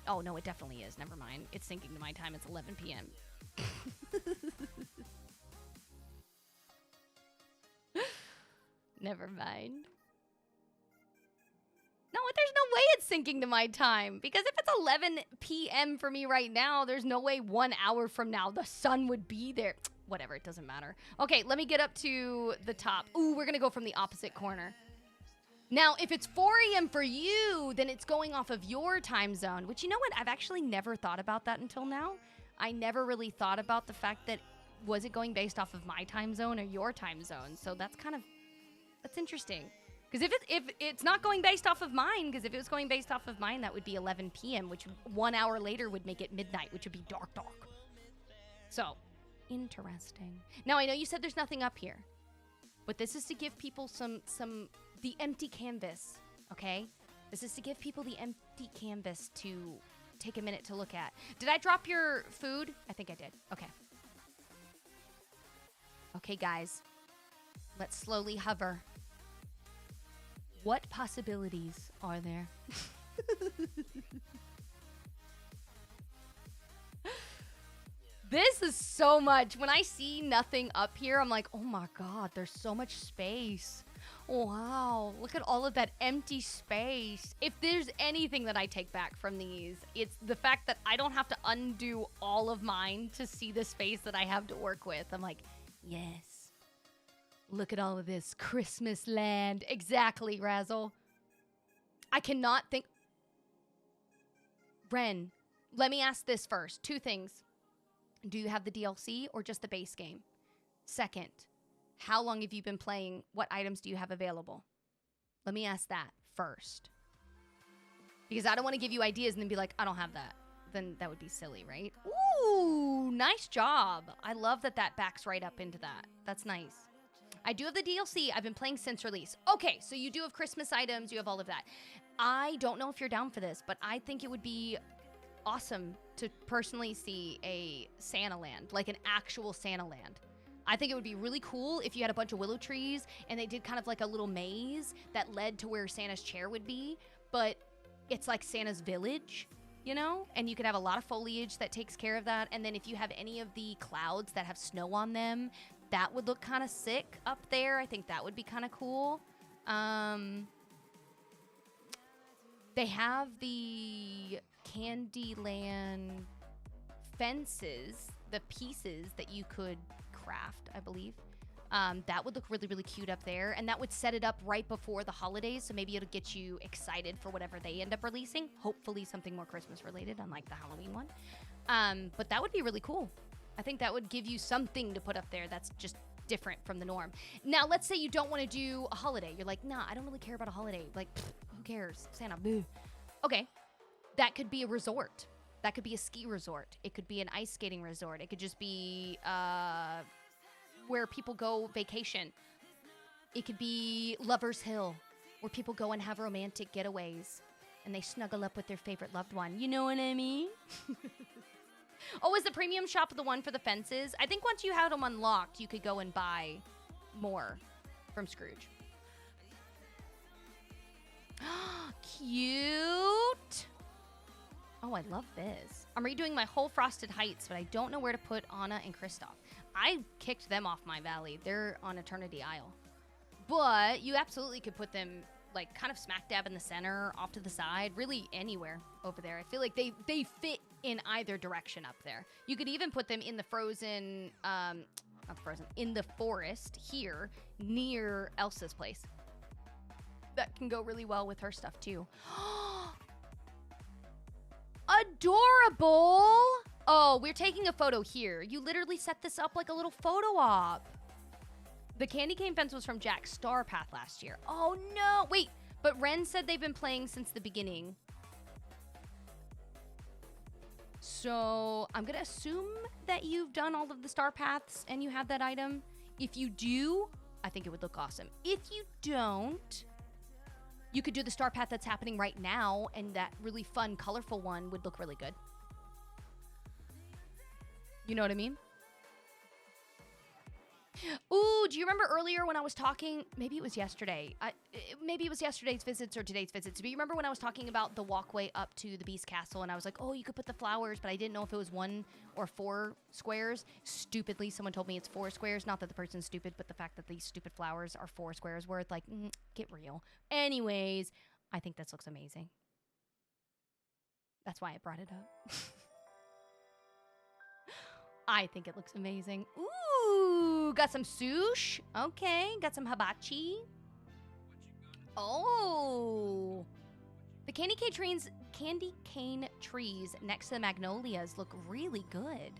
Oh, no, it definitely is. Never mind. It's syncing to my time. It's 11 p.m. Never mind. No, there's no way it's syncing to my time. Because if it's 11 p.m. for me right now, there's no way 1 hour from now the sun would be there. whatever, it doesn't matter. Okay, let me get up to the top. Ooh, we're gonna go from the opposite corner. Now, if it's 4 a.m. for you, then it's going off of your time zone, which, you know what? I've actually never thought about that until now. I never really thought about the fact that, was it going based off of my time zone or your time zone? So that's interesting. Because if it's not going based off of mine, because if it was going based off of mine, that would be 11 p.m., which 1 hour later would make it midnight, which would be dark. So, interesting. Now, I know you said there's nothing up here, but this is to give people the empty canvas, okay? This is to give people the empty canvas to take a minute to look at. Did I drop your food? I think I did. Okay. Okay, guys. Let's slowly hover. What possibilities are there? This is so much. When I see nothing up here, I'm like, oh my God, there's so much space. Wow, look at all of that empty space. If there's anything that I take back from these, it's the fact that I don't have to undo all of mine to see the space that I have to work with. I'm like, yes. Look at all of this Christmas land. Exactly, Razzle. I cannot think. Ren, let me ask this first. 2 things. Do you have the DLC or just the base game? Second, how long have you been playing? What items do you have available? Let me ask that first. Because I don't want to give you ideas and then be like, I don't have that. Then that would be silly, right? Ooh, nice job. I love that that backs right up into that. That's nice. I do have the DLC. I've been playing since release. Okay, so you do have Christmas items. You have all of that. I don't know if you're down for this, but I think it would be awesome to personally see a Santa land, like an actual Santa land. I think it would be really cool if you had a bunch of willow trees and they did kind of like a little maze that led to where Santa's chair would be, but it's like Santa's village, you know? And you could have a lot of foliage that takes care of that. And then if you have any of the clouds that have snow on them, that would look kind of sick up there. I think that would be kind of cool. They have the Candyland fences, the pieces that you could craft, I believe. That would look really, really cute up there. And that would set it up right before the holidays. So maybe it'll get you excited for whatever they end up releasing. Hopefully something more Christmas related, unlike the Halloween one. But that would be really cool. I think that would give you something to put up there that's just different from the norm. Now, let's say you don't want to do a holiday. You're like, nah, I don't really care about a holiday. Like, pfft, who cares? Santa, boo. Okay, that could be a resort. That could be a ski resort. It could be an ice skating resort. It could just be where people go vacation. It could be Lover's Hill, where people go and have romantic getaways and they snuggle up with their favorite loved one. You know what I mean? Oh, is the premium shop the one for the fences? I think once you had them unlocked, you could go and buy more from Scrooge. Cute. Oh, I love this. I'm redoing my whole Frosted Heights, but I don't know where to put Anna and Kristoff. I kicked them off my valley. They're on Eternity Isle. But you absolutely could put them like kind of smack dab in the center, off to the side, really anywhere over there. I feel like they fit in either direction up there. You could even put them in the frozen, not frozen, in the forest here near Elsa's place. That can go really well with her stuff too. Adorable! Oh, we're taking a photo here. You literally set this up like a little photo op. The candy cane fence was from Jack's Star Path last year. Oh no! Wait, but Ren said they've been playing since the beginning. So I'm gonna assume that you've done all of the Star Paths and you have that item. If you do, I think it would look awesome. If you don't, you could do the Star Path that's happening right now, and that really fun, colorful one would look really good. You know what I mean? Ooh, do you remember earlier when I was talking? Maybe it was yesterday. Maybe it was yesterday's visits or today's visits. But you remember when I was talking about the walkway up to the Beast Castle, and I was like, oh, you could put the flowers, but I didn't know if it was 1 or 4 squares. Stupidly, someone told me it's 4 squares. Not that the person's stupid, but the fact that these stupid flowers are 4 squares worth. Like, get real. Anyways, I think this looks amazing. That's why I brought it up. I think it looks amazing. Ooh. Ooh, got some sush. Okay, got some hibachi. Oh. The candy cane trees next to the magnolias look really good.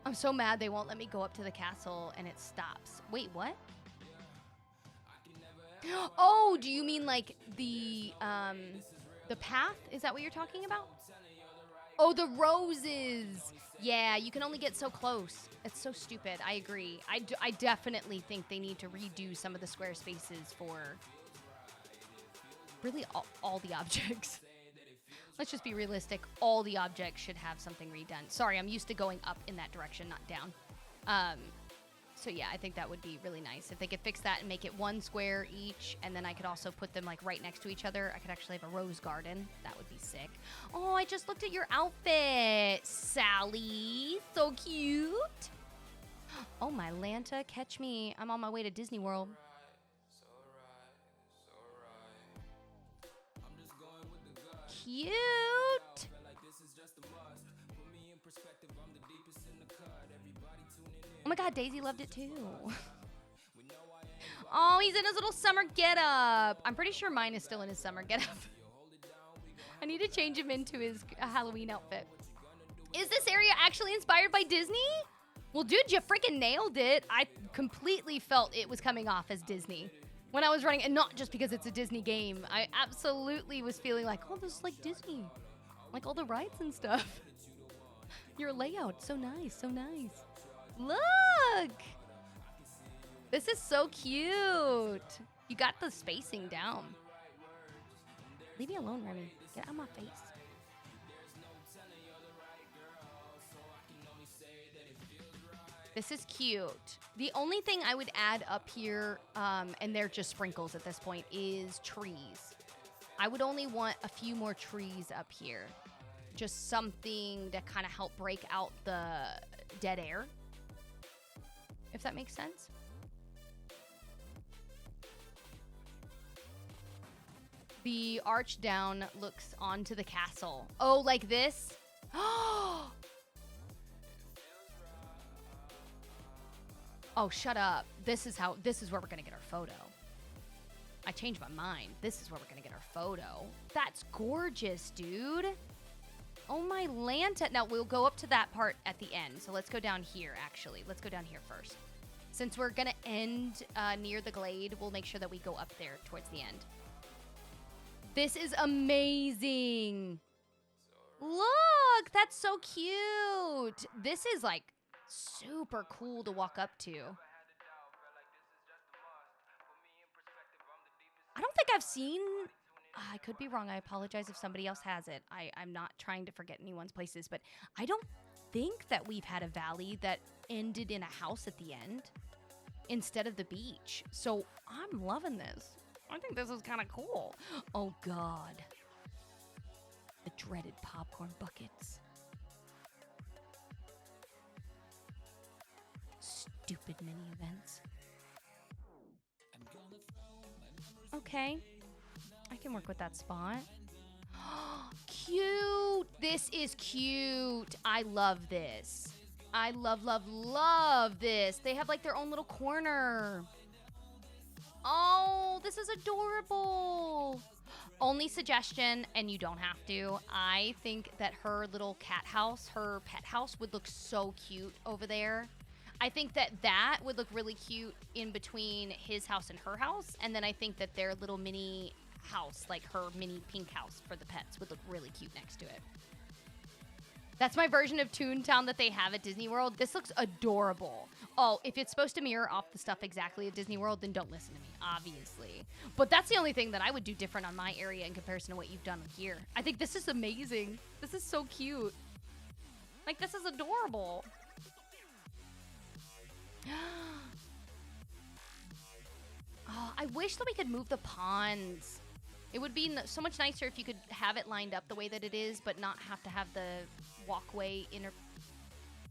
I'm so mad they won't let me go up to the castle and it stops. Wait, what? Oh, do you mean like the path? Is that what you're talking about? Oh, the roses. Yeah, you can only get so close. It's so stupid. I agree. I definitely think they need to redo some of the square spaces for really all the objects. Let's just be realistic. All the objects should have something redone. Sorry, I'm used to going up in that direction, not down. So yeah, I think that would be really nice. If they could fix that and make it one square each, and then I could also put them like right next to each other. I could actually have a rose garden. That would be sick. Oh, I just looked at your outfit, Sally. So cute. Oh, my Lanta, catch me. I'm on my way to Disney World. Cute. Oh my god, Daisy loved it too. Oh, he's in his little summer getup. I'm pretty sure mine is still in his summer getup. I need to change him into his Halloween outfit. Is this area actually inspired by Disney? Well, dude, you freaking nailed it. I completely felt it was coming off as Disney when I was running, and not just because it's a Disney game. I absolutely was feeling like, oh, this is like Disney. Like all the rides and stuff. Your layout, so nice, so nice. Look! This is so cute. You got the spacing down. Leave me alone, Remy. Get out of my face. This is cute. The only thing I would add up here, and they're just sprinkles at this point, is trees. I would only want a few more trees up here. Just something to kind of help break out the dead air. If that makes sense. The arch down looks onto the castle. Oh, like this? Oh, shut up. This is where we're gonna get our photo. I changed my mind. This is where we're gonna get our photo. That's gorgeous, dude. Oh my Lanta. Now we'll go up to that part at the end. So let's go down here, actually. Let's go down here first. Since we're gonna end near the glade, we'll make sure that we go up there towards the end. This is amazing. Look, that's so cute. This is like super cool to walk up to. I don't think I've seen, I could be wrong. I apologize if somebody else has it. I'm not trying to forget anyone's places, but I don't think that we've had a valley that ended in a house at the end instead of the beach. So I'm loving this. I think this is kind of cool. Oh, God. The dreaded popcorn buckets. Stupid mini events. Okay. I can work with that spot. Cute. This is cute. I love this. I love this. They have like their own little corner. Oh, this is adorable. Only suggestion, and you don't have to, I think that her little cat house, her pet house, would look so cute over there. I think that would look really cute in between his house and her house. And then I think that their little mini house, like her mini pink house for the pets, would look really cute next to it. That's my version of Toontown that they have at Disney World. This looks adorable. Oh, if it's supposed to mirror off the stuff exactly at Disney World, then don't listen to me, obviously. But that's the only thing that I would do different on my area in comparison to what you've done here. I think this is amazing. This is so cute. Like, this is adorable. Oh, I wish that we could move the ponds. It would be so much nicer if you could have it lined up the way that it is, but not have to have the walkway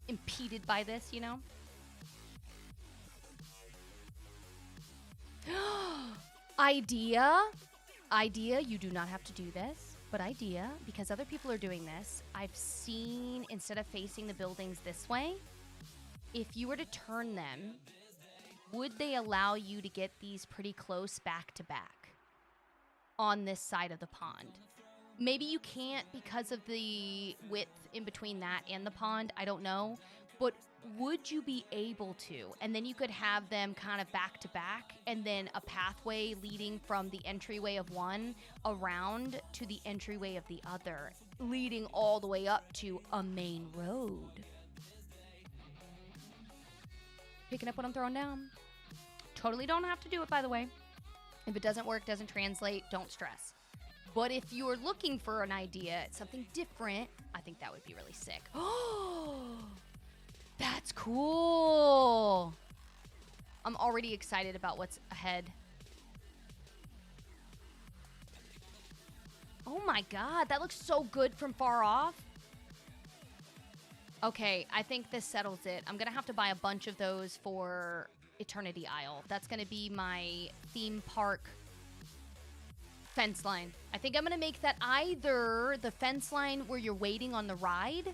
impeded by this, you know? Idea, you do not have to do this. But idea, because other people are doing this, I've seen, instead of facing the buildings this way, if you were to turn them, would they allow you to get these pretty close back to back on this side of the pond? Maybe you can't because of the width in between that and the pond. I don't know. But would you be able to? And then you could have them kind of back to back, and then a pathway leading from the entryway of one around to the entryway of the other, leading all the way up to a main road. Picking up what I'm throwing down. Totally don't have to do it, by the way. If it doesn't work, doesn't translate, don't stress. But if you're looking for an idea, something different, I think that would be really sick. Oh, that's cool. I'm already excited about what's ahead. Oh my God, that looks so good from far off. Okay, I think this settles it. I'm gonna have to buy a bunch of those for Eternity Isle. That's gonna be my theme park fence line. I think I'm gonna make that either the fence line where you're waiting on the ride,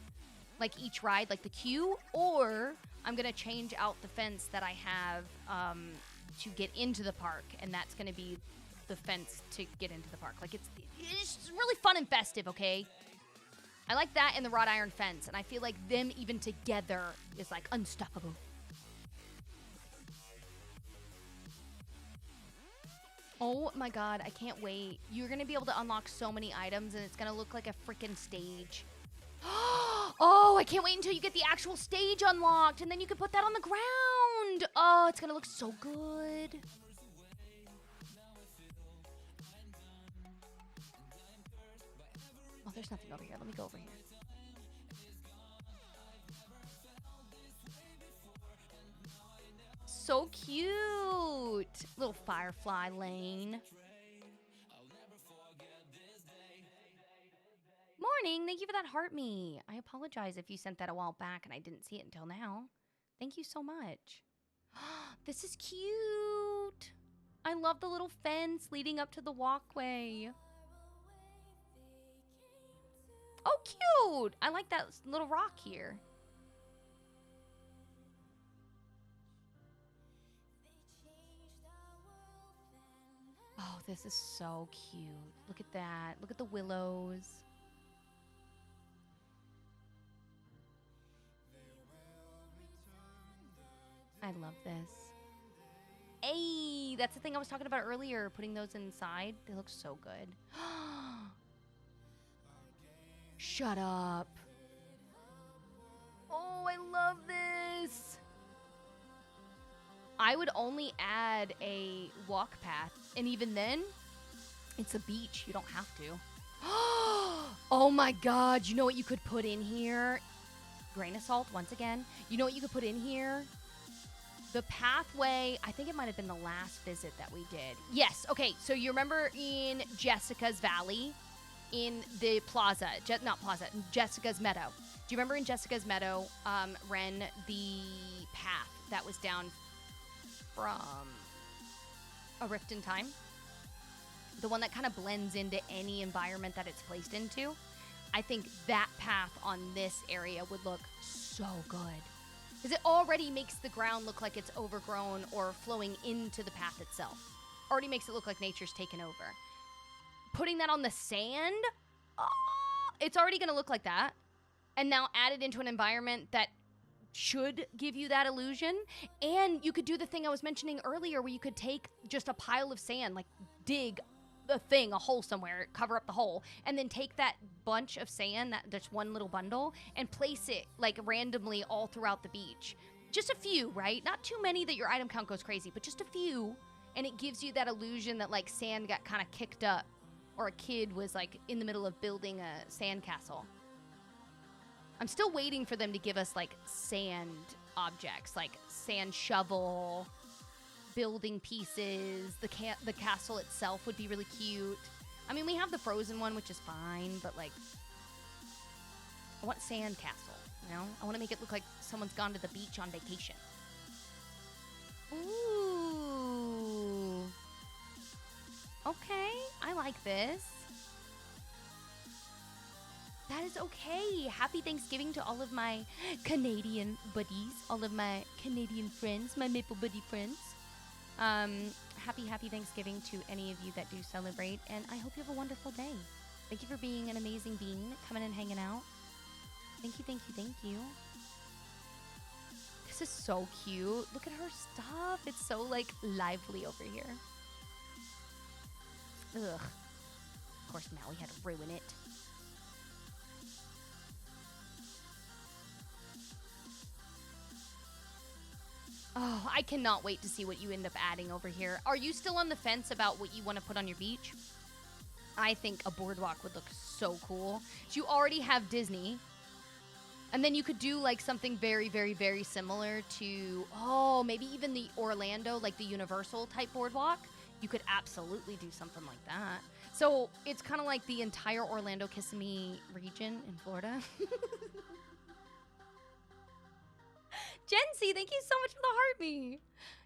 like each ride, like the queue, or I'm gonna change out the fence that I have to get into the park, and that's gonna be the fence to get into the park. Like it's really fun and festive, okay? I like that and the wrought iron fence, and I feel like them even together is like unstoppable. Oh my God, I can't wait. You're gonna be able to unlock so many items, and it's gonna look like a freaking stage. Oh, I can't wait until you get the actual stage unlocked, and then you can put that on the ground. Oh, it's gonna look so good. Oh, there's nothing over here. Let me go over here. So cute. Little firefly lane. Morning. Thank you for that heart me. I apologize if you sent that a while back and I didn't see it until now. Thank you so much. This is cute. I love the little fence leading up to the walkway. Oh, cute. I like that little rock here. Oh, this is so cute. Look at that. Look at the willows. I love this. Hey, that's the thing I was talking about earlier, putting those inside. They look so good. Shut up. Oh, I love this. I would only add a walk path, and even then, it's a beach. You don't have to. Oh my God, you know what you could put in here? Grain of salt, once again. You know what you could put in here? The pathway, I think it might have been the last visit that we did. Yes, okay, so you remember in Jessica's Valley, in the plaza, not plaza, Jessica's Meadow. Do you remember in Jessica's Meadow, Ren, the path that was down from A Rift in Time? The one that kind of blends into any environment that it's placed into. I think that path on this area would look so good. Because it already makes the ground look like it's overgrown or flowing into the path itself. Already makes it look like nature's taken over. Putting that on the sand, it's already going to look like that. And now add it into an environment that should give you that illusion. And you could do the thing I was mentioning earlier where you could take just a pile of sand, like dig a hole somewhere, cover up the hole, and then take that bunch of sand, that's one little bundle, and place it like randomly all throughout the beach. Just a few, right? Not too many that your item count goes crazy, but just a few. And it gives you that illusion that like sand got kind of kicked up, or a kid was like in the middle of building a sand castle. I'm still waiting for them to give us like sand objects, like sand shovel, building pieces. The castle itself would be really cute. I mean, we have the frozen one, which is fine, but like, I want sand castle, you know? I want to make it look like someone's gone to the beach on vacation. Ooh. Okay, I like this. That is okay. Happy Thanksgiving to all of my Canadian buddies, all of my Canadian friends, my Maple Buddy friends. Happy Thanksgiving to any of you that do celebrate, and I hope you have a wonderful day. Thank you for being an amazing bean, coming and hanging out. Thank you. This is so cute. Look at her stuff. It's so, like, lively over here. Ugh. Of course, Maui had to ruin it. Oh, I cannot wait to see what you end up adding over here. Are you still on the fence about what you want to put on your beach? I think a boardwalk would look so cool. You already have Disney. And then you could do like something very, very, very similar to, oh, maybe even the Orlando, like the Universal type boardwalk. You could absolutely do something like that. So it's kind of like the entire Orlando Kissimmee region in Florida. Jency, thank you so much for the heartbeat.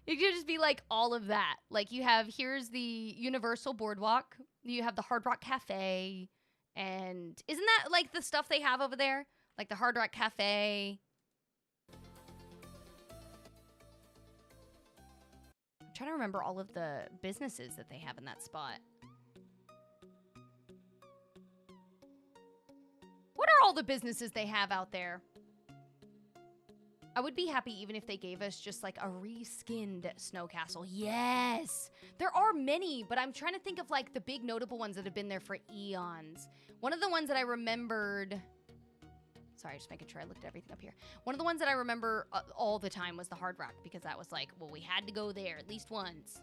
You could just be like all of that. Like you have, here's the Universal Boardwalk. You have the Hard Rock Cafe. And isn't that like the stuff they have over there? Like the Hard Rock Cafe. I'm trying to remember all of the businesses that they have in that spot. What are all the businesses they have out there? I would be happy even if they gave us just like a reskinned snow castle. Yes! There are many, but I'm trying to think of like the big notable ones that have been there for eons. One of the ones that I remembered... Sorry, just making sure I looked at everything up here. One of the ones that I remember all the time was the Hard Rock, because that was like, well, we had to go there at least once.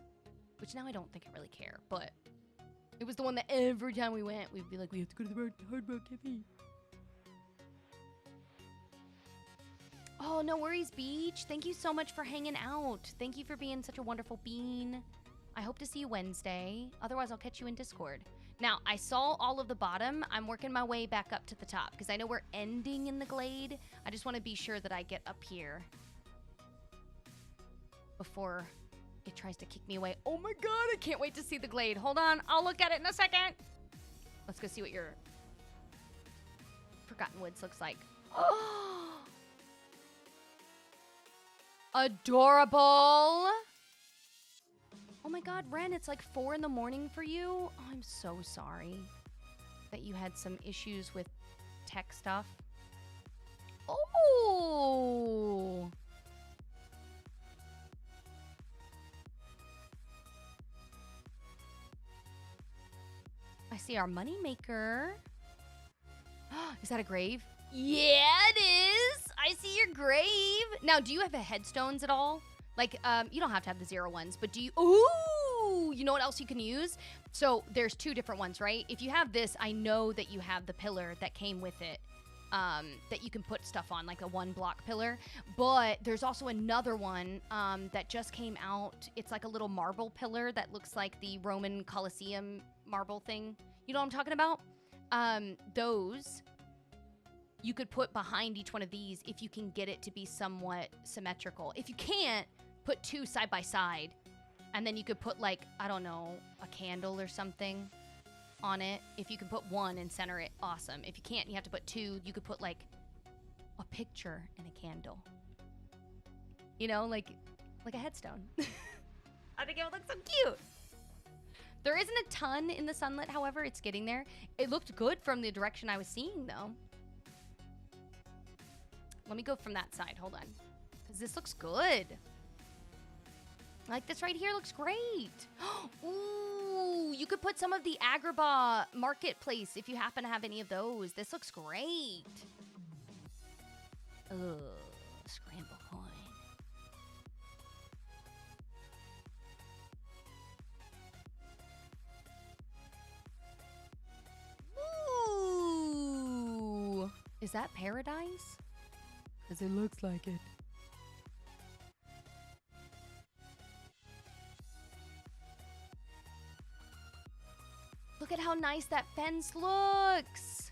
Which now I don't think I really care, but it was the one that every time we went, we'd be like, we have to go to the Hard Rock Cafe. Oh, no worries, Beach. Thank you so much for hanging out. Thank you for being such a wonderful bean. I hope to see you Wednesday. Otherwise, I'll catch you in Discord. Now, I saw all of the bottom. I'm working my way back up to the top because I know we're ending in the glade. I just want to be sure that I get up here before it tries to kick me away. Oh my god, I can't wait to see the glade. Hold on, I'll look at it in a second. Let's go see what your Forgotten Woods looks like. Oh! Adorable. Oh my god, Ren, it's like 4 in the morning for you. Oh, I'm so sorry that you had some issues with tech stuff. Oh! I see our moneymaker. Is that a grave? Yeah, it is. I see your grave. Now, do you have headstones at all? Like, you don't have to have the 0 ones, but do you... Ooh! You know what else you can use? So, there's 2 different ones, right? If you have this, I know that you have the pillar that came with it, that you can put stuff on, like a 1-block pillar. But there's also another one that just came out. It's like a little marble pillar that looks like the Roman Colosseum marble thing. You know what I'm talking about? Those... you could put behind each one of these if you can get it to be somewhat symmetrical. If you can't, put 2 side by side. And then you could put, like, I don't know, a candle or something on it. If you can put 1 and center it, awesome. If you can't, you have to put 2. You could put, like, a picture and a candle. You know, like a headstone. I think it would look so cute. There isn't a ton in the sunlit, however. It's getting there. It looked good from the direction I was seeing, though. Let me go from that side. Hold on. Because this looks good. Like this right here looks great. Ooh, you could put some of the Agrabah marketplace if you happen to have any of those. This looks great. Ugh, scramble coin. Ooh. Is that paradise? Because it looks like it. Look at how nice that fence looks.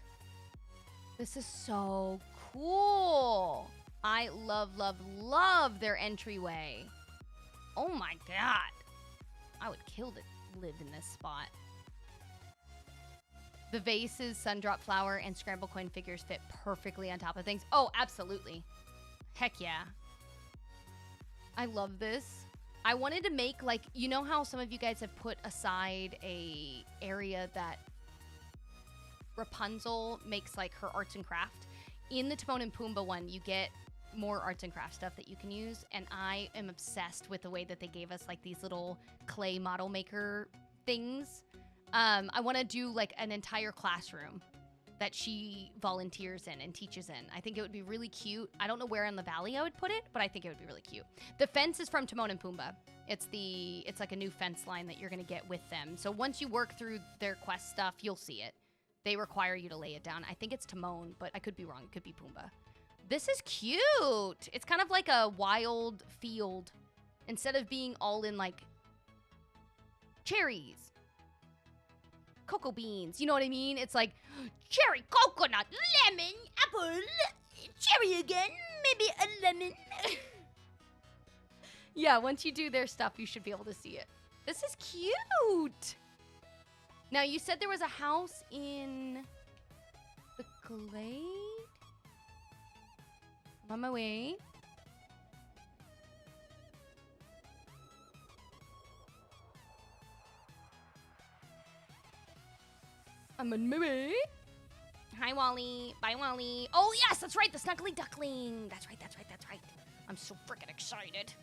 This is so cool. I love, love, love their entryway. Oh my god. I would kill to live in this spot. The vases, Sundrop Flower, and Scramble Coin figures fit perfectly on top of things. Oh, absolutely. Heck yeah. I love this. I wanted to make, like, you know how some of you guys have put aside a area that Rapunzel makes, like, her arts and craft? In the Timon and Pumbaa one, you get more arts and craft stuff that you can use, and I am obsessed with the way that they gave us, like, these little clay model maker things. I want to do, like, an entire classroom that she volunteers in and teaches in. I think it would be really cute. I don't know where in the valley I would put it, but I think it would be really cute. The fence is from Timon and Pumbaa. It's like a new fence line that you're going to get with them. So once you work through their quest stuff, you'll see it. They require you to lay it down. I think it's Timon, but I could be wrong. It could be Pumbaa. This is cute. It's kind of like a wild field. Instead of being all in, like, cherries, cocoa beans, you know what I mean? It's like cherry, coconut, lemon, apple, cherry again, maybe a lemon. Yeah, once you do their stuff, you should be able to see it. This is cute. Now, you said there was a house in the Glade? I'm on my way. I'm on my way. Hi, Wally. Bye, Wally. Oh, yes, that's right. The Snuggly Duckling. That's right, that's right, that's right. I'm so freaking excited.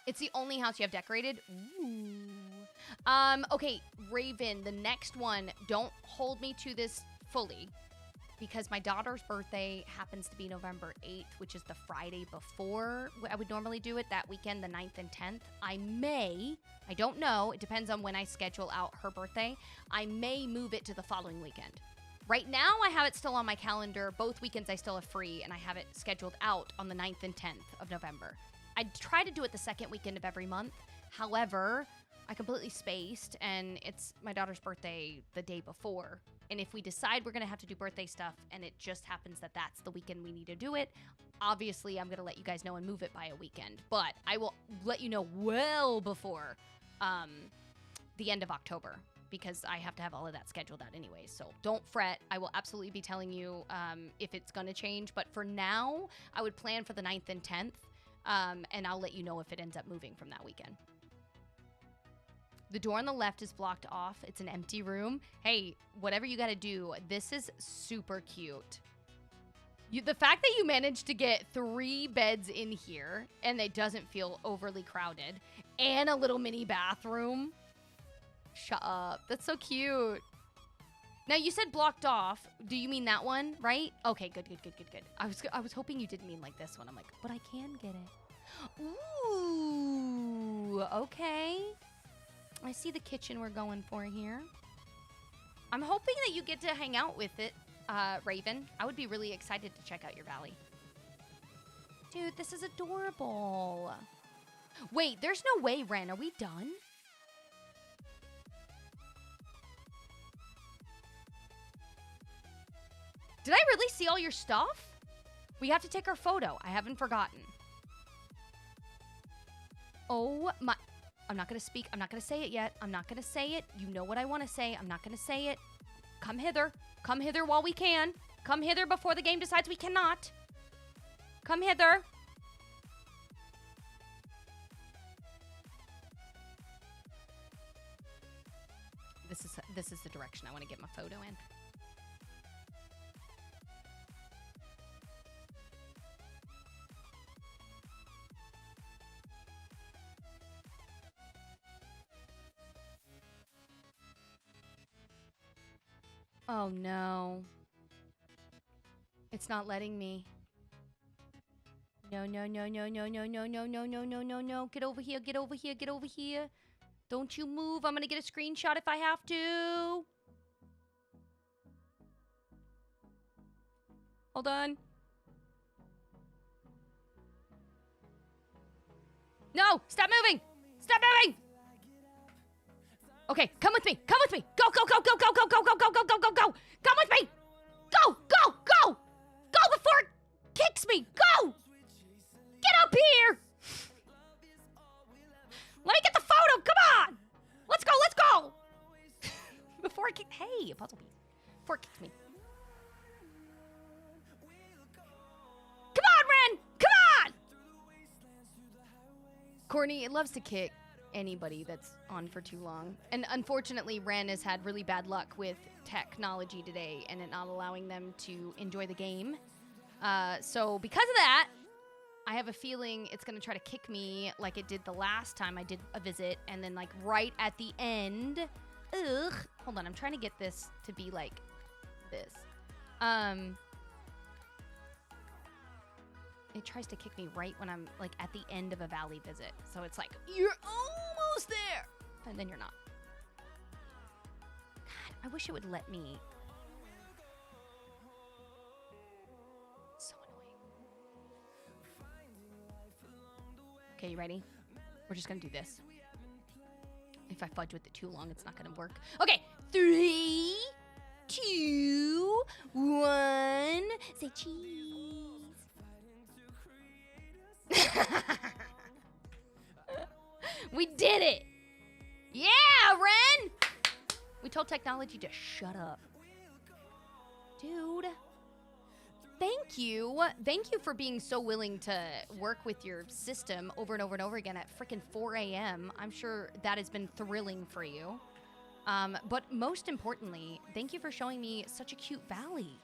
It's the only house you have decorated. Ooh. Okay, Raven, the next one, don't hold me to this fully, because my daughter's birthday happens to be November 8th, which is the Friday before I would normally do it, that weekend, the 9th and 10th. I don't know, it depends on when I schedule out her birthday. I may move it to the following weekend. Right now, I have it still on my calendar. Both weekends I still have free, and I have it scheduled out on the 9th and 10th of November. I try to do it the second weekend of every month. However, I completely spaced, and it's my daughter's birthday the day before. And if we decide we're going to have to do birthday stuff, and it just happens that that's the weekend we need to do it, obviously I'm going to let you guys know and move it by a weekend. But I will let you know well before the end of October, because I have to have all of that scheduled out anyways. So don't fret. I will absolutely be telling you if it's going to change. But for now, I would plan for the 9th and 10th. And I'll let you know if it ends up moving from that weekend. The door on the left is blocked off. It's an empty room. Hey, whatever you got to do, this is super cute. The fact that you managed to get 3 beds in here and it doesn't feel overly crowded, and a little mini bathroom. Shut up. That's so cute. Now, you said blocked off. Do you mean that one, right? Okay, good. I was hoping you didn't mean like this one. I'm like, but I can get it. Ooh, okay. I see the kitchen we're going for here. I'm hoping that you get to hang out with it, Raven. I would be really excited to check out your valley. Dude, this is adorable. Wait, there's no way, Ren. Are we done? Did I really see all your stuff? We have to take our photo. I haven't forgotten. Oh my... I'm not going to speak. I'm not going to say it yet. I'm not going to say it. You know what I want to say. I'm not going to say it. Come hither. Come hither while we can. Come hither before the game decides we cannot. Come hither. This is the direction I want to get my photo in. Oh no. It's not letting me. No. Get over here, get over here, get over here. Don't you move. I'm gonna get a screenshot if I have to. Hold on. No! Stop moving! Stop moving! Okay, come with me. Come with me. Go. Come with me. Go. Go before it kicks me. Go. Get up here. Let me get the photo. Come on. Courtney, it loves to kick anybody that's on for too long. And unfortunately, Ren has had really bad luck with technology today and it not allowing them to enjoy the game. So because of that, I have a feeling it's going to try to kick me like it did the last time I did a visit. And then like right at the end, hold on, I'm trying to get this to be like this. It tries to kick me right when I'm like at the end of a valley visit. So it's like, you're almost there. And then you're not. God, I wish it would let me. So annoying. Okay, you ready? We're just gonna do this. If I fudge with it too long, it's not gonna work. Okay, 3, 2, 1. Say cheese. We did it! Yeah, Ren! We told technology to shut up. Dude. Thank you. Thank you for being so willing to work with your system over and over and over again at freaking 4 a.m. I'm sure that has been thrilling for you. But most importantly, thank you for showing me such a cute valley.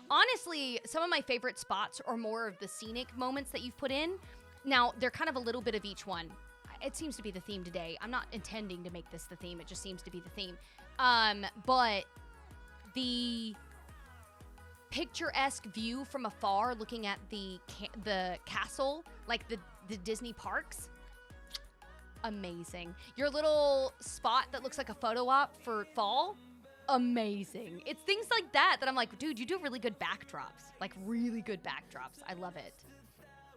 Honestly, some of my favorite spots are more of the scenic moments that you've put in. Now, they're kind of a little bit of each one. It seems to be the theme today. I'm not intending to make this the theme. It just seems to be the theme. But the picturesque view from afar, looking at the castle, like the Disney parks, amazing. Your little spot that looks like a photo op for fall, amazing. It's things like that I'm like, dude, you do really good backdrops. Like really good backdrops. I love it.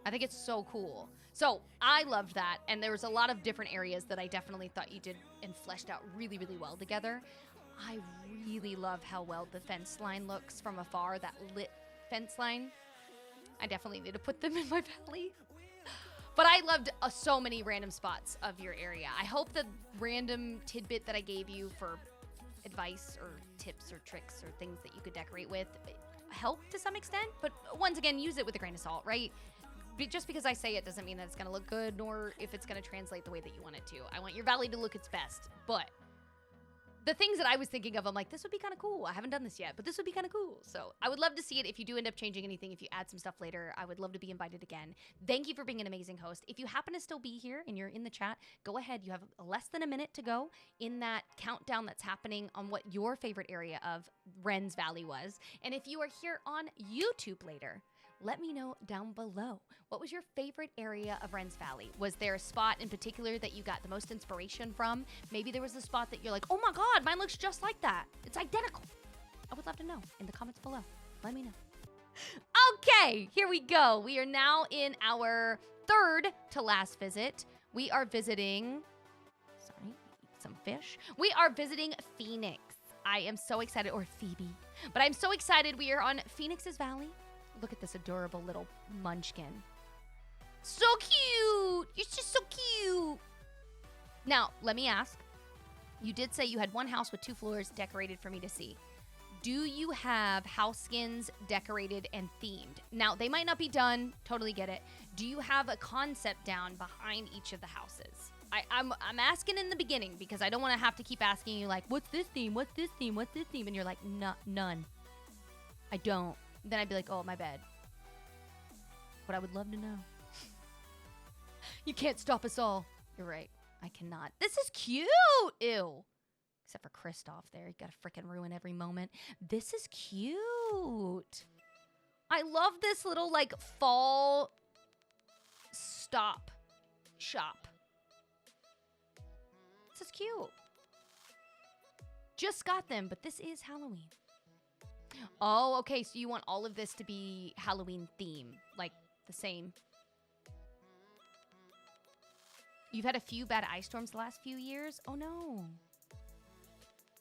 I think it's so cool. So I loved that. And there was a lot of different areas that I definitely thought you did and fleshed out really, really well together. I really love how well the fence line looks from afar, that lit fence line. I definitely need to put them in my valley. But I loved so many random spots of your area. I hope the random tidbit that I gave you for advice or tips or tricks or things that you could decorate with helped to some extent. But once again, use it with a grain of salt, right? Just because I say it doesn't mean that it's going to look good, nor if it's going to translate the way that you want it to. I want your valley to look its best. But the things that I was thinking of, I'm like, this would be kind of cool. I haven't done this yet, but this would be kind of cool. So I would love to see it. If you do end up changing anything, if you add some stuff later, I would love to be invited again. Thank you for being an amazing host. If you happen to still be here and you're in the chat, go ahead. You have less than a minute to go in that countdown that's happening on what your favorite area of Ren's Valley was. And if you are here on YouTube later, let me know down below. What was your favorite area of Ren's Valley? Was there a spot in particular that you got the most inspiration from? Maybe there was a spot that you're like, oh my God, mine looks just like that. It's identical. I would love to know in the comments below. Let me know. Okay, here we go. We are now in our third to last visit. We are visiting, sorry, some fish. We are visiting Pheonix. I am so excited, or Phoebe, but I'm so excited. We are on Phoenix's Valley. Look at this adorable little munchkin. So cute! You're just so cute! Now, let me ask. You did say you had one house with 2 floors decorated for me to see. Do you have house skins decorated and themed? Now, they might not be done. Totally get it. Do you have a concept down behind each of the houses? I'm asking in the beginning because I don't want to have to keep asking you like, what's this theme? What's this theme? What's this theme? And you're like, none. I don't. Then I'd be like, oh, my bad. But I would love to know. You can't stop us all. You're right. I cannot. This is cute. Ew. Except for Kristoff there. You gotta freaking ruin every moment. This is cute. I love this little, like, fall stop shop. This is cute. Just got them, but this is Halloween. Oh, okay, so you want all of this to be Halloween theme, like the same. You've had a few bad ice storms the last few years? Oh, no.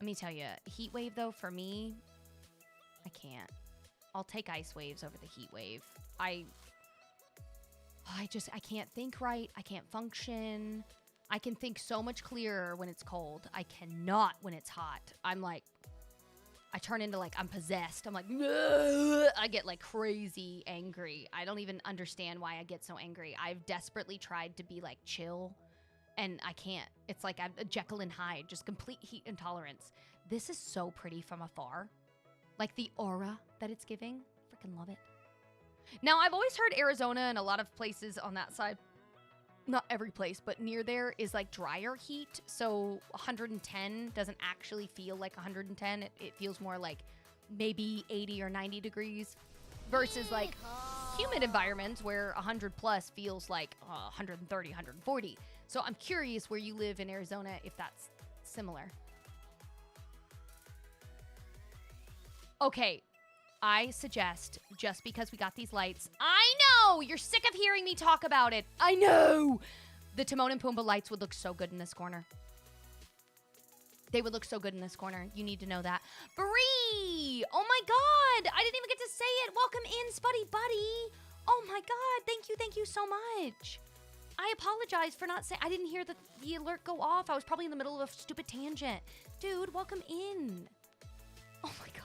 Let me tell you, heat wave, though, for me, I can't. I'll take ice waves over the heat wave. I can't think right. I can't function. I can think so much clearer when it's cold. I cannot when it's hot. I'm like, I turn into like, I'm possessed. I'm like, ugh! I I get like crazy angry. I don't even understand why I get so angry. I've desperately tried to be like chill, and I can't. It's like I'm a Jekyll and Hyde, just complete heat intolerance. This is so pretty from afar. Like the aura that it's giving. Freaking love it. Now, I've always heard Arizona and a lot of places on that side, not every place, but near there is like drier heat. So 110 doesn't actually feel like 110. It feels more like maybe 80 or 90 degrees versus like humid environments where 100 plus feels like 130, 140. So I'm curious where you live in Arizona if that's similar. Okay, I suggest, just because we got these lights, I know you're sick of hearing me talk about it. I know the Timon and Pumbaa lights would look so good in this corner. They would look so good in this corner. You need to know that. Bree! Oh my God! I didn't even get to say it. Welcome in, Spuddy Buddy. Oh my God! Thank you so much. I apologize for not saying. I didn't hear the alert go off. I was probably in the middle of a stupid tangent. Dude, welcome in. Oh my God.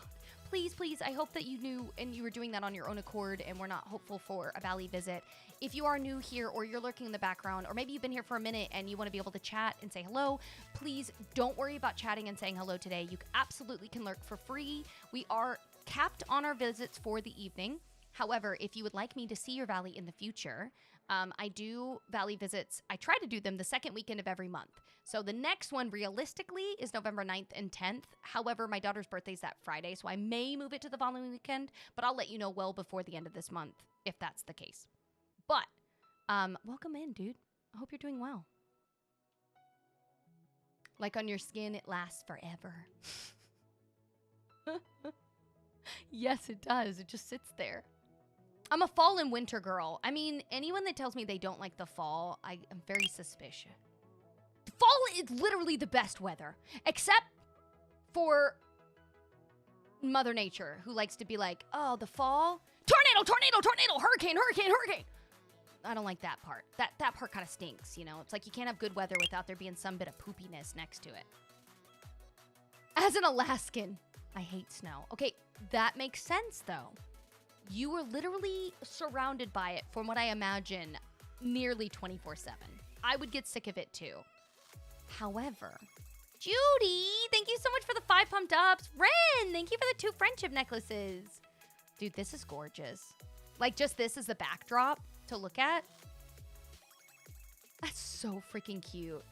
Please, I hope that you knew and you were doing that on your own accord and we're not hopeful for a valley visit. If you are new here or you're lurking in the background, or maybe you've been here for a minute and you want to be able to chat and say hello, please don't worry about chatting and saying hello today. You absolutely can lurk for free. We are capped on our visits for the evening. However, if you would like me to see your valley in the future, I do valley visits. I try to do them the second weekend of every month. So the next one realistically is November 9th and 10th. However, my daughter's birthday is that Friday, so I may move it to the following weekend, but I'll let you know well before the end of this month if that's the case. But welcome in, dude. I hope you're doing well. Like on your skin, it lasts forever. Yes, it does. It just sits there. I'm a fall and winter girl. I mean, anyone that tells me they don't like the fall, I am very suspicious. Fall is literally the best weather, except for Mother Nature, who likes to be like, oh, the fall, tornado, tornado, tornado, hurricane, hurricane, hurricane. I don't like that part. That part kind of stinks, you know? It's like you can't have good weather without there being some bit of poopiness next to it. As an Alaskan, I hate snow. Okay, that makes sense, though. You were literally surrounded by it, from what I imagine, nearly 24/7. I would get sick of it too. However, Judy, thank you so much for the 5 pumped ups. Ren, thank you for the 2 friendship necklaces. Dude, this is gorgeous. Like, just this as the backdrop to look at. That's so freaking cute.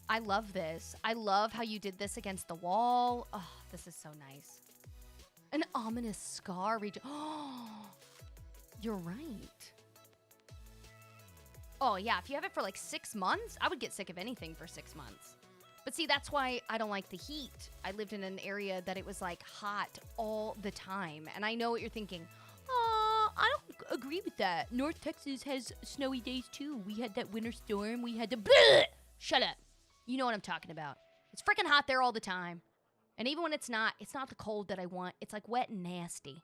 I love this. I love how you did this against the wall. Oh, this is so nice. An ominous scar region. Oh, you're right. Oh, yeah. If you have it for like 6 months, I would get sick of anything for 6 months. But see, that's why I don't like the heat. I lived in an area that it was like hot all the time. And I know what you're thinking. I don't agree with that. North Texas has snowy days too. We had that winter storm. We had the... Bleh! Shut up. You know what I'm talking about. It's freaking hot there all the time. And even when it's not the cold that I want. It's like wet and nasty.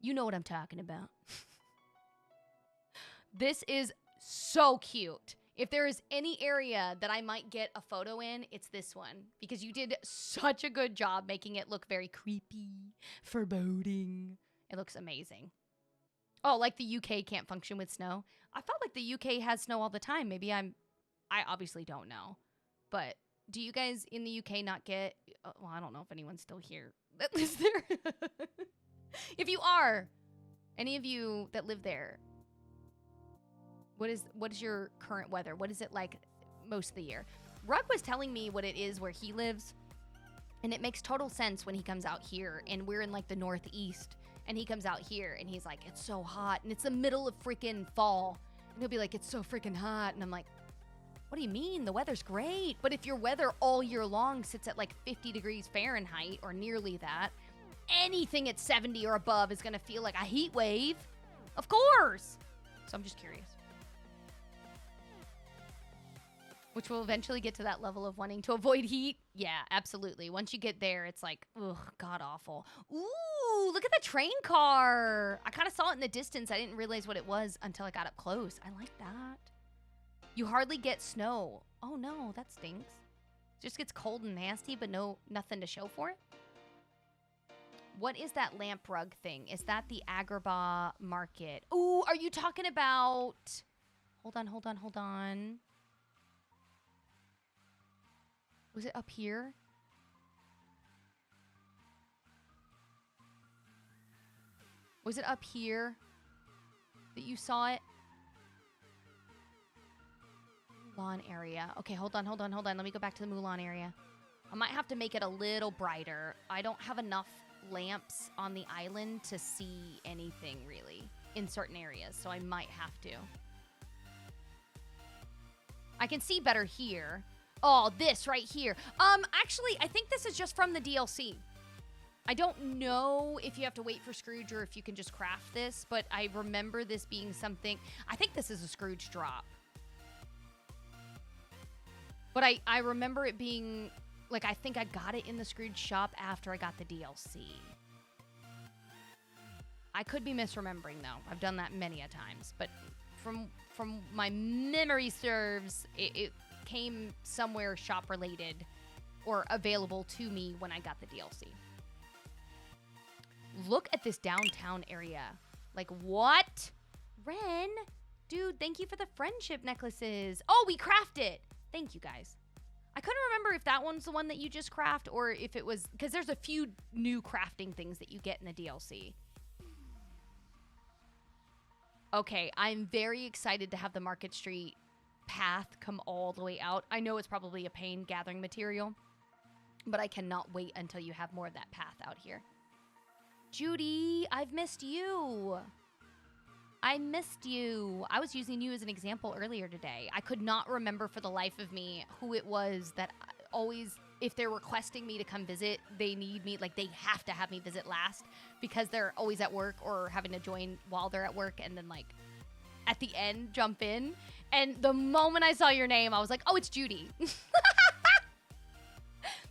You know what I'm talking about. This is so cute. If there is any area that I might get a photo in, it's this one. Because you did such a good job making it look very creepy, foreboding. It looks amazing. Oh, like the UK can't function with snow. I felt like the UK has snow all the time. Maybe I obviously don't know. But do you guys in the UK not get... well, I don't know if anyone's still here that lives there. If you are, any of you that live there, what is your current weather? What is it like most of the year? Rug was telling me what it is where he lives, and it makes total sense when he comes out here, and we're in like the Northeast, and he comes out here, and he's like, it's so hot, and it's the middle of freaking fall, and he'll be like, it's so freaking hot, and I'm like, what do you mean? The weather's great. But if your weather all year long sits at like 50 degrees Fahrenheit or nearly that, anything at 70 or above is going to feel like a heat wave. Of course. So I'm just curious. Which will eventually get to that level of wanting to avoid heat. Yeah, absolutely. Once you get there, it's like, ugh, god awful. Ooh, look at the train car. I kind of saw it in the distance. I didn't realize what it was until I got up close. I like that. You hardly get snow. Oh no, that stinks. It just gets cold and nasty, but nothing to show for it. What is that lamp rug thing? Is that the Agrabah market? Ooh, are you talking about... Hold on. Was it up here? Was it up here that you saw it? Mulan area. Okay, hold on. Let me go back to the Mulan area. I might have to make it a little brighter. I don't have enough lamps on the island to see anything, really, in certain areas, so I might have to. I can see better here. Oh, this right here. Actually, I think this is just from the DLC. I don't know if you have to wait for Scrooge or if you can just craft this, but I remember this being something... I think this is a Scrooge drop. But I remember it being... Like, I think I got it in the Scrooge shop after I got the DLC. I could be misremembering, though. I've done that many a times. But from my memory serves, it came somewhere shop-related or available to me when I got the DLC. Look at this downtown area. Like, what? Ren? Dude, thank you for the friendship necklaces. Oh, we crafted. Thank you, guys. I couldn't remember if that one's the one that you just craft or if it was... Because there's a few new crafting things that you get in the DLC. Okay, I'm very excited to have the Market Street path come all the way out. I know it's probably a pain gathering material, but I cannot wait until you have more of that path out here. Judy, I've missed you. I missed you. I was using you as an example earlier today. I could not remember for the life of me who it was that always, if they're requesting me to come visit, they need me, like they have to have me visit last because they're always at work or having to join while they're at work and then like at the end jump in. And the moment I saw your name, I was like, oh, it's Judy. It's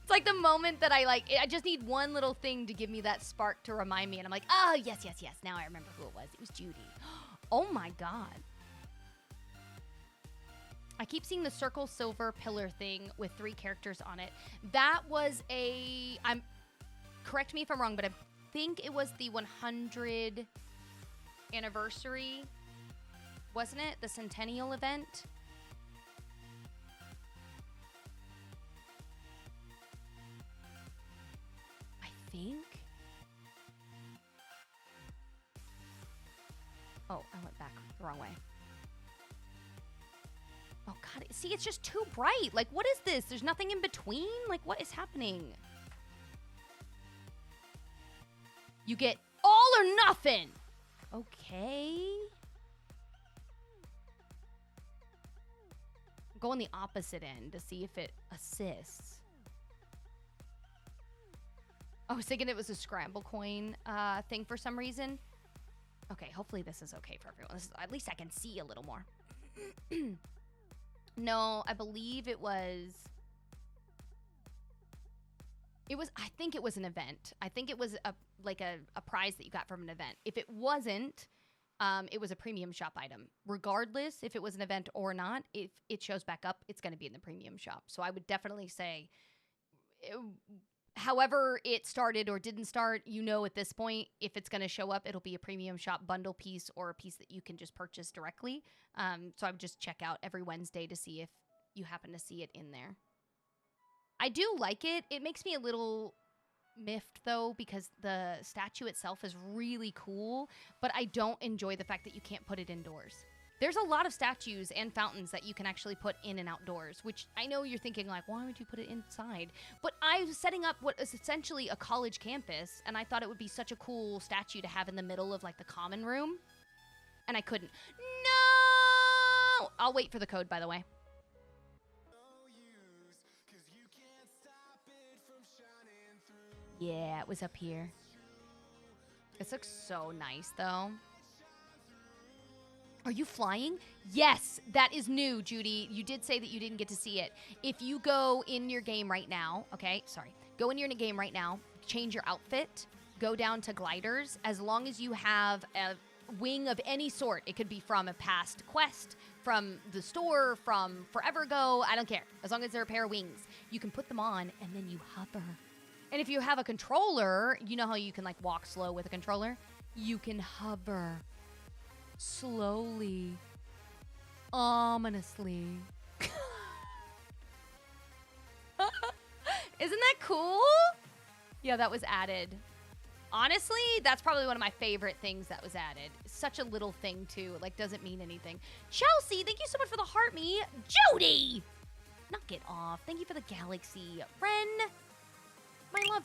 like the moment that I just need one little thing to give me that spark to remind me. And I'm like, oh, yes. Now I remember who it was. It was Judy. Oh, my God. I keep seeing the circle silver pillar thing with 3 characters on it. That was correct me if I'm wrong, but I think it was the 100 anniversary, wasn't it? The Centennial event. Think? Oh, I went back the wrong way. Oh, God. See, it's just too bright. Like, what is this? There's nothing in between? Like, what is happening? You get all or nothing. Okay. Go on the opposite end to see if it assists. I was thinking it was a scramble coin thing for some reason. Okay, hopefully this is okay for everyone. At least I can see a little more. No, I believe it was... I think it was an event. I think it was a prize that you got from an event. If it wasn't, it was a premium shop item. Regardless if it was an event or not, if it shows back up, it's going to be in the premium shop. So I would definitely say... However it started or didn't start, you know at this point, if it's going to show up, it'll be a premium shop bundle piece or a piece that you can just purchase directly. So I would just check out every Wednesday to see if you happen to see it in there. I do like it. It makes me a little miffed, though, because the statue itself is really cool, but I don't enjoy the fact that you can't put it indoors. There's a lot of statues and fountains that you can actually put in and outdoors, which I know you're thinking, like, why would you put it inside? But I was setting up what is essentially a college campus, and I thought it would be such a cool statue to have in the middle of, like, the common room, and I couldn't. No! I'll wait for the code, by the way. Yeah, it was up here. This looks so nice, though. Are you flying? Yes, that is new, Judy. You did say that you didn't get to see it. If you go in your game right now, okay, sorry. Go in your game right now, change your outfit, go down to gliders. As long as you have a wing of any sort, it could be from a past quest, from the store, from forever ago, I don't care. As long as they're a pair of wings, you can put them on and then you hover. And if you have a controller, you know how you can like walk slow with a controller? You can hover slowly, ominously. Isn't that cool? Yeah, that was added. Honestly, that's probably one of my favorite things that was added. Such a little thing, too. Like, doesn't mean anything. Chelsea, thank you so much for the heart me. Jody! Knock it off. Thank you for the galaxy. Ren! My love,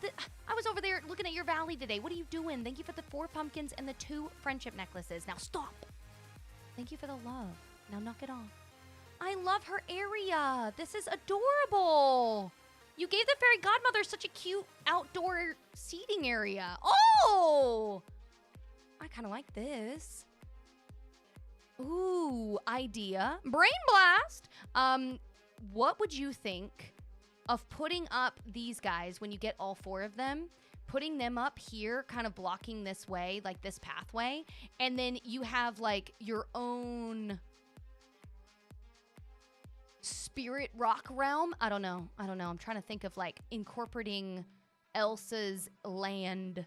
I was over there looking at your valley today. What are you doing? Thank you for the 4 pumpkins and the 2 friendship necklaces. Now, stop. Thank you for the love. Now, knock it off. I love her area. This is adorable. You gave the fairy godmother such a cute outdoor seating area. Oh! I kind of like this. Ooh, idea. Brain blast. What would you think of putting up these guys when you get all 4 of them? Putting them up here, kind of blocking this way, like this pathway. And then you have like your own spirit rock realm. I don't know. I'm trying to think of like incorporating Elsa's land.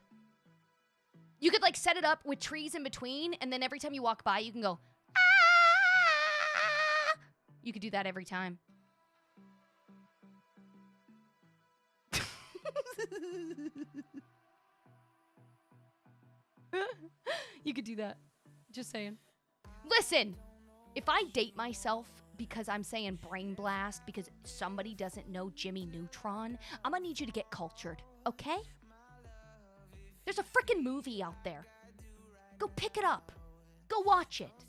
You could like set it up with trees in between, and then every time you walk by, you can go, ah! You could do that every time. You could do that. Just saying. Listen, if I date myself because I'm saying brain blast because somebody doesn't know Jimmy Neutron, I'm gonna need you to get cultured, okay? There's a freaking movie out there. Go pick it up. Go watch it.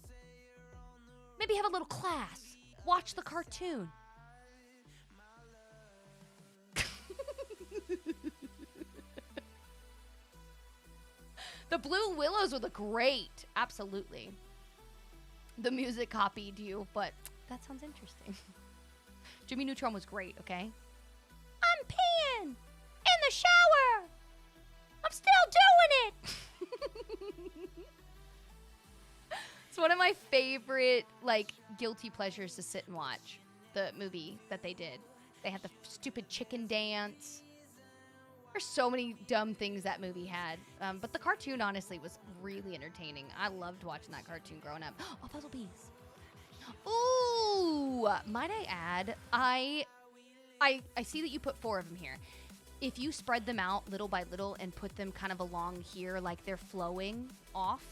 Maybe have a little class. Watch the cartoon. The Blue Willows would look great. Absolutely. The music copied you, but that sounds interesting. Jimmy Neutron was great, okay? I'm peeing in the shower. I'm still doing it. It's one of my favorite, like, guilty pleasures to sit and watch. The movie that they did. They had the stupid chicken dance. There's so many dumb things that movie had. But the cartoon, honestly, was really entertaining. I loved watching that cartoon growing up. Oh, puzzle bees. Ooh, might I add, I see that you put 4 of them here. If you spread them out little by little and put them kind of along here, like they're flowing off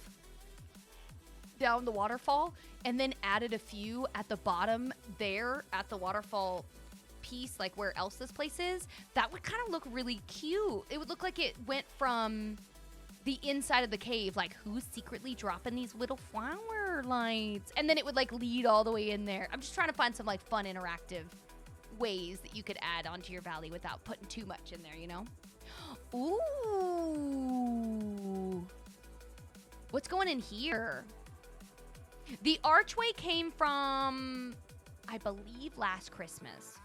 down the waterfall, and then added a few at the bottom there at the waterfall piece, like where Elsa's place is, that would kind of look really cute. It would look like it went from the inside of the cave, like who's secretly dropping these little flower lights, and then it would like lead all the way in there. I'm just trying to find some like fun interactive ways that you could add onto your valley without putting too much in there, you know? Ooh, what's going in here? The archway came from, I believe, last Christmas.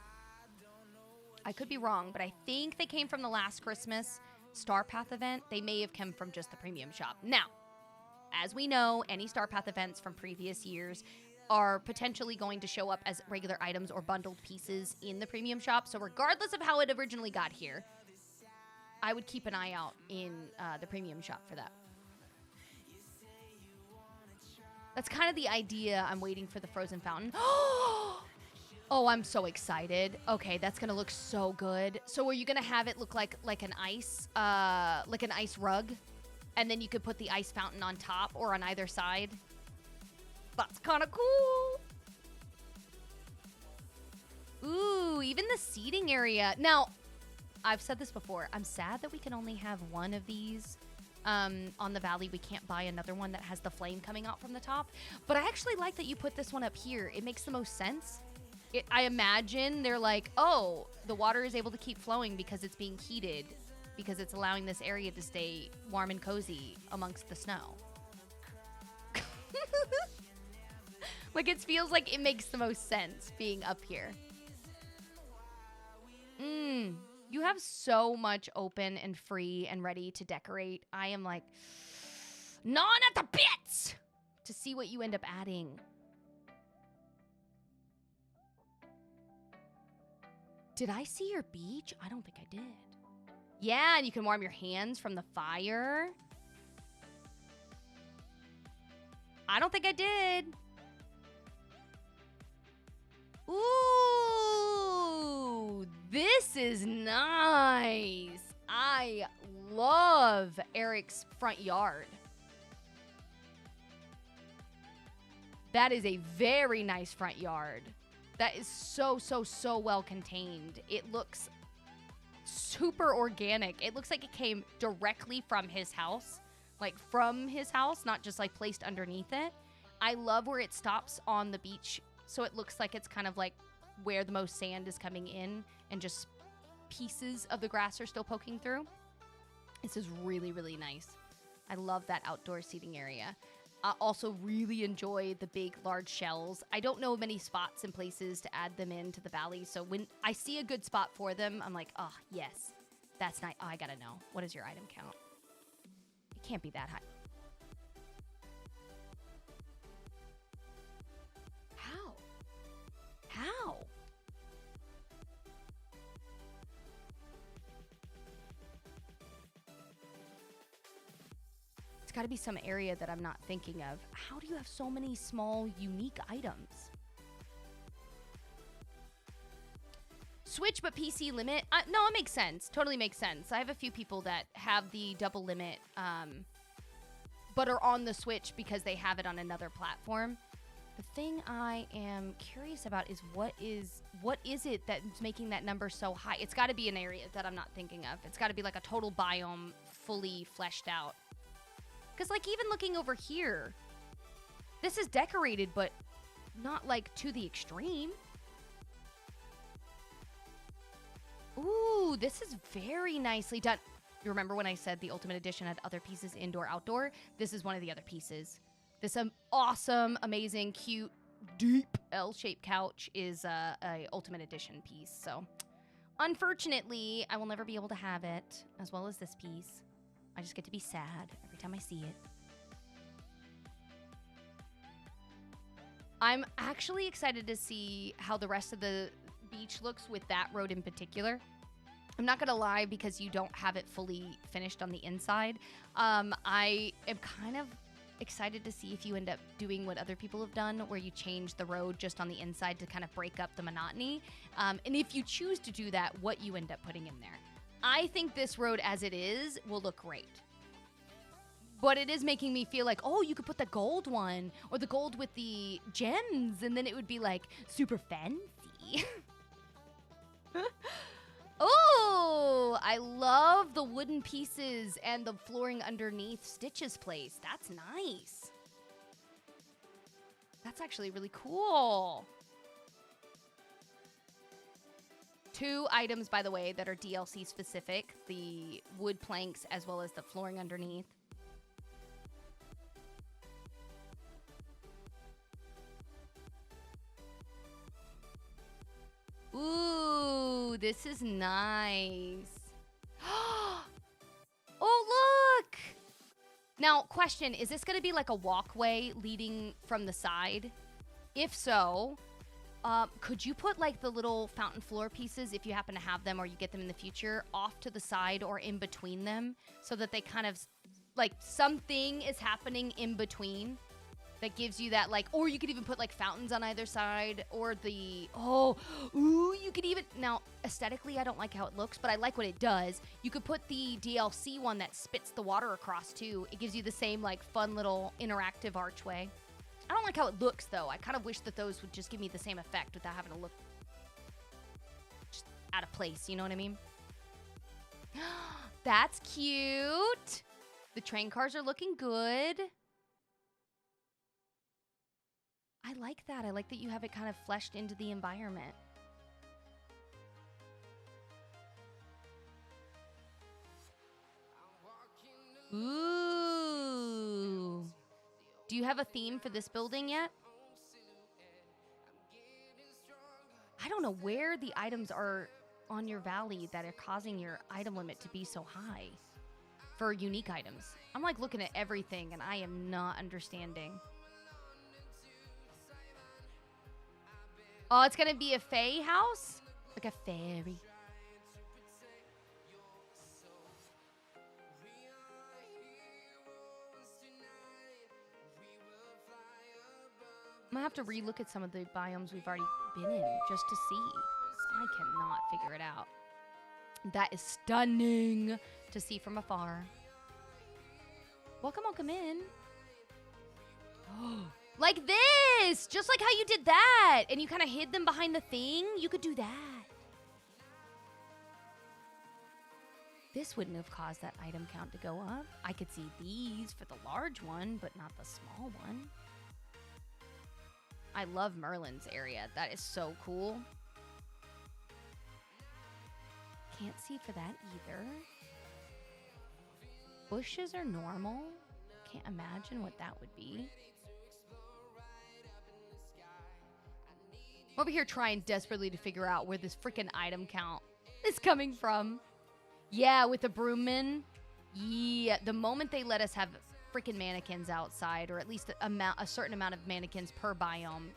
I could be wrong, but I think they came from the last Christmas Star Path event. They may have come from just the premium shop. Now, as we know, any Star Path events from previous years are potentially going to show up as regular items or bundled pieces in the premium shop. So regardless of how it originally got here, I would keep an eye out in the premium shop for that. That's kind of the idea. I'm waiting for the frozen fountain. Oh, I'm so excited. Okay, that's gonna look so good. So are you gonna have it look like an ice rug? And then you could put the ice fountain on top or on either side? That's kind of cool. Ooh, even the seating area. Now, I've said this before. I'm sad that we can only have one of these on the valley. We can't buy another one that has the flame coming out from the top. But I actually like that you put this one up here. It makes the most sense. I imagine they're like, oh, the water is able to keep flowing because it's being heated, because it's allowing this area to stay warm and cozy amongst the snow. Like, it feels like it makes the most sense being up here. You have so much open and free and ready to decorate. I am like, gnawing at the bits to see what you end up adding. Did I see your beach? I don't think I did. Yeah, and you can warm your hands from the fire. I don't think I did. Ooh, this is nice. I love Eric's front yard. That is a very nice front yard. That is so well contained. It looks super organic. It looks like it came directly from his house. Like from his house, not just like placed underneath it. I love where it stops on the beach. So it looks like it's kind of like where the most sand is coming in and just pieces of the grass are still poking through. This is really, really nice. I love that outdoor seating area. I also really enjoy the big, large shells. I don't know many spots and places to add them into the valley. So when I see a good spot for them, I'm like, oh, yes, that's nice. Oh, I gotta know. What is your item count? It can't be that high. How? How? It's got to be some area that I'm not thinking of. How do you have so many small, unique items? Switch, but PC limit? No, it makes sense. Totally makes sense. I have a few people that have the double limit, but are on the Switch because they have it on another platform. The thing I am curious about is what is it that's making that number so high? It's got to be an area that I'm not thinking of. It's got to be like a total biome fully fleshed out. Because, like, even looking over here, this is decorated, but not, like, to the extreme. Ooh, this is very nicely done. You remember when I said the Ultimate Edition had other pieces, indoor, outdoor? This is one of the other pieces. This awesome, amazing, cute, deep L-shaped couch is a Ultimate Edition piece. So, unfortunately, I will never be able to have it, as well as this piece. I just get to be sad every time I see it. I'm actually excited to see how the rest of the beach looks with that road in particular. I'm not gonna lie, because you don't have it fully finished on the inside. I am kind of excited to see if you end up doing what other people have done, where you change the road just on the inside to kind of break up the monotony. And if you choose to do that, what you end up putting in there. I think this road as it is will look great. But it is making me feel like, oh, you could put the gold one or the gold with the gems, and then it would be like super fancy. Oh, I love the wooden pieces and the flooring underneath Stitch's place. That's nice. That's actually really cool. 2 items, by the way, that are DLC specific. The wood planks as well as the flooring underneath. Ooh, this is nice. Oh, look! Now, question, is this going to be like a walkway leading from the side? If so, could you put like the little fountain floor pieces, if you happen to have them or you get them in the future, off to the side or in between them so that they kind of, like, something is happening in between that gives you that, like, or you could even put like fountains on either side, or the, you could even, now aesthetically I don't like how it looks, but I like what it does. You could put the DLC one that spits the water across too. It gives you the same like fun little interactive archway. I don't like how it looks though. I kind of wish that those would just give me the same effect without having to look just out of place, you know what I mean? That's cute. The train cars are looking good. I like that. I like that you have it kind of fleshed into the environment. Ooh. Do you have a theme for this building yet? I don't know where the items are on your valley that are causing your item limit to be so high for unique items. I'm like looking at everything and I am not understanding. Oh, it's gonna be a fae house? Like a fairy. gonna have to relook at some of the biomes we've already been in just to see. I cannot figure it out. That is stunning to see from afar. Welcome, welcome in. Like this! Just like how you did that! And you kind of hid them behind the thing. You could do that. This wouldn't have caused that item count to go up. I could see these for the large one, but not the small one. I love Merlin's area. That is so cool. Can't see for that either. Bushes are normal. Can't imagine what that would be. I'm over here trying desperately to figure out where this freaking item count is coming from. Yeah, with the Broomman. Yeah, the moment they let us have freaking mannequins outside, or at least a certain amount of mannequins per biome,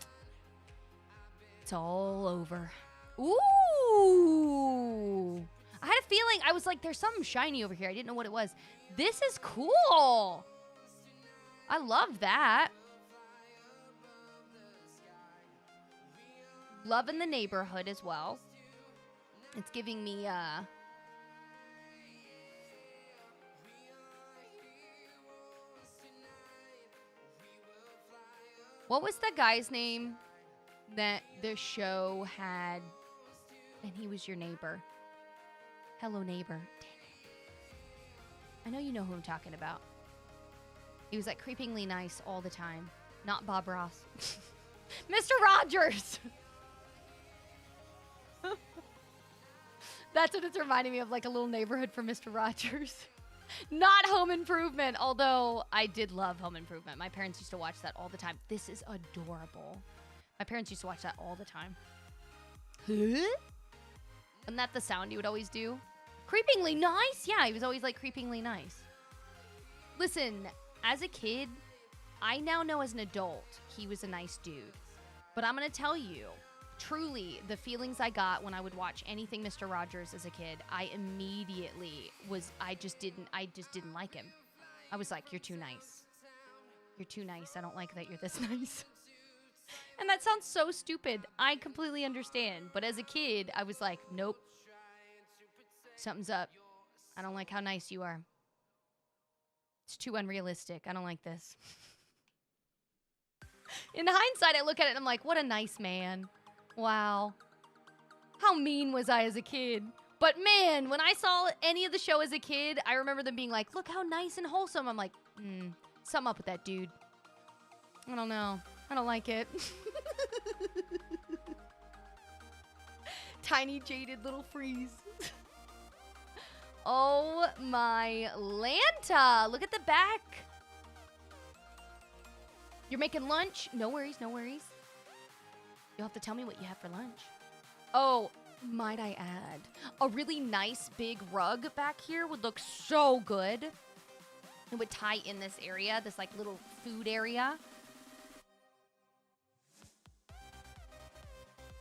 it's all over. Ooh! I had a feeling, I was like, there's something shiny over here. I didn't know what it was. This is cool! I love that. Loving the neighborhood as well. It's giving me, what was the guy's name that the show had, and he was your neighbor? Hello, neighbor. Dang it. I know you know who I'm talking about. He was like creepingly nice all the time. Not Bob Ross. Mr. Rogers! That's what it's reminding me of, like a little neighborhood for Mr. Rogers. Not Home Improvement, although I did love Home Improvement. My parents used to watch that all the time. This is adorable. My parents used to watch that all the time. Huh? Wasn't that the sound he would always do? Creepingly nice? Yeah, he was always like creepingly nice. Listen, as a kid, I now know as an adult he was a nice dude. But I'm going to tell you, truly, the feelings I got when I would watch anything Mr. Rogers as a kid, I just didn't like him. I was like, you're too nice. You're too nice. I don't like that you're this nice. And that sounds so stupid. I completely understand. But as a kid, I was like, nope. Something's up. I don't like how nice you are. It's too unrealistic. I don't like this. In hindsight, I look at it and I'm like, what a nice man. Wow. How mean was I as a kid? But man, when I saw any of the show as a kid, I remember them being like, look how nice and wholesome. I'm like, something up with that dude. I don't know. I don't like it. Tiny jaded little freeze. Oh my Lanta. Look at the back. You're making lunch? No worries, no worries. You'll have to tell me what you have for lunch. Oh, might I add, a really nice big rug back here would look so good. It would tie in this area, this like little food area.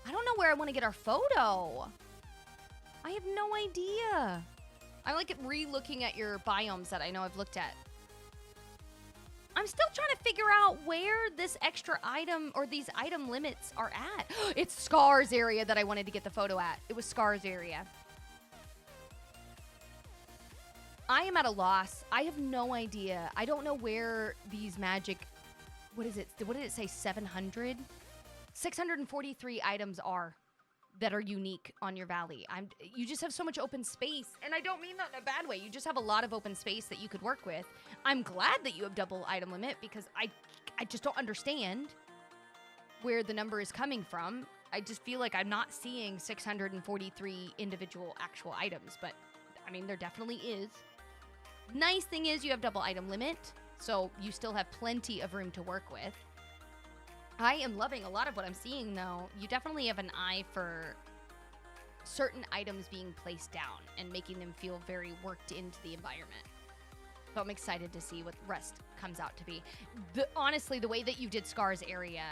I don't know where I want to get our photo. I have no idea. I like re-looking at your biomes that I know I've looked at. I'm still trying to figure out where this extra item or these item limits are at. It's Scar's area that I wanted to get the photo at. It was Scar's area. I am at a loss. I have no idea. I don't know where these magic, what is it? What did it say? 700? 643 items are that are unique on your valley. You just have so much open space, and I don't mean that in a bad way. You just have a lot of open space that you could work with. I'm glad that you have double item limit because I just don't understand where the number is coming from. I just feel like I'm not seeing 643 individual actual items, but I mean, there definitely is. Nice thing is you have double item limit, so you still have plenty of room to work with. I am loving a lot of what I'm seeing, though. You definitely have an eye for certain items being placed down and making them feel very worked into the environment. So I'm excited to see what the rest comes out to be. Honestly, the way that you did Scar's area,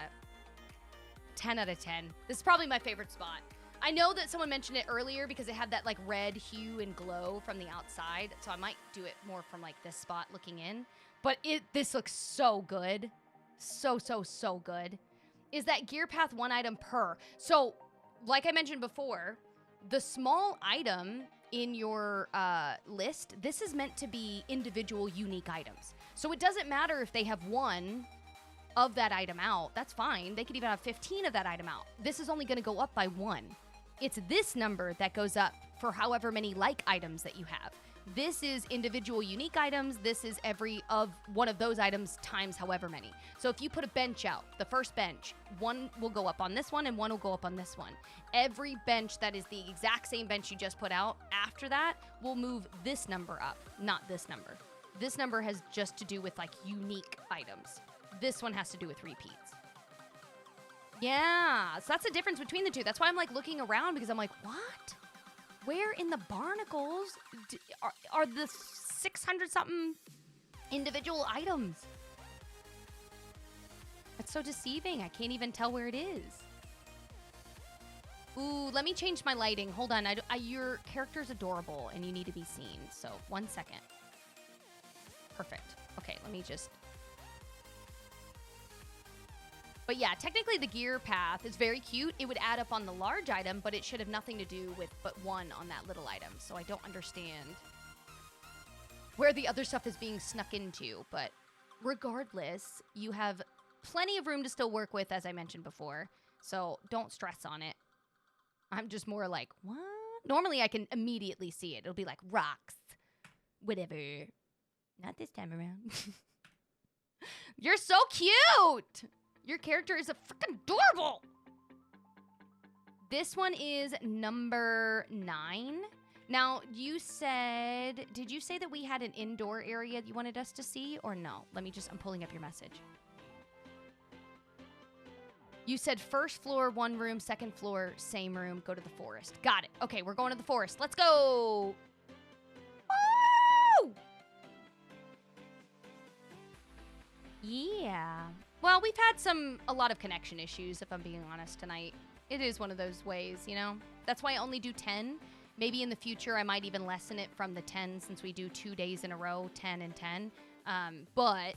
10 out of 10. This is probably my favorite spot. I know that someone mentioned it earlier because it had that like red hue and glow from the outside, so I might do it more from like this spot looking in. But this looks so good. So good. is that gear path 1 item per. So, like I mentioned before, the small item in your list, this is meant to be individual unique items. So it doesn't matter if they have 1 of that item out. That's fine. They could even have 15 of that item out. This is only going to go up by 1. It's this number that goes up for however many like items that you have. This is individual unique items. This is every of one of those items times however many. So if you put a bench out, the first bench, 1 will go up on this one and 1 will go up on this one. Every bench that is the exact same bench you just put out after that will move this number up, not this number. This number has just to do with like unique items. This one has to do with repeats. Yeah, so that's the difference between the two. That's why I'm like looking around because I'm like, what? Where in the barnacles are the 600-something individual items? That's so deceiving. I can't even tell where it is. Ooh, let me change my lighting. Hold on. Your character's adorable, and you need to be seen. So, 1 second. Perfect. Okay, let me just... But yeah, technically the gear path is very cute. It would add up on the large item, but it should have nothing to do with but 1 on that little item. So I don't understand where the other stuff is being snuck into. But regardless, you have plenty of room to still work with, as I mentioned before. So don't stress on it. I'm just more like, what? Normally I can immediately see it. It'll be like rocks, whatever. Not this time around. You're so cute! Your character is a freaking adorable. This one is number 9. Now, did you say that we had an indoor area you wanted us to see or no? I'm pulling up your message. You said first floor, 1 room, second floor, same room, go to the forest. Got it. Okay, we're going to the forest. Let's go. Woo! Yeah. Well, we've had a lot of connection issues, if I'm being honest, tonight. It is one of those ways, you know? That's why I only do 10. Maybe in the future, I might even lessen it from the 10 since we do 2 days in a row, 10 and 10. But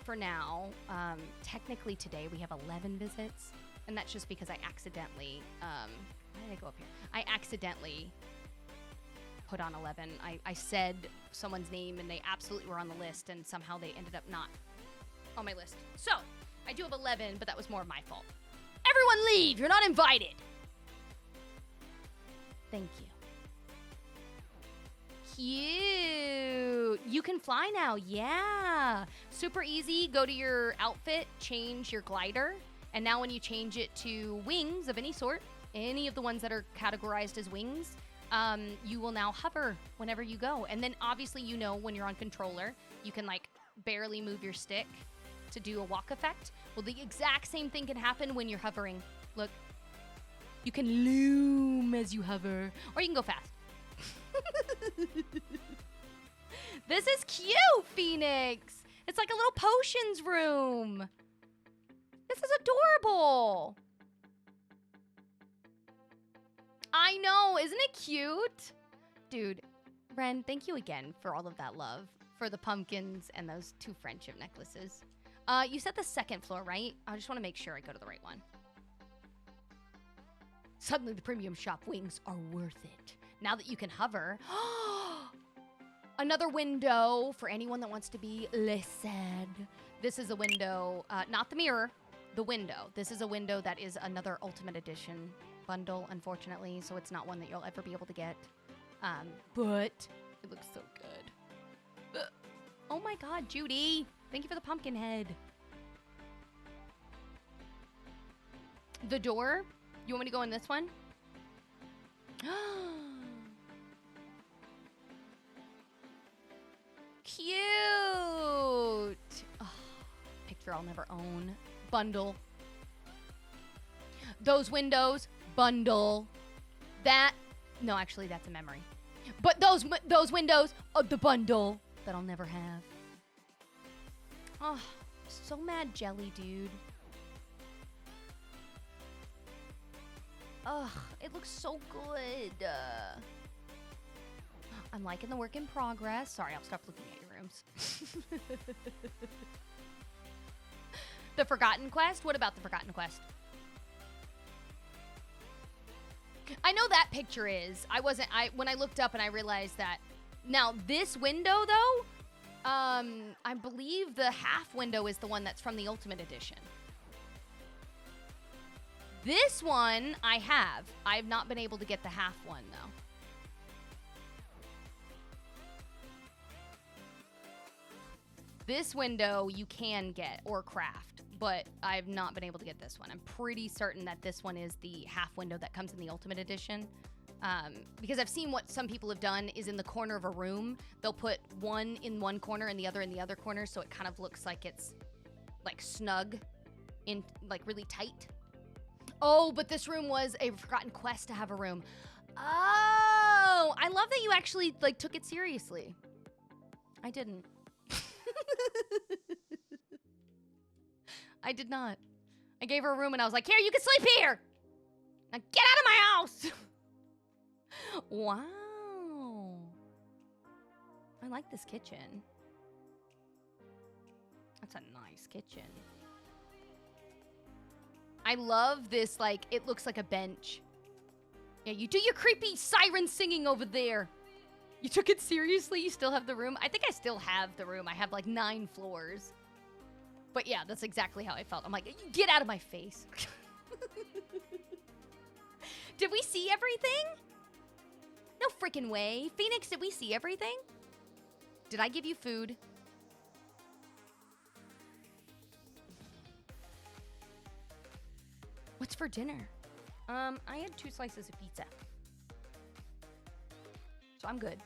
for now, technically today we have 11 visits. And that's just because I accidentally, why did I go up here? I accidentally put on 11. I said someone's name and they absolutely were on the list and somehow they ended up not on my list. So, I do have 11, but that was more of my fault. Everyone leave! You're not invited! Thank you. Cute! You can fly now, yeah! Super easy, go to your outfit, change your glider, and now when you change it to wings of any sort, any of the ones that are categorized as wings, you will now hover whenever you go. And then obviously you know when you're on controller, you can like barely move your stick to do a walk effect. Well, the exact same thing can happen when you're hovering. Look, you can loom as you hover, or you can go fast. This is cute, Pheonix. It's like a little potions room. This is adorable. I know, isn't it cute? Dude, Ren, thank you again for all of that love, for the pumpkins and those 2 friendship necklaces. You said the second floor, right? I just want to make sure I go to the right one. Suddenly the premium shop wings are worth it. Now that you can hover. Another window for anyone that wants to be less sad. This is a window, not the mirror, the window. This is a window that is another Ultimate Edition bundle, unfortunately, so it's not one that you'll ever be able to get. But it looks so good. Oh my god, Judy! Thank you for the pumpkin head. The door? You want me to go in this one? Cute! Oh, picture I'll never own. Bundle. Those windows. Bundle. That. No, actually, that's a memory. But those windows. The bundle that I'll never have. Oh, so mad jelly, dude. Ugh, it looks so good. I'm liking the work in progress. Sorry, I'll stop looking at your rooms. The Forgotten Quest? What about the Forgotten Quest? I know that picture is. When I looked up and I realized that. Now, this window, though, I believe the half window is the one that's from the Ultimate Edition. This one, I have. I've not been able to get the half one, though. This window you can get or craft, but I've not been able to get this one. I'm pretty certain that this one is the half window that comes in the Ultimate Edition. Because I've seen what some people have done is in the corner of a room, they'll put one in one corner and the other in the other corner, so it kind of looks like it's like snug, in like really tight. Oh, but this room was a Forgotten Quest to have a room. Oh, I love that you actually like took it seriously. I didn't. I did not. I gave her a room and I was like, here, you can sleep here. Now get out of my house. Wow. I like this kitchen. That's a nice kitchen. I love this, like, it looks like a bench. Yeah, you do your creepy siren singing over there. You took it seriously? You still have the room? I think I still have the room. I have like 9 floors. But yeah, that's exactly how I felt. I'm like, get out of my face. Did we see everything? No freaking way. Pheonix, did we see everything? Did I give you food? What's for dinner? I had 2 slices of pizza. So I'm good.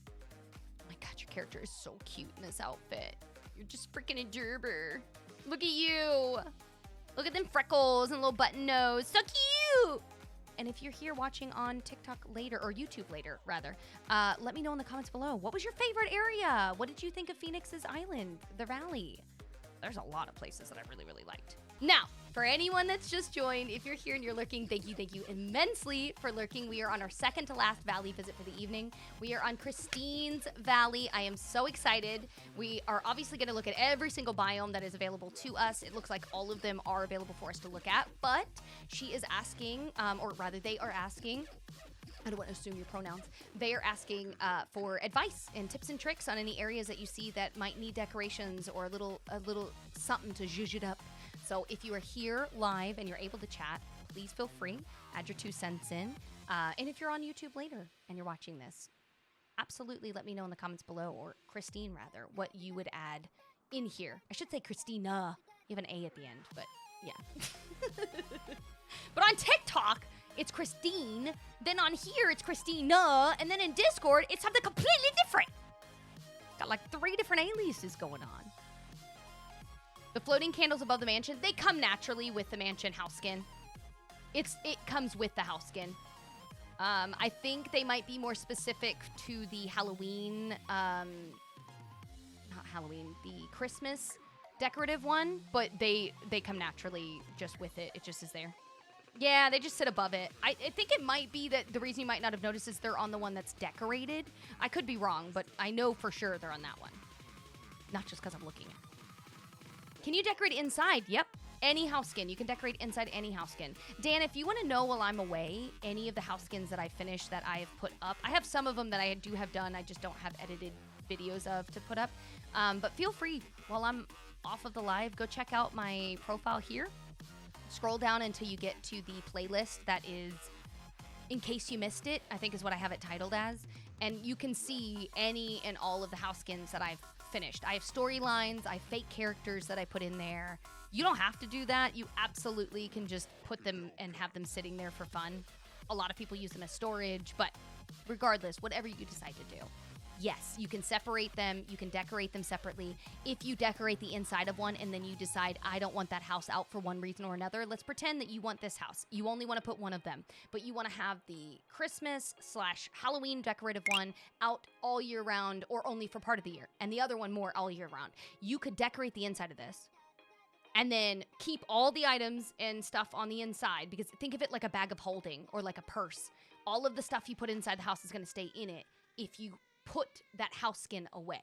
Oh my god, your character is so cute in this outfit. You're just freaking a gerber. Look at you. Look at them freckles and little button nose. So cute. And if you're here watching on TikTok later, or YouTube later, rather, let me know in the comments below. What was your favorite area? What did you think of Pheonix's island, the valley? There's a lot of places that I really, really liked. Now, for anyone that's just joined, if you're here and you're lurking, thank you immensely for lurking. We are on our second to last valley visit for the evening. We are on Christine's Valley. I am so excited. We are obviously going to look at every single biome that is available to us. It looks like all of them are available for us to look at, but she is asking, or rather they are asking, I don't want to assume your pronouns. They are asking for advice and tips and tricks on any areas that you see that might need decorations or a little something to zhuzh it up. So if you are here live and you're able to chat, please feel free. Add your 2 cents in. And if you're on YouTube later and you're watching this, absolutely let me know in the comments below, or Christine rather, what you would add in here. I should say Christina. You have an A at the end, but yeah. But on TikTok, it's Christine. Then on here, it's Christina. And then in Discord, it's something completely different. Got like 3 different aliases going on. The floating candles above the mansion, they come naturally with the mansion house skin. It comes with the house skin. I think they might be more specific to the Halloween, not Halloween, the Christmas decorative one, but they come naturally just with it. It just is there. Yeah, they just sit above it. I think it might be that the reason you might not have noticed is they're on the one that's decorated. I could be wrong, but I know for sure they're on that one. Not just because I'm looking at it. Can you decorate inside? Yep. Any house skin. You can decorate inside any house skin. Dan, if you want to know while I'm away, any of the house skins that I finished that I have put up, I have some of them that I do have done. I just don't have edited videos of to put up. But feel free, while I'm off of the live, go check out my profile here. Scroll down until you get to the playlist that is In Case You Missed It, I think is what I have it titled as. And you can see any and all of the house skins that I've finished. I have storylines, I have fake characters that I put in there. You don't have to do that. You absolutely can just put them and have them sitting there for fun. A lot of people use them as storage, but regardless, whatever you decide to do. Yes, you can separate them. You can decorate them separately. If you decorate the inside of one and then you decide, I don't want that house out for one reason or another, let's pretend that you want this house. You only want to put one of them, but you want to have the Christmas/Halloween decorative one out all year round or only for part of the year, and the other one more all year round. You could decorate the inside of this and then keep all the items and stuff on the inside, because think of it like a bag of holding or like a purse. All of the stuff you put inside the house is going to stay in it if you put that house skin away.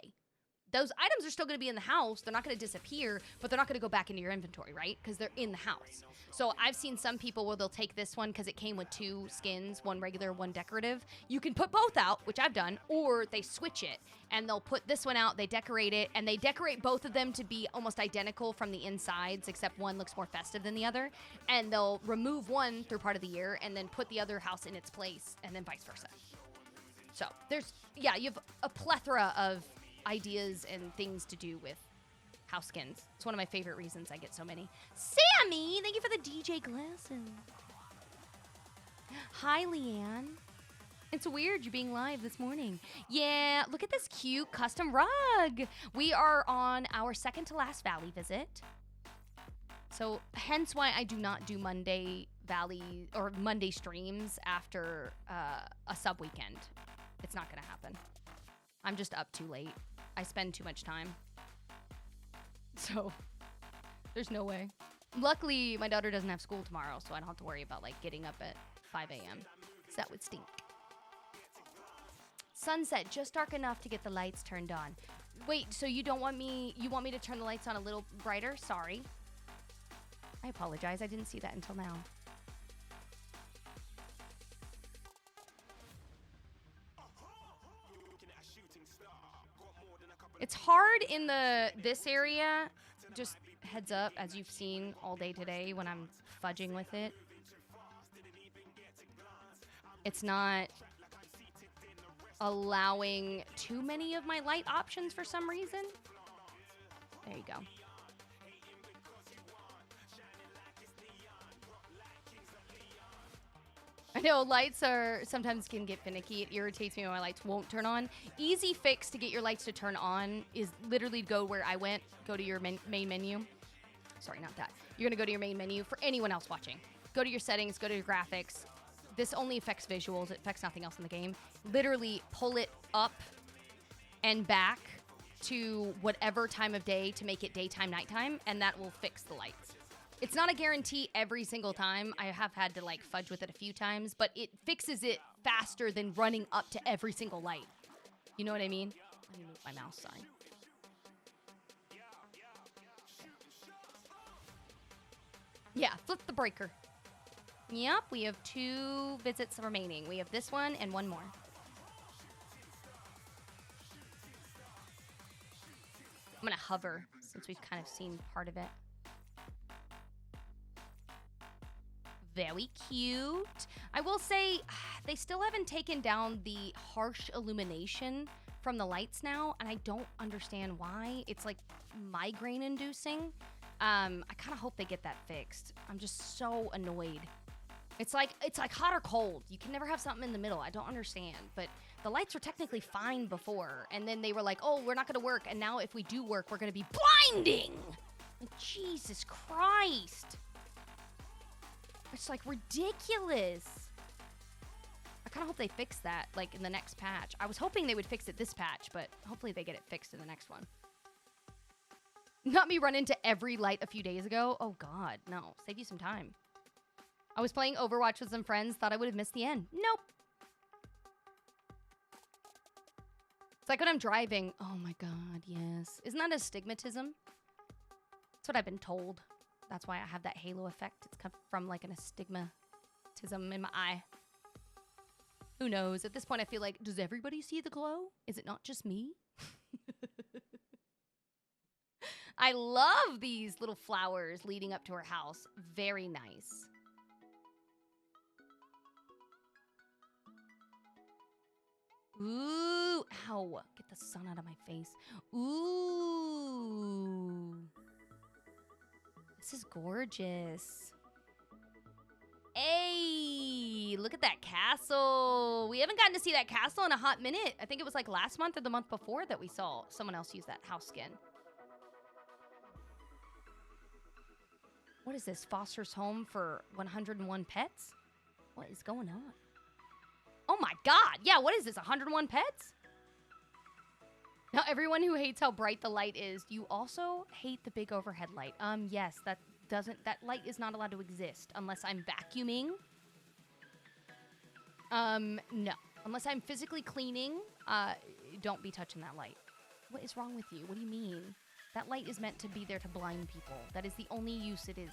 those items are still going to be in the house. They're not going to disappear, but they're not going to go back into your inventory, right? Because they're in the house. So I've seen some people where they'll take this one because it came with 2 skins, one regular, one decorative. You can put both out, which I've done, or they switch it and they'll put this one out, they decorate it, and they decorate both of them to be almost identical from the insides, except one looks more festive than the other. And they'll remove one through part of the year and then put the other house in its place, and then vice versa. So there's, yeah, you have a plethora of ideas and things to do with house skins. It's one of my favorite reasons I get so many. Sammy, thank you for the DJ glasses. Hi, Leanne. It's weird you being live this morning. Yeah, look at this cute custom rug. We are on our second to last Valley visit. So hence why I do not do Monday Valley or Monday streams after a sub weekend. It's not gonna happen. I'm just up too late. I spend too much time. So there's no way. Luckily, my daughter doesn't have school tomorrow, so I don't have to worry about like getting up at 5 a.m. because that would stink. Sunset, just dark enough to get the lights turned on. Wait, so you want me to turn the lights on a little brighter? Sorry. I apologize. I didn't see that until now. It's hard in this area, just heads up, as you've seen all day today when I'm fudging with it. It's not allowing too many of my light options for some reason. There you go. I know lights sometimes can get finicky. It irritates me when my lights won't turn on. Easy fix to get your lights to turn on is literally go where I went. Go to your main menu. Sorry, not that. You're going to go to your main menu for anyone else watching. Go to your settings. Go to your graphics. This only affects visuals. It affects nothing else in the game. Literally pull it up and back to whatever time of day to make it daytime, nighttime, and that will fix the lights. It's not a guarantee every single time. I have had to like fudge with it a few times, but it fixes it faster than running up to every single light. You know what I mean? Let me move my mouse, sorry. Yeah, flip the breaker. Yep, we have 2 visits remaining. We have this one and one more. I'm gonna hover since we've kind of seen part of it. Very cute. I will say, they still haven't taken down the harsh illumination from the lights now, and I don't understand why. It's like migraine inducing. I kind of hope they get that fixed. I'm just so annoyed. It's like hot or cold. You can never have something in the middle. I don't understand. But the lights were technically fine before, and then they were like, oh, we're not gonna work, and now if we do work, we're gonna be blinding. Like, Jesus Christ. It's like ridiculous. I kind of hope they fix that like in the next patch. I was hoping they would fix it this patch, but hopefully they get it fixed in the next one. Not me run into every light a few days ago. Oh God, no. Save you some time. I was playing Overwatch with some friends, thought I would have missed the end. Nope. It's like when I'm driving. Oh my God, yes. Isn't that astigmatism? That's what I've been told. That's why I have that halo effect. It's come from like an astigmatism in my eye. Who knows? At this point, I feel like, does everybody see the glow? Is it not just me? I love these little flowers leading up to her house. Very nice. Ooh. Ow. Get the sun out of my face. Ooh. This is gorgeous. Hey, look at that castle. We haven't gotten to see that castle in a hot minute. I think it was like last month or the month before that we saw someone else use that house skin. What is this? Foster's home for 101 pets? What is going on? Oh my God. Yeah, what is this? 101 pets? Now, everyone who hates how bright the light is, you also hate the big overhead light. Yes, that light is not allowed to exist unless I'm vacuuming. No. Unless I'm physically cleaning, don't be touching that light. What is wrong with you? What do you mean? That light is meant to be there to blind people. That is the only use it is.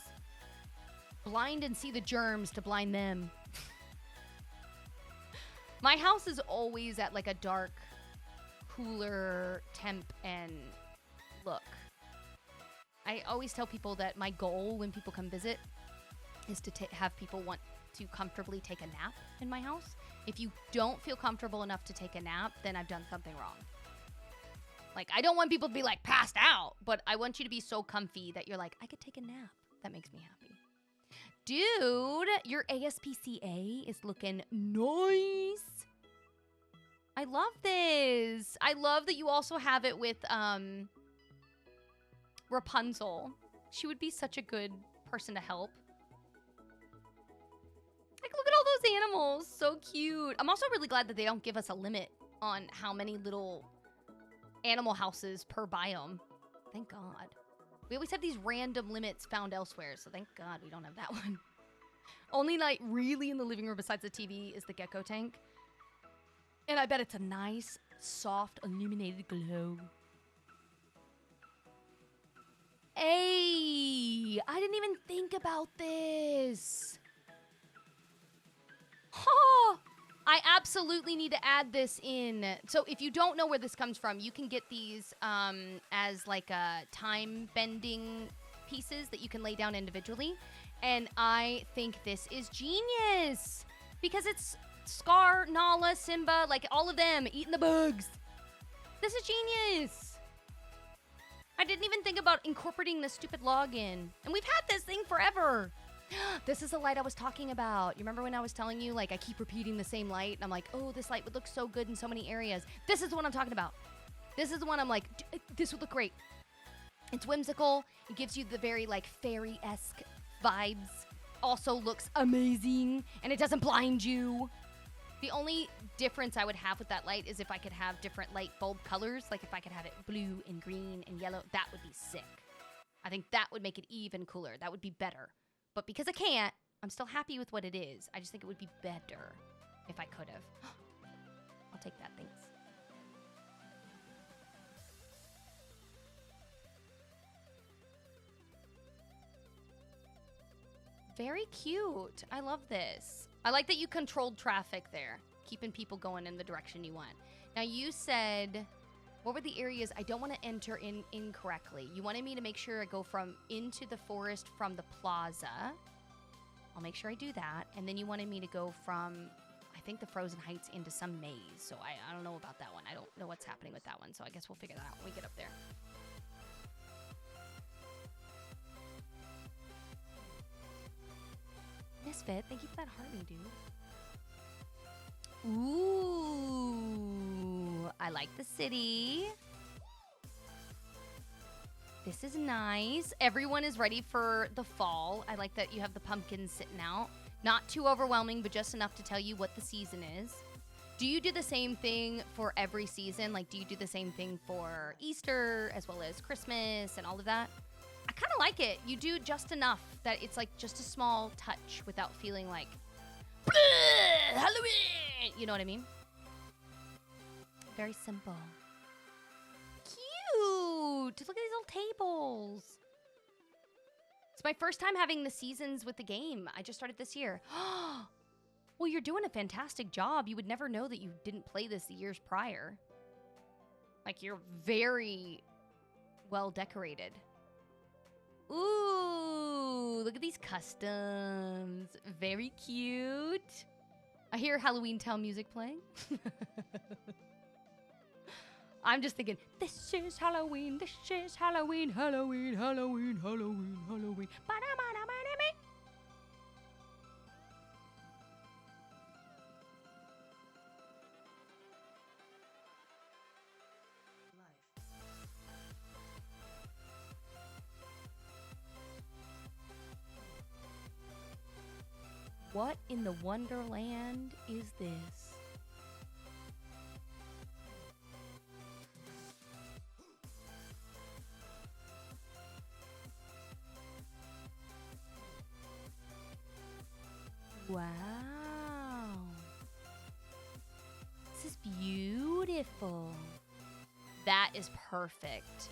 Blind and see the germs to blind them. My house is always at like a dark, cooler temp and look. I always tell people that my goal when people come visit is to have people want to comfortably take a nap in my house. If you don't feel comfortable enough to take a nap, then I've done something wrong. Like, I don't want people to be like passed out, but I want you to be so comfy that you're like, I could take a nap. That makes me happy. Dude, your ASPCA is looking nice. I love this. I love that you also have it with Rapunzel. She would be such a good person to help. Like, look at all those animals. So cute. I'm also really glad that they don't give us a limit on how many little animal houses per biome. Thank God. We always have these random limits found elsewhere, so thank God we don't have that one. Only like really in the living room besides the TV is the gecko tank. And I bet it's a nice, soft, illuminated glow. Hey, I didn't even think about this. Huh. I absolutely need to add this in. So if you don't know where this comes from, you can get these as like time bending pieces that you can lay down individually. And I think this is genius because it's Scar, Nala, Simba, like all of them eating the bugs. This is genius. I didn't even think about incorporating the stupid login. And we've had this thing forever. This is the light I was talking about. You remember when I was telling you, like, I keep repeating the same light? And I'm like, oh, this light would look so good in so many areas. This is the one I'm talking about. This is the one I'm like, this would look great. It's whimsical. It gives you the very, like, fairy-esque vibes. Also looks amazing. And it doesn't blind you. The only difference I would have with that light is if I could have different light bulb colors. Like, if I could have it blue and green and yellow, that would be sick. I think that would make it even cooler. That would be better. But because I can't, I'm still happy with what it is. I just think it would be better if I could have. I'll take that, thanks. Very cute. I love this. I like that you controlled traffic there, keeping people going in the direction you want. Now, you said, what were the areas I don't want to enter in incorrectly? You wanted me to make sure I go from into the forest from the plaza. I'll make sure I do that. And then you wanted me to go from, I think, the Frozen Heights into some maze. So I don't know about that one. I don't know what's happening with that one. So I guess we'll figure that out when we get up there. Misfit, thank you for that hearty, dude. Ooh, I like the city. This is nice. Everyone is ready for the fall. I like that you have the pumpkins sitting out. Not too overwhelming, but just enough to tell you what the season is. Do you do the same thing for every season? Like, do you do the same thing for Easter as well as Christmas and all of that? I kind of like it. You do just enough that it's like just a small touch without feeling like, Halloween! You know what I mean? Very simple. Cute! Look at these little tables. It's my first time having the seasons with the game. I just started this year. Well, you're doing a fantastic job. You would never know that you didn't play this the years prior. Like, you're very well decorated. Ooh, look at these customs. Very cute. I hear Halloween Town music playing. I'm just thinking, this is Halloween, this is Halloween, Halloween, Halloween, Halloween, Halloween. What in the Wonderland is this? Wow. This is beautiful. That That is perfect.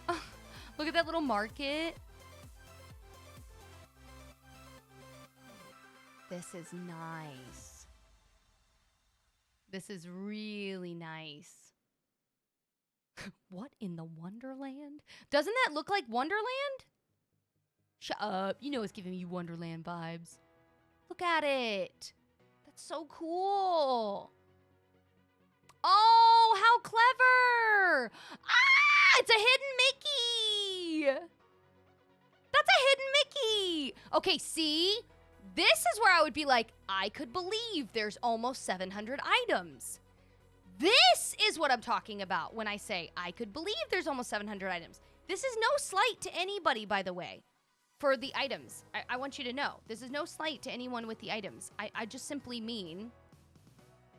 Oh, look at that little market. This is nice. This is really nice. What in the Wonderland? Doesn't that look like Wonderland? Shut up. You know it's giving you Wonderland vibes. Look at it. That's so cool. Oh, how clever. Ah, it's a hidden Mickey. That's a hidden Mickey. Okay, see? This is where I would be like, I could believe there's almost 700 items. This is what I'm talking about when I say I could believe there's almost 700 items. This is no slight to anybody, by the way, for the items. I want you to know, this is no slight to anyone with the items. I just simply mean,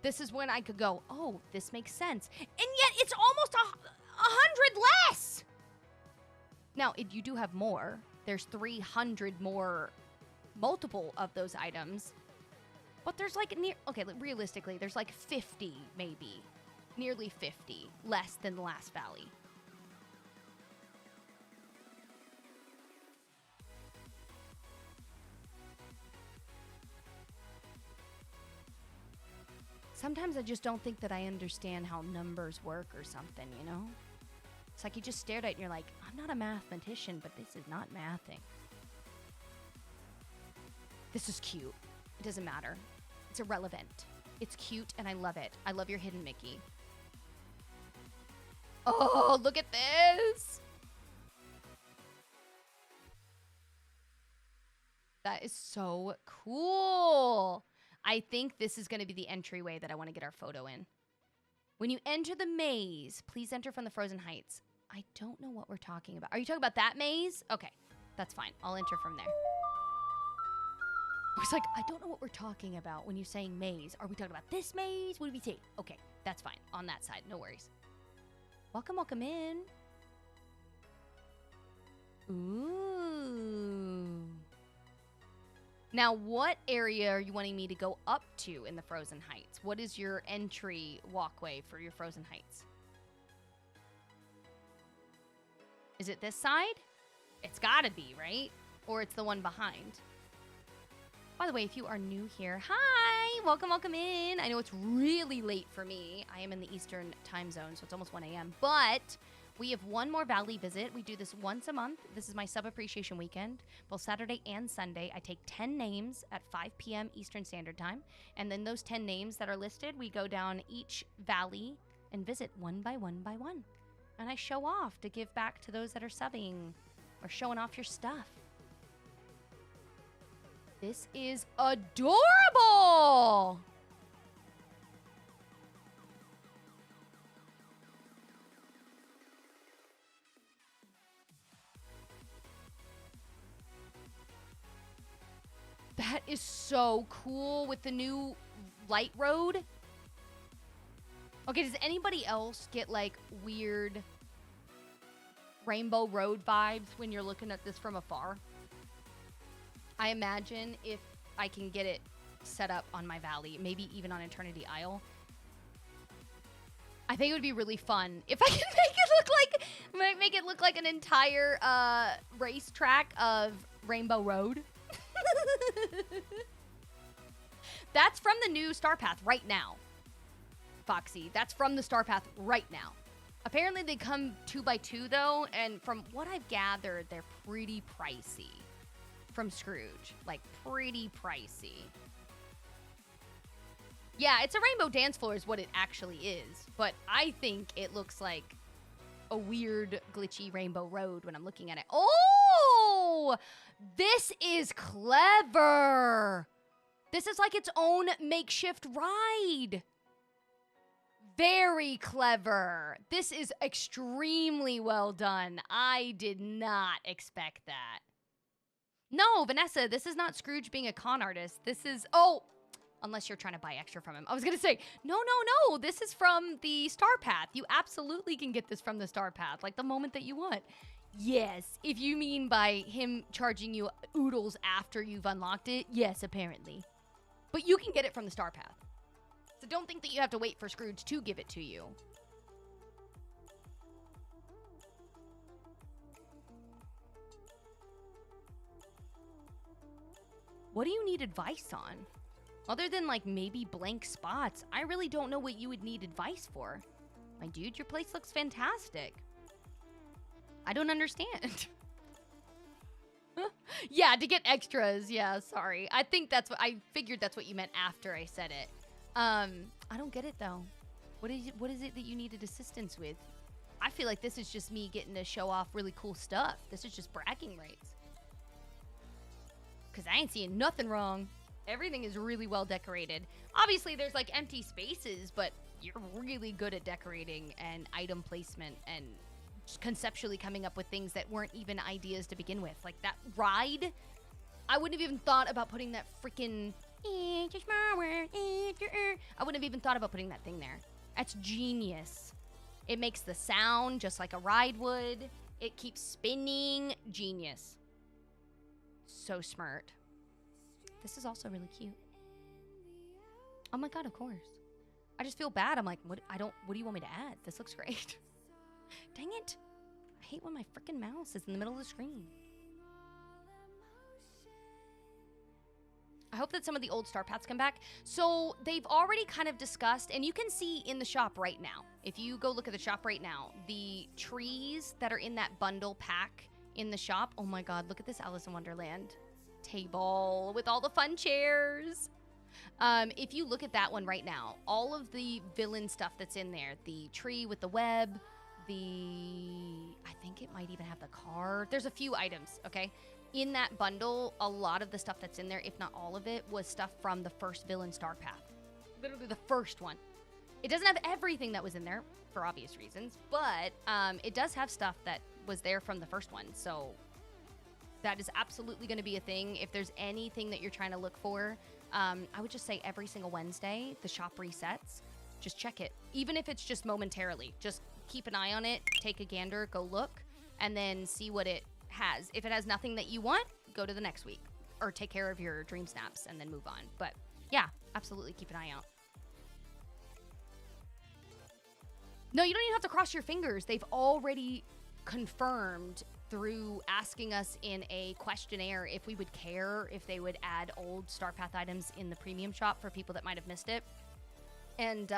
this is when I could go, oh, this makes sense. And yet it's almost 100 less. Now, you do have more. There's 300 more multiple of those items. But there's like realistically, there's like 50 maybe. Nearly 50 less than the last valley. Sometimes I just don't think that I understand how numbers work or something, you know? It's like you just stared at it and you're like, I'm not a mathematician, but this is not mathing. This is cute. It doesn't matter. It's irrelevant. It's cute and I love it. I love your hidden Mickey. Oh, look at this. That is so cool. I think this is going to be the entryway that I want to get our photo in. When you enter the maze, please enter from the Frozen Heights. I don't know what we're talking about. Are you talking about that maze? Okay, that's fine. I'll enter from there. I was like, I don't know what we're talking about when you're saying maze. Are we talking about this maze? What do we say? Okay, that's fine. On that side, no worries. Welcome, welcome in. Ooh. Now, what area are you wanting me to go up to in the Frozen Heights? What is your entry walkway for your Frozen Heights? Is it this side? It's gotta be, right? Or it's the one behind. By the way, if you are new here, hi! Welcome, welcome in. I know it's really late for me. I am in the Eastern time zone, so it's almost 1 a.m. But we have one more Valley visit. We do this once a month. This is my sub-appreciation weekend. Both Saturday and Sunday, I take 10 names at 5 p.m. Eastern Standard Time. And then those 10 names that are listed, we go down each valley and visit one by one by one. And I show off to give back to those that are subbing or showing off your stuff. This is adorable! That is so cool with the new light road. Okay, does anybody else get like weird Rainbow Road vibes when you're looking at this from afar? I imagine if I can get it set up on my valley, maybe even on Eternity Isle, I think it would be really fun if I can make it look like an entire racetrack of Rainbow Road. That's from the new Star Path right now, Foxy. That's from the Star Path right now. Apparently they come 2x2 though, and from what I've gathered, they're pretty pricey. From Scrooge, like pretty pricey. Yeah, it's a rainbow dance floor is what it actually is, but I think it looks like a weird glitchy rainbow road when I'm looking at it. Oh, this is clever. This is like its own makeshift ride. Very clever. This is extremely well done. I did not expect that. No, Vanessa, this is not Scrooge being a con artist. This is, oh, unless you're trying to buy extra from him. I was going to say, no. This is from the Star Path. You absolutely can get this from the Star Path, like the moment that you want. Yes, if you mean by him charging you oodles after you've unlocked it, yes, apparently. But you can get it from the Star Path. So don't think that you have to wait for Scrooge to give it to you. What do you need advice on? Other than, like, maybe blank spots, I really don't know what you would need advice for. My dude, your place looks fantastic. I don't understand. Yeah, to get extras. Yeah, sorry. I figured that's what you meant after I said it. I don't get it, though. What is it that you needed assistance with? I feel like this is just me getting to show off really cool stuff. This is just bragging rights. Because I ain't seeing nothing wrong. Everything is really well decorated. Obviously, there's, like, empty spaces, but you're really good at decorating and item placement and just conceptually coming up with things that weren't even ideas to begin with. Like, that ride, I wouldn't have even thought about putting that freaking... I wouldn't have even thought about putting that thing there. That's genius. It makes the sound just like a ride would. It keeps spinning. Genius. So smart. This is also really cute. Oh my god, of course. I just feel bad. I'm like, what do you want me to add? This looks great. Dang it. I hate when my freaking mouse is in the middle of the screen. I hope that some of the old Star Paths come back. So they've already kind of discussed, and you can see in the shop right now, if you go look at the shop right now, the trees that are in that bundle pack in the shop. Oh my god, look at this Alice in Wonderland table with all the fun chairs. If you look at that one right now, all of the villain stuff that's in there, the tree with the web, I think it might even have the car. There's a few items, okay? In that bundle, a lot of the stuff that's in there, if not all of it, was stuff from the first villain Star Path. Literally the first one. It doesn't have everything that was in there, for obvious reasons, but it does have stuff that was there from the first one, so that is absolutely going to be a thing. If there's anything that you're trying to look for, I would just say every single Wednesday, the shop resets. Just check it. Even if it's just momentarily. Just keep an eye on it, take a gander, go look, and then see what it has. If it has nothing that you want, go to the next week. Or take care of your dream snaps and then move on. But yeah, absolutely keep an eye out. No, you don't even have to cross your fingers. They've already confirmed through asking us in a questionnaire if we would care if they would add old Star Path items in the premium shop for people that might have missed it. And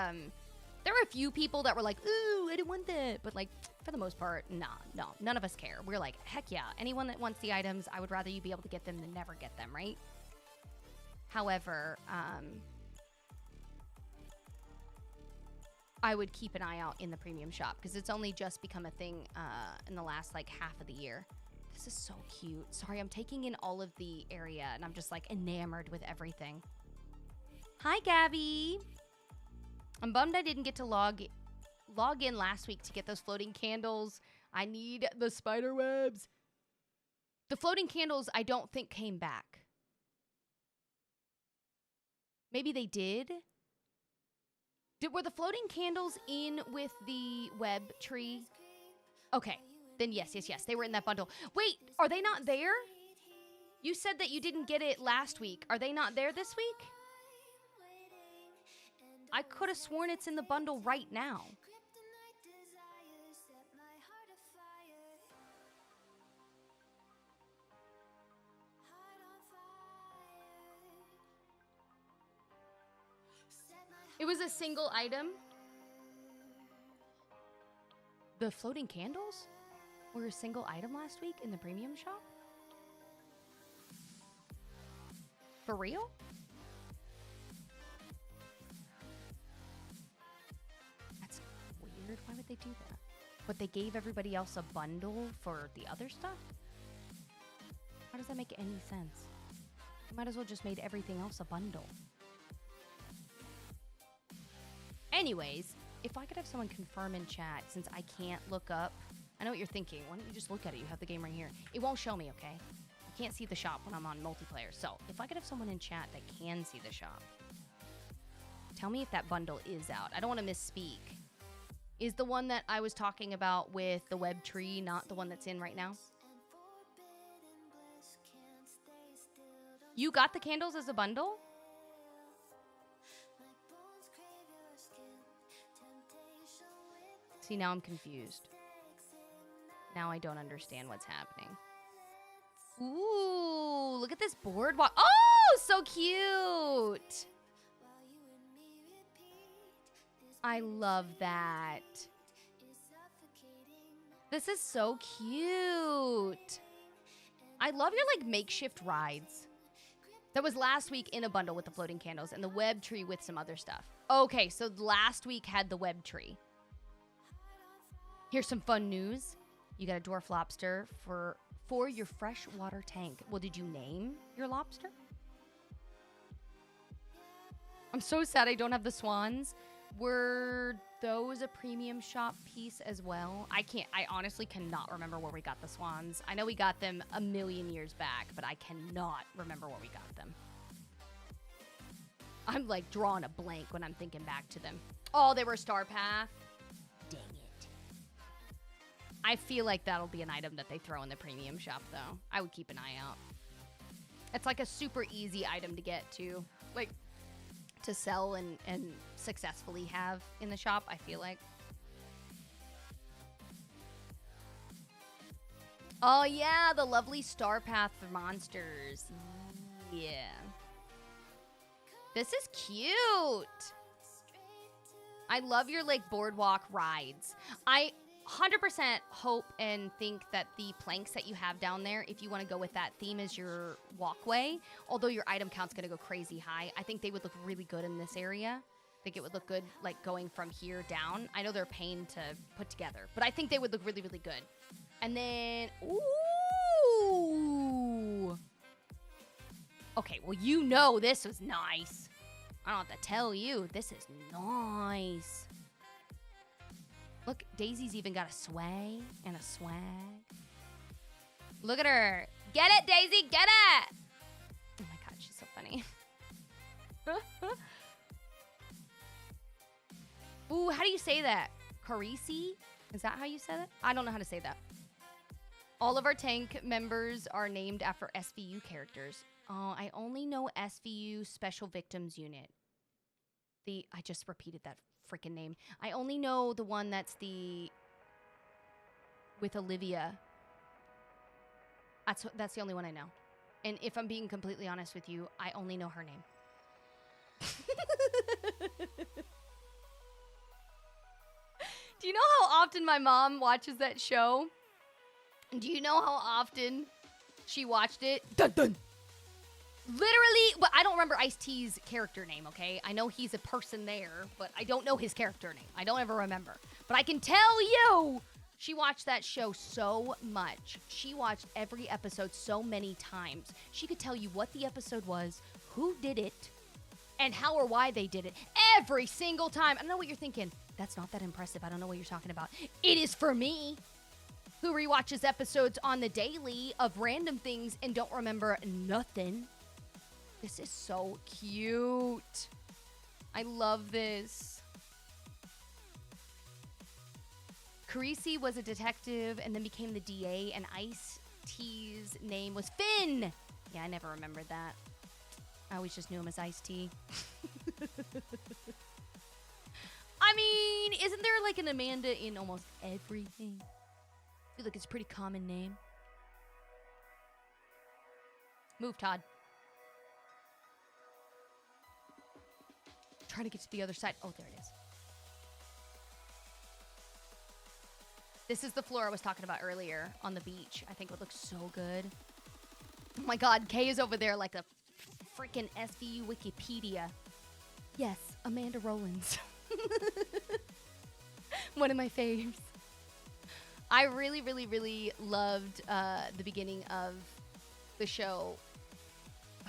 there were a few people that were like, ooh, I didn't want that. But like, for the most part, no, none of us care. We're like, heck yeah, anyone that wants the items, I would rather you be able to get them than never get them, right? However, I would keep an eye out in the premium shop because it's only just become a thing in the last like half of the year. This is so cute. Sorry, I'm taking in all of the area and I'm just like enamored with everything. Hi, Gabby. I'm bummed I didn't get to log in last week to get those floating candles. I need the spider webs. The floating candles I don't think came back. Maybe they did. Were the floating candles in with the web tree? Okay, then yes. They were in that bundle. Wait, are they not there? You said that you didn't get it last week. Are they not there this week? I could have sworn it's in the bundle right now. It was a single item. The floating candles were a single item last week in the premium shop? For real? That's weird. Why would they do that? But they gave everybody else a bundle for the other stuff? How does that make any sense? You might as well just made everything else a bundle. Anyways, if I could have someone confirm in chat, since I can't look up, I know what you're thinking. Why don't you just look at it? You have the game right here. It won't show me, okay? I can't see the shop when I'm on multiplayer. So if I could have someone in chat that can see the shop, tell me if that bundle is out. I don't want to misspeak. Is the one that I was talking about with the web tree not the one that's in right now? You got the candles as a bundle? See, now I'm confused. Now I don't understand what's happening. Ooh, look at this boardwalk. Oh, so cute. I love that. This is so cute. I love your like makeshift rides. That was last week in a bundle with the floating candles and the web tree with some other stuff. Okay, so last week had the web tree. Here's some fun news. You got a dwarf lobster for your freshwater tank. Well, did you name your lobster? I'm so sad I don't have the swans. Were those a premium shop piece as well? I honestly cannot remember where we got the swans. I know we got them a million years back, but I cannot remember where we got them. I'm like drawing a blank when I'm thinking back to them. Oh, they were Star Path. Dang it. I feel like that'll be an item that they throw in the premium shop, though. I would keep an eye out. It's like a super easy item to get, too. Like, to sell and successfully have in the shop, I feel like. Oh, yeah, the lovely Star Path for monsters. Yeah. This is cute. I love your, like, boardwalk rides. I 100% hope and think that the planks that you have down there, if you want to go with that theme as your walkway, although your item count's going to go crazy high, I think they would look really good in this area. I think it would look good, like, going from here down. I know they're a pain to put together, but I think they would look really, really good. And then, ooh. Okay, well, you know this was nice. I don't have to tell you. This is nice. Look, Daisy's even got a sway and a swag. Look at her. Get it, Daisy, get it! Oh my god, she's so funny. Ooh, how do you say that? Carisi? Is that how you said it? I don't know how to say that. All of our tank members are named after SVU characters. Oh, I only know SVU Special Victims Unit. I just repeated that freaking name. I only know the one that's with Olivia. That's the only one I know. And if I'm being completely honest with you, I only know her name. Do you know how often my mom watches that show? Do you know how often she watched it? Dun dun. Literally, but I don't remember Ice-T's character name, okay? I know he's a person there, but I don't know his character name. I don't ever remember. But I can tell you, she watched that show so much. She watched every episode so many times. She could tell you what the episode was, who did it, and how or why they did it every single time. I know what you're thinking. That's not that impressive. I don't know what you're talking about. It is for me, who rewatches episodes on the daily of random things and don't remember nothing. This is so cute. I love this. Carisi was a detective and then became the DA, and Ice-T's name was Finn. Yeah, I never remembered that. I always just knew him as Ice-T. I mean, isn't there like an Amanda in almost everything? I feel like it's a pretty common name. Move, Todd. Trying to get to the other side. Oh, there it is. This is the floor I was talking about earlier on the beach. I think it would look so good. Oh my god, Kay is over there like a freaking SVU Wikipedia. Yes, Amanda Rollins. One of my faves. I really, really, really loved the beginning of the show.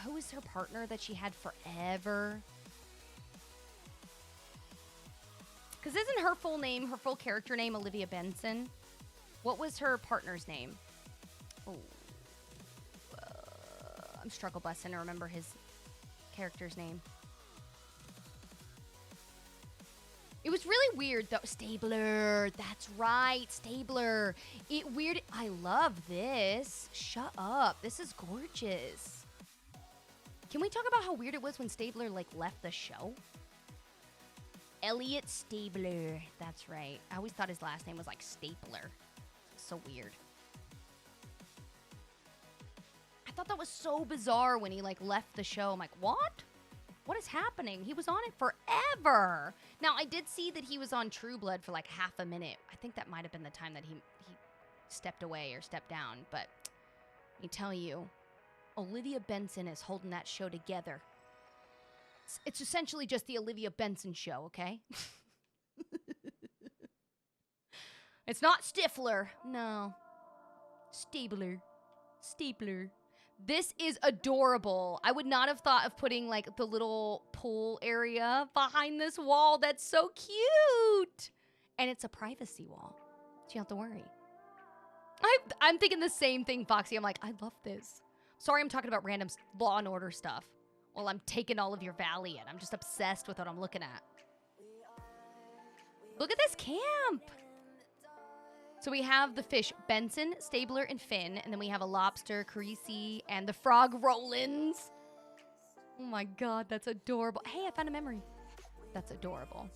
Who was her partner that she had forever? Because isn't her full name, her full character name, Olivia Benson? What was her partner's name? Oh, I'm struggle busting to remember his character's name. It was really weird, though. Stabler. That's right. Stabler. I love this. Shut up. This is gorgeous. Can we talk about how weird it was when Stabler, like, left the show? Elliot Stabler. That's right. I always thought his last name was like Stapler. So weird. I thought that was so bizarre when he like left the show. I'm like, what? What is happening? He was on it forever. Now, I did see that he was on True Blood for like half a minute. I think that might have been the time that he stepped away or stepped down. But let me tell you, Olivia Benson is holding that show together. It's essentially just the Olivia Benson show, okay? It's not Stifler. No. Stabler. Stapler. This is adorable. I would not have thought of putting like the little pool area behind this wall. That's so cute. And it's a privacy wall. So you don't have to worry. I'm thinking the same thing, Foxy. I'm like, I love this. Sorry, I'm talking about random Law and Order stuff while I'm taking all of your Valiant. I'm just obsessed with what I'm looking at. Look at this camp. So we have the fish, Benson, Stabler, and Finn. And then we have a lobster, Carisi, and the frog, Rollins. Oh my God, that's adorable. Hey, I found a memory. That's adorable.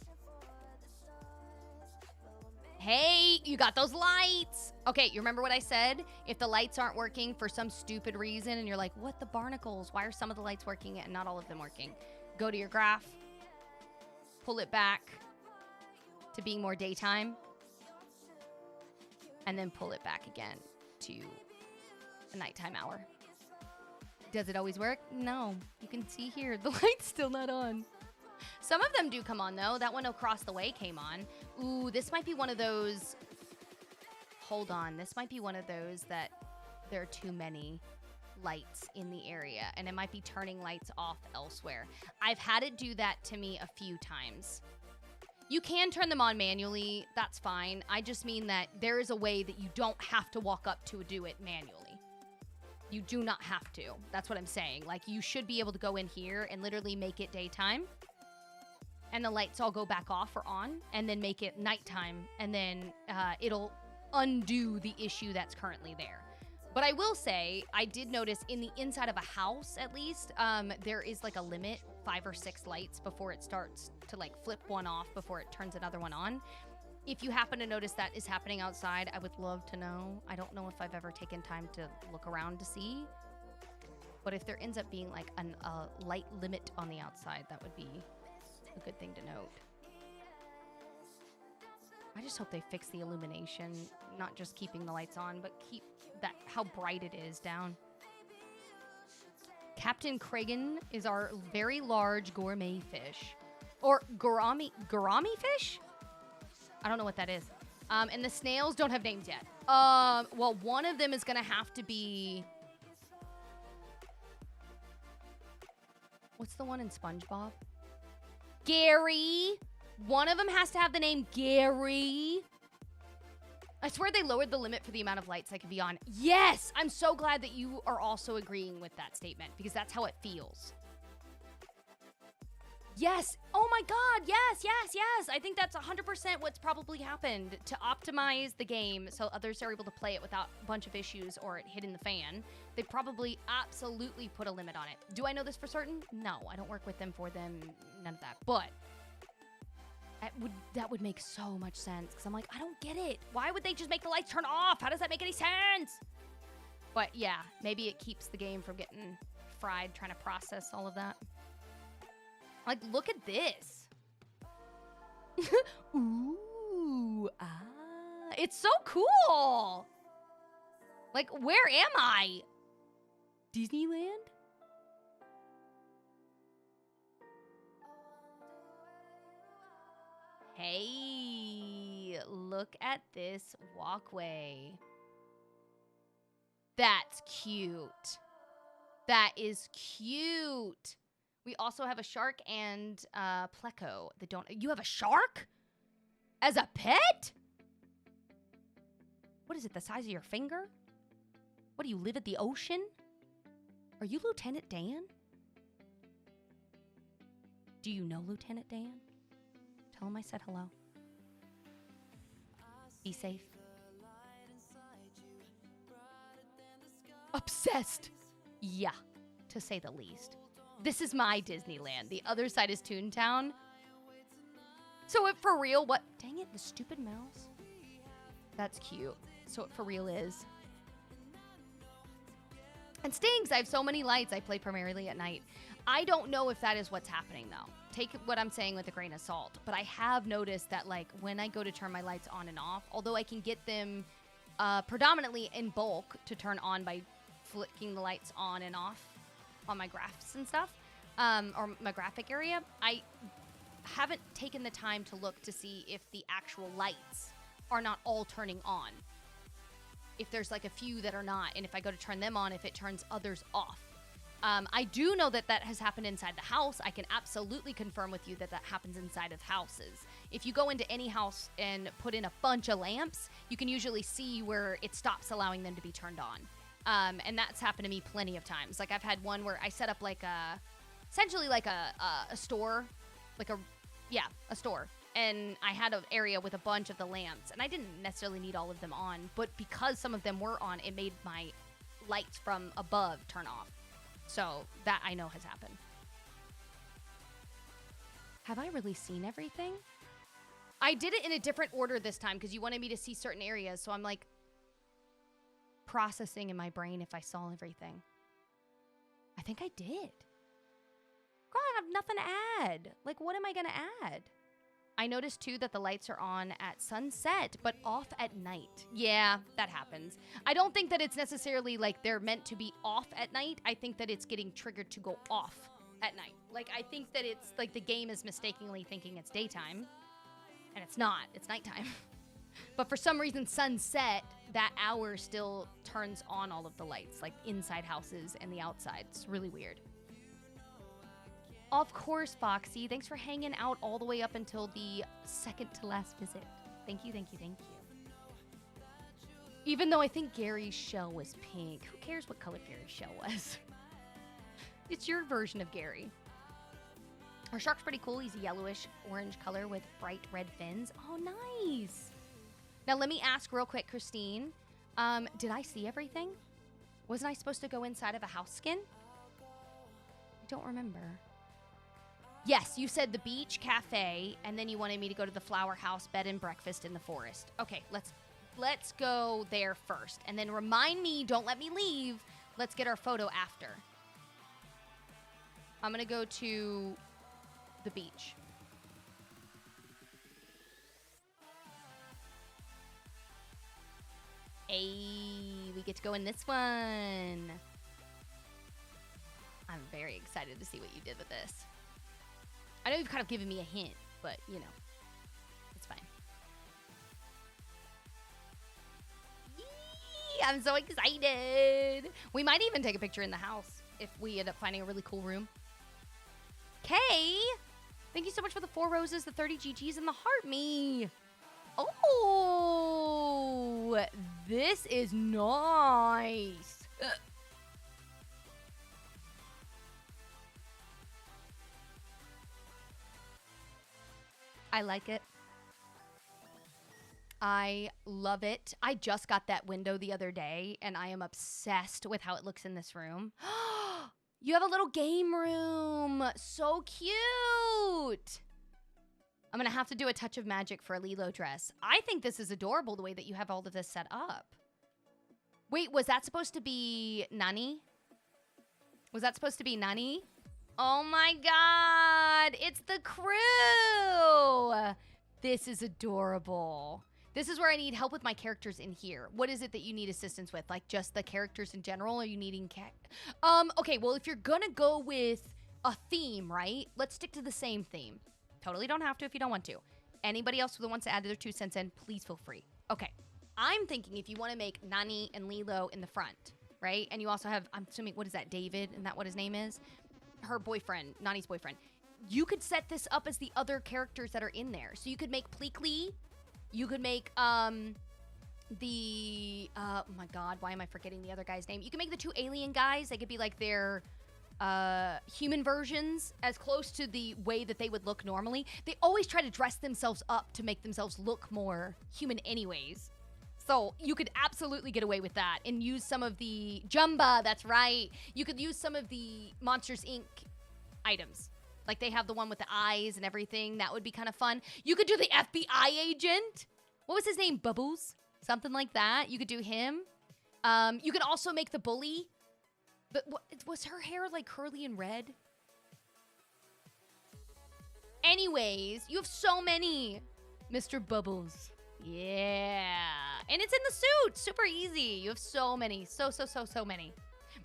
Hey, you got those lights. Okay, you remember what I said? If the lights aren't working for some stupid reason and you're like, what the barnacles? Why are some of the lights working and not all of them working? Go to your graph. Pull it back to being more daytime. And then pull it back again to a nighttime hour. Does it always work? No. You can see here, the light's still not on. Some of them do come on, though. That one across the way came on. Ooh, this might be one of those... Hold on. This might be one of those that there are too many lights in the area, and it might be turning lights off elsewhere. I've had it do that to me a few times. You can turn them on manually. That's fine. I just mean that there is a way that you don't have to walk up to do it manually. You do not have to. That's what I'm saying. Like, you should be able to go in here and literally make it daytime. And the lights all go back off or on. And then make it nighttime. And then it'll undo the issue that's currently there. But I will say, I did notice in the inside of a house, at least, there is like a limit, 5 or 6 lights before it starts to like flip one off before it turns another one on. If you happen to notice that is happening outside, I would love to know. I don't know if I've ever taken time to look around to see. But if there ends up being like a light limit on the outside, that would be a good thing to note. I just hope they fix the illumination, not just keeping the lights on, but keep that how bright it is down. Captain Kragan is our very large gourmet fish. Or gourami fish? I don't know what that is. And the snails don't have names yet. Well, one of them is gonna have to be... What's the one in SpongeBob? Gary! One of them has to have the name Gary. I swear they lowered the limit for the amount of lights I could be on. Yes! I'm so glad that you are also agreeing with that statement, because that's how it feels. Yes! Oh my God! Yes, yes, yes! I think that's 100% what's probably happened to optimize the game so others are able to play it without a bunch of issues or it hitting the fan. They probably absolutely put a limit on it. Do I know this for certain? No, I don't work with them, for them, none of that. But... that would make so much sense, because I'm like, I don't get it. Why would they just make the lights turn off? How does that make any sense? But yeah, maybe it keeps the game from getting fried trying to process all of that. Like, look at this. Ooh, it's so cool. Like, where am I? Disneyland? Hey, look at this walkway. That's cute. That is cute. We also have a shark and Pleco that don't... You have a shark? As a pet? What is it, the size of your finger? What, do you live at the ocean? Are you Lieutenant Dan? Do you know Lieutenant Dan? Tell him I said hello. Be safe. Obsessed. Yeah, to say the least. This is my Disneyland. The other side is Toontown. So it for real, what? Dang it, the stupid mouse. That's cute. So it for real is. And stings, I have so many lights. I play primarily at night. I don't know if that is what's happening, though. Take what I'm saying with a grain of salt. But I have noticed that, like, when I go to turn my lights on and off, although I can get them predominantly in bulk to turn on by flicking the lights on and off on my graphs and stuff, or my graphic area, I haven't taken the time to look to see if the actual lights are not all turning on. If there's like a few that are not, and if I go to turn them on, if it turns others off. I do know that that has happened inside the house. I can absolutely confirm with you that that happens inside of houses. If you go into any house and put in a bunch of lamps, you can usually see where it stops allowing them to be turned on. And that's happened to me plenty of times. Like I've had one where I set up like a, essentially like a store, like a store. And I had an area with a bunch of the lamps, and I didn't necessarily need all of them on, but because some of them were on, it made my lights from above turn off. So that I know has happened. Have I really seen everything? I did it in a different order this time because you wanted me to see certain areas, so I'm like processing in my brain if I saw everything. I think I did. God, I have nothing to add. Like, what am I going to add? I noticed, too, that the lights are on at sunset, but off at night. Yeah, that happens. I don't think that it's necessarily, like, they're meant to be off at night. I think that it's getting triggered to go off at night. Like, I think that it's, like, the game is mistakenly thinking it's daytime, and it's not. It's nighttime. But for some reason, sunset, that hour still turns on all of the lights, like, inside houses and the outside. It's really weird. Of course, Foxy. Thanks for hanging out all the way up until the second to last visit. Thank you, thank you, thank you. Even though I think Gary's shell was pink. Who cares what color Gary's shell was? It's your version of Gary. Our shark's pretty cool. He's a yellowish orange color with bright red fins. Oh, nice. Now, let me ask real quick, Christine. Did I see everything? Wasn't I supposed to go inside of a house skin? I don't remember. Yes, you said the beach cafe, and then you wanted me to go to the flower house bed and breakfast in the forest. Okay, let's go there first. And then remind me, don't let me leave. Let's get our photo after. I'm going to go to the beach. Hey, we get to go in this one. I'm very excited to see what you did with this. I know you've kind of given me a hint, but, you know, it's fine. Yee, I'm so excited. We might even take a picture in the house if we end up finding a really cool room. Kay, thank you so much for the 4 roses, the 30 GGs, and the heart me. Oh, this is nice. I like it. I love it. I just got that window the other day, and I am obsessed with how it looks in this room. You have a little game room. So cute. I'm going to have to do a touch of magic for a Lilo dress. I think this is adorable, the way that you have all of this set up. Wait, was that supposed to be Nani? Was that supposed to be Nani? Oh my God, it's the crew. This is adorable. This is where I need help with my characters in here. What is it that you need assistance with? Like just the characters in general? Or are you needing okay, well, if you're gonna go with a theme, right? Let's stick to the same theme. Totally don't have to if you don't want to. Anybody else who wants to add their 2 cents in, please feel free. Okay, I'm thinking if you want to make Nani and Lilo in the front, right? And you also have, I'm assuming, what is that, David? Isn't that what his name is? Her boyfriend, Nani's boyfriend. You could set this up as the other characters that are in there. So you could make Pleakley. You could make oh my God, why am I forgetting the other guy's name? You can make the 2 alien guys. They could be like their human versions, as close to the way that they would look normally. They always try to dress themselves up to make themselves look more human anyways. So you could absolutely get away with that and use some of the Jumba, that's right. You could use some of the Monsters, Inc. items Like, they have the one with the eyes and everything. That would be kind of fun. You could do the FBI agent. What was his name? Bubbles? Something like that. You could do him. You could also make the bully. But was her hair, like, curly and red? Anyways, you have so many. Mr. Bubbles. Yeah. And it's in the suit. Super easy. You have so many. So many.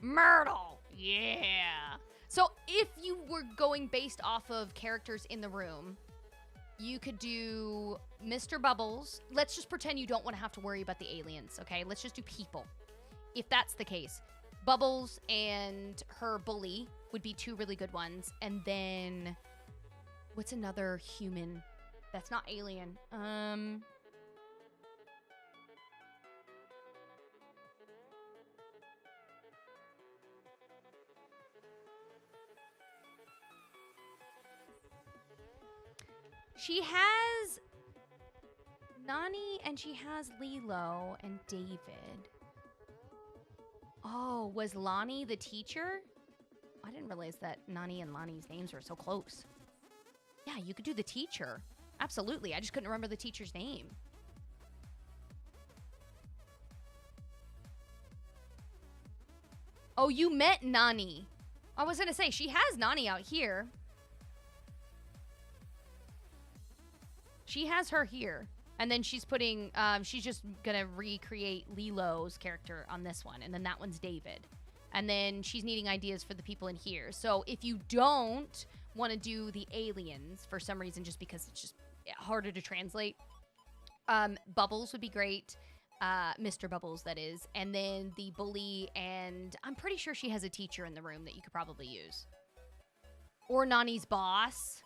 Myrtle. Yeah. So if you were going based off of characters in the room, you could do Mr. Bubbles. Let's just pretend you don't want to have to worry about the aliens, okay? Let's just do people. If that's the case, Bubbles and her bully would be two really good ones. And then, what's another human that's not alien? She has Nani and she has Lilo and David. Oh, was Lonnie the teacher? I didn't realize that Nani and Lonnie's names were so close. Yeah, you could do the teacher. Absolutely. I just couldn't remember the teacher's name. Oh, you met Nani. I was going to say, she has Nani out here. She has her here. And then she's putting, she's just going to recreate Lilo's character on this one. And then that one's David. And then she's needing ideas for the people in here. So if you don't want to do the aliens for some reason, just because it's just harder to translate, Bubbles would be great. Mr. Bubbles, that is. And then the bully, and I'm pretty sure she has a teacher in the room that you could probably use. Or Nani's boss.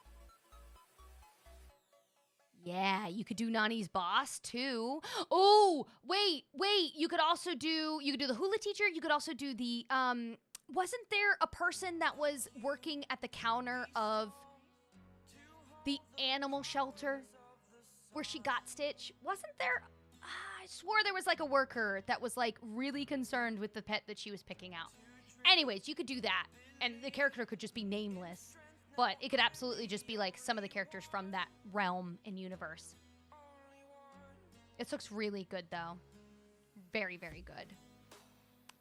Yeah, you could do Nani's boss too. Oh, wait. You could also do, the hula teacher. You could also do the, wasn't there a person that was working at the counter of the animal shelter where she got Stitch? Wasn't there? I swore there was like a worker that was like really concerned with the pet that she was picking out. Anyways, you could do that. And the character could just be nameless. But it could absolutely just be like some of the characters from that realm and universe. This looks really good though. Very, very good.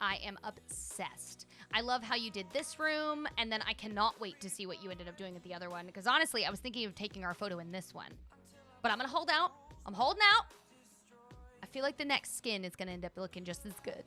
I am obsessed. I love how you did this room, and then I cannot wait to see what you ended up doing at the other one, because honestly, I was thinking of taking our photo in this one. But I'm gonna hold out. I'm holding out. I feel like the next skin is gonna end up looking just as good.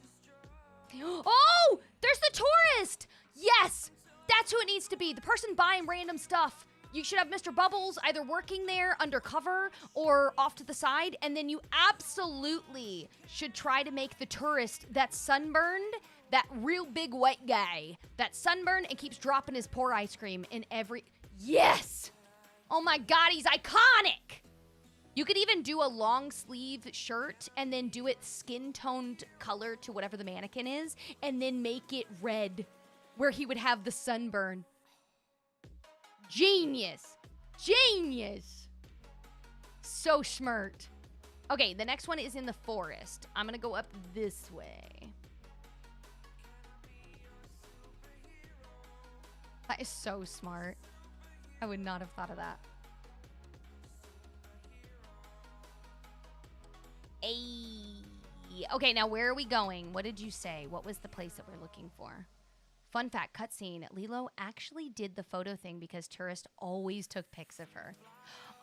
Oh, there's the tourist. Yes. That's who it needs to be. The person buying random stuff. You should have Mr. Bubbles either working there undercover or off to the side. And then you absolutely should try to make the tourist that's sunburned, that real big white guy, that's sunburned and keeps dropping his poor ice cream in every... Yes! Oh my God, he's iconic! You could even do a long sleeve shirt and then do it skin-toned color to whatever the mannequin is and then make it red, where he would have the sunburn. Genius. Genius. So smart. Okay, the next one is in the forest. I'm gonna go up this way. That is so smart. I would not have thought of that. Ay. Okay, now where are we going? What did you say? What was the place that we're looking for? Fun fact, cutscene, Lilo actually did the photo thing because tourists always took pics of her.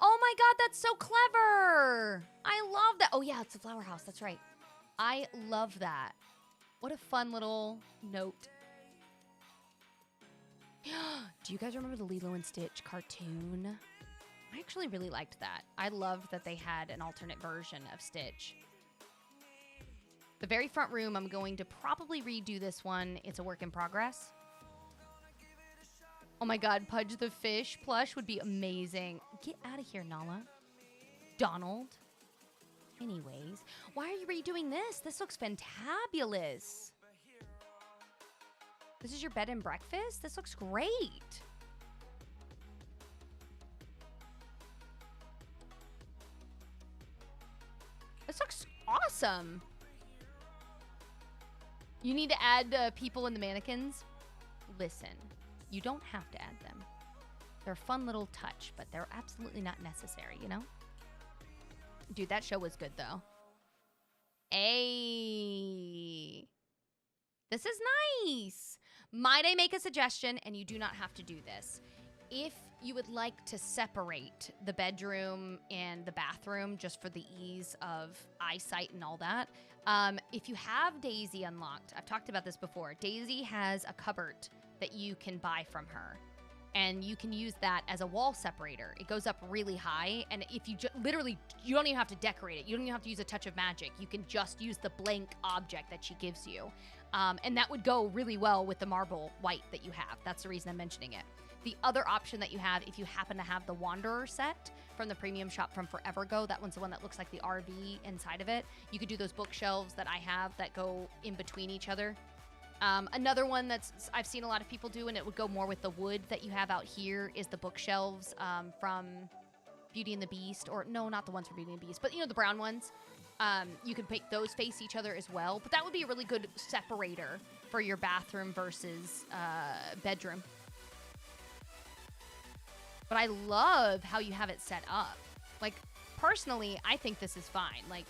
Oh my God, that's so clever. I love that. Oh yeah, it's a flower house, that's right. I love that. What a fun little note. Do you guys remember the Lilo and Stitch cartoon? I actually really liked that. I loved that they had an alternate version of Stitch. The very front room, I'm going to probably redo this one. It's a work in progress. Oh my God, Pudge the Fish plush would be amazing. Get out of here, Nala. Donald. Anyways, why are you redoing this? This looks fantabulous. This is your bed and breakfast? This looks great. This looks awesome. You need to add people in the mannequins. Listen, you don't have to add them. They're a fun little touch, but they're absolutely not necessary, you know? Dude, that show was good, though. Hey. This is nice. Might I make a suggestion? And you do not have to do this. If you would like to separate the bedroom and the bathroom just for the ease of eyesight and all that, if you have Daisy unlocked, I've talked about this before, Daisy has a cupboard that you can buy from her. And you can use that as a wall separator. It goes up really high, and if you literally, you don't even have to decorate it. You don't even have to use a touch of magic. You can just use the blank object that she gives you. And that would go really well with the marble white that you have. That's the reason I'm mentioning it. The other option that you have, if you happen to have the Wanderer set from the premium shop from Forever Go, that one's the one that looks like the RV inside of it. You could do those bookshelves that I have that go in between each other. Another one that's I've seen a lot of people do, and it would go more with the wood that you have out here, is the bookshelves from Beauty and the Beast. Or no, not the ones from Beauty and the Beast, but you know, the brown ones. You could make those face each other as well. But that would be a really good separator for your bathroom versus bedroom. But I love how you have it set up. Like, personally, I think this is fine. Like,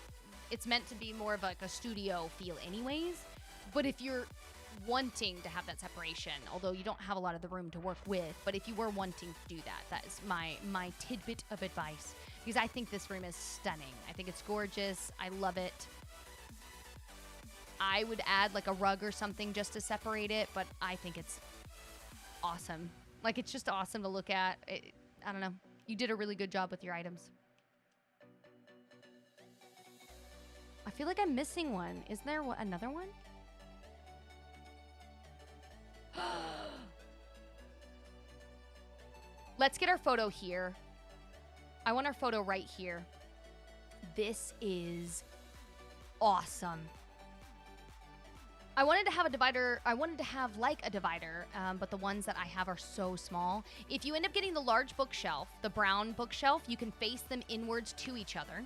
it's meant to be more of like a studio feel anyways. But if you're wanting to have that separation, although you don't have a lot of the room to work with, but if you were wanting to do that, that is my tidbit of advice, because I think this room is stunning. I think it's gorgeous. I love it. I would add like a rug or something just to separate it, but I think it's awesome. Like, it's just awesome to look at. I don't know. You did a really good job with your items. I feel like I'm missing one. Is there another one? Let's get our photo here. I want our photo right here. This is awesome. I wanted to have a divider. I wanted to have like a divider, but the ones that I have are so small. If you end up getting the large bookshelf, the brown bookshelf, you can face them inwards to each other.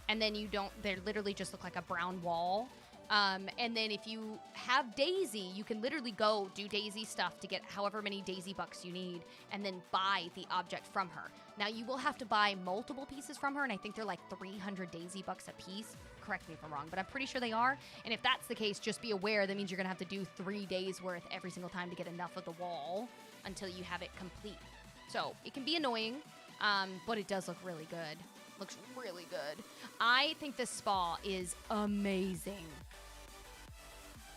And then you don't, they literally just look like a brown wall. And then if you have Daisy, you can literally go do Daisy stuff to get however many Daisy bucks you need and then buy the object from her. Now, you will have to buy multiple pieces from her, and I think they're like 300 Daisy bucks a piece. Correct me if I'm wrong, but I'm pretty sure they are. And if that's the case, just be aware that means you're going to have to do 3 days worth every single time to get enough of the wall until you have it complete. So it can be annoying, but it does look really good. Looks really good. I think this spa is amazing.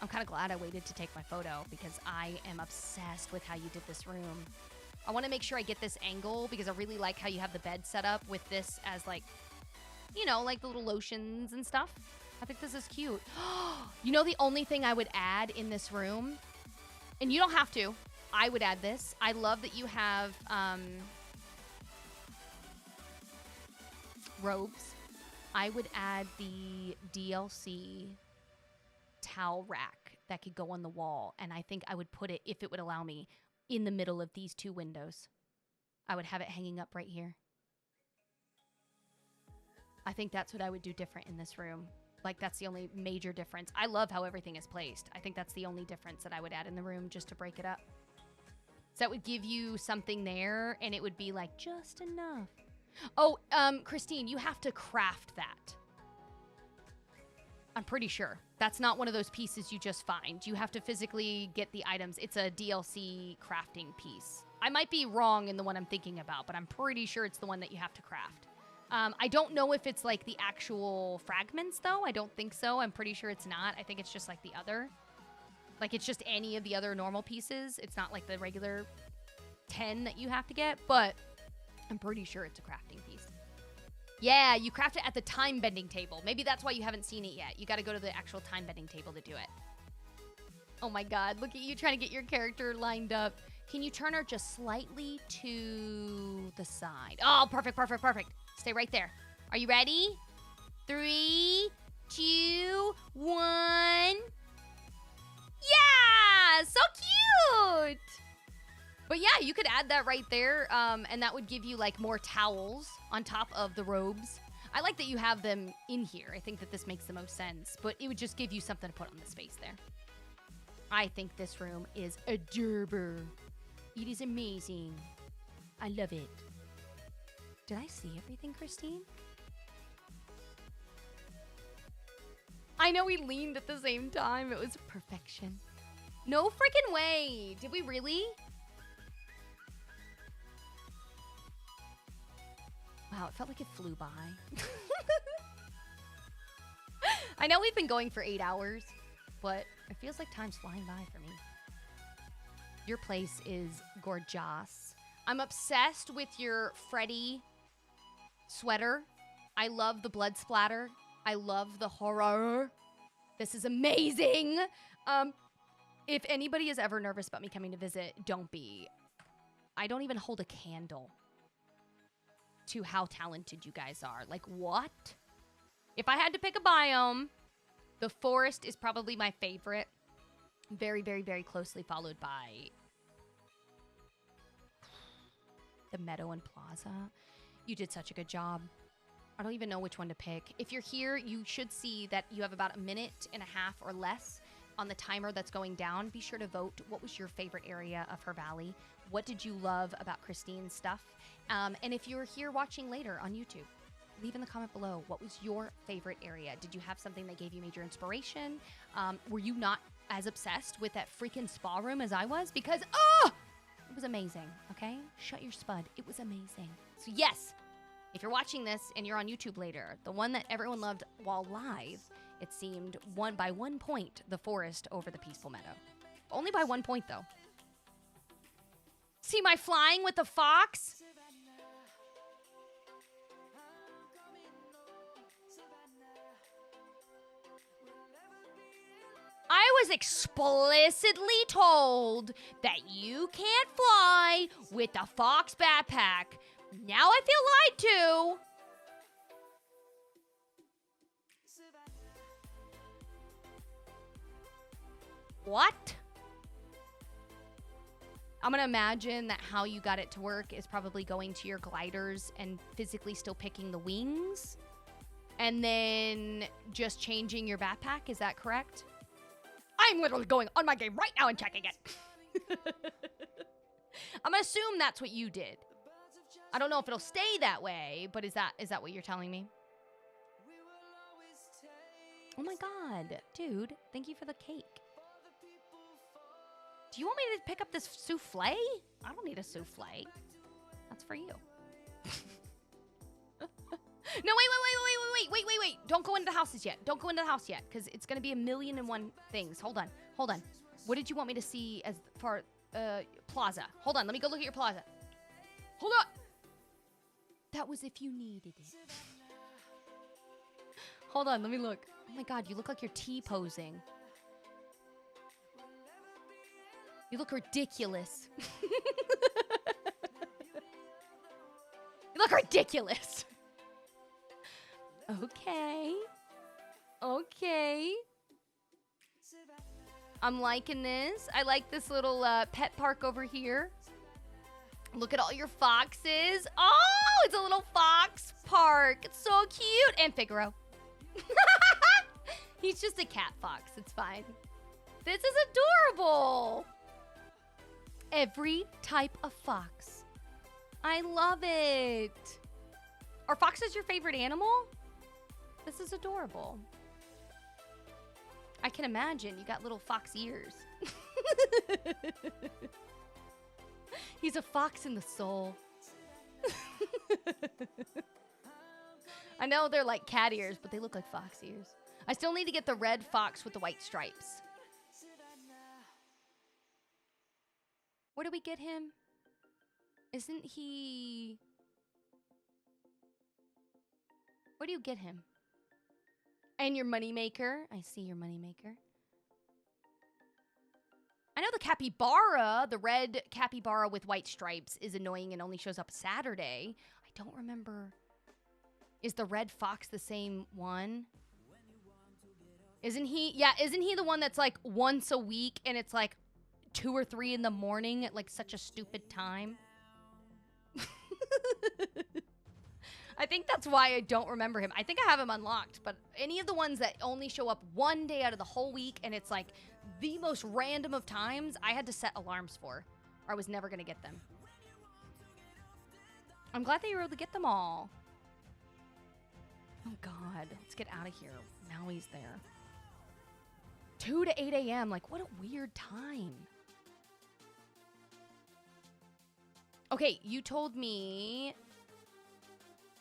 I'm kind of glad I waited to take my photo because I am obsessed with how you did this room. I want to make sure I get this angle because I really like how you have the bed set up with this as like, you know, like the little lotions and stuff. I think this is cute. You know, the only thing I would add in this room, and you don't have to, I would add this. I love that you have robes. I would add the DLC towel rack that could go on the wall, and I think I would put it, if it would allow me, in the middle of these 2 windows. I would have it hanging up right here. I think that's what I would do different in this room. Like, that's the only major difference. I love how everything is placed. I think that's the only difference that I would add in the room just to break it up. So that would give you something there, and it would be like just enough. Oh, Christine, you have to craft that. I'm pretty sure. That's not one of those pieces you just find. You have to physically get the items. It's a DLC crafting piece. I might be wrong in the one I'm thinking about, but I'm pretty sure it's the one that you have to craft. I don't know if it's like the actual fragments, though. I don't think so. I'm pretty sure it's not. I think it's just like the other. Like, it's just any of the other normal pieces. It's not like the regular 10 that you have to get, but I'm pretty sure it's a crafting piece. Yeah, you craft it at the time bending table. Maybe that's why you haven't seen it yet. You got to go to the actual time bending table to do it. Oh my God, look at you trying to get your character lined up. Can you turn her just slightly to the side? Oh, perfect, perfect, perfect. Stay right there. Are you ready? 3, 2, 1. Yeah, so cute. But yeah, you could add that right there, and that would give you like more towels on top of the robes. I like that you have them in here. I think that this makes the most sense, but it would just give you something to put on the space there. I think this room is adorable. It is amazing. I love it. Did I see everything, Christine? I know we leaned at the same time. It was perfection. No freaking way. Did we really? Wow, it felt like it flew by. I know we've been going for 8 hours, but it feels like time's flying by for me. Your place is gorgeous. I'm obsessed with your Freddy sweater. I love the blood splatter. I love the horror. This is amazing. If anybody is ever nervous about me coming to visit, don't be. I don't even hold a candle to how talented you guys are. Like, what? If I had to pick a biome, the forest is probably my favorite. Very, very, very closely followed by the meadow and plaza. You did such a good job. I don't even know which one to pick. If you're here, you should see that you have about 1.5 minutes or less on the timer that's going down. Be sure to vote. What was your favorite area of her valley? What did you love about Christine's stuff? And if you're here watching later on YouTube, leave in the comment below, what was your favorite area? Did you have something that gave you major inspiration? Were you not as obsessed with that freaking spa room as I was? Because, it was amazing, okay? Shut your spud. It was amazing. So yes, if you're watching this and you're on YouTube later, the one that everyone loved while live, it seemed by 1 point, the forest over the peaceful meadow. Only by 1 point, though. See my flying with the fox? I was explicitly told that you can't fly with the fox backpack. Now I feel lied to. What? I'm gonna imagine that how you got it to work is probably going to your gliders and physically still picking the wings and then just changing your backpack. Is that correct? I'm literally going on my game right now and checking it. I'm gonna assume that's what you did. I don't know if it'll stay that way, but is that what you're telling me? Oh my god, dude, thank you for the cake. Do you want me to pick up this souffle? I don't need a souffle. That's for you. No, wait. Don't go into the houses yet. Don't go into the house yet, because it's going to be 1,000,001 things. Hold on. What did you want me to see as far, plaza? Hold on, let me go look at your plaza. Hold on. That was if you needed it. Hold on, let me look. Oh my god, you look like you're T-posing. You look ridiculous. You look ridiculous. Okay. I'm liking this. I like this little pet park over here. Look at all your foxes. Oh, it's a little fox park. It's so cute. And Figaro. He's just a cat fox. It's fine. This is adorable. Every type of fox. I love it. Are foxes your favorite animal? This is adorable. I can imagine you got little fox ears. He's a fox in the soul. I know they're like cat ears, but they look like fox ears. I still need to get the red fox with the white stripes. Where do we get him? Isn't he... Where do you get him? And your moneymaker. I see your moneymaker. I know the capybara, the red capybara with white stripes, is annoying and only shows up Saturday. I don't remember. Is the red fox the same one? Isn't he? Yeah, isn't he the one that's like once a week and it's like 2 or 3 in the morning at like such a stupid time? I think that's why I don't remember him. I think I have him unlocked, but any of the ones that only show up one day out of the whole week and it's like the most random of times, I had to set alarms for, or I was never gonna get them. I'm glad that you were able to get them all. Oh, God. Let's get out of here. Maui's there. 2 to 8 a.m. Like, what a weird time. Okay, you told me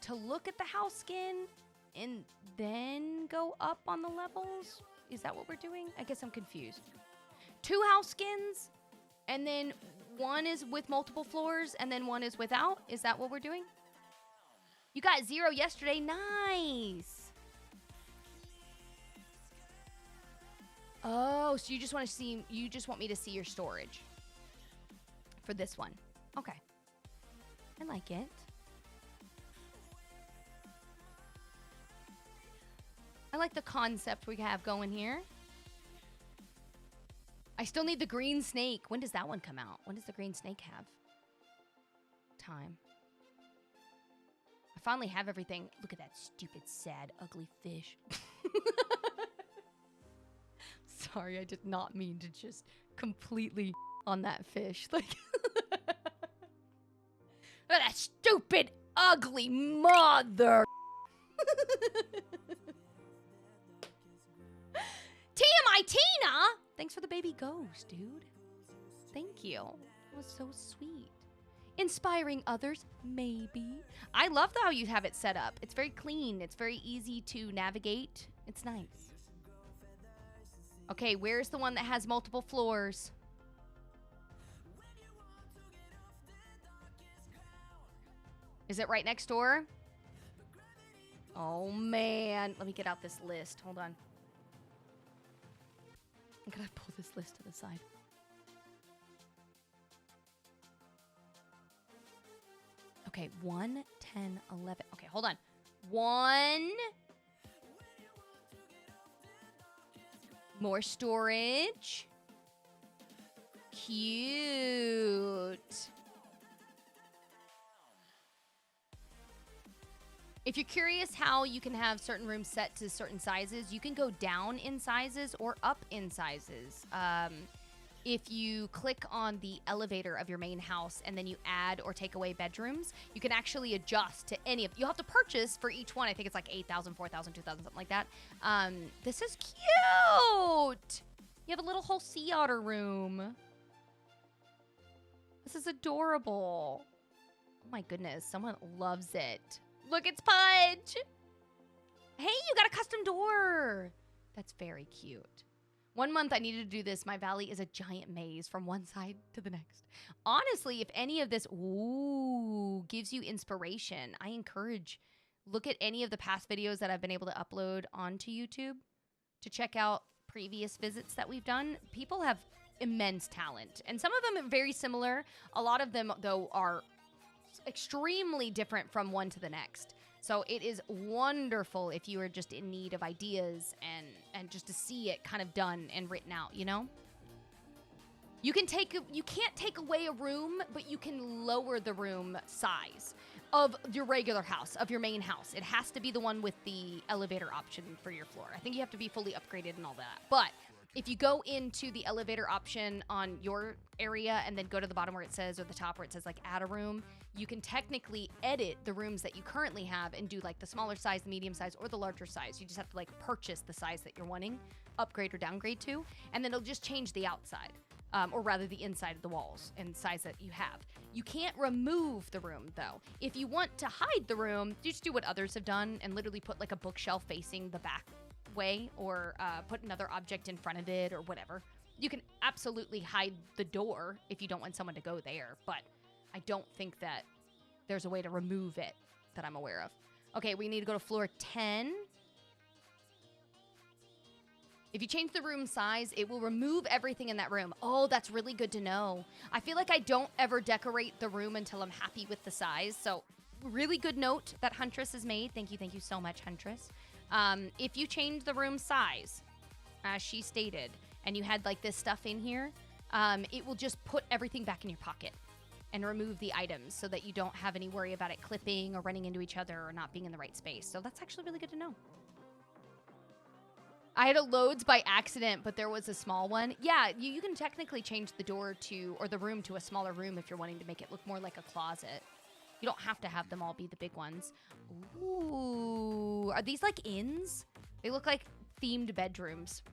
to look at the house skin and then go up on the levels. Is that what we're doing? I guess I'm confused. 2 house skins, and then one is with multiple floors, and then one is without? Is that what we're doing? You got 0 yesterday. Nice. Oh, so you just want to see, you just want me to see your storage for this one. Okay. I like it. I like the concept we have going here. I still need the green snake. When does that one come out? When does the green snake have time? I finally have everything. Look at that stupid, sad, ugly fish. Sorry, I did not mean to just completely on that fish. Like, that stupid, ugly mother. TMI Tina! Thanks for the baby ghost, dude. Thank you. That was so sweet. Inspiring others, maybe. I love how you have it set up. It's very clean. It's very easy to navigate. It's nice. Okay, where's the one that has multiple floors? Is it right next door? Oh, man. Let me get out this list. Hold on. I'm gonna pull this list to the side. Okay, 1, 10, 11. Okay, hold on. 1. More storage. Cute. If you're curious how you can have certain rooms set to certain sizes, you can go down in sizes or up in sizes. If you click on the elevator of your main house and then you add or take away bedrooms, you can actually adjust to any of. You'll have to purchase for each one. I think it's like 8,000, 4,000, 2,000, something like that. This is cute. You have a little whole sea otter room. This is adorable. Oh my goodness, someone loves it. Look, it's Pudge. Hey, you got a custom door. That's very cute. 1 month I needed to do this. My valley is a giant maze from one side to the next. Honestly, if any of this gives you inspiration, I encourage, look at any of the past videos that I've been able to upload onto YouTube to check out previous visits that we've done. People have immense talent, and some of them are very similar. A lot of them, though, are extremely different from one to the next. So it is wonderful if you are just in need of ideas and just to see it kind of done and written out, you know? You can't take away a room, but you can lower the room size of your regular house, of your main house. It has to be the one with the elevator option for your floor. I think you have to be fully upgraded and all that. But if you go into the elevator option on your area and then go to the bottom where it says, or the top where it says like add a room, you can technically edit the rooms that you currently have and do like the smaller size, the medium size, or the larger size. You just have to like purchase the size that you're wanting, upgrade or downgrade to, and then it'll just change the outside, or rather the inside of the walls and size that you have. You can't remove the room though. If you want to hide the room, you just do what others have done and literally put like a bookshelf facing the back way, or put another object in front of it or whatever. You can absolutely hide the door if you don't want someone to go there, but I don't think that there's a way to remove it that I'm aware of. Okay, we need to go to floor 10. If you change the room size, it will remove everything in that room. Oh, that's really good to know. I feel like I don't ever decorate the room until I'm happy with the size. So really good note that Huntress has made. Thank you so much, Huntress. If you change the room size, as she stated, and you had like this stuff in here, it will just put everything back in your pocket and remove the items so that you don't have any worry about it clipping or running into each other or not being in the right space. So that's actually really good to know. I had a loads by accident, but there was a small one. Yeah, you can technically change the door to, or the room to a smaller room if you're wanting to make it look more like a closet. You don't have to have them all be the big ones. Ooh, are these like inns? They look like themed bedrooms.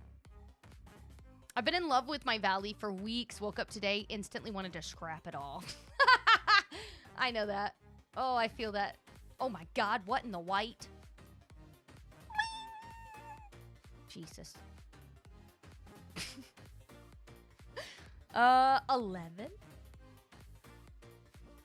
I've been in love with my valley for weeks. Woke up today, instantly wanted to scrap it all. I know that. Oh, I feel that. Oh my God, what in the white? Jesus. 11.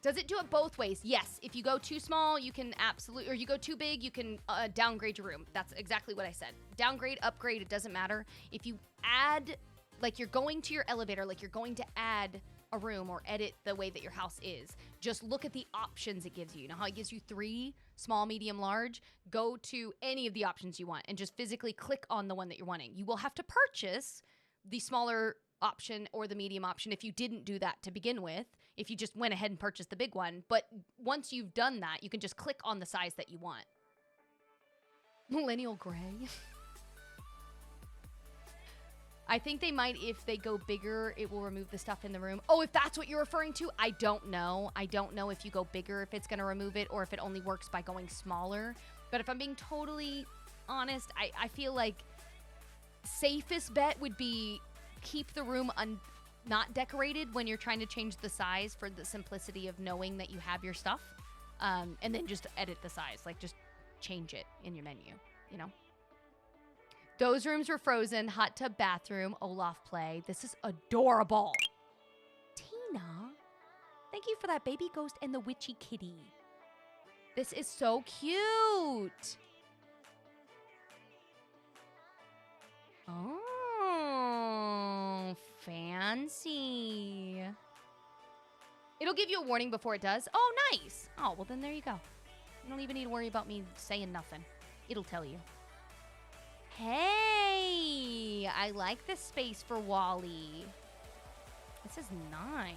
Does it do it both ways? Yes. If you go too small, you can absolutely, or you go too big, you can downgrade your room. That's exactly what I said. Downgrade, upgrade, it doesn't matter. If you add, like you're going to your elevator, like you're going to add a room or edit the way that your house is, just look at the options it gives you. You know how it gives you 3, small, medium, large? Go to any of the options you want and just physically click on the one that you're wanting. You will have to purchase the smaller option or the medium option if you didn't do that to begin with, if you just went ahead and purchased the big one. But once you've done that, you can just click on the size that you want. Millennial gray. I think they might, if they go bigger, it will remove the stuff in the room. Oh, if that's what you're referring to, I don't know. I don't know if you go bigger, if it's going to remove it, or if it only works by going smaller. But if I'm being totally honest, I feel like safest bet would be keep the room not decorated when you're trying to change the size for the simplicity of knowing that you have your stuff. And then just edit the size. Like, just change it in your menu, you know? Those rooms were frozen. Hot tub, bathroom, Olaf play. This is adorable. Tina, thank you for that baby ghost and the witchy kitty. This is so cute. Oh, fancy. It'll give you a warning before it does. Oh, nice. Oh, well, then there you go. You don't even need to worry about me saying nothing. It'll tell you. Hey, I like this space for Wally. This is nice.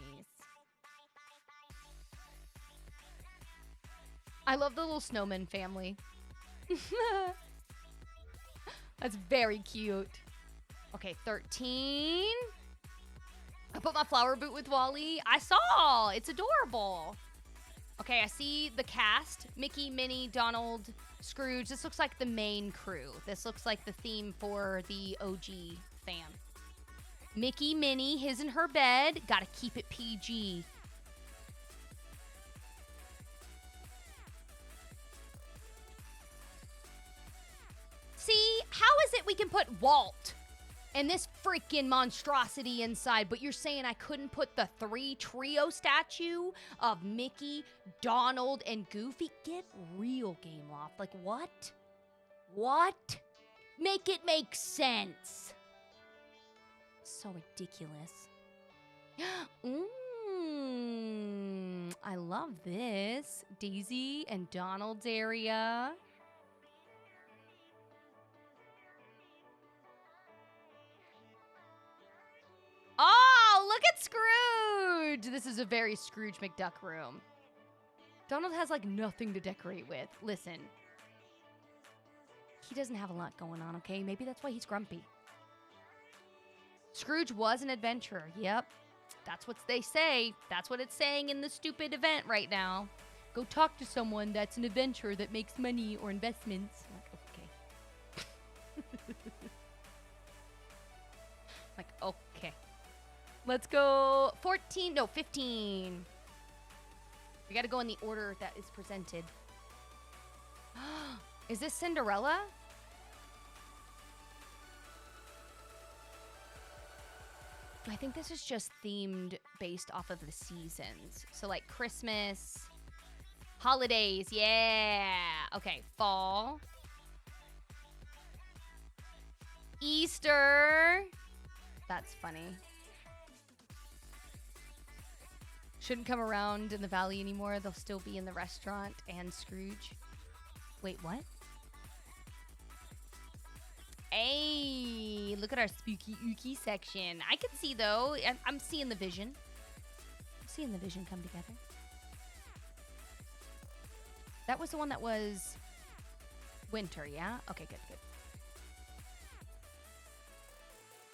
I love the little snowman family. That's very cute. Okay, 13. I put my flower boot with Wally. I saw. It's adorable. Okay, I see the cast. Mickey, Minnie, Donald, Scrooge. This looks like the main crew. This looks like the theme for the OG fam. Mickey, Minnie, his and her bed. Gotta keep it PG. See, how is it we can put Walt and this freaking monstrosity inside, but you're saying I couldn't put the 3 trio statue of Mickey, Donald, and Goofy? Get real, Game Loft. Like, what? What? Make it make sense. So ridiculous. I love this. Daisy and Donald's area. Oh, look at Scrooge. This is a very Scrooge McDuck room. Donald has like nothing to decorate with. Listen, he doesn't have a lot going on, okay? Maybe that's why he's grumpy. Scrooge was an adventurer. Yep. That's what they say. That's what it's saying in the stupid event right now. Go talk to someone that's an adventurer that makes money or investments. I'm like, okay. Like, okay. Let's go 14, no, 15. We gotta go in the order that is presented. Is this Cinderella? I think this is just themed based off of the seasons. So like Christmas, holidays, yeah. Okay, fall. Easter. That's funny. Shouldn't come around in the valley anymore. They'll still be in the restaurant and Scrooge. Wait, what? Hey, look at our spooky ooky section. I can see though. I'm seeing the vision. I'm seeing the vision come together. That was the one that was winter, yeah? Okay, good, good.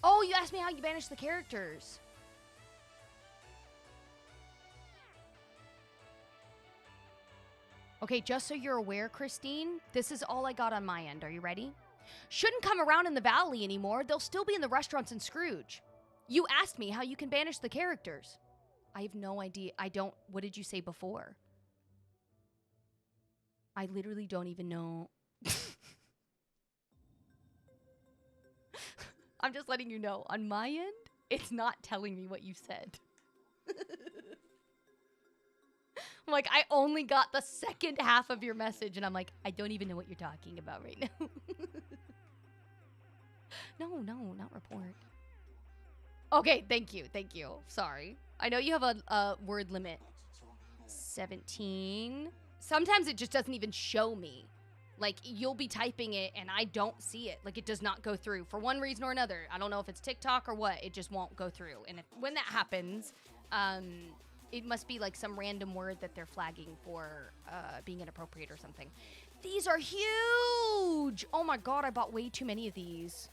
Oh, you asked me how you banish the characters. Okay, just so you're aware, Christine, this is all I got on my end. Are you ready? Shouldn't come around in the valley anymore. They'll still be in the restaurants in Scrooge. You asked me how you can banish the characters. I have no idea. What did you say before? I literally don't even know. I'm just letting you know. On my end, it's not telling me what you said. I'm like, I only got the second half of your message, and I'm like, I don't even know what you're talking about right now. No, not report. Okay, thank you. Sorry. I know you have a word limit. 17. Sometimes it just doesn't even show me. Like, you'll be typing it, and I don't see it. Like, it does not go through for one reason or another. I don't know if it's TikTok or what. It just won't go through. And when that happens, it must be, like, some random word that they're flagging for being inappropriate or something. These are huge! Oh, my God. I bought way too many of these.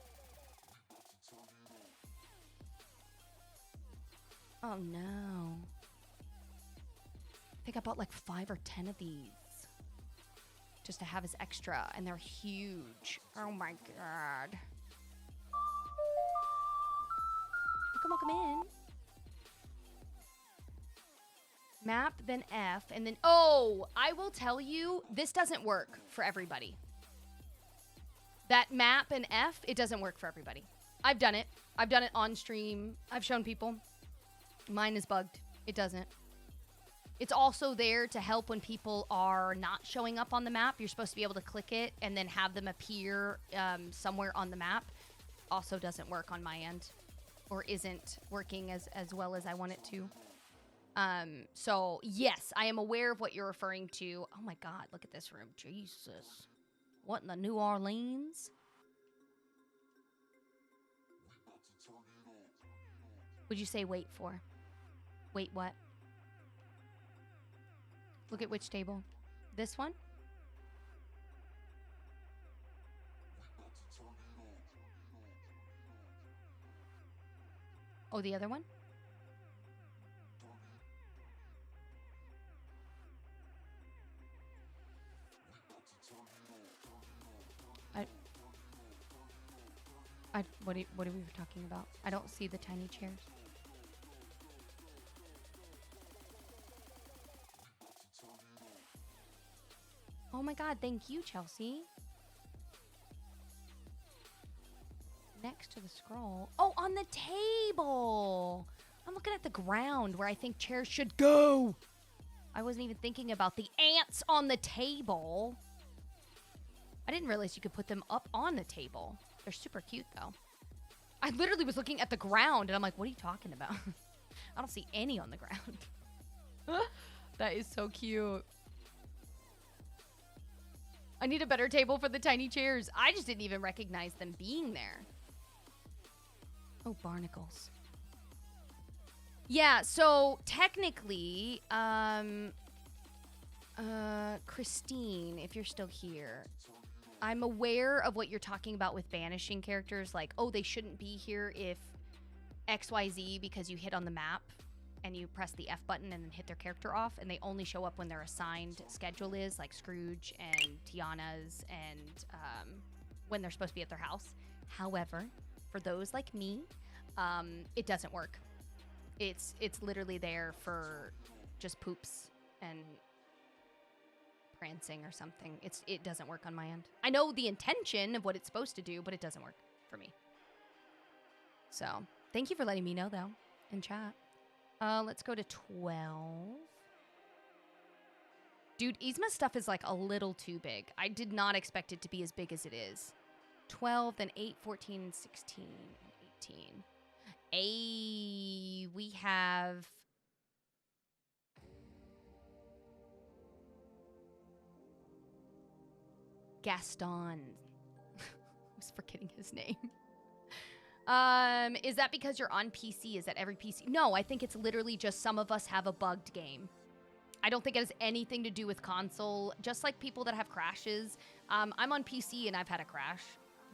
Oh, no. I think I bought, like, 5 or 10 of these. Just to have as extra, and they're huge. Oh my God. Welcome in. Map, then F, and then, oh, I will tell you, this doesn't work for everybody. That map and F, it doesn't work for everybody. I've done it. I've done it on stream. I've shown people. Mine is bugged. It doesn't. It's also there to help when people are not showing up on the map. You're supposed to be able to click it and then have them appear somewhere on the map. Also doesn't work on my end, or isn't working as well as I want it to. So, yes, I am aware of what you're referring to. Oh, my God, look at this room. Jesus. What in the New Orleans? Would you say wait for? Wait, what? Look at which table? This one? Oh, the other one? What are we talking about? I don't see the tiny chairs. Oh my God, thank you, Chelsea. Next to the scroll. Oh, on the table. I'm looking at the ground where I think chairs should go. I wasn't even thinking about the ants on the table. I didn't realize you could put them up on the table. They're super cute, though. I literally was looking at the ground, and I'm like, what are you talking about? I don't see any on the ground. That is so cute. I need a better table for the tiny chairs. I just didn't even recognize them being there. Oh, barnacles. Yeah, so technically, Christine, if you're still here, I'm aware of what you're talking about with banishing characters. Like, oh, they shouldn't be here if XYZ because you hit on the map and you press the F button and then hit their character off, and they only show up when their assigned schedule is, like Scrooge and Tiana's, and when they're supposed to be at their house. However, for those like me, it doesn't work. It's literally there for just poops and prancing or something. It doesn't work on my end. I know the intention of what it's supposed to do, but it doesn't work for me. So, thank you for letting me know, though, in chat. Let's go to 12. Dude, Yzma's stuff is like a little too big. I did not expect it to be as big as it is. 12, then 8, 14, 16, 18. We have... Gaston. I was forgetting his name. Is that because you're on PC? Is that every PC? No, I think it's literally just some of us have a bugged game. I don't think it has anything to do with console. Just like people that have crashes. I'm on PC and I've had a crash.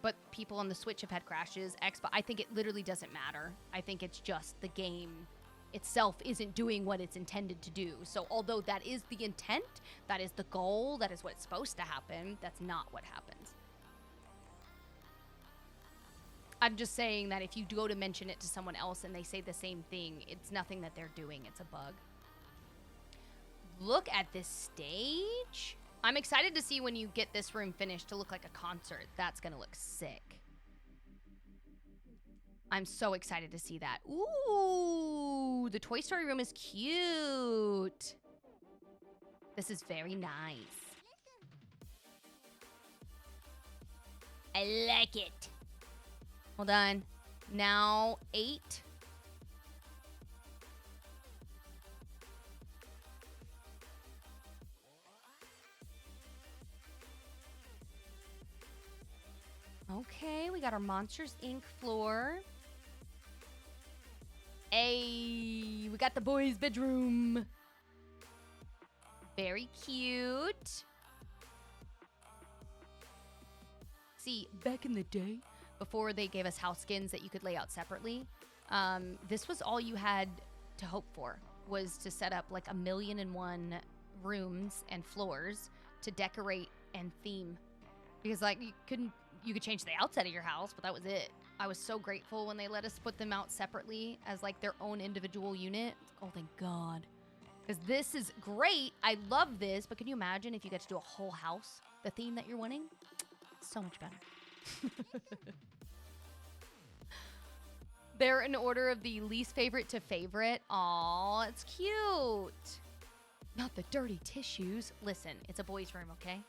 But people on the Switch have had crashes. Xbox, I think it literally doesn't matter. I think it's just the game itself isn't doing what it's intended to do. So although that is the intent, that is the goal, that is what's supposed to happen, that's not what happens. I'm just saying that if you go to mention it to someone else and they say the same thing, it's nothing that they're doing, it's a bug. Look at this stage. I'm excited to see when you get this room finished to look like a concert. That's gonna look sick. I'm so excited to see that. Ooh, the Toy Story room is cute. This is very nice. I like it. Hold on. Now 8. Okay, we got our Monsters Inc. floor. Hey, we got the boys' bedroom. Very cute. See, back in the day, before they gave us house skins that you could lay out separately, this was all you had to hope for, was to set up like 1,000,001 rooms and floors to decorate and theme. Because like you could change the outside of your house, but that was it. I was so grateful when they let us put them out separately as like their own individual unit. Oh, thank God. Because this is great. I love this, but can you imagine if you get to do a whole house, the theme that you're wanting? So much better. They're in order of the least favorite to favorite. Aw, it's cute. Not the dirty tissues. Listen, it's a boys' room, okay?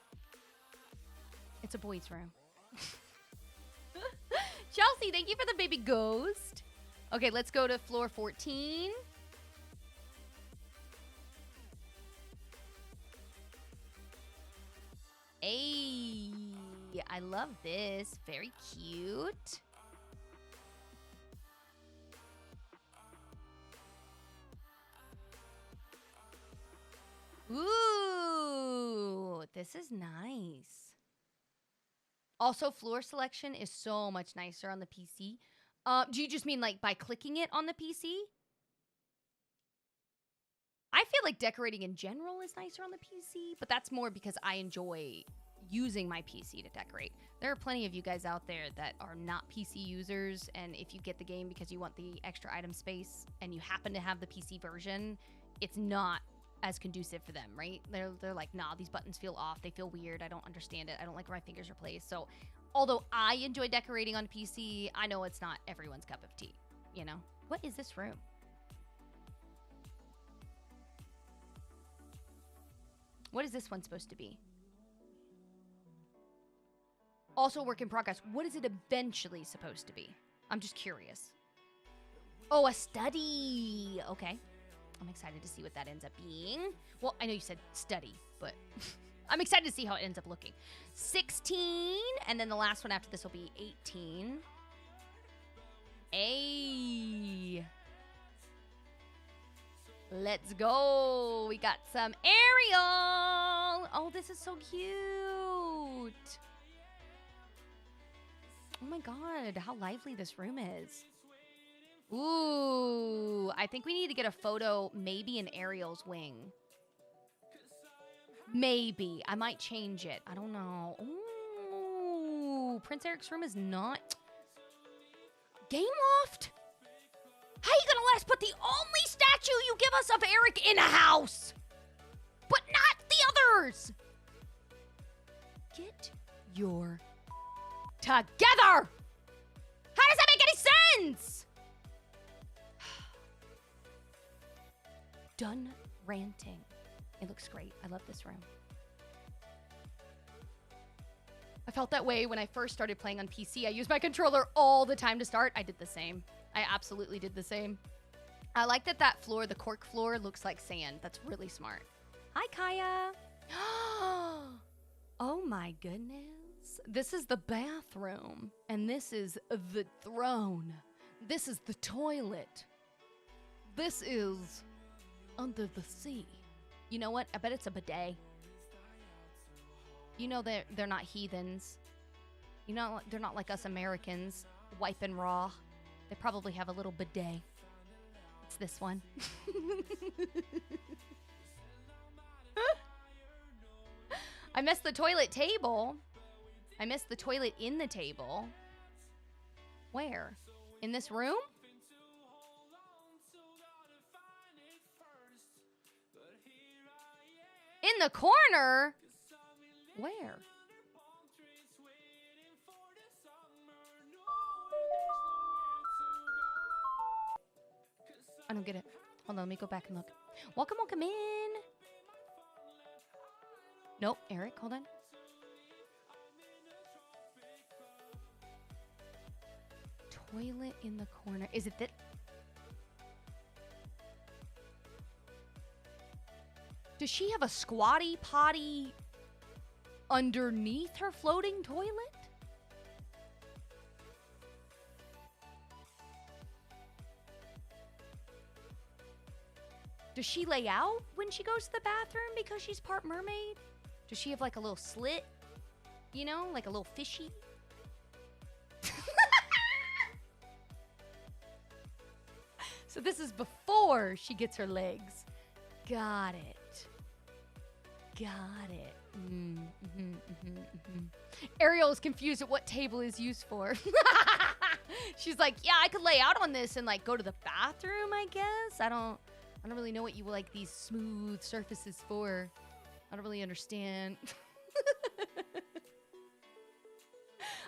It's a boys' room. Chelsea, thank you for the baby ghost. Okay, let's go to floor 14. Hey, I love this. Very cute. Ooh, this is nice. Also, floor selection is so much nicer on the PC. Do you just mean like by clicking it on the PC? I feel like decorating in general is nicer on the PC, but that's more because I enjoy using my PC to decorate. There are plenty of you guys out there that are not PC users, and if you get the game because you want the extra item space and you happen to have the PC version, it's not as conducive for them, right? They're like, nah, these buttons feel off. They feel weird. I don't understand it. I don't like where my fingers are placed. So although I enjoy decorating on PC, I know it's not everyone's cup of tea, you know? What is this room? What is this one supposed to be? Also work in progress. What is it eventually supposed to be? I'm just curious. Oh, a study. Okay. I'm excited to see what that ends up being. Well, I know you said study, but I'm excited to see how it ends up looking. 16, and then the last one after this will be 18. Hey. Let's go. We got some Ariel. Oh, this is so cute. Oh my God, how lively this room is. Ooh, I think we need to get a photo, maybe in Ariel's wing. Maybe. I might change it. I don't know. Ooh, Prince Eric's room is not... Game Loft? How you gonna let us put the only statue you give us of Eric in a house? But not the others! Get your... together! How does that make any sense? Done ranting. It looks great. I love this room. I felt that way when I first started playing on PC. I used my controller all the time to start. I did the same. I absolutely did the same. I like that that floor, the cork floor, looks like sand. That's really smart. Hi, Kaya. Oh my goodness. This is the bathroom. And this is the throne. This is the toilet. This is under the sea. You know what? I bet it's a bidet. You know they're not heathens. You know, they're not like us Americans, wiping raw. They probably have a little bidet. It's this one. I missed the toilet table. I missed the toilet in the table. Where? In this room? In the corner? Where? I don't get it. Hold on, let me go back and look. Welcome, welcome in. Nope, Eric, hold on. Toilet in the corner. Is it that? Does she have a squatty potty underneath her floating toilet? Does she lay out when she goes to the bathroom because she's part mermaid? Does she have like a little slit? You know, like a little fishy? So this is before she gets her legs. Got it. Got it. Ariel is confused at what table is used for. She's like, yeah, I could lay out on this and like go to the bathroom, I guess. I don't really know what you like these smooth surfaces for. I don't really understand.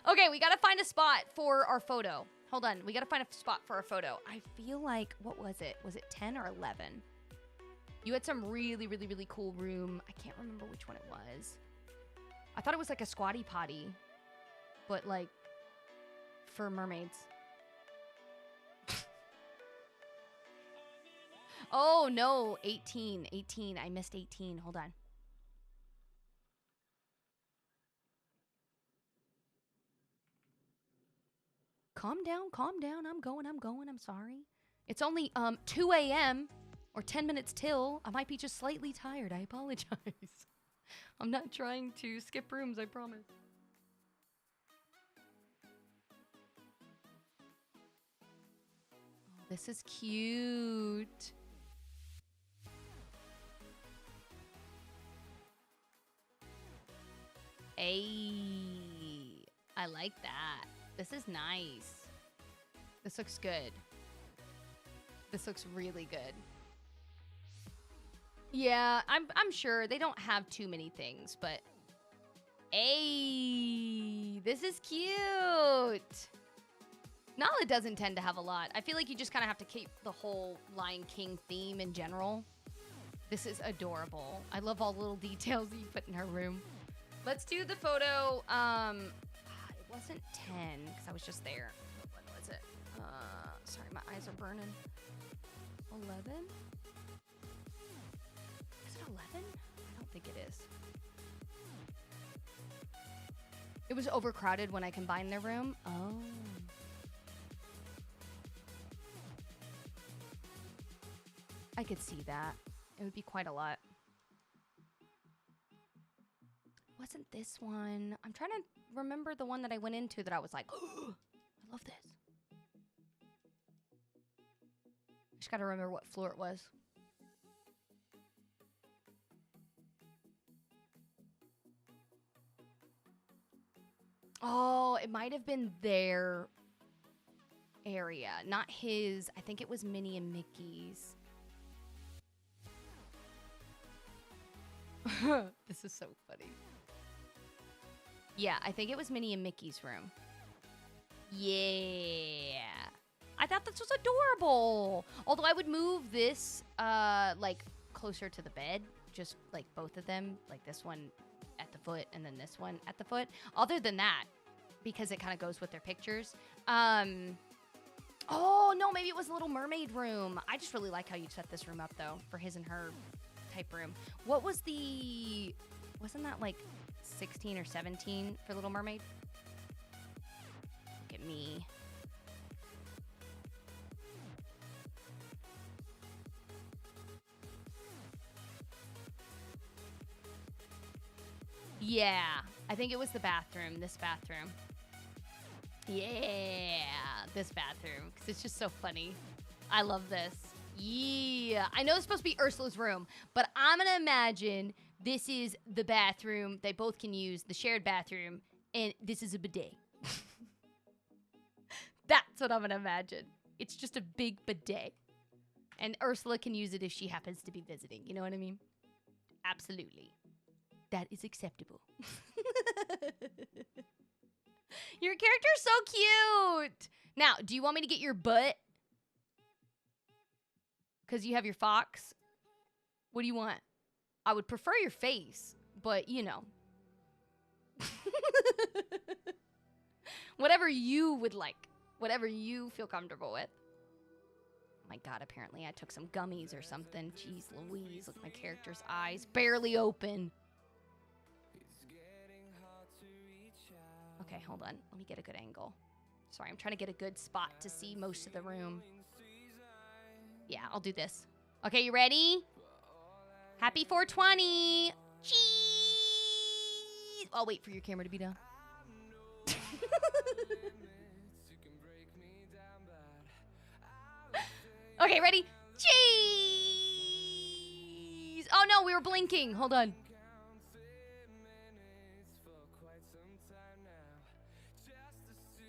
Okay, we gotta find a spot for our photo. Hold on, we gotta find a spot for our photo. I feel like, what was it? Was it 10 or 11? You had some really, really, really cool room. I can't remember which one it was. I thought it was like a squatty potty, but like for mermaids. Oh no, 18. I missed 18. Hold on. Calm down. I'm going. I'm sorry. It's only 2 a.m. or 10 minutes till. I might be just slightly tired. I apologize. I'm not trying to skip rooms, I promise. Oh, this is cute. Ayy, I like that. This is nice. This looks good. This looks really good. Yeah, I'm sure they don't have too many things, but ayy, this is cute. Nala doesn't tend to have a lot. I feel like you just kind of have to keep the whole Lion King theme in general. This is adorable. I love all the little details that you put in her room. Let's do the photo. It wasn't 10 because I was just there. What was it? Sorry, my eyes are burning. 11? Is it 11? I don't think it is. It was overcrowded when I combined their room. Oh. I could see that. It would be quite a lot. Wasn't this one? I'm trying to remember the one that I went into that I was like, oh, I love this. Just gotta remember what floor it was. Oh, it might have been their area, not his. I think it was Minnie and Mickey's. This is so funny. Yeah, I think it was Minnie and Mickey's room. Yeah. I thought this was adorable. Although I would move this, like, closer to the bed. Just, like, both of them. Like, this one at the foot and then this one at the foot. Other than that, because it kind of goes with their pictures. Oh, no, maybe it was Little Mermaid room. I just really like how you set this room up, though, for his and her type room. What was the... Wasn't that, like... 16 or 17 for Little Mermaid. Look at me. Yeah, I think it was the bathroom, this bathroom. Yeah, this bathroom, because it's just so funny. I love this. Yeah, I know it's supposed to be Ursula's room, but I'm gonna imagine this is the bathroom they both can use, the shared bathroom, and this is a bidet. That's what I'm gonna imagine. It's just a big bidet. And Ursula can use it if she happens to be visiting, you know what I mean? Absolutely. That is acceptable. Your character's so cute! Now, do you want me to get your butt? Because you have your fox? What do you want? I would prefer your face, but you know. Whatever you would like. Whatever you feel comfortable with. Oh my god, apparently I took some gummies or something. Jeez Louise, look at my character's eyes. Barely open. Okay, hold on. Let me get a good angle. Sorry, I'm trying to get a good spot to see most of the room. Yeah, I'll do this. Okay, you ready? Happy 420! Cheese! I'll wait for your camera to be done. Okay, ready? Cheese! Oh no, we were blinking. Hold on.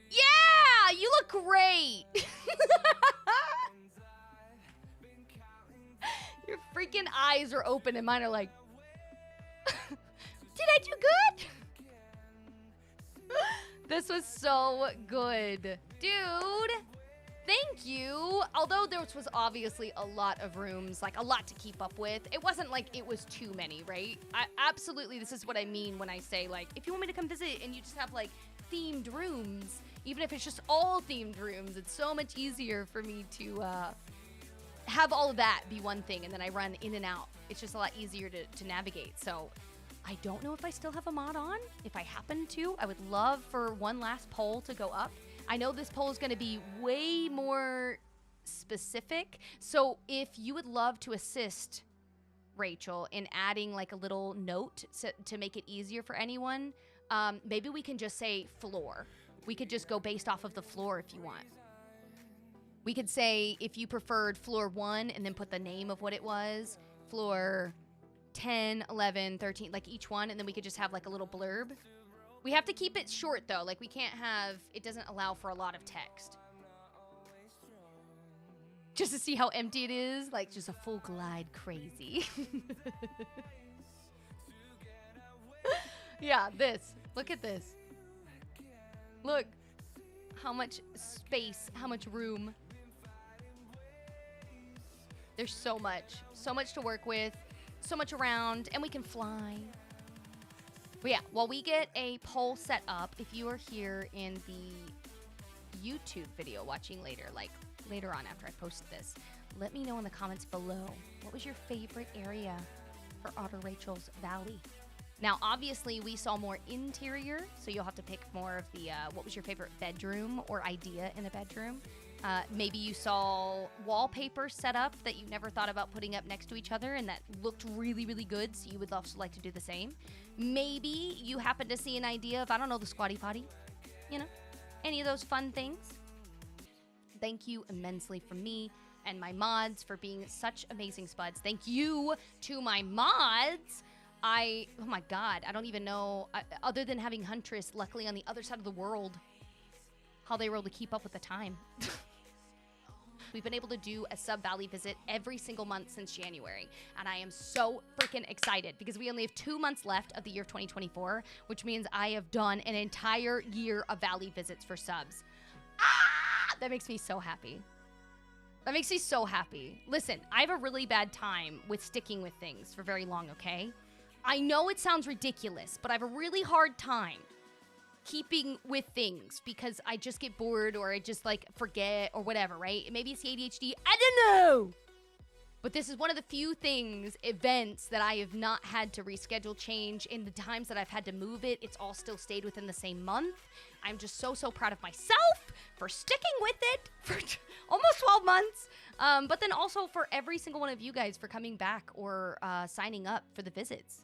Yeah! You look great! Your freaking eyes are open and mine are like... Did I do good? This was so good. Dude, thank you. Although there was obviously a lot of rooms, like a lot to keep up with. It wasn't like it was too many, right? Absolutely, this is what I mean when I say, like, if you want me to come visit and you just have, like, themed rooms, even if it's just all themed rooms, it's so much easier for me to have all of that be one thing, and then I run in and out. It's just a lot easier to navigate. So I don't know if I still have a mod on. If I happen to, I would love for one last poll to go up. I know this poll is going to be way more specific. So if you would love to assist Rachel in adding like a little note to make it easier for anyone, maybe we can just say floor. We could just go based off of the floor if you want. We could say if you preferred floor 1 and then put the name of what it was, floor 10, 11, 13, like each one, and then we could just have like a little blurb. We have to keep it short though, like we can't have, it doesn't allow for a lot of text. Just to see how empty it is, like just a full glide crazy. Yeah, this. Look at this. Look. How much space, how much room. There's so much to work with, so much around, and we can fly. But yeah, while we get a poll set up, if you are here in the YouTube video watching later, like later on after I post this, let me know in the comments below, what was your favorite area for OtterRachel's Valley? Now, obviously, we saw more interior, so you'll have to pick more of the, what was your favorite bedroom or idea in a bedroom? Maybe you saw wallpaper set up that you never thought about putting up next to each other and that looked really, really good, so you would also like to do the same. Maybe you happen to see an idea of, I don't know, the squatty potty, you know, any of those fun things. Thank you immensely from me and my mods for being such amazing spuds. Thank you to my mods. Oh my god, I don't even know, other than having Huntress, luckily on the other side of the world, how they were able to keep up with the time. We've been able to do a sub-valley visit every single month since January, and I am so freaking excited because we only have 2 months left of the year of 2024, which means I have done an entire year of valley visits for subs. Ah! That makes me so happy. That makes me so happy. Listen, I have a really bad time with sticking with things for very long, okay? I know it sounds ridiculous, but I have a really hard time keeping with things because I just get bored or I just like forget or whatever, right? Maybe it's the ADHD. I don't know. But this is one of the few events that I have not had to reschedule, change. In the times that I've had to move it, it's all still stayed within the same month. I'm just so proud of myself for sticking with it for almost 12 months. But then also for every single one of you guys for coming back or signing up for the visits.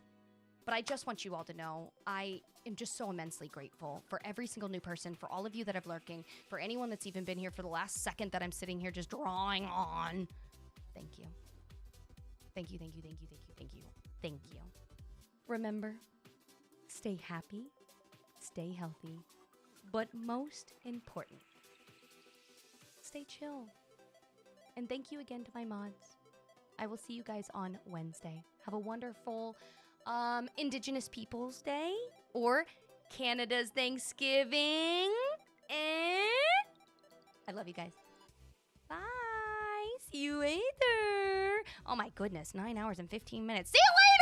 But I just want you all to know, I am just so immensely grateful for every single new person, for all of you that have lurking, for anyone that's even been here for the last second that I'm sitting here just drawing on. Thank you. Thank you, thank you, thank you, thank you, thank you, thank you. Remember, stay happy, stay healthy, but most important, stay chill. And thank you again to my mods. I will see you guys on Wednesday. Have a wonderful Indigenous Peoples Day or Canada's Thanksgiving. And I love you guys. Bye. See you later. Oh my goodness, 9 hours and 15 minutes. See you later.